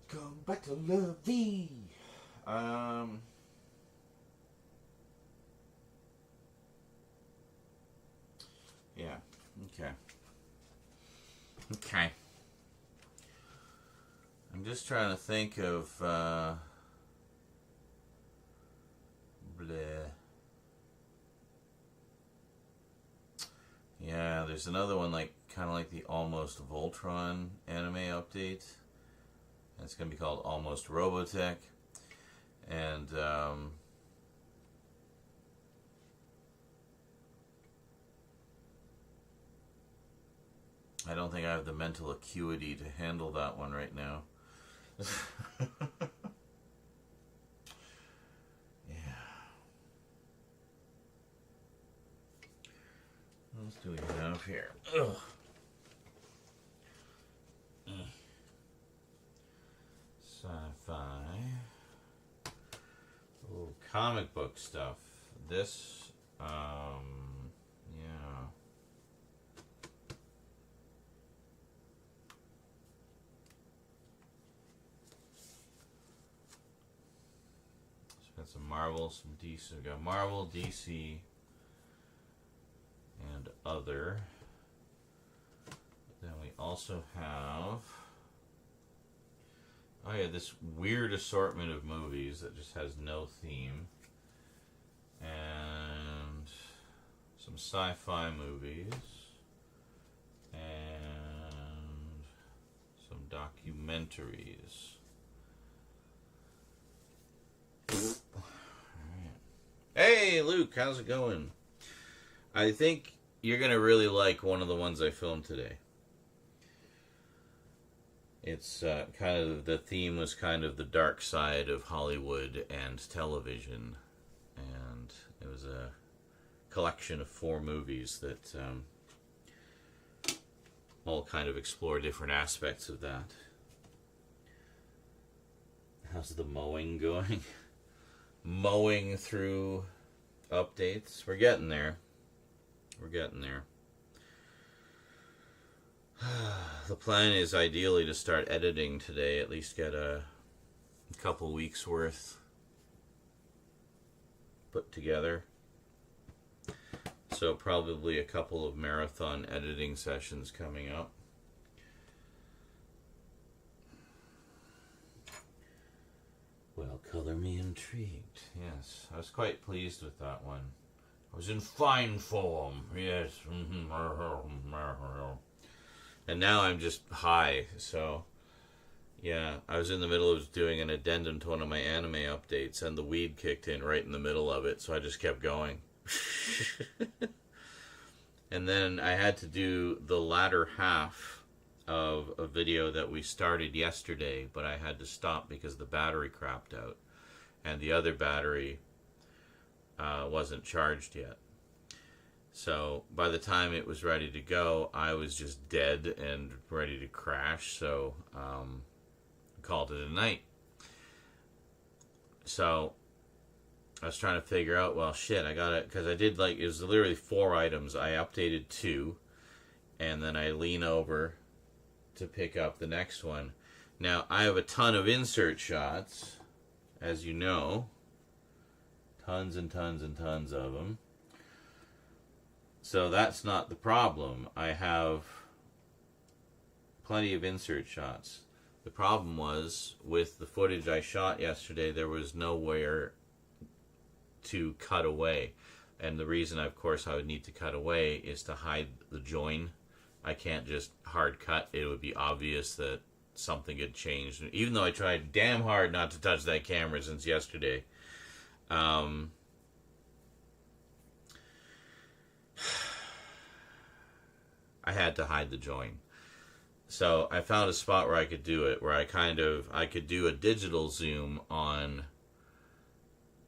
[SPEAKER 1] Come back to love thee. Yeah. Okay. Okay. I'm just trying to think of, bleh. Yeah, there's another one, like, kind of like the Almost Voltron anime update. It's going to be called Almost Robotech. And, I don't think I have the mental acuity to handle that one right now. Yeah. What else do we have here? Ugh. Sci-fi. Oh, comic book stuff. This, yeah. Got some Marvel, some DC. We got Marvel, DC, and other. Then we also have, oh yeah, this weird assortment of movies that just has no theme. And some sci-fi movies. And some documentaries. Hey Luke, how's it going? I think you're gonna really like one of the ones I filmed today. It's kind of, the theme was kind of the dark side of Hollywood and television, and it was a collection of 4 movies that all kind of explore different aspects of that. How's the mowing going? Mowing through updates. We're getting there. We're getting there. The plan is ideally to start editing today, at least get a couple weeks worth put together. So probably a couple of marathon editing sessions coming up. Well, color me intrigued. Yes, I was quite pleased with that one. I was in fine form. Yes. And now I'm just high, so... Yeah, I was in the middle of doing an addendum to one of my anime updates, and the weed kicked in right in the middle of it, so I just kept going. And then I had to do the latter half of a video that we started yesterday, but I had to stop because the battery crapped out, and the other battery wasn't charged yet. So by the time it was ready to go, I was just dead and ready to crash, so called it a night. So I was trying to figure out, well, shit, I got it, because I did, like, it was literally 4 items. I updated 2, and then I lean over to pick up the next one. Now, I have a ton of insert shots, as you know. Tons and tons and tons of them. So that's not the problem. I have plenty of insert shots. The problem was, with the footage I shot yesterday, there was nowhere to cut away. And the reason, of course, I would need to cut away is to hide the join. I can't just hard cut. It would be obvious that something had changed. Even though I tried damn hard not to touch that camera since yesterday. I had to hide the join. So I found a spot where I could do it, where I could do a digital zoom on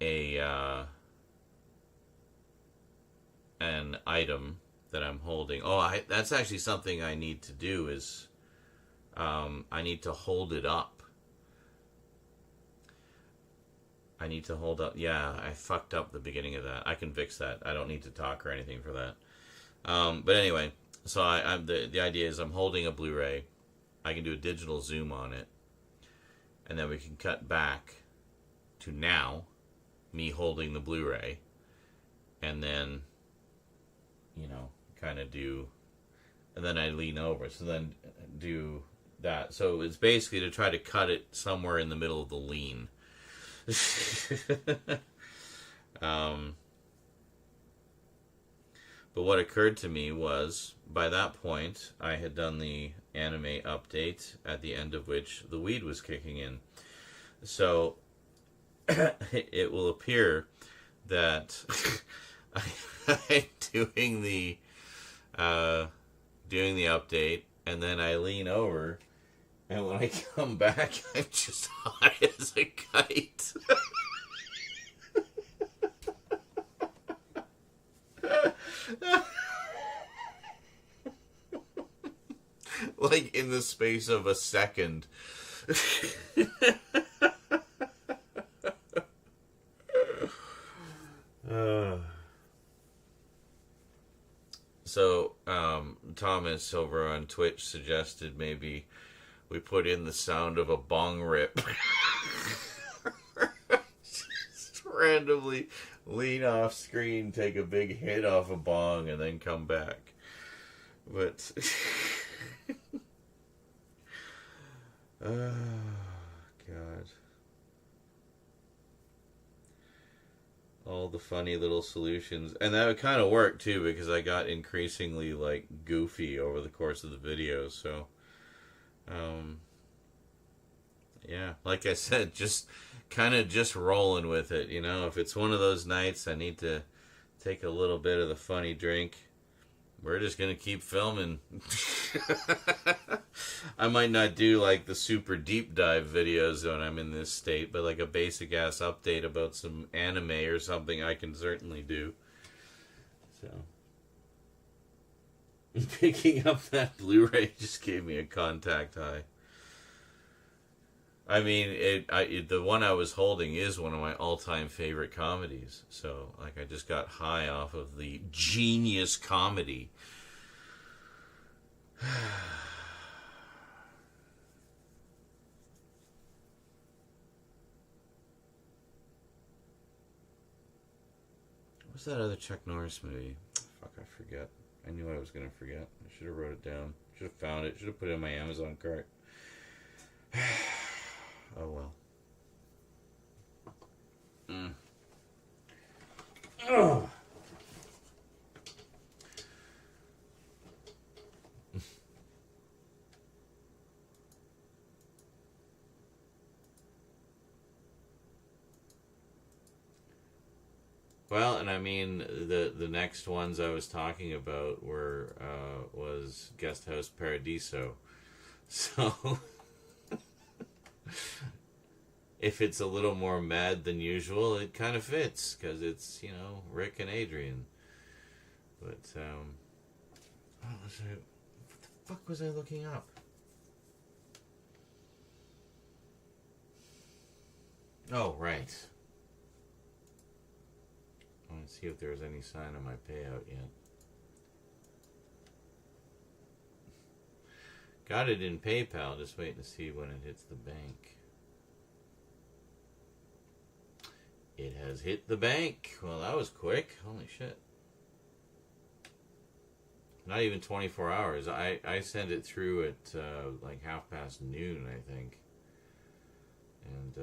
[SPEAKER 1] an item that I'm holding. That's actually something I need to do is I need to hold it up. I need to hold up. Yeah, I fucked up the beginning of that. I can fix that. I don't need to talk or anything for that. But anyway, so the idea is I'm holding a Blu-ray. I can do a digital zoom on it, and then we can cut back to now, me holding the Blu-ray, and then, kind of do, and then I lean over, so then do that. So it's basically to try to cut it somewhere in the middle of the lean. But what occurred to me was, by that point, I had done the anime update, at the end of which the weed was kicking in. So it will appear that I'm doing the update, and then I lean over, and when I come back, I'm just high as a kite. Like in the space of a second. So, Thomas over on Twitch suggested maybe we put in the sound of a bong rip. Just randomly lean off screen, take a big hit off a bong, and then come back. But... oh, God. All the funny little solutions. And that would kind of work, too, because I got increasingly, goofy over the course of the video, so... yeah, like I said, just rolling with it, If it's one of those nights I need to take a little bit of the funny drink, we're just going to keep filming. I might not do, the super deep dive videos when I'm in this state, but, a basic-ass update about some anime or something I can certainly do. So... picking up that Blu-ray just gave me a contact high. I mean, the one I was holding is one of my all-time favorite comedies. So, I just got high off of the genius comedy. What's that other Chuck Norris movie? Fuck, I forget. I knew I was gonna forget. I should have wrote it down. Should have found it. Should have put it in my Amazon cart. Oh well. Oh. Well, and I mean the next ones I was talking about were was Guest House Paradiso. So if it's a little more mad than usual, it kind of fits because it's, you know, Rick and Adrian. But what the fuck was I looking up? Oh, right. I want to see if there's any sign of my payout yet. Got it in PayPal, just waiting to see when it hits the bank. It has hit the bank. Well, that was quick. Holy shit. Not even 24 hours. I sent it through at like noon, I think. And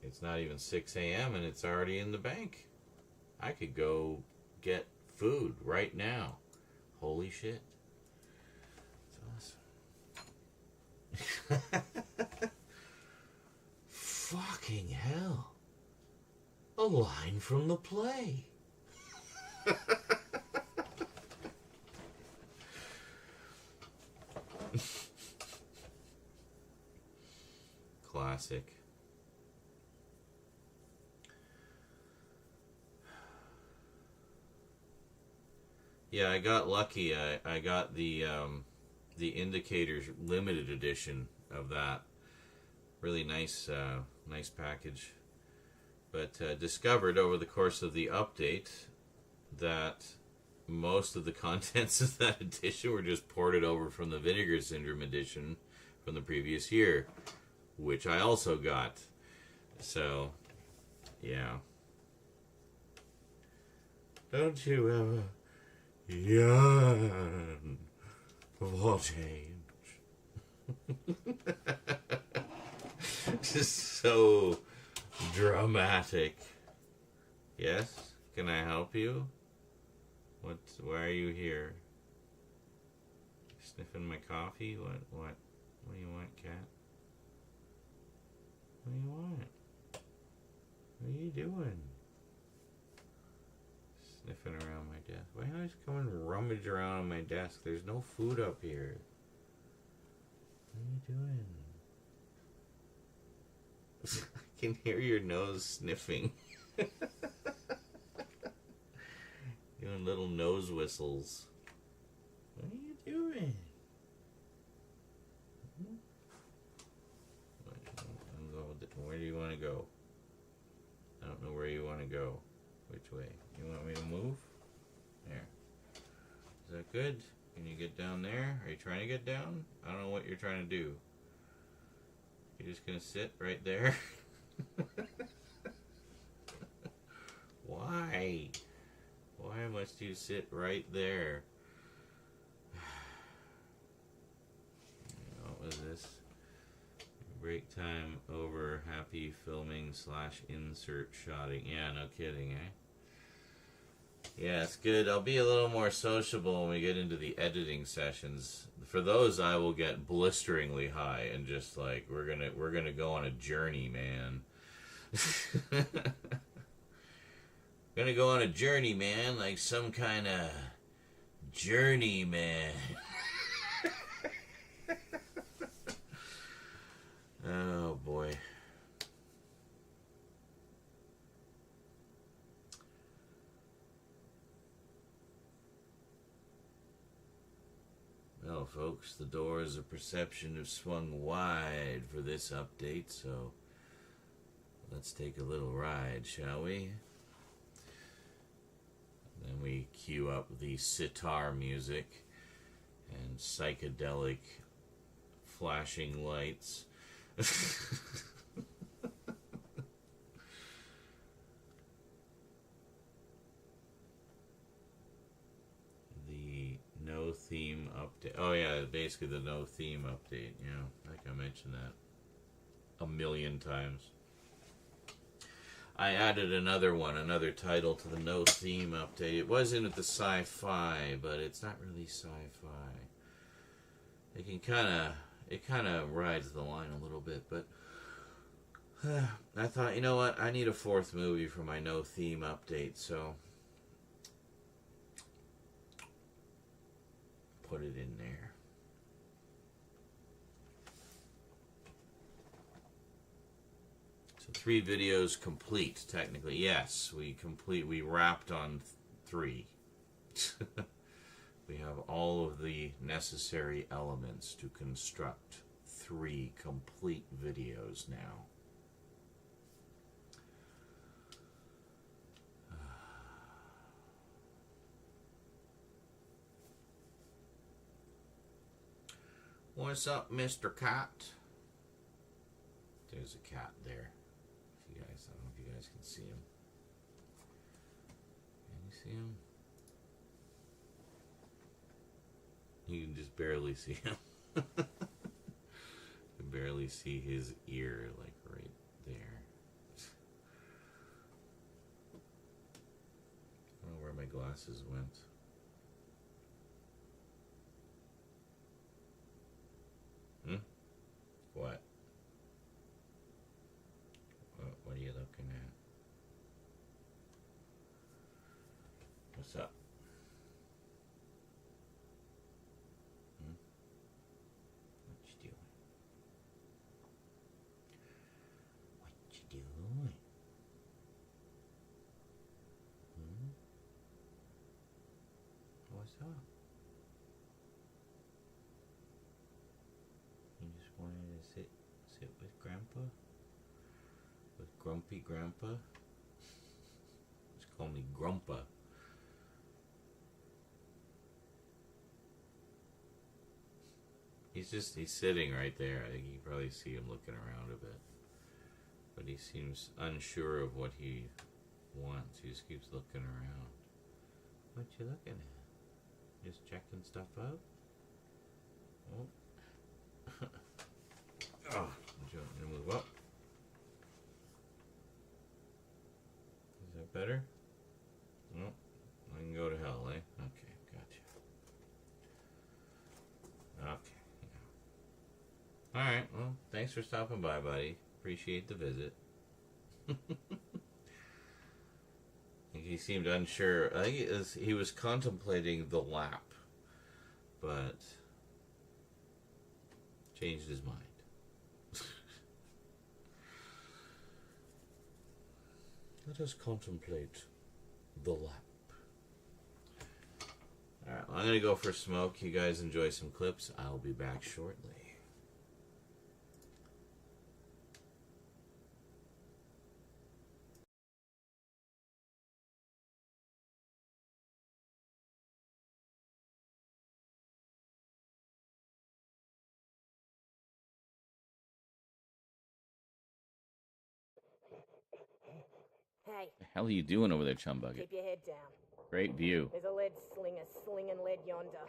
[SPEAKER 1] it's not even 6 a.m. and it's already in the bank. I could go get food right now. Holy shit. That's awesome. Fucking hell. A line from the play. Classic. Yeah, I got lucky. I got the Indicators limited edition of that. Really nice, nice package. But discovered over the course of the update that most of the contents of that edition were just ported over from the Vinegar Syndrome edition from the previous year, which I also got. So, yeah. Don't you ever yearn for change? Just so dramatic. Yes? Can I help you? Why are you here? Sniffing my coffee? What do you want, cat? What do you want? What are you doing? Sniffing around my desk. Why do you always come and rummage around on my desk? There's no food up here. What are you doing? I can hear your nose sniffing. Doing little nose whistles. What are you doing? Where do you want to go? I don't know where you want to go. Which way? You want me to move? There. Is that good? Can you get down there? Are you trying to get down? I don't know what you're trying to do. You're just going to sit right there? Why? Why must you sit right there? What was this? Break time over, happy filming / insert shotting. Yeah, no kidding, eh? Yeah, it's good. I'll be a little more sociable when we get into the editing sessions. For those, I will get blisteringly high and just like we're gonna go on a journey, man. Gonna go on a journey, man, like some kind of journey, man. Oh boy. Well, folks, the doors of perception have swung wide for this update, so let's take a little ride, shall we? Then we cue up the sitar music and psychedelic flashing lights. Oh yeah, basically the no theme update. Yeah, I think I mentioned that a million times. I added another one, another title to the no theme update. It wasn't at the sci-fi, but it's not really sci-fi. It kind of rides the line a little bit, but I thought, you know what? I need a fourth movie for my no theme update, so put it in there. So 3 videos complete, technically. Yes, we wrapped on 3. We have all of the necessary elements to construct 3 complete videos now. What's up, Mr. Cat? There's a cat there. If you guys, I don't know if you guys can see him. Can you see him? You can just barely see him. You can barely see his ear, like right there. I don't know where my glasses went. What? What are you looking at? What's up? What you doing? What you doing? What's up? You just wanted to sit with Grandpa? With Grumpy Grandpa? Just call me Grumpa. He's sitting right there. I think you can probably see him looking around a bit. But he seems unsure of what he wants. He just keeps looking around. What you looking at? Just checking stuff out? Oh. Oh, you want me to move up? Is that better? No, I can go to hell, eh? Okay, gotcha. Okay. Yeah. Alright, well, thanks for stopping by, buddy. Appreciate the visit. I think he seemed unsure. I think he was contemplating the lap, but changed his mind. Let us contemplate the lap. Alright, well, I'm going to go for a smoke. You guys enjoy some clips. I'll be back shortly.
[SPEAKER 15] Hey.
[SPEAKER 6] The hell are you doing over there, Chum Bucket?
[SPEAKER 15] Keep your head down.
[SPEAKER 6] Great view.
[SPEAKER 15] There's a lead slinger slinging lead yonder.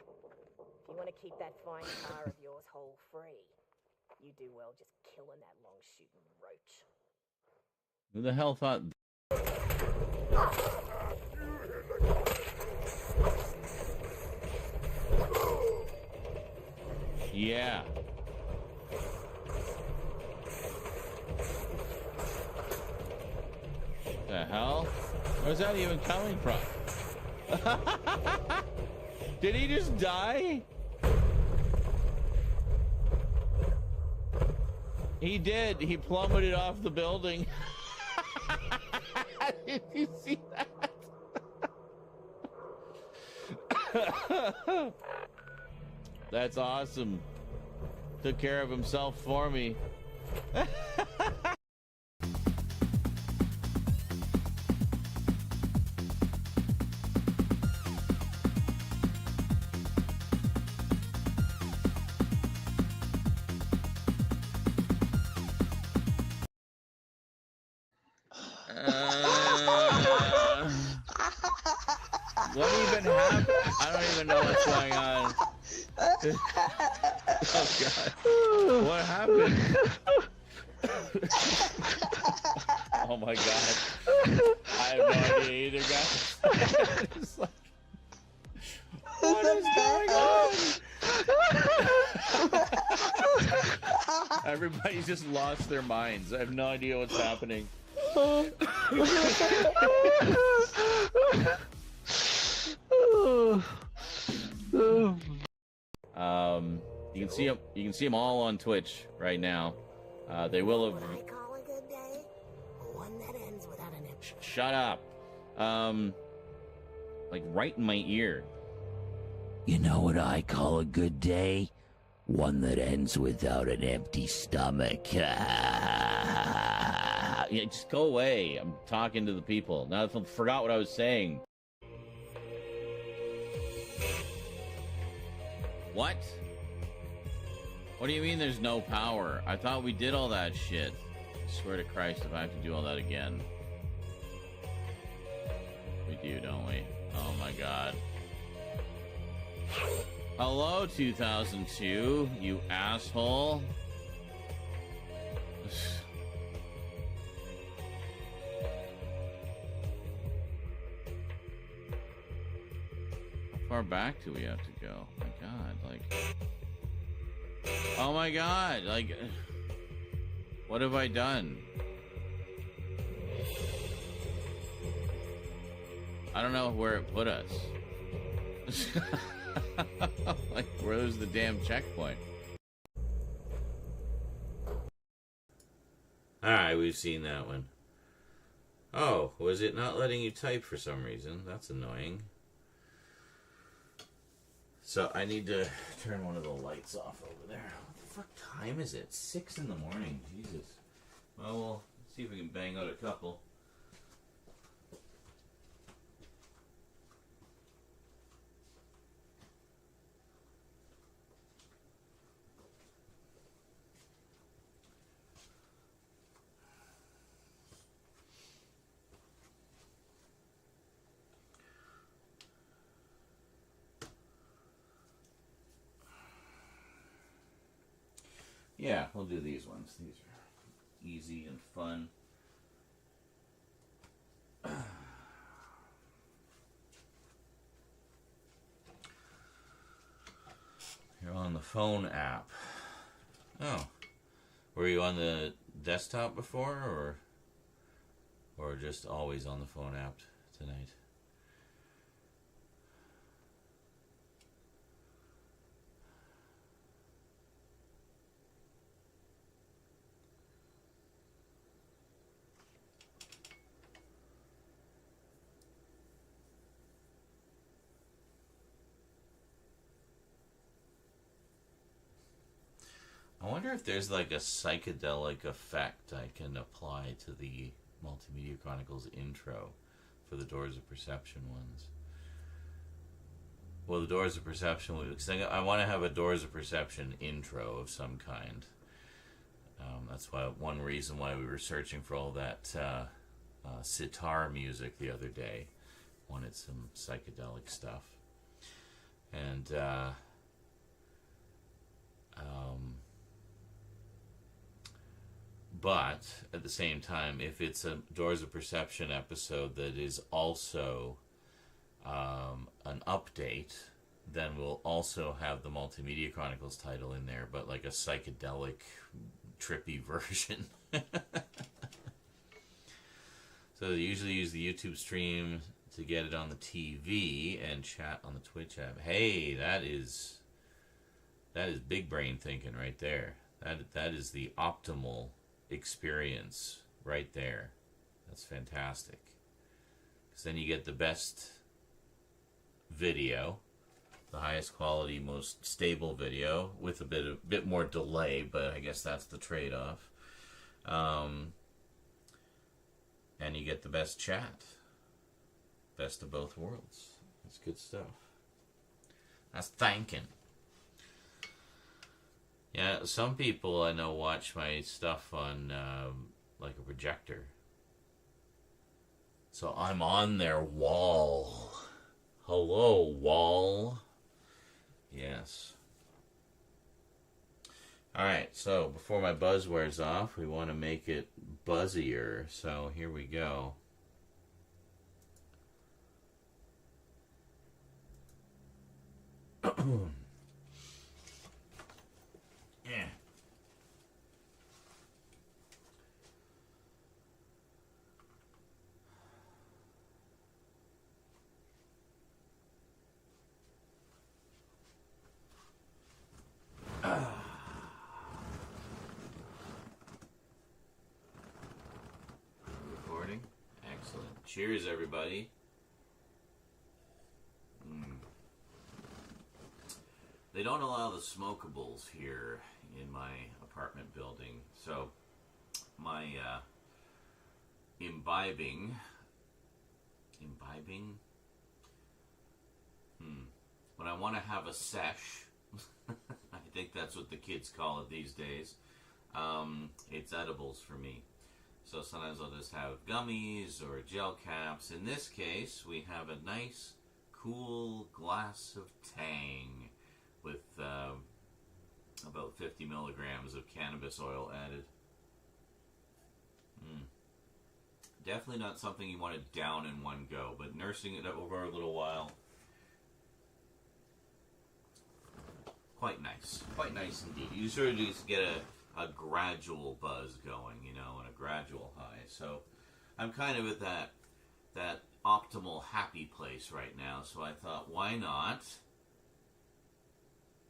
[SPEAKER 15] If you want to keep that fine car of yours hole free, you do well just killing that long-shooting roach.
[SPEAKER 6] Who the hell thought... Yeah. The hell? Where's that even coming from? Did he just die? He did. He plummeted off the building. Did you see that? That's awesome. Took care of himself for me. What even happened? I don't even know what's going on. Oh God! What happened? Oh my God! I have no idea either, guys. It's like, what is going on? Everybody's just lost their minds. I have no idea what's happening. You can see them. You can see them all on Twitch right now. They will have.
[SPEAKER 15] What I call a good day? One that ends without an
[SPEAKER 6] Shut up. Like right in my ear.
[SPEAKER 16] You know what I call a good day? One that ends without an empty stomach.
[SPEAKER 6] Yeah, just go away. I'm talking to the people. Now I forgot what I was saying. What? What do you mean there's no power? I thought we did all that shit. I swear to Christ if I have to do all that again. We do, don't we? Oh my God. Hello, 2002, you asshole. How far back do we have to go? My God, like... Oh my God, like... What have I done? I don't know where it put us. Like, where's the damn checkpoint?
[SPEAKER 1] Alright, we've seen that one. Oh, was it not letting you type for some reason? That's annoying. So I need to turn one of the lights off over there. What the fuck time is it? 6 in the morning. Jesus. Well, we'll see if we can bang out a couple. Yeah, we'll do these ones. These are easy and fun. You're on the phone app. Oh. Were you on the desktop before, or just always on the phone app tonight? I wonder if there's like a psychedelic effect I can apply to the Multimedia Chronicles intro for the Doors of Perception ones. Well, the Doors of Perception, because I want to have a Doors of Perception intro of some kind. That's why one reason why we were searching for all that sitar music the other day. Wanted some psychedelic stuff. And but at the same time, if it's a Doors of Perception episode that is also an update, then we'll also have the Multimedia Chronicles title in there, but like a psychedelic, trippy version. So they usually use the YouTube stream to get it on the TV and chat on the Twitch app. Hey, that is big brain thinking right there. That is the optimal experience right there. That's fantastic. Because then you get the best video, the highest quality, most stable video with a bit more delay, but I guess that's the trade-off. And you get the best chat. Best of both worlds. That's good stuff. That's thanking. Yeah, some people I know watch my stuff on like a projector. So I'm on their wall. Hello, wall. Yes. Alright, so before my buzz wears off, we want to make it buzzier. So here we go. Yeah. Recording? Excellent. Cheers, everybody. They don't allow the smokables here in my apartment building, so my imbibing, when I want to have a sesh, I think that's what the kids call it these days, it's edibles for me. So sometimes I'll just have gummies or gel caps. In this case, we have a nice, cool glass of Tang with about 50 milligrams of cannabis oil added. Definitely not something you want to down in one go, but nursing it over a little while, quite nice. Quite nice indeed. You sort of just get a gradual buzz going, you know, and a gradual high. So I'm kind of at that optimal happy place right now, so I thought, why not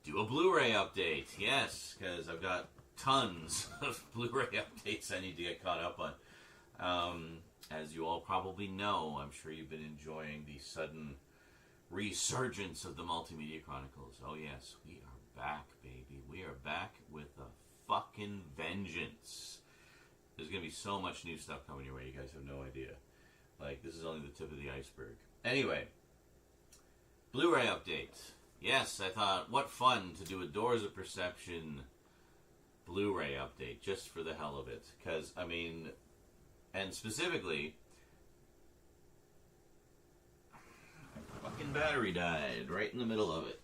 [SPEAKER 1] do a Blu-ray update? Yes, because I've got tons of Blu-ray updates I need to get caught up on. As you all probably know, I'm sure you've been enjoying the sudden resurgence of the Multimedia Chronicles. Oh yes, we are back, baby. We are back with a fucking vengeance. There's going to be so much new stuff coming your way, you guys have no idea. Like, this is only the tip of the iceberg. Anyway, Blu-ray update. Yes, I thought, what fun to do a Doors of Perception Blu-ray update, just for the hell of it. Because, I mean, and specifically, my fucking battery died right in the middle of it.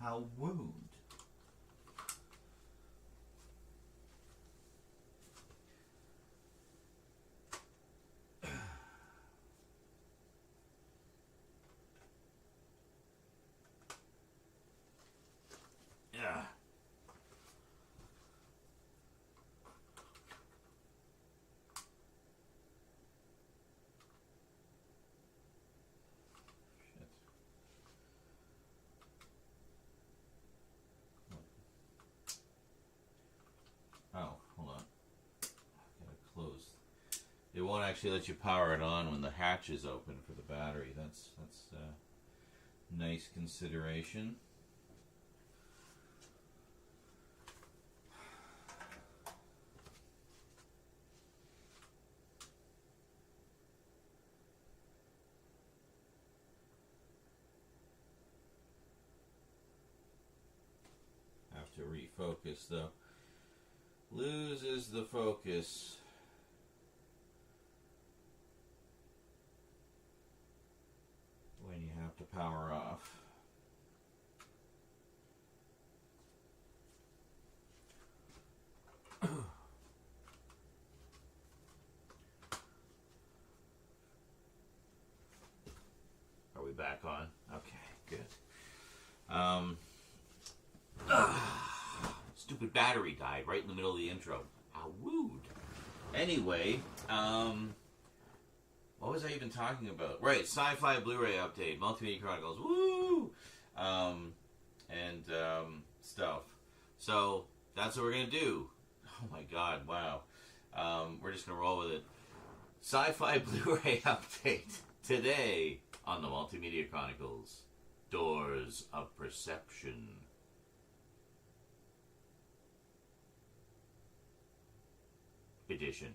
[SPEAKER 1] How rude. Yeah. Oh, hold on. Gotta close. It won't actually let you power it on when the hatch is open for the battery. That's nice consideration. Have to refocus though. Loses the focus. When you have to power off. Are we back on? Okay, good. Stupid battery died right in the middle of the intro. How rude. Anyway, what was I even talking about? Right, sci-fi Blu-ray update, Multimedia Chronicles, woo! Stuff. So, that's what we're going to do. Oh my god, wow. We're just going to roll with it. Sci-fi Blu-ray update today on the Multimedia Chronicles. Doors of Perception. Edition.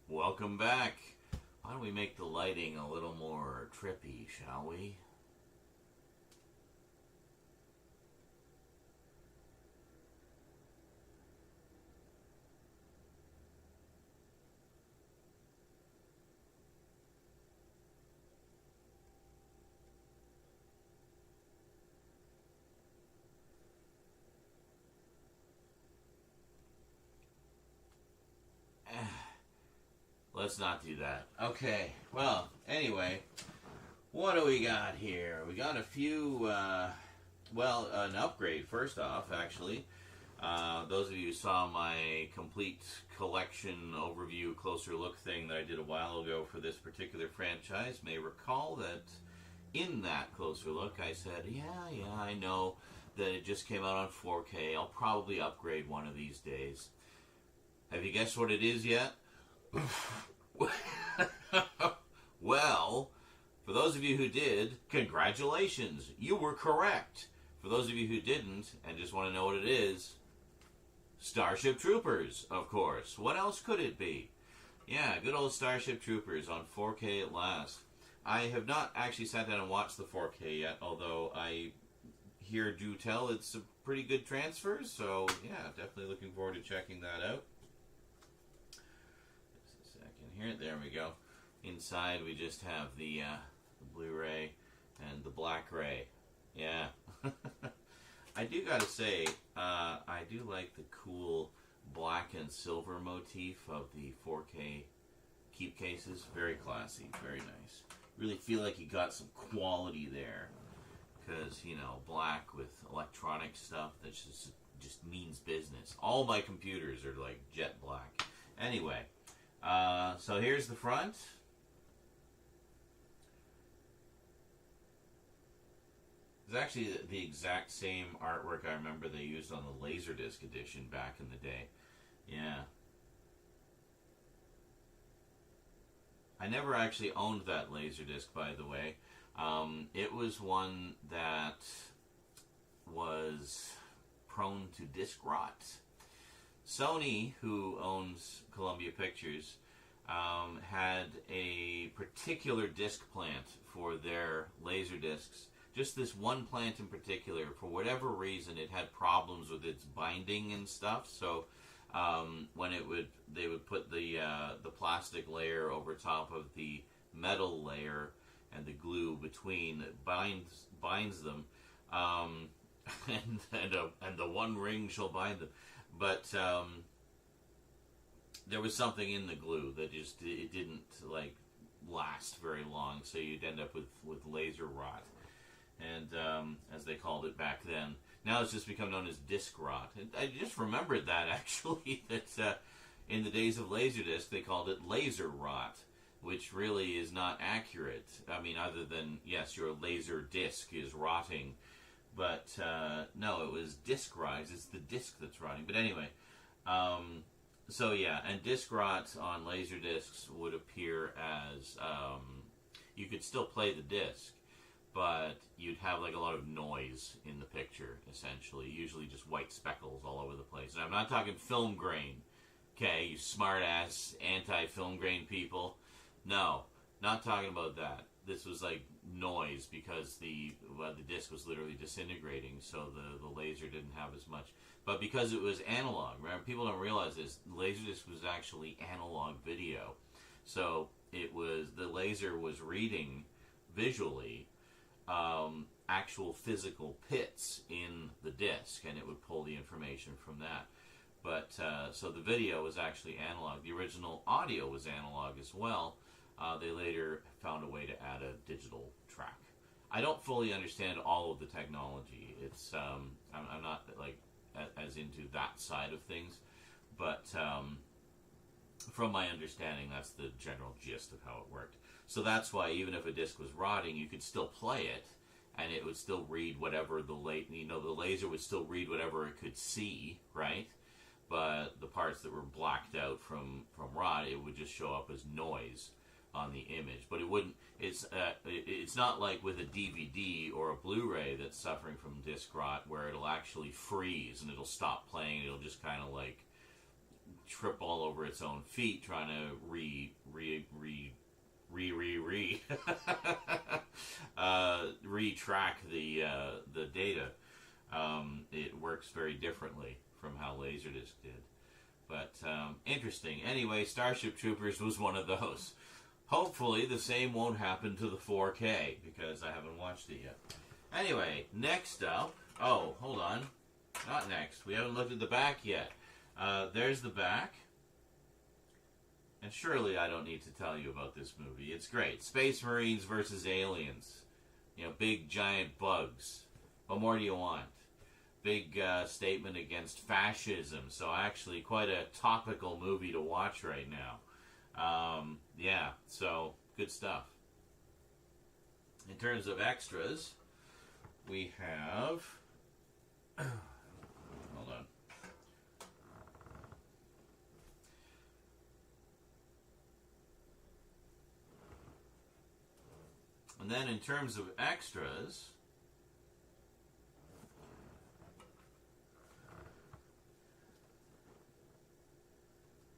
[SPEAKER 1] Welcome back. Why don't we make the lighting a little more trippy, shall we? let's not do that. Okay, well, anyway, what do we got here? We got a few, an upgrade, first off, actually. Those of you who saw my complete collection overview, closer look thing that I did a while ago for this particular franchise may recall that in that closer look I said, yeah, I know that it just came out on 4K. I'll probably upgrade one of these days. Have you guessed what it is yet? Well, for those of you who did, congratulations. You were correct. For those of you who didn't and just want to know what it is, Starship Troopers, of course. What else could it be? Yeah, good old Starship Troopers on 4K at last. I have not actually sat down and watched the 4K yet, although I do tell it's a pretty good transfer, so yeah, definitely looking forward to checking that out. Just a second here. There we go. Inside we just have the Blu-ray and the Black-ray. Yeah. I do gotta say, I do like the cool black and silver motif of the 4K keep cases. Very classy, very nice. Really feel like you got some quality there. Because, you know, black with electronic stuff, that just means business. All my computers are like jet black. Anyway, so here's the front. It's actually the exact same artwork I remember they used on the Laserdisc edition back in the day. Yeah. I never actually owned that Laserdisc, by the way. It was one that was prone to disc rot. Sony, who owns Columbia Pictures, had a particular disc plant for their Laserdiscs. Just this one plant in particular, for whatever reason, it had problems with its binding and stuff. So when they would put the plastic layer over top of the metal layer and the glue between that binds them, and the one ring shall bind them. But there was something in the glue that it didn't like last very long, so you'd end up with laser rot. And as they called it back then. Now it's just become known as disc rot. And I just remembered that, actually, that in the days of Laserdisc, they called it laser rot, which really is not accurate. I mean, other than, yes, your laser disc is rotting, but no, it was disc rot. It's the disc that's rotting. But anyway, so yeah, and disc rot on Laserdiscs would appear as, you could still play the disc, but you'd have like a lot of noise in the picture, essentially. Usually just white speckles all over the place. And I'm not talking film grain, okay, you smart-ass anti-film grain people. No, not talking about that. This was like noise because the disc was literally disintegrating, so the laser didn't have as much. But because it was analog, remember, people don't realize this, Laserdisc was actually analog video. So the laser was reading visually actual physical pits in the disc, and it would pull the information from that. But so the video was actually analog. The original audio was analog as well. They later found a way to add a digital track. I don't fully understand all of the technology. It's I'm not like as into that side of things, but from my understanding, that's the general gist of how it worked. So that's why even if a disc was rotting, you could still play it, and it would still read whatever the laser would still read whatever it could see, right? But the parts that were blacked out from rot, it would just show up as noise on the image. But it wouldn't. It's not like with a DVD or a Blu-ray that's suffering from disc rot, where it'll actually freeze and it'll stop playing. It'll just kind of like trip all over its own feet trying to retrack the data. It works very differently from how Laserdisc did. But interesting. Anyway, Starship Troopers was one of those. Hopefully the same won't happen to the 4K, because I haven't watched it yet. Anyway, next up... Oh, hold on. Not next. We haven't looked at the back yet. There's the back. And surely I don't need to tell you about this movie. It's great. Space Marines versus aliens. You know, big giant bugs. What more do you want? Big statement against fascism. So actually quite a topical movie to watch right now. Yeah, so good stuff. In terms of extras, we have... Hold on. And then in terms of extras,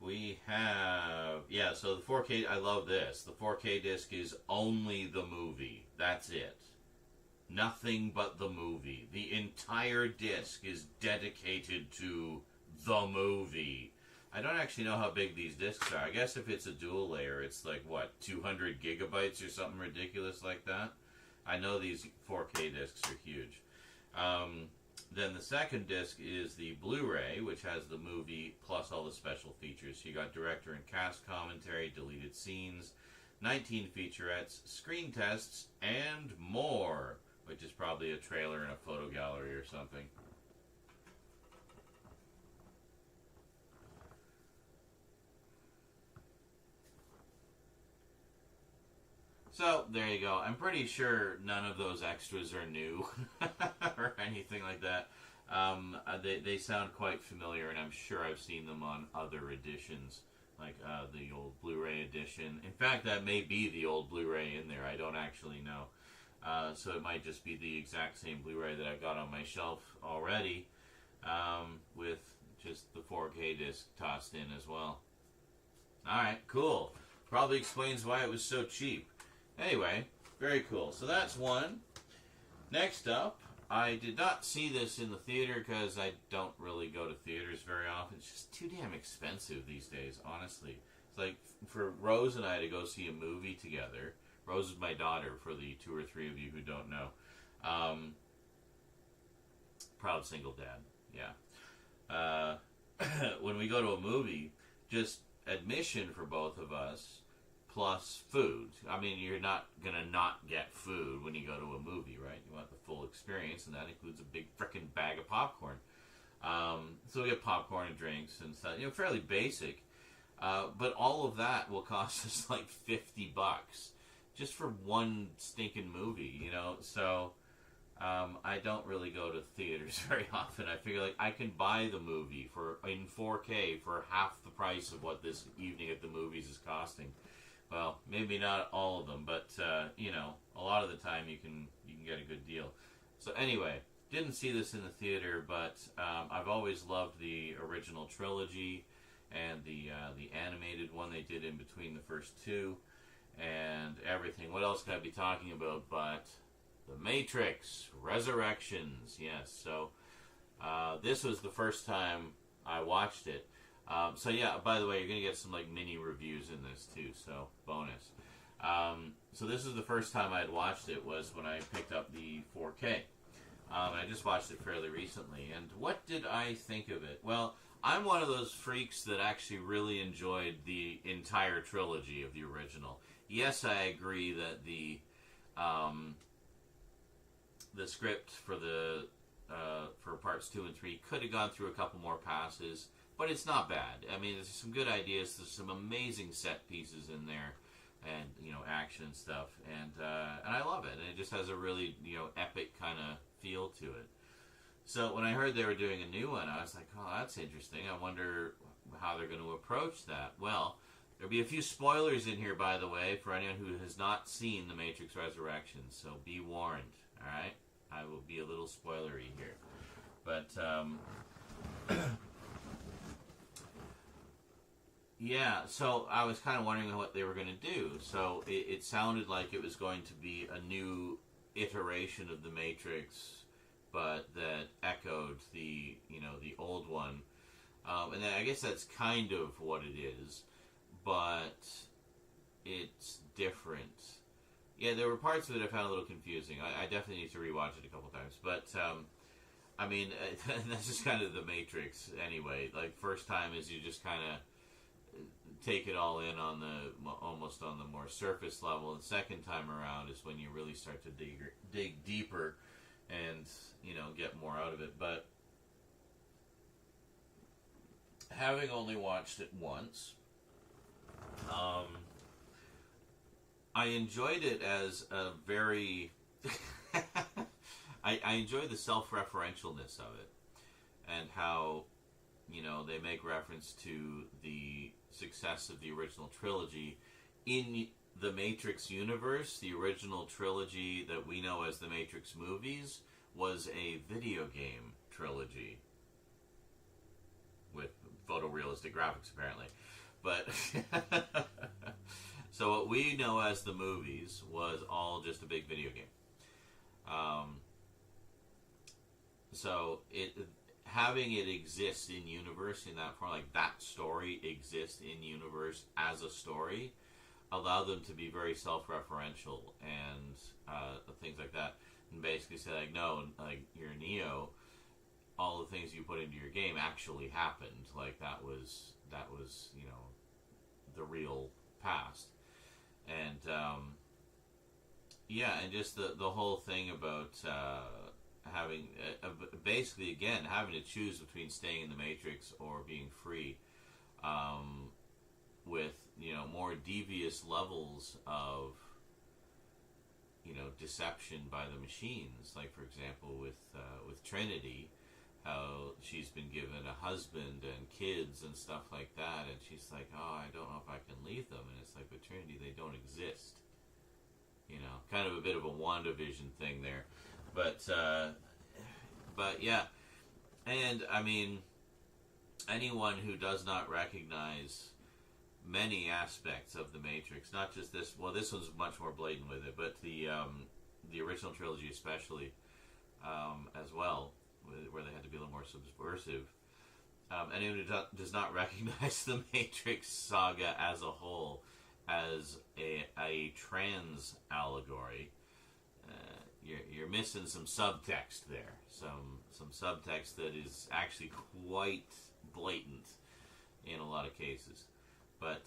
[SPEAKER 1] we have, yeah, so the 4K, I love this. The 4K disc is only the movie. That's it. Nothing but the movie. The entire disc is dedicated to the movie. I don't actually know how big these discs are. I guess if it's a dual layer, it's like, what, 200 gigabytes or something ridiculous like that? I know these 4K discs are huge. Then the second disc is the Blu-ray, which has the movie plus all the special features. You got director and cast commentary, deleted scenes, 19 featurettes, screen tests, and more, which is probably a trailer and a photo gallery or something. So, there you go. I'm pretty sure none of those extras are new or anything like that. They sound quite familiar, and I'm sure I've seen them on other editions, like the old Blu-ray edition. In fact, that may be the old Blu-ray in there. I don't actually know. So it might just be the exact same Blu-ray that I've got on my shelf already, with just the 4K disc tossed in as well. Alright, cool. Probably explains why it was so cheap. Anyway, very cool. So that's one. Next up, I did not see this in the theater because I don't really go to theaters very often. It's just too damn expensive these days, honestly. It's like for Rose and I to go see a movie together. Rose is my daughter, for the 2 or 3 of you who don't know. Proud single dad, yeah. When we go to a movie, just admission for both of us, plus food. I mean, you're not going to not get food when you go to a movie, right? You want the full experience, and that includes a big frickin' bag of popcorn. So we get popcorn and drinks and stuff, you know, fairly basic. But all of that will cost us like $50 just for one stinking movie, you know? So I don't really go to theaters very often. I figure like I can buy the movie in 4K for half the price of what this evening at the movies is costing. Well, maybe not all of them, but you know, a lot of the time you can get a good deal. So anyway, didn't see this in the theater, but I've always loved the original trilogy and the animated one they did in between the first two and everything. What else can I be talking about but The Matrix Resurrections? Yes. So this was the first time I watched it. So yeah, by the way, you're going to get some like mini reviews in this too, so bonus. So this is the first time I had watched it, was when I picked up the 4K. I just watched it fairly recently, and what did I think of it? Well, I'm one of those freaks that actually really enjoyed the entire trilogy of the original. Yes, I agree that the script for for parts 2 and 3 could have gone through a couple more passes. But it's not bad. I mean, there's some good ideas. There's some amazing set pieces in there, and you know, action and stuff. And I love it. And it just has a really, you know, epic kind of feel to it. So when I heard they were doing a new one, I was like, oh, that's interesting. I wonder how they're going to approach that. Well, there'll be a few spoilers in here, by the way, for anyone who has not seen The Matrix Resurrections. So be warned. All right, I will be a little spoilery here, but. Yeah, so I was kind of wondering what they were going to do. So it sounded like it was going to be a new iteration of the Matrix, but that echoed the old one. And I guess that's kind of what it is, but it's different. Yeah, there were parts of it I found a little confusing. I definitely need to rewatch it a couple times, but I mean, that's just kind of the Matrix anyway. Like, first time is you just kind of take it all in on the almost on the more surface level. The second time around is when you really start to dig deeper and, you know, get more out of it. But having only watched it once, I enjoyed it as a very I enjoy the self-referentialness of it, and how, you know, they make reference to the success of the original trilogy. In the Matrix universe, the original trilogy that we know as the Matrix movies was a video game trilogy with photorealistic graphics, apparently. But so what we know as the movies was all just a big video game. So having it exist in universe in that form, like that story exists in universe as a story, allowed them to be very self-referential and things like that, and basically say like, no, like you're Neo, all the things you put into your game actually happened. Like that was you know, the real past. And yeah, and just the whole thing about having basically, again, having to choose between staying in the Matrix or being free, with, you know, more devious levels of, you know, deception by the machines. Like, for example, with Trinity, how she's been given a husband and kids and stuff like that, and she's like, oh, I don't know if I can leave them. And it's like, with Trinity, they don't exist. You know, kind of a bit of a WandaVision thing there. But yeah. And, I mean, anyone who does not recognize many aspects of the Matrix, not just this, well, this one's much more blatant with it, but the original trilogy especially, as well, where they had to be a little more subversive. Anyone who does not recognize the Matrix saga as a whole as a trans allegory, you're missing some subtext there. Some subtext that is actually quite blatant in a lot of cases. But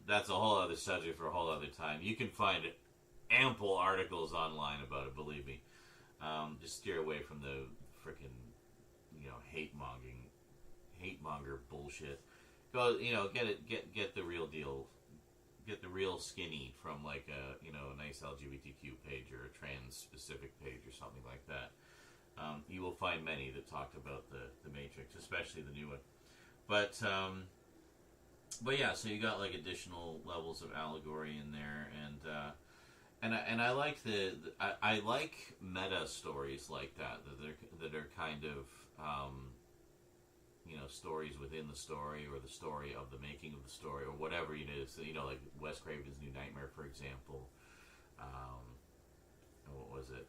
[SPEAKER 1] that's a whole other subject for a whole other time. You can find ample articles online about it, believe me. Just steer away from the frickin', you know, hate monger bullshit. Go, you know, get the real deal. Get the real skinny from like a, you know, a nice LGBTQ page or a trans specific page or something like that. You will find many that talked about the Matrix, especially the new one. But yeah, so you got like additional levels of allegory in there, and I like I like meta stories like that are kind of you know, stories within the story, or the story of the making of the story, or whatever it is. You know, like Wes Craven's New Nightmare, for example. What was it?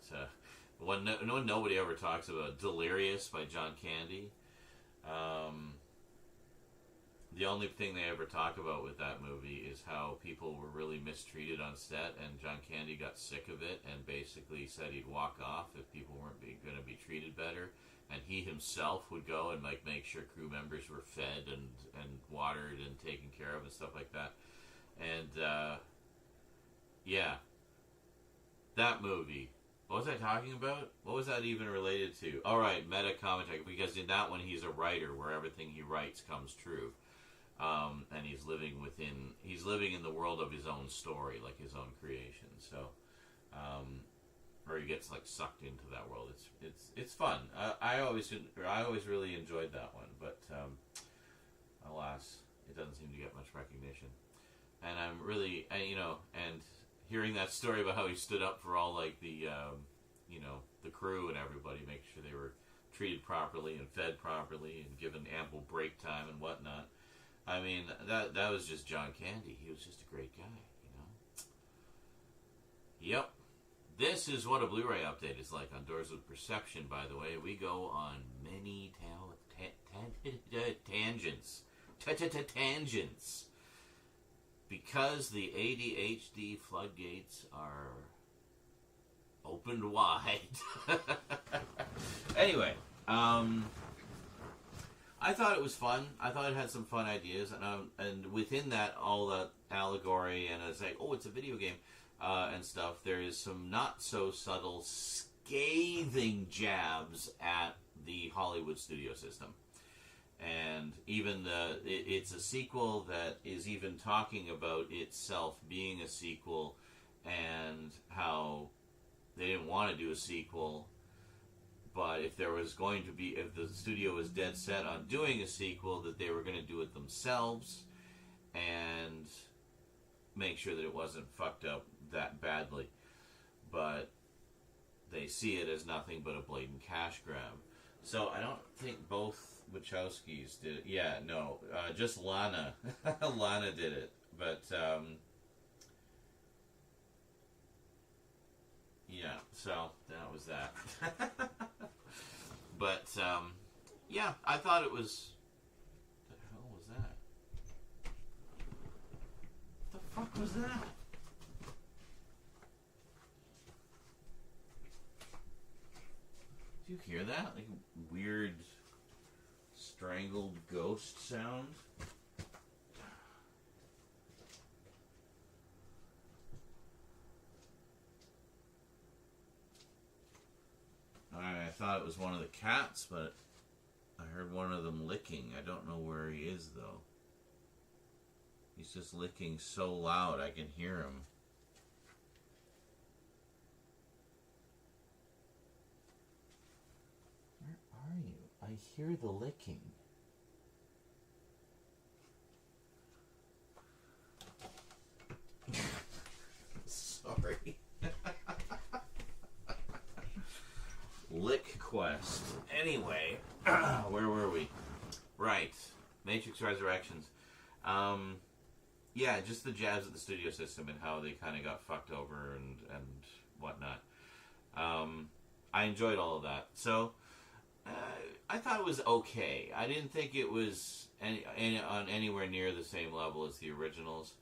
[SPEAKER 1] One nobody ever talks about, Delirious by John Candy. The only thing they ever talk about with that movie is how people were really mistreated on set, and John Candy got sick of it and basically said he'd walk off if people weren't going to be treated better. And he himself would go and like make sure crew members were fed and watered and taken care of and stuff like that. And yeah, that movie. What was I talking about? What was that even related to? All right, meta commentary. Because in that one, he's a writer where everything he writes comes true, and he's living in the world of his own story, like his own creation. So. Or he gets like sucked into that world. It's fun. I always really enjoyed that one, but alas, it doesn't seem to get much recognition. And I'm really, you know, and hearing that story about how he stood up for all like the you know, the crew and everybody, making sure they were treated properly and fed properly and given ample break time and whatnot. I mean, that was just John Candy. He was just a great guy, you know. Yep. This is what a Blu-ray update is like on Doors with Perception, by the way. We go on many tangents. Tangents. Because the ADHD floodgates are opened wide. Anyway, I thought it was fun. I thought it had some fun ideas, and within that, all that allegory, and it's like, oh, it's a video game, and stuff. There is some not so subtle, scathing jabs at the Hollywood studio system, and even it's a sequel that is even talking about itself being a sequel, and how they didn't want to do a sequel. But if there was going to be, if the studio was dead set on doing a sequel, that they were going to do it themselves and make sure that it wasn't fucked up that badly. But they see it as nothing but a blatant cash grab. So I don't think both Wachowskis did it. Yeah, no, just Lana. Lana did it. But, yeah, so that was that. But, yeah, I thought it was... What the hell was that? What the fuck was that? Did you hear that? Like a weird, strangled ghost sound? I thought it was one of the cats, but I heard one of them licking. I don't know where he is, though. He's just licking so loud I can hear him. Where are you? I hear the licking. Sorry. Lick Quest. Anyway, where were we? Right. Matrix Resurrections. Yeah, just the jabs at the studio system and how they kind of got fucked over and whatnot. I enjoyed all of that. So, I thought it was okay. I didn't think it was on anywhere near the same level as the originals.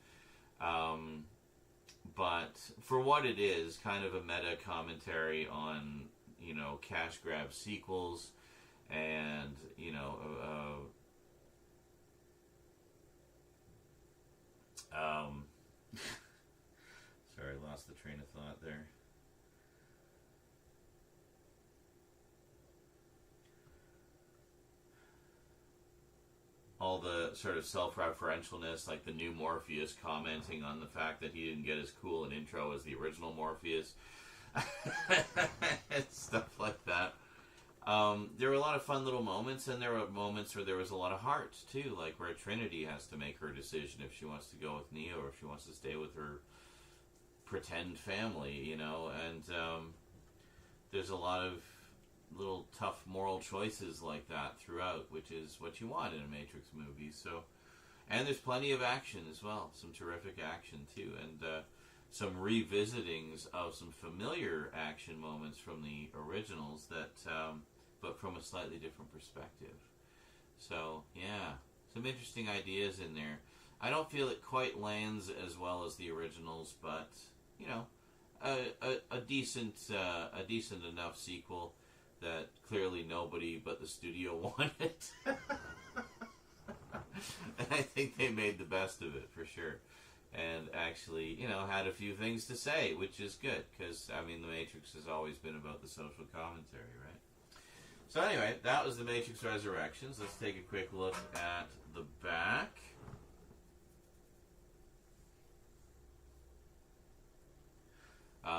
[SPEAKER 1] But for what it is, kind of a meta commentary on, you know, cash grab sequels, and, you know, sorry, I lost the train of thought there. All the sort of self-referentialness, like the new Morpheus commenting on the fact that he didn't get as cool an intro as the original Morpheus. Stuff like that. There were a lot of fun little moments, and there were moments where there was a lot of heart too, like where Trinity has to make her decision if she wants to go with Neo or if she wants to stay with her pretend family, you know. And there's a lot of little tough moral choices like that throughout, which is what you want in a Matrix movie. So, and there's plenty of action as well, some terrific action too, and some revisitings of some familiar action moments from the originals that, but from a slightly different perspective. So, yeah, some interesting ideas in there. I don't feel it quite lands as well as the originals, but, you know, a decent enough sequel that clearly nobody but the studio wanted. And I think they made the best of it, for sure. And actually, you know, had a few things to say, which is good, because, I mean, The Matrix has always been about the social commentary, right? So anyway, that was The Matrix Resurrections. Let's take a quick look at the back.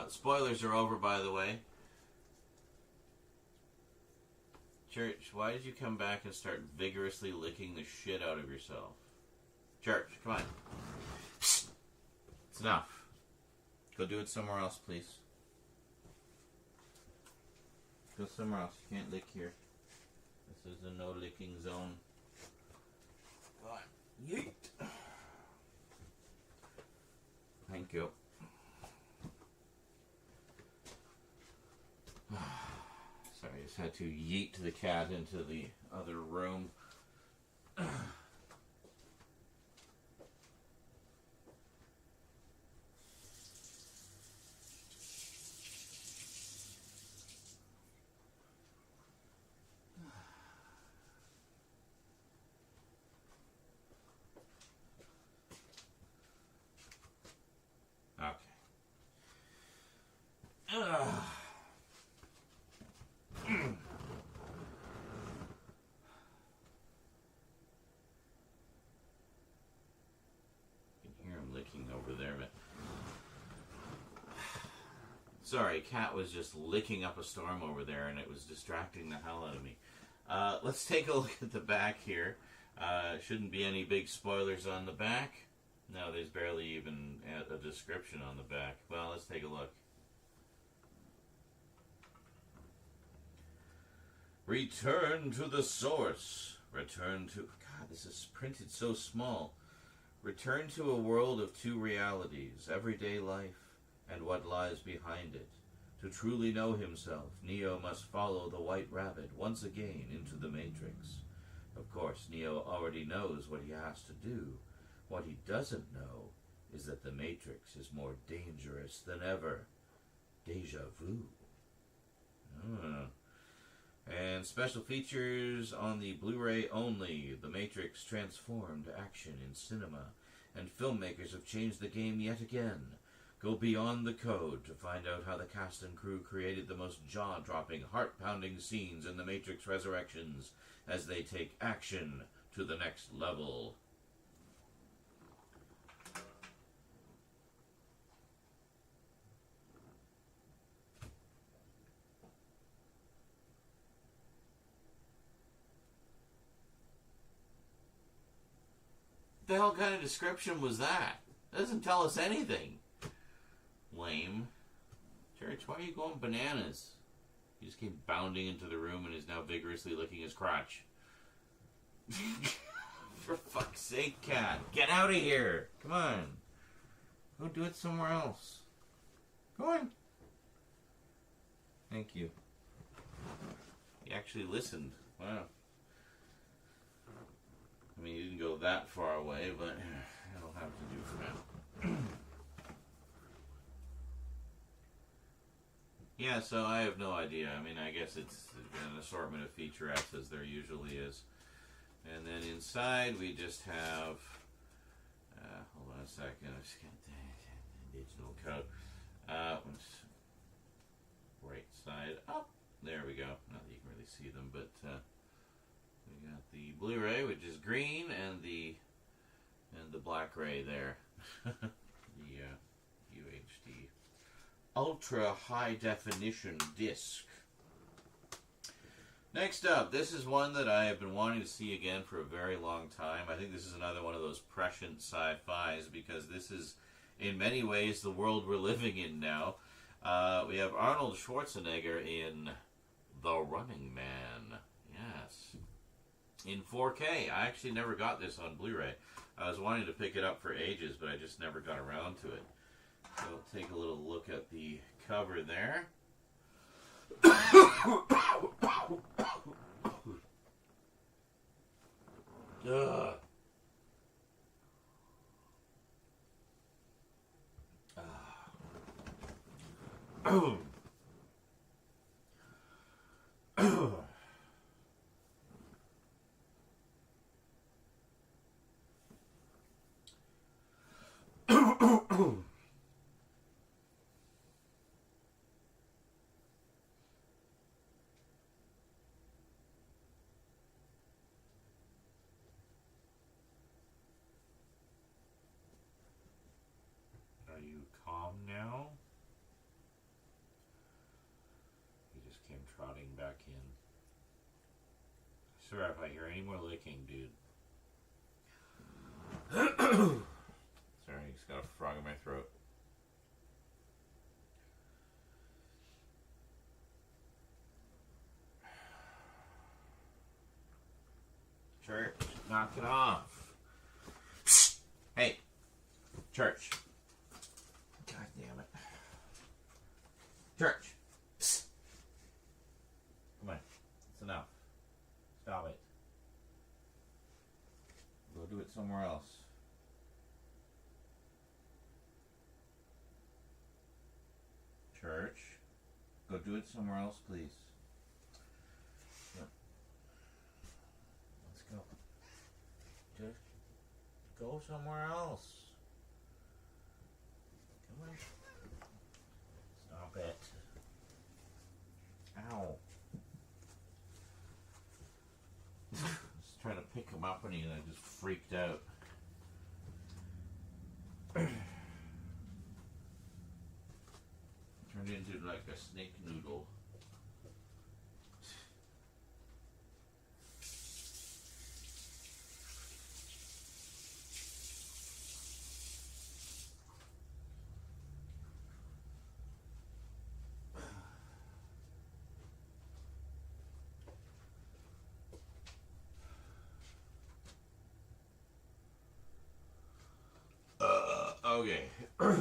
[SPEAKER 1] Spoilers are over, by the way. Church, why did you come back and start vigorously licking the shit out of yourself? Church, come on. It's enough. Go do it somewhere else, please. Go somewhere else. You can't lick here. This is a no licking zone. Go on. Yeet. Thank you. Sorry, I just had to yeet the cat into the other room. over there, but... Sorry, Cat was just licking up a storm over there, and it was distracting the hell out of me. Let's take a look at the back here. Shouldn't be any big spoilers on the back. No, there's barely even a description on the back. Well, let's take a look. Return to the source. Return to... God, this is printed so small. Return to a world of two realities, everyday life and what lies behind it. To truly know himself, Neo must follow the White Rabbit once again into the Matrix. Of course, Neo already knows what he has to do. What he doesn't know is that the Matrix is more dangerous than ever. Deja vu. And special features on the Blu-ray only. The Matrix transformed action in cinema, and filmmakers have changed the game yet again. Go beyond the code to find out how the cast and crew created the most jaw-dropping, heart-pounding scenes in The Matrix Resurrections as they take action to the next level. The hell kind of description was that? It doesn't tell us anything. Lame. Church, why are you going bananas? He just came bounding into the room and is now vigorously licking his crotch. For fuck's sake, Cat. Get out of here. Come on. Go do it somewhere else. Go on. Thank you. He actually listened. Wow. I mean, he didn't go that far away, but that'll have to do for now. Yeah, so I have no idea. I mean, I guess it's an assortment of featurettes as there usually is. And then inside we just have... hold on a second. I just got the digital code. Right side up. There we go. Not that you can really see them, but we got the Blu-ray, which is green, and the black ray there. The UHD Ultra High Definition disc. Next up, this is one that I have been wanting to see again for a very long time. I think this is another one of those prescient sci-fis because this is, in many ways, the world we're living in now. We have Arnold Schwarzenegger in The Running Man. Yes. In 4K. I actually never got this on Blu-ray. I was wanting to pick it up for ages, but I just never got around to it. So we'll take a little look at the cover there. Ugh. Are you calm now? He just came trotting back in. I swear if I hear any more licking, dude. Sorry, I just got a frog in my throat. Church, knock it off. Hey, Church. God damn it. Church. Come on. It's enough. Stop it. Go do it somewhere else. Church. Go do it somewhere else, please. Yeah. Let's go. Just go somewhere else. Come on. Stop it. Ow. I was trying to pick him up and I just freaked out. into like a snake noodle. Okay. What was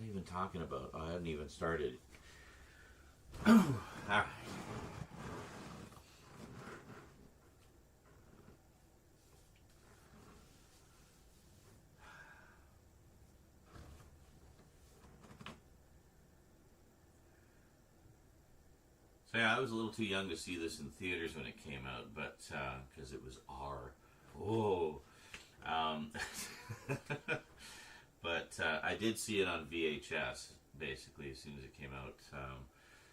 [SPEAKER 1] I even talking about? I hadn't even started. Alright. So yeah, I was a little too young to see this in theaters when it came out, but because it was R. Whoa. But I did see it on VHS, basically, as soon as it came out.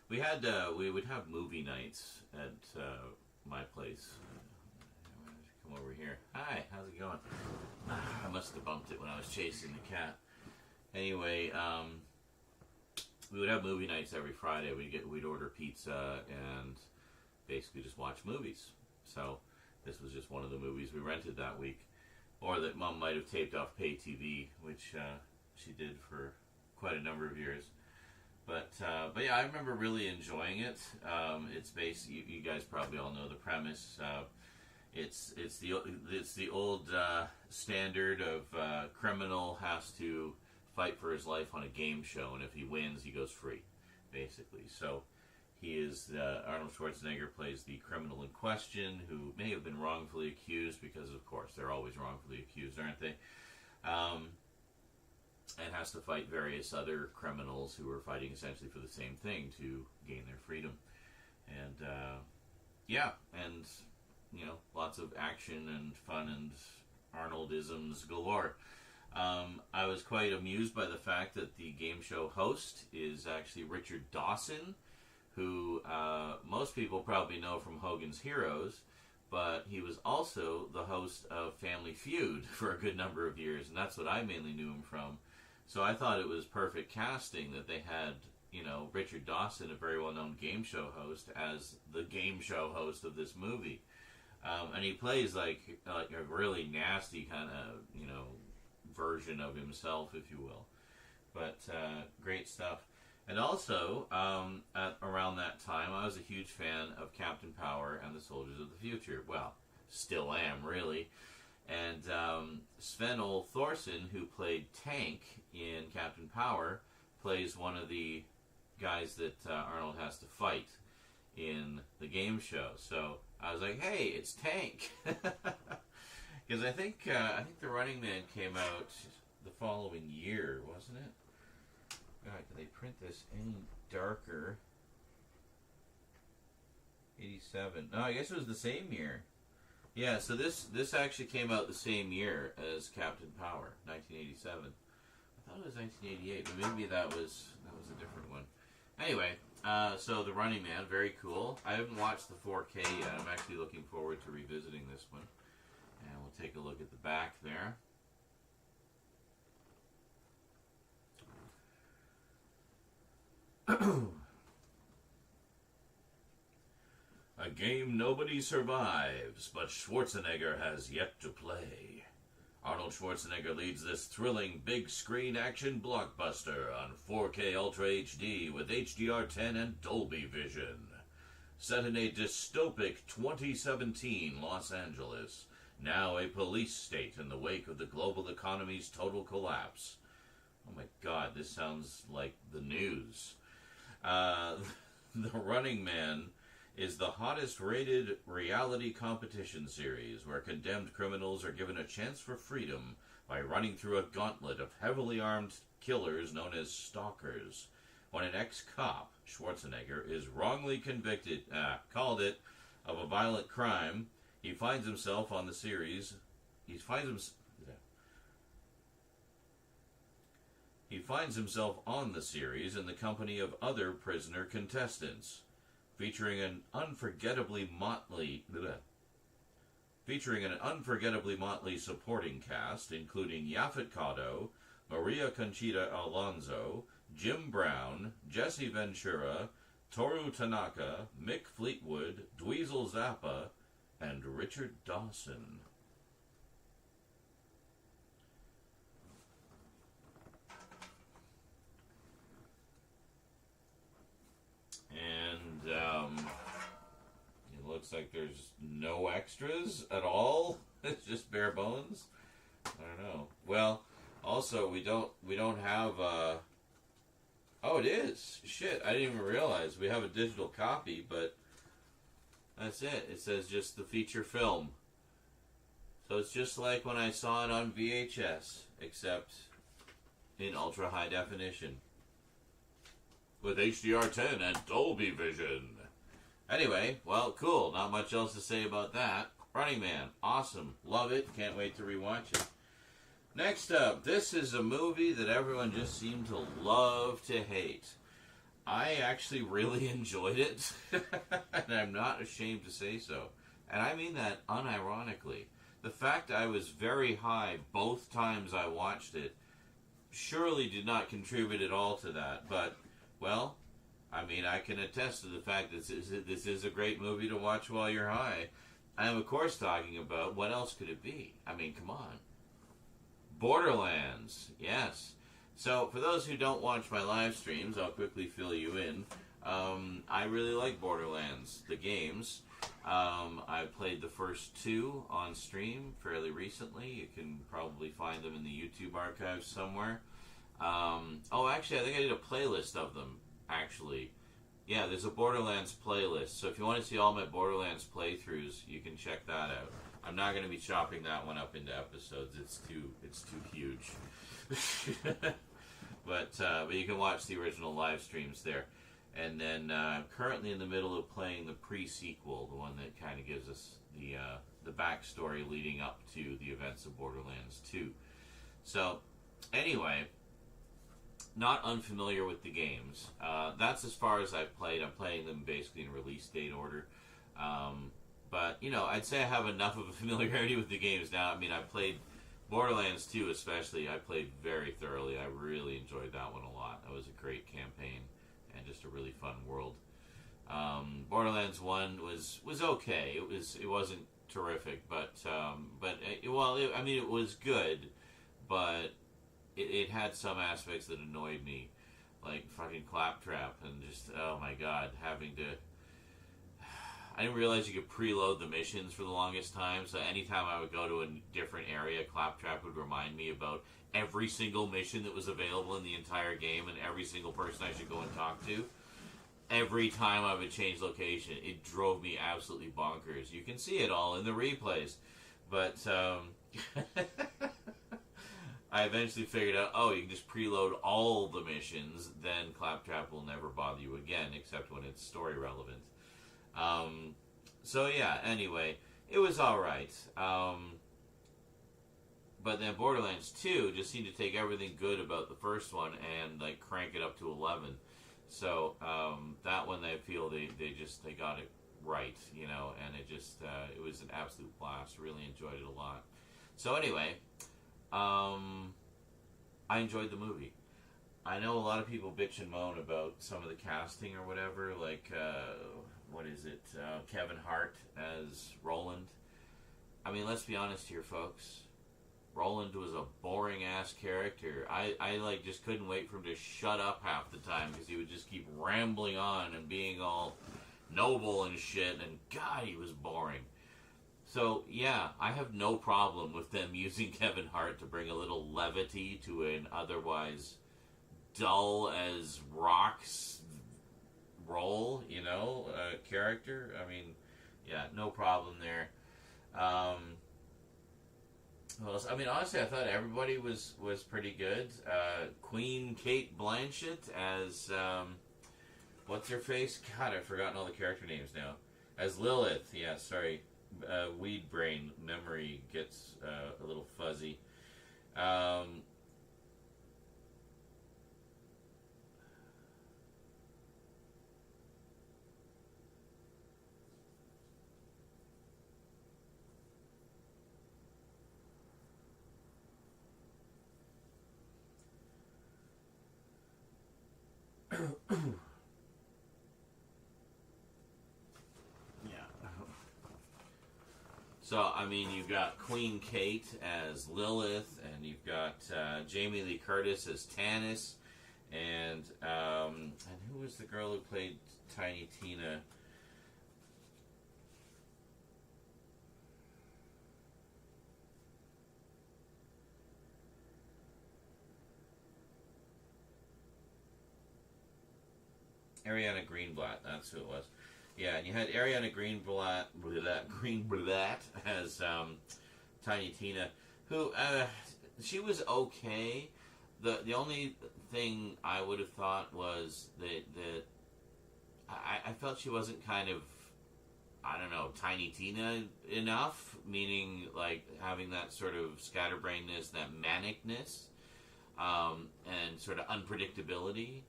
[SPEAKER 1] We would have movie nights at my place. Come over here. Hi, how's it going? I must have bumped it when I was chasing the cat. Anyway, we would have movie nights every Friday. We'd order pizza and basically just watch movies. So this was just one of the movies we rented that week. Or that Mom might have taped off pay TV, which she did for quite a number of years. But yeah, I remember really enjoying it. It's based. You guys probably all know the premise. It's the old standard of criminal has to fight for his life on a game show, and if he wins, he goes free, basically. So he is Arnold Schwarzenegger plays the criminal in question, who may have been wrongfully accused, because of course they're always wrongfully accused, aren't they? And has to fight various other criminals who are fighting essentially for the same thing to gain their freedom. And yeah, and you know, lots of action and fun and Arnoldisms galore. I was quite amused by the fact that the game show host is actually Richard Dawson, who most people probably know from Hogan's Heroes, but he was also the host of Family Feud for a good number of years, and that's what I mainly knew him from. So I thought it was perfect casting that they had, you know, Richard Dawson, a very well-known game show host, as the game show host of this movie. And he plays like a really nasty kind of, you know, version of himself, if you will. But great stuff. And also, around that time, I was a huge fan of Captain Power and the Soldiers of the Future. Well, still am, really. And Sven-Ole Thorsen, who played Tank in Captain Power, plays one of the guys that Arnold has to fight in the game show. So I was like, hey, it's Tank. Because I think The Running Man came out the following year, wasn't it? God, did they print this any darker? 87. No, I guess it was the same year. Yeah, so this actually came out the same year as Captain Power, 1987. I thought it was 1988, but maybe that was a different one. Anyway, so The Running Man, very cool. I haven't watched the 4K yet. I'm actually looking forward to revisiting this one. And we'll take a look at the back there. A game nobody survives, but Schwarzenegger has yet to play. Arnold Schwarzenegger leads this thrilling big-screen action blockbuster on 4K Ultra HD with HDR10 and Dolby Vision. Set in a dystopic 2017 Los Angeles, now a police state in the wake of the global economy's total collapse. Oh my God, this sounds like the news. The Running Man is the hottest rated reality competition series where condemned criminals are given a chance for freedom by running through a gauntlet of heavily armed killers known as stalkers. When an ex-cop, Schwarzenegger, is wrongly convicted, of a violent crime, he finds himself on the series. He finds himself on the series in the company of other prisoner contestants, featuring an unforgettably motley supporting cast, including Yaphet Kotto, Maria Conchita Alonso, Jim Brown, Jesse Ventura, Toru Tanaka, Mick Fleetwood, Dweezil Zappa, and Richard Dawson. And it looks like there's no extras at all. It's just bare bones. I don't know. Well, also we don't have oh, it is. Shit, I didn't even realize we have a digital copy, but that's it. It says just the feature film. So it's just like when I saw it on VHS, except in ultra high definition with HDR10 and Dolby Vision. Anyway, well, cool. Not much else to say about that. Running Man, awesome. Love it. Can't wait to rewatch it. Next up, this is a movie that everyone just seemed to love to hate. I actually really enjoyed it, and I'm not ashamed to say so. And I mean that unironically. The fact I was very high both times I watched it surely did not contribute at all to that. But, well, I mean, I can attest to the fact that this is a great movie to watch while you're high. I am, of course, talking about what else could it be? I mean, come on. Borderlands, yes. So, for those who don't watch my live streams, I'll quickly fill you in. I really like Borderlands, the games. I played the first two on stream fairly recently. You can probably find them in the YouTube archives somewhere. Oh, actually, I think I did a playlist of them, actually. Yeah, there's a Borderlands playlist. So if you want to see all my Borderlands playthroughs, you can check that out. I'm not going to be chopping that one up into episodes. It's too huge. But you can watch the original live streams there. And then I'm currently in the middle of playing the pre-sequel, the one that kind of gives us the backstory leading up to the events of Borderlands 2. So, anyway, not unfamiliar with the games. That's as far as I've played. I'm playing them basically in release date order. But, you know, I'd say I have enough of a familiarity with the games now. I mean, I played Borderlands 2 especially. I played very thoroughly. I really enjoyed that one a lot. That was a great campaign and just a really fun world. Borderlands 1 was okay. It wasn't terrific, but it was good, but it had some aspects that annoyed me, like fucking Claptrap and just, oh my god, having to... I didn't realize you could preload the missions for the longest time, so anytime I would go to a different area, Claptrap would remind me about every single mission that was available in the entire game and every single person I should go and talk to. Every time I would change location, it drove me absolutely bonkers. You can see it all in the replays. But I eventually figured out, oh, you can just preload all the missions, then Claptrap will never bother you again, except when it's story relevant. So yeah, anyway, it was alright. But then Borderlands 2 just seemed to take everything good about the first one and like crank it up to 11. So that one I feel they got it right, you know, and it was an absolute blast. Really enjoyed it a lot. So anyway, I enjoyed the movie. I know a lot of people bitch and moan about some of the casting or whatever, like what is it, Kevin Hart as Roland. I mean, let's be honest here, folks. Roland was a boring-ass character. I like, just couldn't wait for him to shut up half the time because he would just keep rambling on and being all noble and shit, and God, he was boring. So, yeah, I have no problem with them using Kevin Hart to bring a little levity to an otherwise dull as rocks role, you know, character. I mean, yeah, no problem there. Well, I mean, honestly, I thought everybody was pretty good. Queen Kate Blanchett as, what's her face? God, I've forgotten all the character names now. As Lilith, yeah, sorry. Weed brain memory gets a little fuzzy. So, I mean, you've got Queen Kate as Lilith, and you've got Jamie Lee Curtis as Tanis, and who was the girl who played Tiny Tina? Ariana Greenblatt, that's who it was. Yeah, and you had Ariana Greenblatt as Tiny Tina, who she was okay. The only thing I would have thought was that I felt she wasn't kind of, I don't know, Tiny Tina enough, meaning like having that sort of scatterbrainness, that manicness, and sort of unpredictability.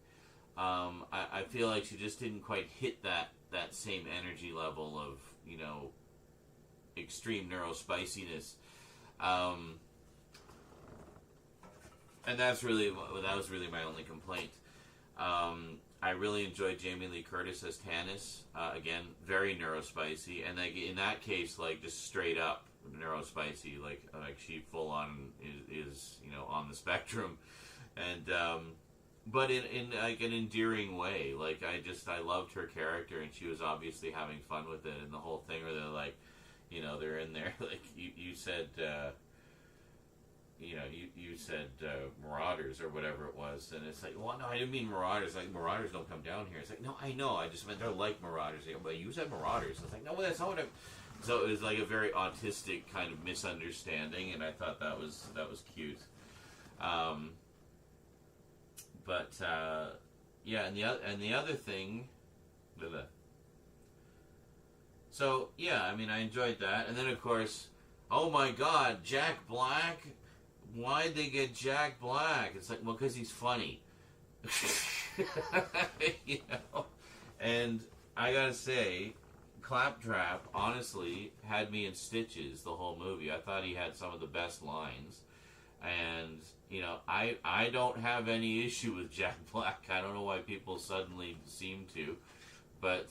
[SPEAKER 1] I feel like she just didn't quite hit that same energy level of, you know, extreme neurospiciness. And that was really my only complaint. I really enjoyed Jamie Lee Curtis as Tanis. Again, very neurospicy, and like in that case, like just straight up neurospicy, like she full on is you know, on the spectrum, and but in like an endearing way. Like I loved her character, and she was obviously having fun with it, and the whole thing where they're like, you know, they're in there like you said. You know, you said Marauders or whatever it was, and it's like, well, no, I didn't mean Marauders. Like, Marauders don't come down here. It's like, no, I know, I just meant they're like Marauders. But you said Marauders. I was like, no, that's not what I. So it was like a very autistic kind of misunderstanding, and I thought that was cute. But yeah, and the other thing, so yeah, I mean, I enjoyed that, and then of course, oh my God, Jack Black. Why'd they get Jack Black? It's like, well, because he's funny. You know? And I gotta say, Claptrap, honestly, had me in stitches the whole movie. I thought he had some of the best lines. And, you know, I don't have any issue with Jack Black. I don't know why people suddenly seem to. But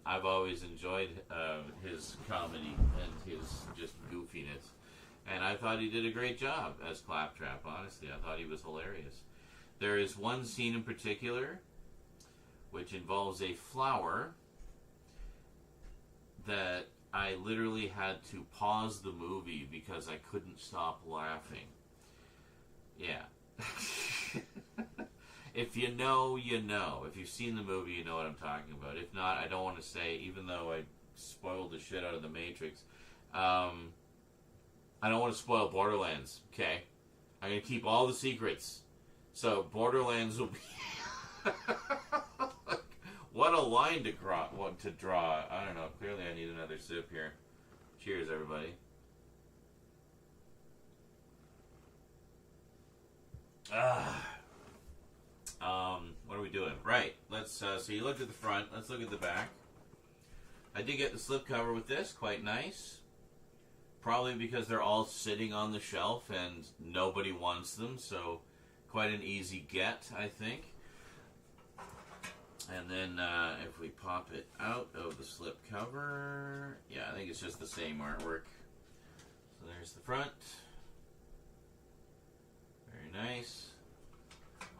[SPEAKER 1] I've always enjoyed his comedy and his just goofiness. And I thought he did a great job as Claptrap, honestly. I thought he was hilarious. There is one scene in particular which involves a flower that I literally had to pause the movie because I couldn't stop laughing. Yeah. If you know, you know. If you've seen the movie, you know what I'm talking about. If not, I don't want to say, even though I spoiled the shit out of The Matrix, I don't want to spoil Borderlands, okay? I'm going to keep all the secrets. So, Borderlands will be... What a line to draw. I don't know. Clearly I need another sip here. Cheers, everybody. What are we doing? Right. Let's, so you looked at the front. Let's look at the back. I did get the slipcover with this. Quite nice. Probably because they're all sitting on the shelf and nobody wants them, so quite an easy get, I think. And then if we pop it out of the slipcover, yeah, I think it's just the same artwork. So there's the front. Very nice.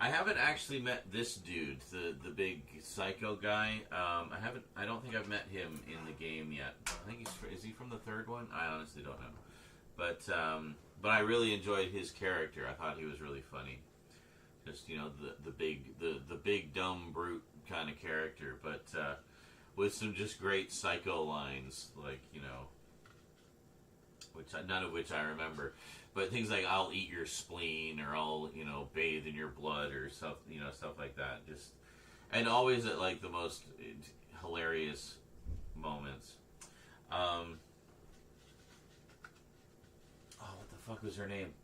[SPEAKER 1] I haven't actually met this dude, the big psycho guy. I don't think I've met him in the game yet. I think is he from the third one? I honestly don't know. But I really enjoyed his character. I thought he was really funny. Just, you know, the big dumb brute kind of character, but with some just great psycho lines, like, you know, none of which I remember. But things like, I'll eat your spleen, or I'll, you know, bathe in your blood, or stuff, you know, stuff like that. Just, and always at, like, the most hilarious moments. Oh, what the fuck was her name?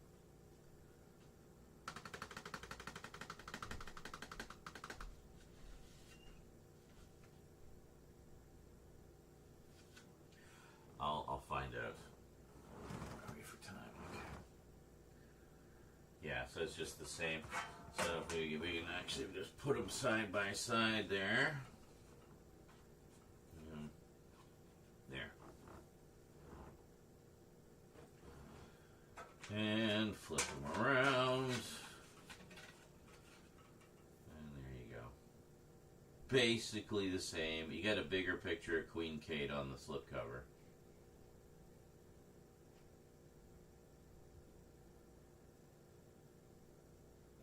[SPEAKER 1] I'll find out. For time. Okay. Yeah, so it's just the same. So if we can actually just put them side by side there. There. And flip them around. And there you go. Basically the same. You got a bigger picture of Queen Kate on the slipcover.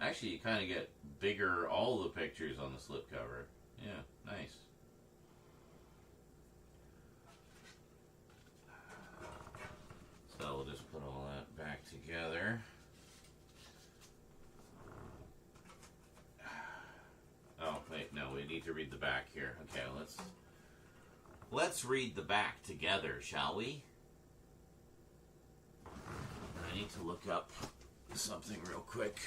[SPEAKER 1] Actually, you kind of get bigger, all the pictures on the slipcover. Yeah, nice. So we'll just put all that back together. Oh, wait, no, we need to read the back here. Okay, let's read the back together, shall we? I need to look up something real quick.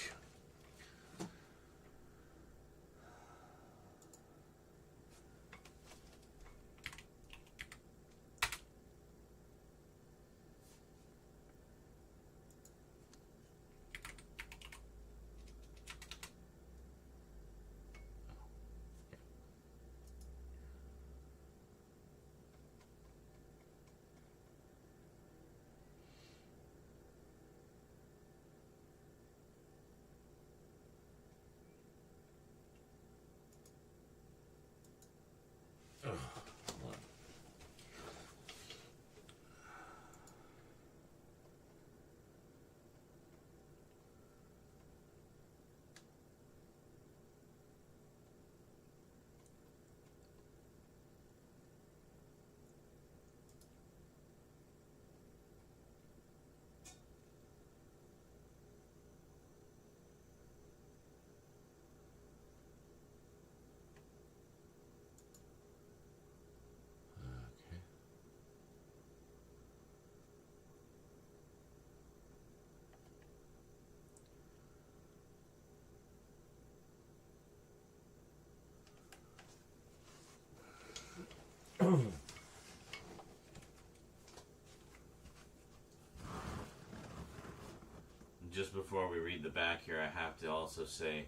[SPEAKER 1] Just before we read the back here, I have to also say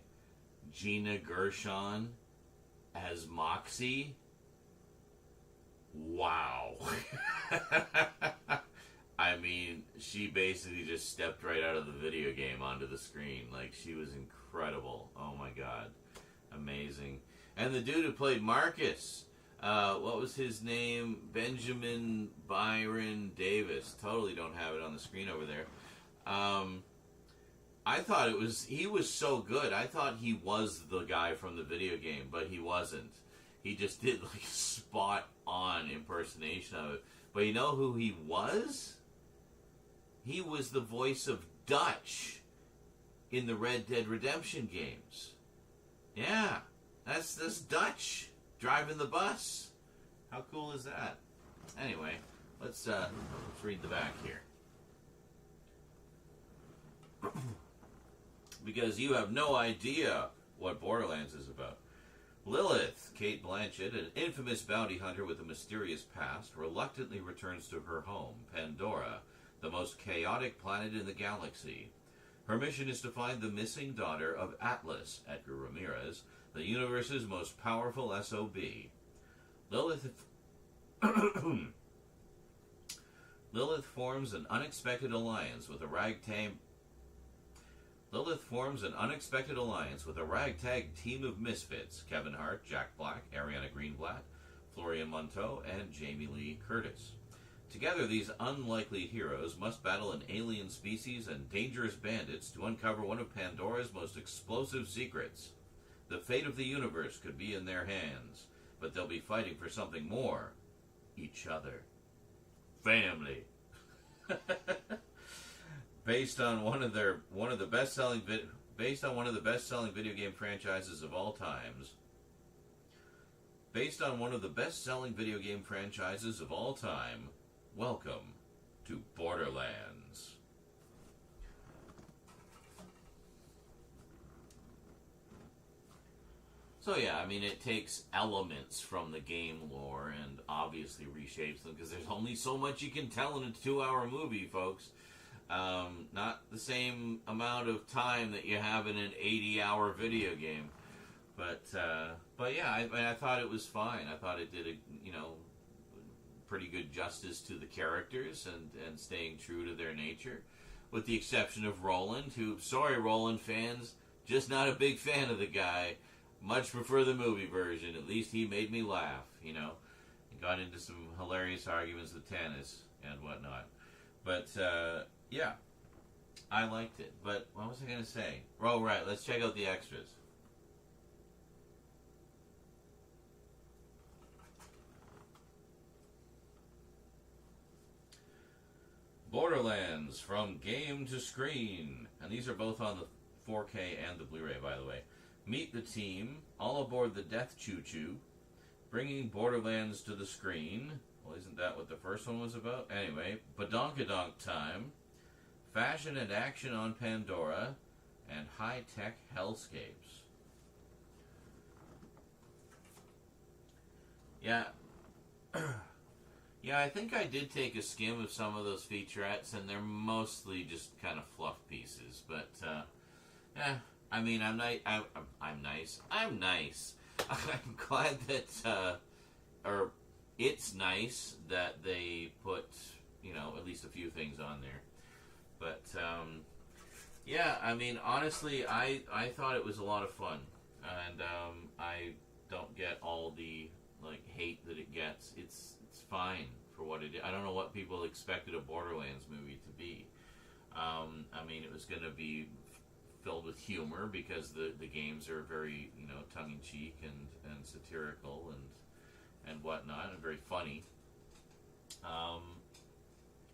[SPEAKER 1] Gina Gershon as Moxie. Wow. I mean, she basically just stepped right out of the video game onto the screen. Like, she was incredible. Oh my god. Amazing. And the dude who played Marcus, what was his name? Benjamin Byron Davis. Totally don't have it on the screen over there. I thought he was so good. I thought he was the guy from the video game, but he wasn't. He just did like a spot on impersonation of it. But you know who he was? He was the voice of Dutch in the Red Dead Redemption games. Yeah, that's Dutch driving the bus. How cool is that? Anyway, let's read the back here. Because you have no idea what Borderlands is about. Lilith, Cate Blanchett, an infamous bounty hunter with a mysterious past, reluctantly returns to her home, Pandora, the most chaotic planet in the galaxy. Her mission is to find the missing daughter of Atlas, Edgar Ramirez, the universe's most powerful SOB. Lilith forms an unexpected alliance with a ragtag team of misfits: Kevin Hart, Jack Black, Ariana Greenblatt, Florian Munteau, and Jamie Lee Curtis. Together, these unlikely heroes must battle an alien species and dangerous bandits to uncover one of Pandora's most explosive secrets. The fate of the universe could be in their hands, but they'll be fighting for something more: each other. Family. Based on one of the best-selling video game franchises of all time, welcome to Borderlands. So yeah, I mean, it takes elements from the game lore and obviously reshapes them, because there's only so much you can tell in a 2-hour movie, folks. Not the same amount of time that you have in an 80-hour video game. But yeah, I thought it was fine. I thought it did pretty good justice to the characters and staying true to their nature, with the exception of Roland, who, sorry Roland fans, just not a big fan of the guy. Much prefer the movie version. At least he made me laugh, He got into some hilarious arguments with Tannis and whatnot. But, yeah, I liked it. But what was I going to say? Oh, right, let's check out the extras. Borderlands, from game to screen. And these are both on the 4K and the Blu-ray, by the way. Meet the team, all aboard the Death Choo-Choo, bringing Borderlands to the screen. Well, isn't that what the first one was about? Anyway, Badonkadonk time, fashion and action on Pandora, and high-tech hellscapes. Yeah. Yeah, I think I did take a skim of some of those featurettes, and they're mostly just kind of fluff pieces. But, I mean, I'm nice. I'm nice. I'm nice. I'm glad that, or it's nice that they put, at least a few things on there. But, yeah, I mean, honestly, I thought it was a lot of fun. And, I don't get all the, hate that it gets. It's fine for what it is. I don't know what people expected a Borderlands movie to be. I mean, it was going to be filled with humor because the games are very, tongue-in-cheek and satirical and whatnot, and very funny.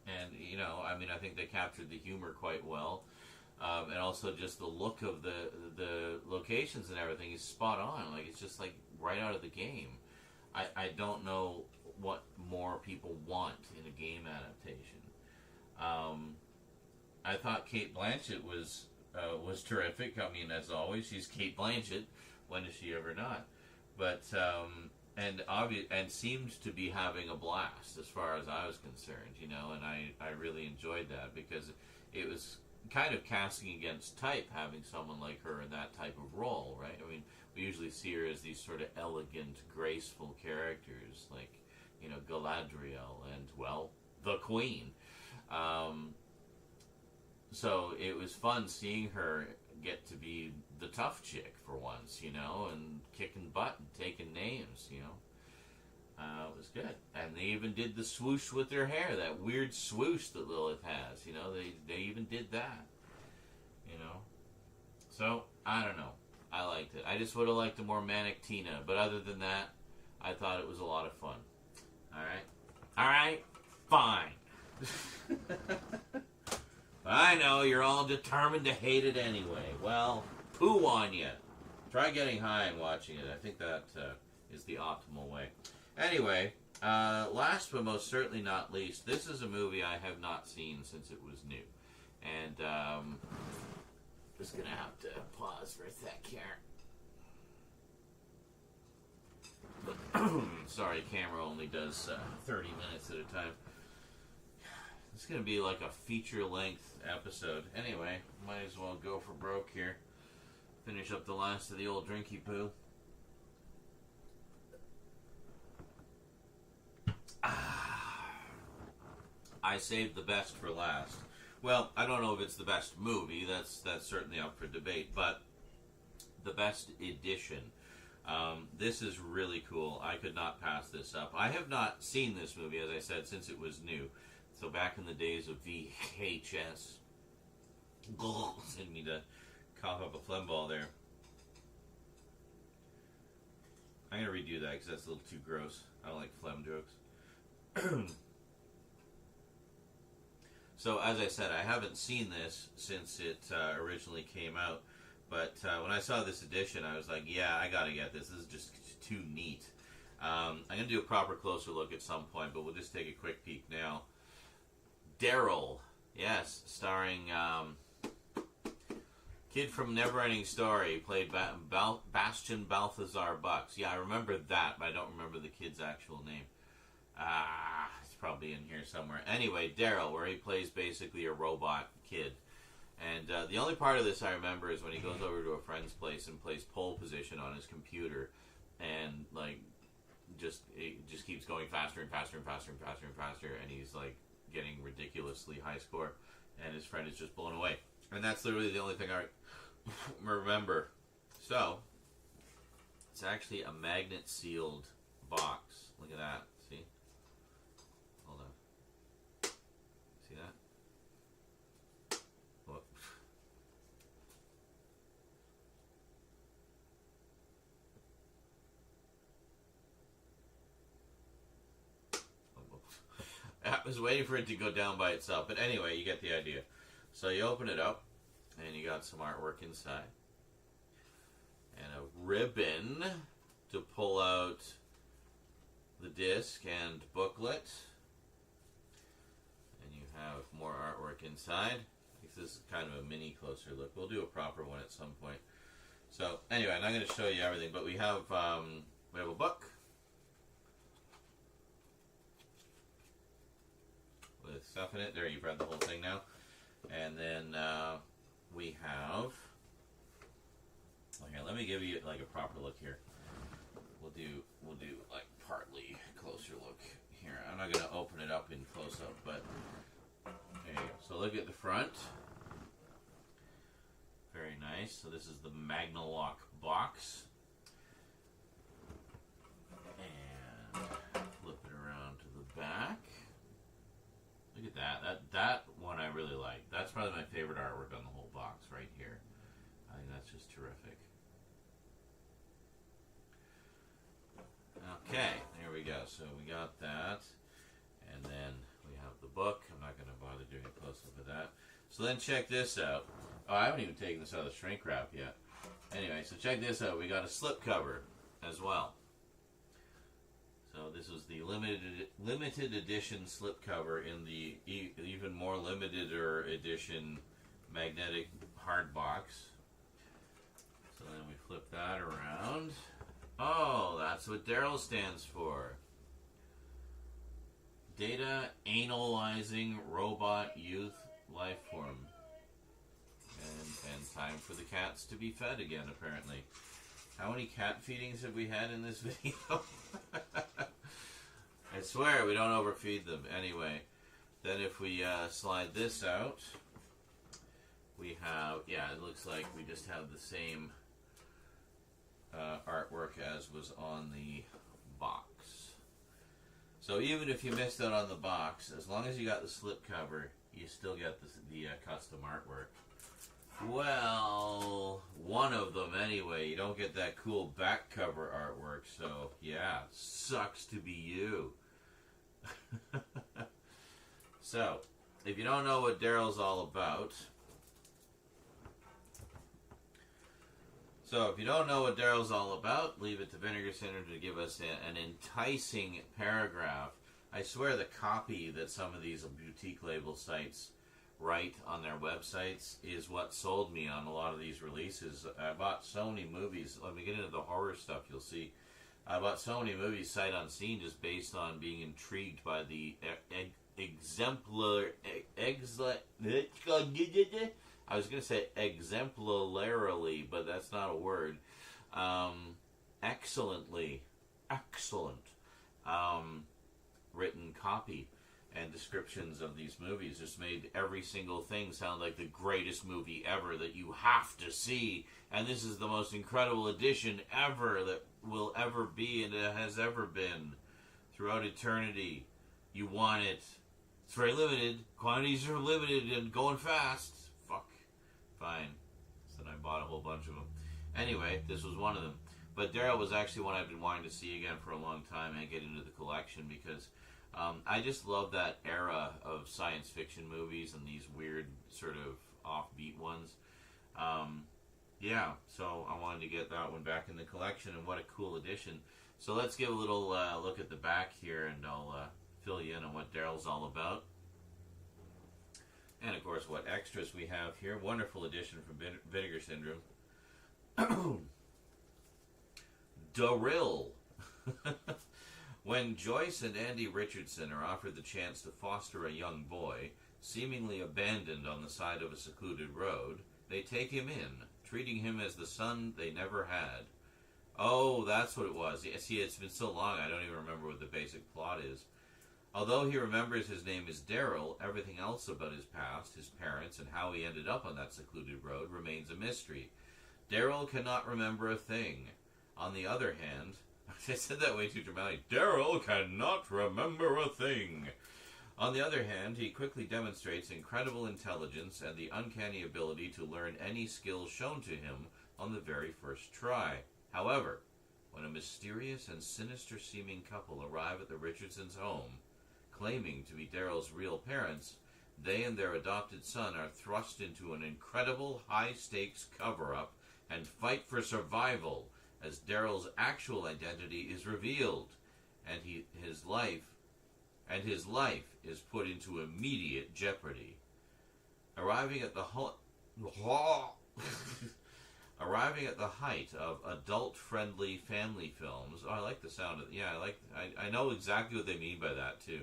[SPEAKER 1] And, I mean, I think they captured the humor quite well. And also just the look of the locations and everything is spot on. It's just, right out of the game. I don't know what more people want in a game adaptation. I thought Cate Blanchett was terrific. I mean, as always, she's Cate Blanchett. When is she ever not? But and seemed to be having a blast as far as I was concerned. And I really enjoyed that because it was kind of casting against type, having someone like her in that type of role, right? I mean, we usually see her as these sort of elegant, graceful characters, like, Galadriel and, well, the Queen. So it was fun seeing her get to be the tough chick for once, and kicking butt and taking names, It was good. And they even did the swoosh with their hair, that weird swoosh that Lilith has, they even did that, So, I don't know. I liked it. I just would have liked a more manic Tina, but other than that, I thought it was a lot of fun. Alright? Fine. I know, you're all determined to hate it anyway. Well, poo on you. Try getting high and watching it. I think that is the optimal way. Anyway, last but most certainly not least, this is a movie I have not seen since it was new. And, just gonna have to pause for a sec here. Sorry, camera only does 30 minutes at a time. It's going to be like a feature-length episode. Anyway, might as well go for broke here. Finish up the last of the old drinky poo. I saved the best for last. Well, I don't know if it's the best movie. That's certainly up for debate. But the best edition. This is really cool. I could not pass this up. I have not seen this movie, as I said, since it was new. So back in the days of VHS. Didn't mean to cough up a phlegm ball there. I'm going to redo that because that's a little too gross. I don't like phlegm jokes. So, as I said, I haven't seen this since it originally came out. But when I saw this edition, I was like, yeah, I got to get this. This is just too neat. I'm going to do a proper closer look at some point, but we'll just take a quick peek now. Daryl, yes, starring kid from Neverending Story, played Bastian Balthazar Bucks. Yeah, I remember that, but I don't remember the kid's actual name. It's probably in here somewhere. Anyway, Daryl, where he plays basically a robot kid. And the only part of this I remember is when he goes over to a friend's place and plays pole position on his computer, and like it just keeps going faster and faster and faster and faster and faster, and he's like getting ridiculously high score, and his friend is just blown away. And that's literally the only thing I remember. So it's actually a magnet sealed box. Look at that. See? Hold on. See that? Look. I was waiting for it to go down by itself. But anyway, you get the idea. So you open it up, and you got some artwork inside. And a ribbon to pull out the disc and booklet. And you have more artwork inside. This is kind of a mini closer look. We'll do a proper one at some point. So anyway, I'm not going to show you everything, but we have a book with stuff in it. There, you've read the whole thing now. And then we have. Okay, let me give you like a proper look here. We'll do like partly closer look here. I'm not going to open it up in close up, but there you go. So look at the front. Very nice. So this is the Magnalock box. And flip it around to the back. Look at that. That one I really like. That's probably my favorite artwork on the whole box right here. I think that's just terrific. Okay, there we go. So we got that. And then we have the book. I'm not going to bother doing a close-up of that. So then check this out. Oh, I haven't even taken this out of the shrink wrap yet. Anyway, so check this out. We got a slipcover as well. So this was the limited edition slipcover in the even more limited edition magnetic hard box. So then we flip that around. Oh, that's what Daryl stands for. Data Analyzing Robot Youth Lifeform. And time for the cats to be fed again, apparently. How many cat feedings have we had in this video? I swear we don't overfeed them. Anyway, then if we slide this out, we have, yeah, it looks like we just have the same artwork as was on the box. So even if you missed out on the box, as long as you got the slipcover, you still get the custom artwork. Well, one of them anyway. You don't get that cool back cover artwork, so yeah, sucks to be you. So, if you don't know what Daryl's all about, leave it to Vinegar Syndrome to give us an enticing paragraph. I swear the copy that some of these boutique label sites write on their websites is what sold me on a lot of these releases. I bought so many movies. Let me get into the horror stuff, you'll see. I bought so many movies sight unseen just based on being intrigued by the I was going to say exemplarily, but that's not a word. Excellent written copy and descriptions of these movies just made every single thing sound like the greatest movie ever that you have to see. And this is the most incredible edition ever that will ever be and it has ever been throughout eternity. You want it. It's very limited. Quantities are limited and going fast. Fuck. Fine. So then I bought a whole bunch of them. Anyway, this was one of them. But Daryl was actually one I've been wanting to see again for a long time and get into the collection because I just love that era of science fiction movies and these weird sort of offbeat ones. Yeah, so I wanted to get that one back in the collection, and what a cool edition. So let's give a little look at the back here, and I'll fill you in on what Daryl's all about. And, of course, what extras we have here. Wonderful edition from Vinegar Syndrome. Daryl. When Joyce and Andy Richardson are offered the chance to foster a young boy, seemingly abandoned on the side of a secluded road, they take him in, treating him as the son they never had. Oh, that's what it was. See, it's been so long, I don't even remember what the basic plot is. Although he remembers his name is Daryl, everything else about his past, his parents, and how he ended up on that secluded road remains a mystery. Daryl cannot remember a thing. On the other hand, I said that way too dramatic. Daryl cannot remember a thing. On the other hand, he quickly demonstrates incredible intelligence and the uncanny ability to learn any skill shown to him on the very first try. However, when a mysterious and sinister-seeming couple arrive at the Richardsons' home, claiming to be Daryl's real parents, they and their adopted son are thrust into an incredible high-stakes cover-up and fight for survival as Daryl's actual identity is revealed, and his life is put into immediate jeopardy. Arriving at the height of adult-friendly family films. Oh, I like the sound of. Yeah, I know exactly what they mean by that too.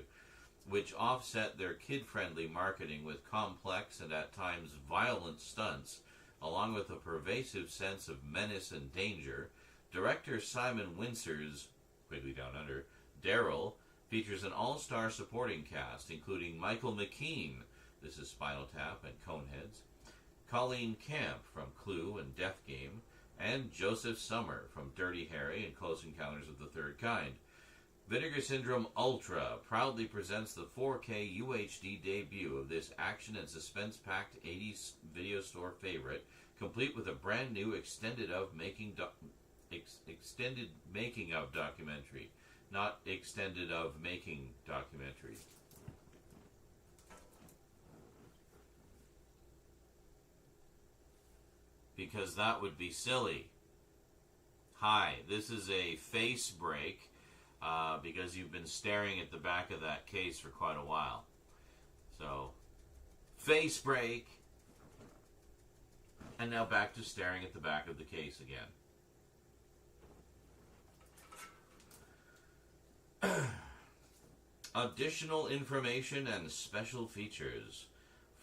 [SPEAKER 1] Which offset their kid-friendly marketing with complex and at times violent stunts, along with a pervasive sense of menace and danger. Director Simon Winsor's Quigley Down Under, Daryl, features an all-star supporting cast, including Michael McKean, this is Spinal Tap and Coneheads, Colleen Camp from Clue and Death Game, and Joseph Summer from Dirty Harry and Close Encounters of the Third Kind. Vinegar Syndrome Ultra proudly presents the 4K UHD debut of this action and suspense-packed 80s video store favorite, complete with a brand new extended making of documentary, not extended of making documentary. Because that would be silly. Hi, this is a face break because you've been staring at the back of that case for quite a while. So, face break. And now back to staring at the back of the case again. Additional information and special features.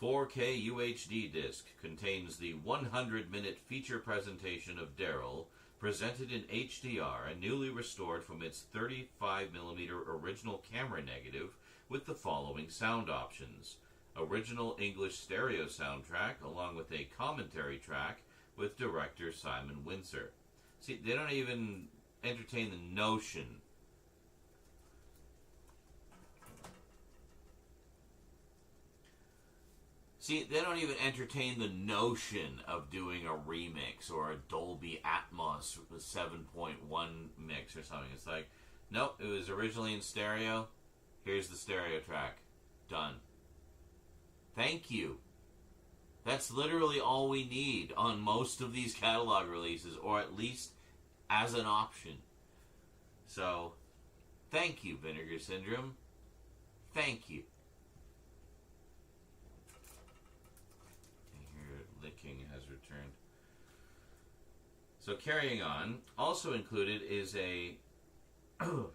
[SPEAKER 1] 4K UHD disc contains the 100-minute feature presentation of Daryl, presented in HDR and newly restored from its 35mm original camera negative with the following sound options. Original English stereo soundtrack along with a commentary track with director Simon Windsor. See, they don't even entertain the notion. See, they don't even entertain the notion of doing a remix or a Dolby Atmos 7.1 mix or something. It's like, nope, it was originally in stereo. Here's the stereo track. Done. Thank you. That's literally all we need on most of these catalog releases, or at least as an option. So, thank you, Vinegar Syndrome. Thank you. Licking has returned. So carrying on, also included is a God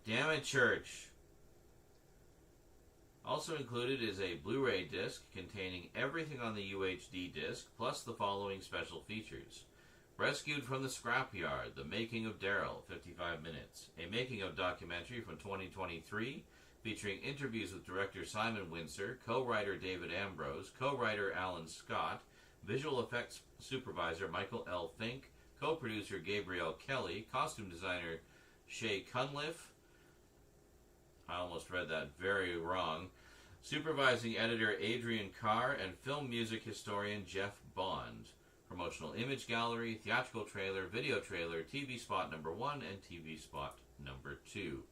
[SPEAKER 1] damn it, church. Also included is a Blu-ray disc containing everything on the UHD disc, plus the following special features. Rescued from the Scrapyard, The Making of Daryl, 55 minutes. A making of documentary from 2023, featuring interviews with director Simon Windsor, co-writer David Ambrose, co-writer Alan Scott, visual effects supervisor Michael L. Fink, co-producer Gabrielle Kelly, costume designer Shay Cunliffe, I almost read that very wrong, supervising editor Adrian Carr, and film music historian Jeff Bond. Promotional image gallery, theatrical trailer, video trailer, TV spot number 1 and TV spot number 2.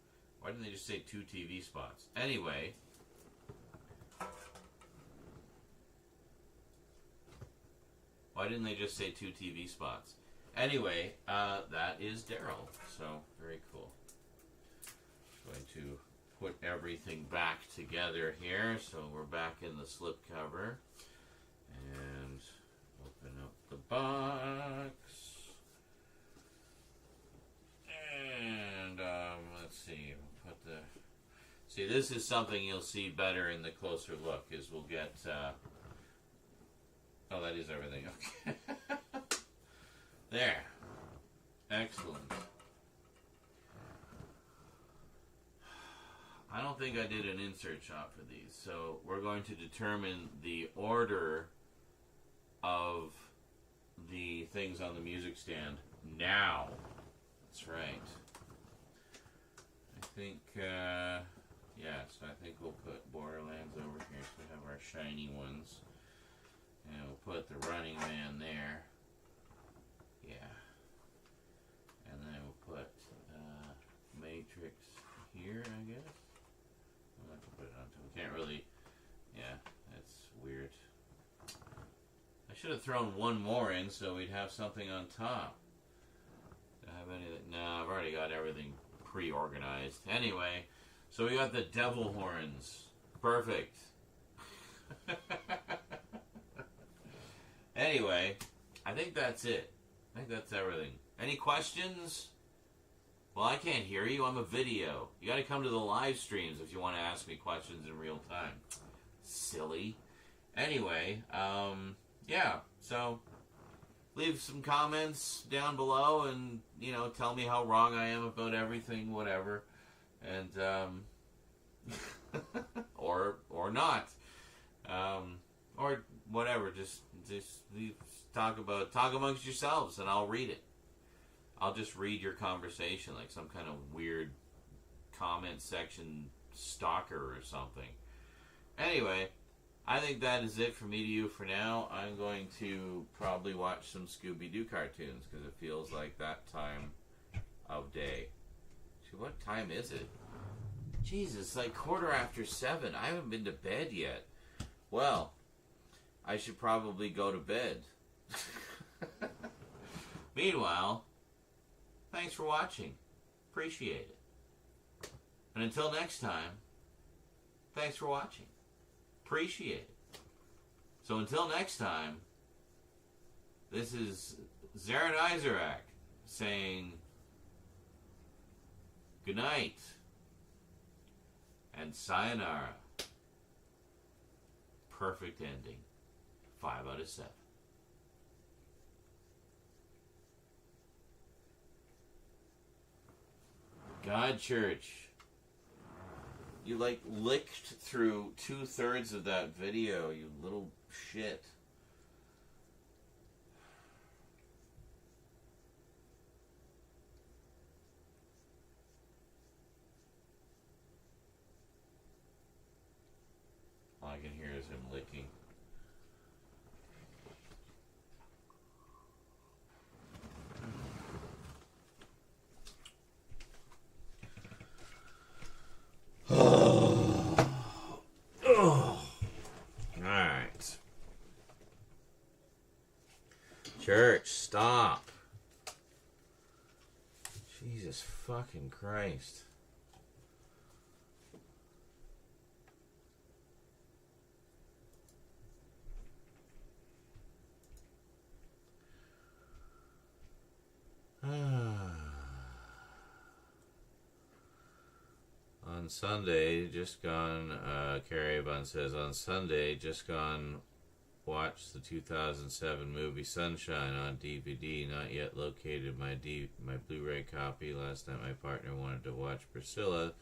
[SPEAKER 1] Why didn't they just say 2 TV spots? Anyway. Why didn't they just say 2 TV spots? Anyway, that is Daryl. So, very cool. Going to put everything back together here. So, we're back in the slipcover. And open up the box. See, this is something you'll see better in the closer look, is we'll get, oh, that is everything. Okay. There. Excellent. I don't think I did an insert shot for these, so we're going to determine the order of the things on the music stand now. That's right. I think, yes, I think we'll put Borderlands over here so we have our shiny ones. And we'll put the Running Man there. Yeah. And then we'll put Matrix here, I guess. I'll have to put it onto. We can't really. Yeah, that's weird. I should have thrown one more in so we'd have something on top. Do I have anything? No, I've already got everything pre-organized. Anyway, so we got the devil horns. Perfect. Anyway, I think that's it. I think that's everything. Any questions? Well, I can't hear you. I'm a video. You got to come to the live streams if you want to ask me questions in real time. Silly. Anyway, yeah. So, leave some comments down below and, you know, tell me how wrong I am about everything, whatever. And, or not. Or whatever. Just talk amongst yourselves and I'll read it. I'll just read your conversation like some kind of weird comment section stalker or something. Anyway, I think that is it from me to you for now. I'm going to probably watch some Scooby-Doo cartoons because it feels like that time of day. See, what time is it? Jesus, it's like 7:15. I haven't been to bed yet. Well, I should probably go to bed. Meanwhile, thanks for watching. Appreciate it. And until next time, thanks for watching. Appreciate it. So until next time, this is Zarin Izarak saying good night and sayonara. Perfect ending. 5 out of 7. God, Church. You, like, licked through 2/3 of that video, you little shit. All I can hear is him licking. Alright. Church, stop. Jesus fucking Christ. On Sunday, just gone, Carrie Bun says, on Sunday, just gone, watch the 2007 movie Sunshine on DVD, not yet located my Blu-ray copy. Last night my partner wanted to watch Priscilla.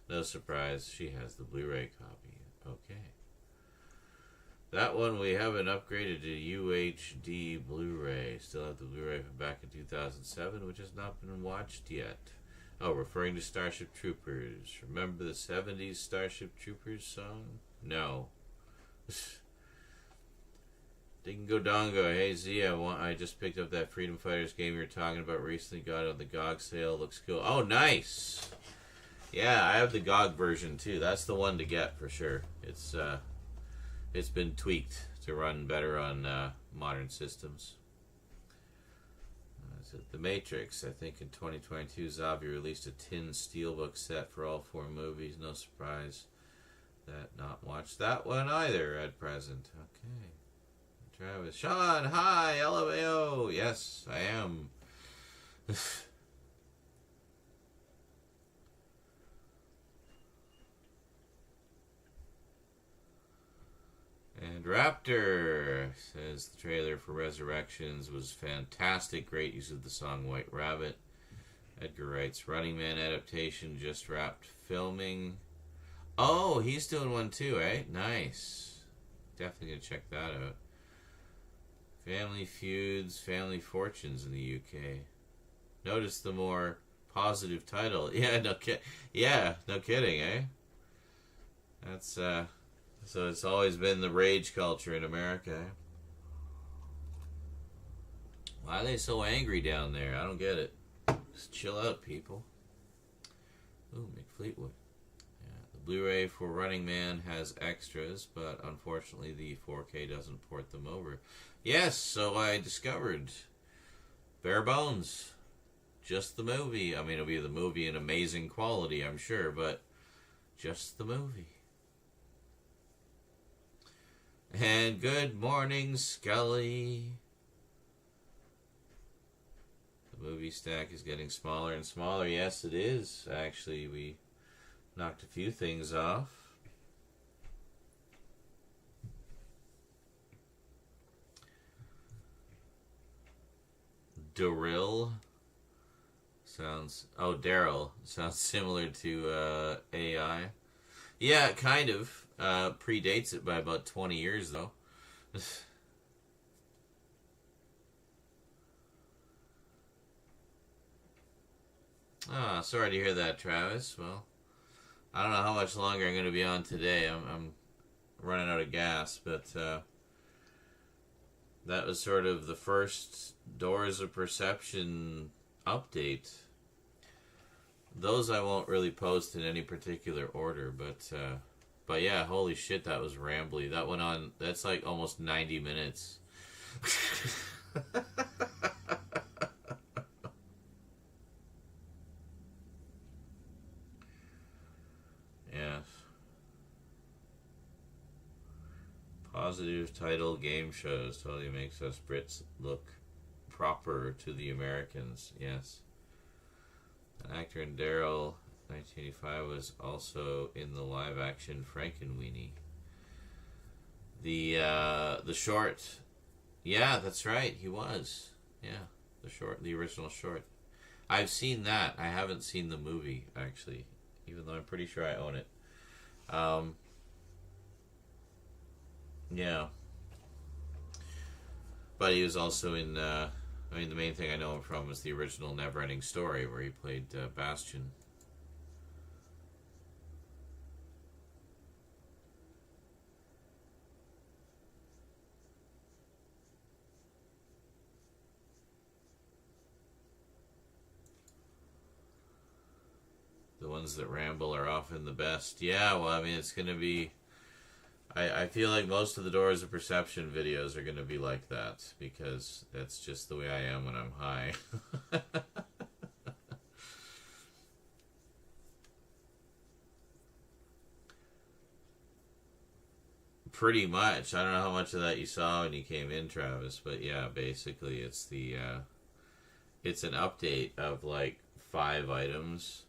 [SPEAKER 1] No surprise, she has the Blu-ray copy. Okay. That one we haven't upgraded to UHD Blu-ray. Still have the Blu-ray from back in 2007, which has not been watched yet. Oh, referring to Starship Troopers. Remember the 70s Starship Troopers song? No. Dingo Dongo. Hey, Z, I just picked up that Freedom Fighters game you were talking about recently. Got it on the GOG sale. Looks cool. Oh, nice. Yeah, I have the GOG version, too. That's the one to get, for sure. It's been tweaked to run better on modern systems. The Matrix. I think in 2022, Zavi released a tin steelbook set for all 4 movies. No surprise that not watched that one either at present. Okay. Travis. Sean, hi, LMAO. Yes, I am. Raptor says the trailer for Resurrections was fantastic. Great use of the song White Rabbit. Edgar Wright's Running Man adaptation just wrapped filming. Oh, he's doing one too, eh? Nice. Definitely gonna check that out. Family Feuds, Family Fortunes in the UK. Notice the more positive title. Yeah, no kidding, eh? That's so it's always been the rage culture in America. Eh? Why are they so angry down there? I don't get it. Just chill out, people. Ooh, McFleetwood. Yeah, the Blu-ray for Running Man has extras, but unfortunately the 4K doesn't port them over. Yes, so I discovered bare bones. Just the movie. I mean, it'll be the movie in amazing quality, I'm sure, but just the movie. And good morning, Scully. The movie stack is getting smaller and smaller. Yes, it is. Actually, we knocked a few things off. Daryl sounds... Oh, Daryl sounds similar to AI. Yeah, kind of. Predates it by about 20 years, though. Ah, sorry to hear that, Travis. Well, I don't know how much longer I'm going to be on today. I'm running out of gas, but that was sort of the first Doors of Perception update. Those I won't really post in any particular order, but yeah, holy shit, that was rambly. That went on, that's like almost 90 minutes. Yes. Positive title game shows totally makes us Brits look proper to the Americans. Yes. An actor in Daryl 1985 was also in the live-action Frankenweenie. The short, yeah, that's right, he was. Yeah, the original short. I've seen that. I haven't seen the movie actually, even though I'm pretty sure I own it. Yeah, but he was also in. I mean, the main thing I know him from was the original Neverending Story, where he played Bastion. The ones that ramble are often the best. Yeah, well, I mean, it's going to be... I feel like most of the Doors of Perception videos are going to be like that, because that's just the way I am when I'm high. Pretty much. I don't know how much of that you saw when you came in, Travis, but yeah, basically it's the... it's an update of like 5 items.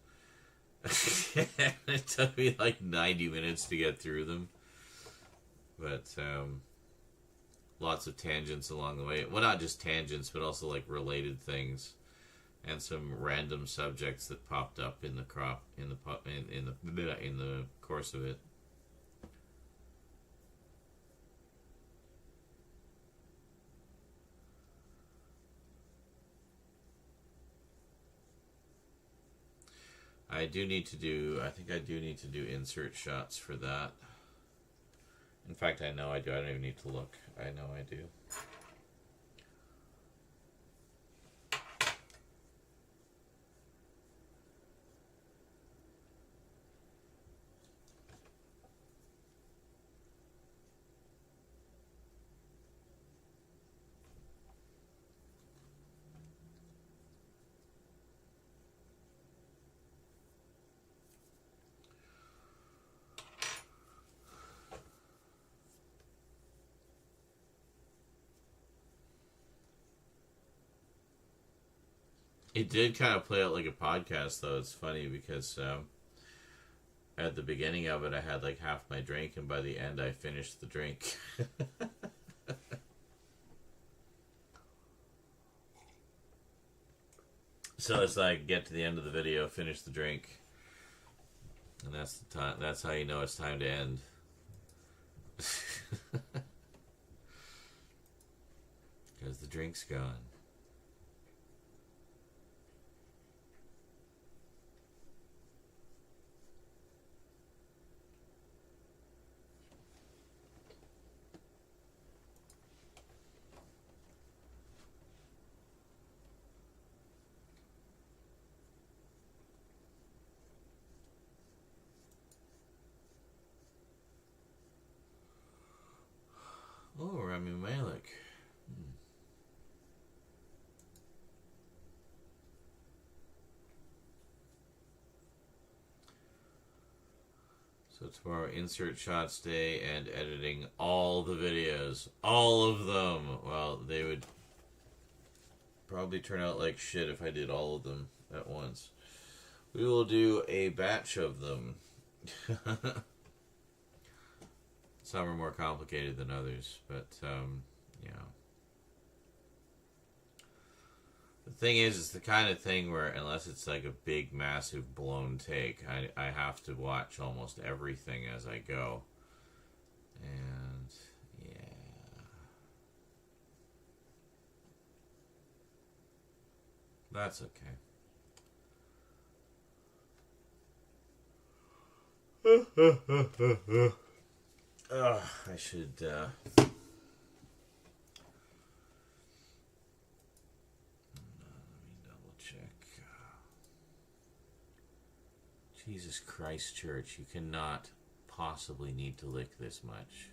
[SPEAKER 1] It took me like 90 minutes to get through them. But lots of tangents along the way. Well, not just tangents, but also like related things, and some random subjects that popped up in the in the course of it. I think I do need to do insert shots for that. In fact, I know I do. I don't even need to look. I know I do. It did kind of play out like a podcast, though. It's funny because at the beginning of it, I had like half my drink, and by the end, I finished the drink. So it's like, get to the end of the video, finish the drink, and that's the time. That's how you know it's time to end. Because the drink's gone. Oh, Rami Malek. So tomorrow, insert shots day and editing all the videos. All of them. Well, they would probably turn out like shit if I did all of them at once. We will do a batch of them. Some are more complicated than others, but, yeah. The thing is, it's the kind of thing where, unless it's like a big, massive, blown take, I have to watch almost everything as I go. And, yeah. That's okay. I should, let me double check. Jesus Christ, Church, you cannot possibly need to lick this much.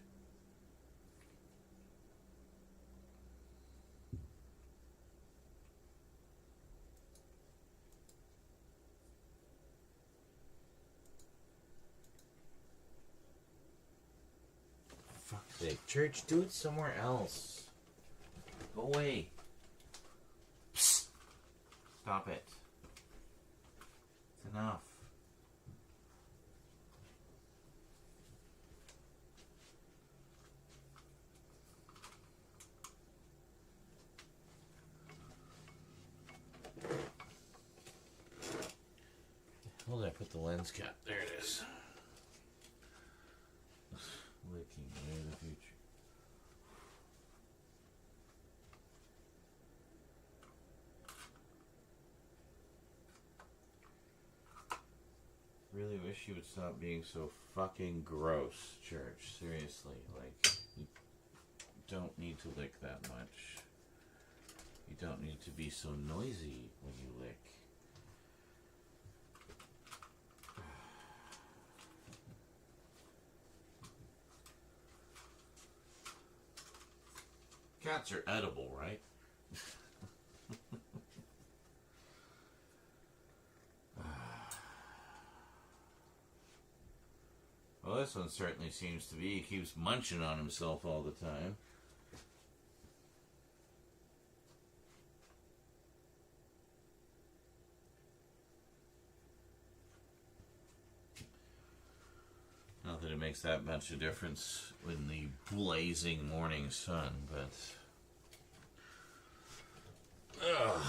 [SPEAKER 1] Fuck's sake. Church, do it somewhere else. Go away. Psst. Stop it. It's enough. Where did I put the lens cap? There it is. Licking away the future. Really wish you would stop being so fucking gross, Church. Seriously, like, you don't need to lick that much. You don't need to be so noisy when you lick. Cats are edible, right? Well, this one certainly seems to be. He keeps munching on himself all the time. Not that it makes that much of a difference in the blazing morning sun, but... Ugh.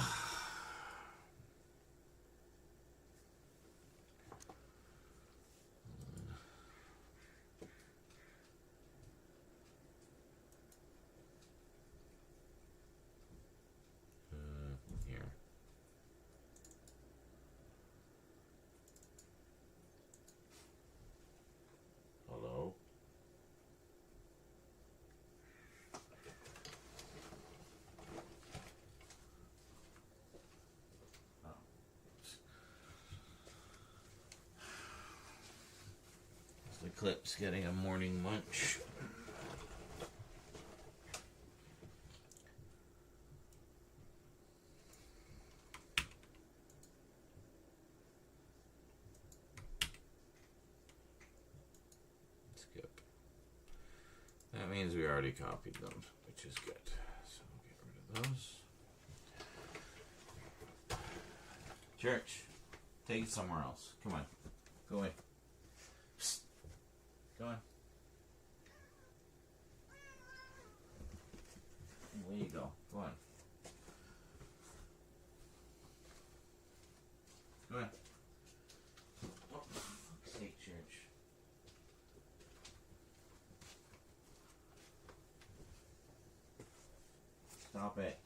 [SPEAKER 1] Here. Hello? The clip's getting a morning munch. Skip. That means we already copied them, which is good. So we'll get rid of those. Church, take it somewhere else. Come on. Go away. Go on. There you go. Go on. Go on. Oh, for fuck's sake, Church. Stop it.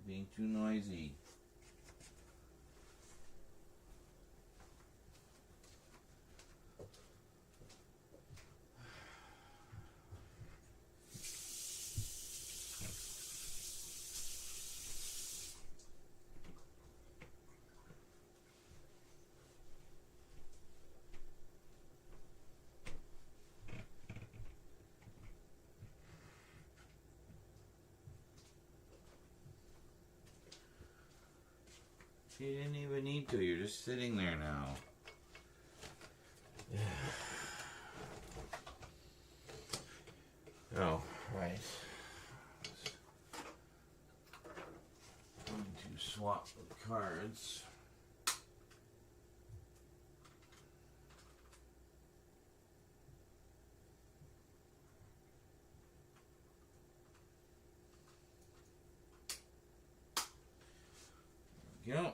[SPEAKER 1] You're being too noisy. You didn't even need to. You're just sitting there now. Oh, right. Going to swap the cards. There we go.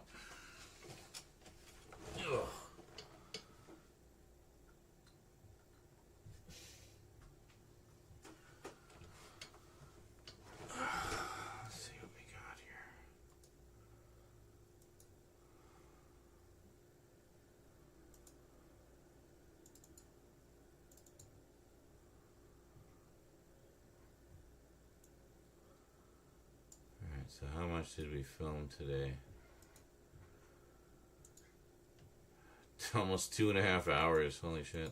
[SPEAKER 1] Let's see what we got here. Alright, so how much did we film today? Almost 2.5 hours. Holy shit.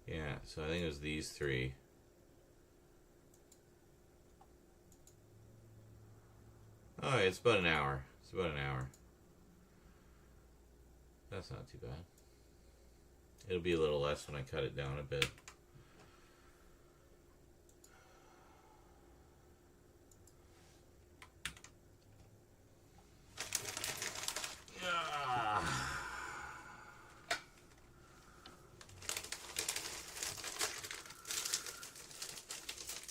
[SPEAKER 1] Yeah, so I think it was these three. Oh, it's about an hour. It's about an hour. That's not too bad. It'll be a little less when I cut it down a bit.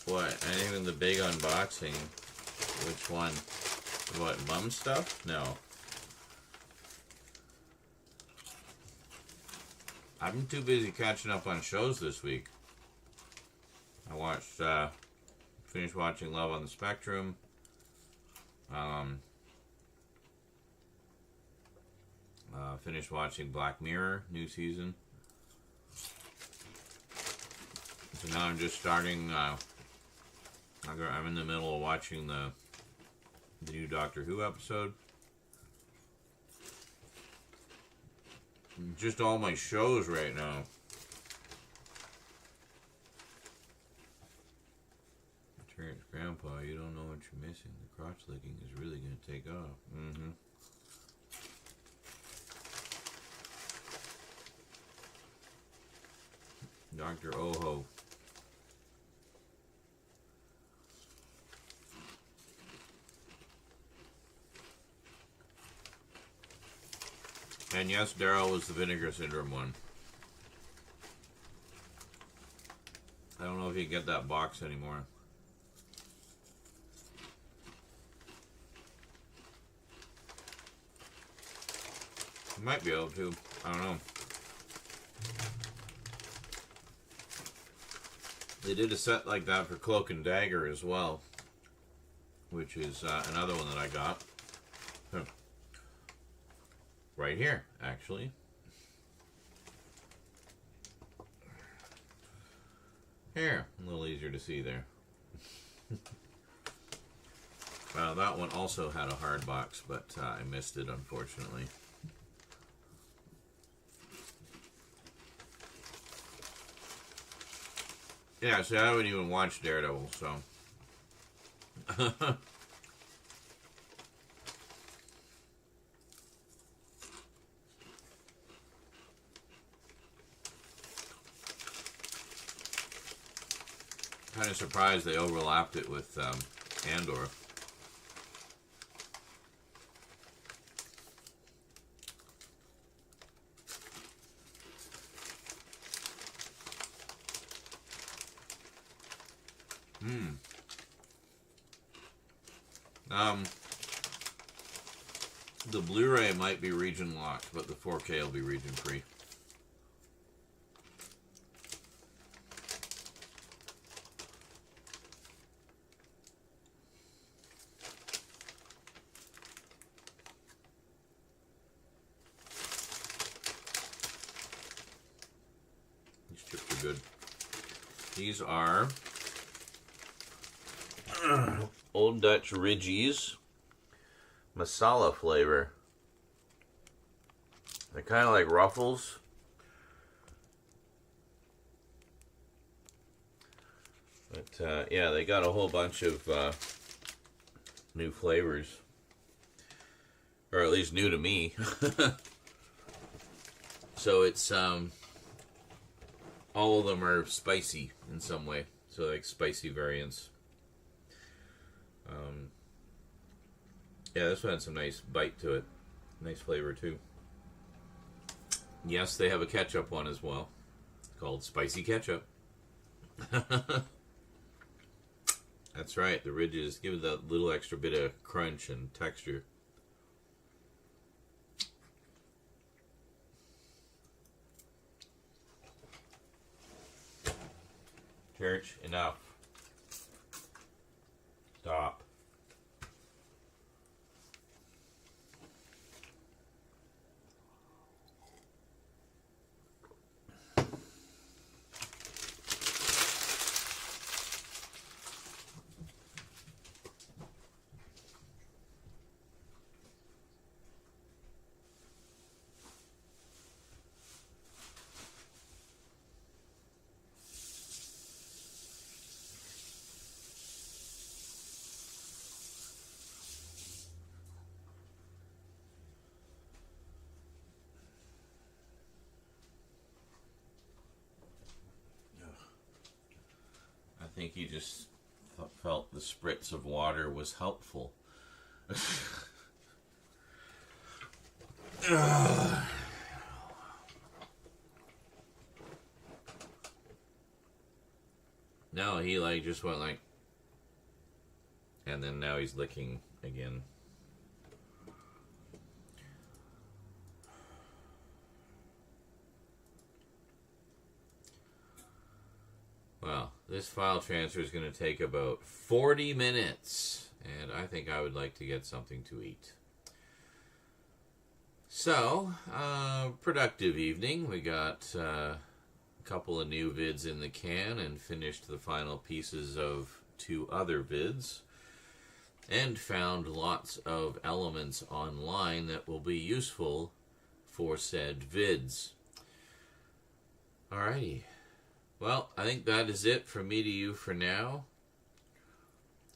[SPEAKER 1] What? Anything the big unboxing? Which one? What, mum stuff? No. I've been too busy catching up on shows this week. I watched, finished watching Love on the Spectrum. Finished watching Black Mirror, new season. So now I'm just starting, I'm in the middle of watching the new Doctor Who episode. Just all my shows right now. Terrence, Grandpa, you don't know what you're missing. The crotch licking is really going to take off. Mm-hmm. Dr. Oho. And yes, Daryl was the Vinegar Syndrome one. I don't know if you can get that box anymore. You might be able to. I don't know. They did a set like that for Cloak and Dagger as well, which is another one that I got. Right here, actually. Here, a little easier to see there. Well, that one also had a hard box, but I missed it, unfortunately. Yeah, see, I haven't even watched Daredevil, so... Kind of surprised they overlapped it with Andor. The Blu-ray might be region locked, but the 4K will be region free. These chips are good. These are Old Dutch Ridgies. Masala flavor. They're kind of like Ruffles. But yeah, they got a whole bunch of new flavors. Or at least new to me. So it's all of them are spicy in some way. So like spicy variants. Yeah, this one had some nice bite to it. Nice flavor, too. Yes, they have a ketchup one as well. Called Spicy Ketchup. That's right, the ridges give it that little extra bit of crunch and texture. Church, enough. Stop. I think he just felt the spritz of water was helpful. No, he like just went like, and then now he's licking again. Well, this file transfer is going to take about 40 minutes, and I think I would like to get something to eat. So, productive evening. We got a couple of new vids in the can and finished the final pieces of 2 other vids, and found lots of elements online that will be useful for said vids. Alrighty. Well, I think that is it from me to you for now.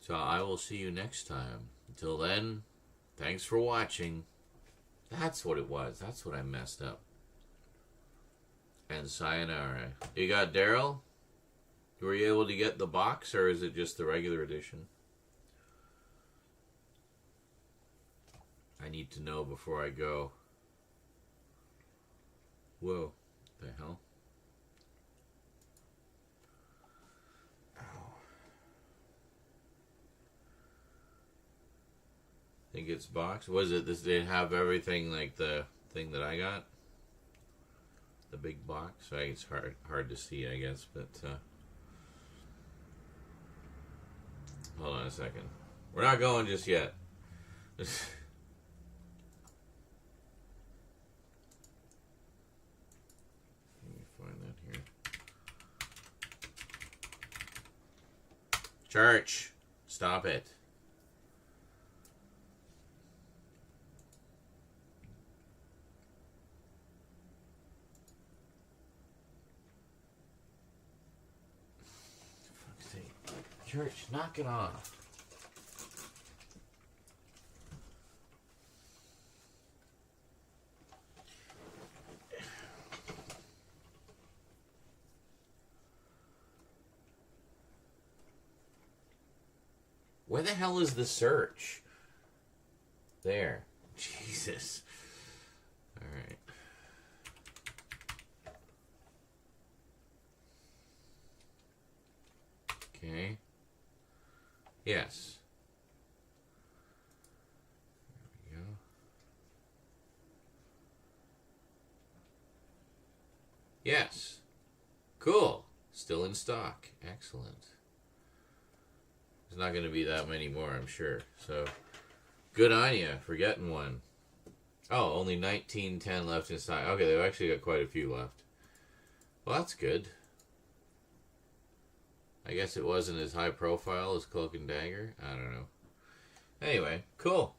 [SPEAKER 1] So I will see you next time. Until then, thanks for watching. That's what it was. That's what I messed up. And sayonara. You got Daryl? Were you able to get the box, or is it just the regular edition? I need to know before I go. Whoa. The hell? I think it's box. Was it this? They have everything like the thing that I got, the big box. So it's hard to see, I guess. But hold on a second. We're not going just yet. Let me find that here. Church, stop it. Church, knock it off. Where the hell is the search? There. Jesus. Alright. Okay. Yes. There we go. Yes. Cool. Still in stock. Excellent. There's not going to be that many more, I'm sure. So, good on you for getting one. Oh, only 1910 left in stock. Okay, they've actually got quite a few left. Well, that's good. I guess it wasn't as high profile as Cloak and Dagger. I don't know. Anyway, cool.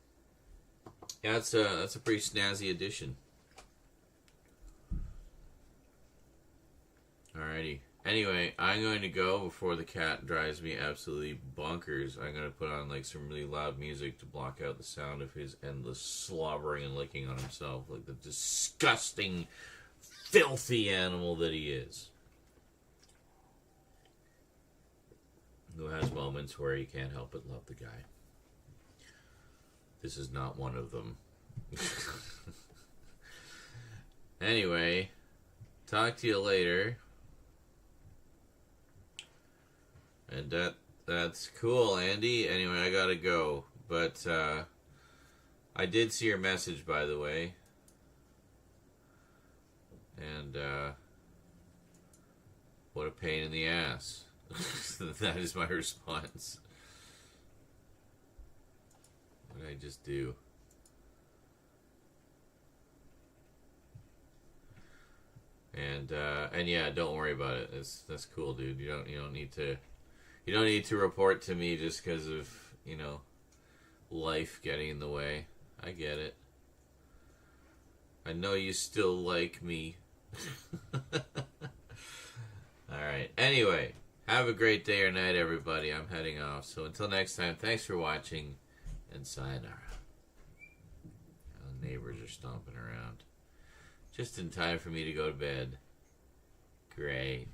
[SPEAKER 1] Yeah, that's a pretty snazzy addition. Alrighty. Anyway, I'm going to go before the cat drives me absolutely bonkers. I'm going to put on like some really loud music to block out the sound of his endless slobbering and licking on himself, like the disgusting, filthy animal that he is. Who has moments where you can't help but love the guy. This is not one of them. Anyway, talk to you later. And that's cool, Andy. Anyway, I gotta go. But I did see your message, by the way. And what a pain in the ass. That is my response. What did I just do? And yeah, don't worry about it. That's cool, dude. You don't need to report to me just because of, life getting in the way. I get it. I know you still like me. Alright. Anyway, have a great day or night, everybody. I'm heading off. So until next time, thanks for watching, and sayonara. The neighbors are stomping around. Just in time for me to go to bed. Great.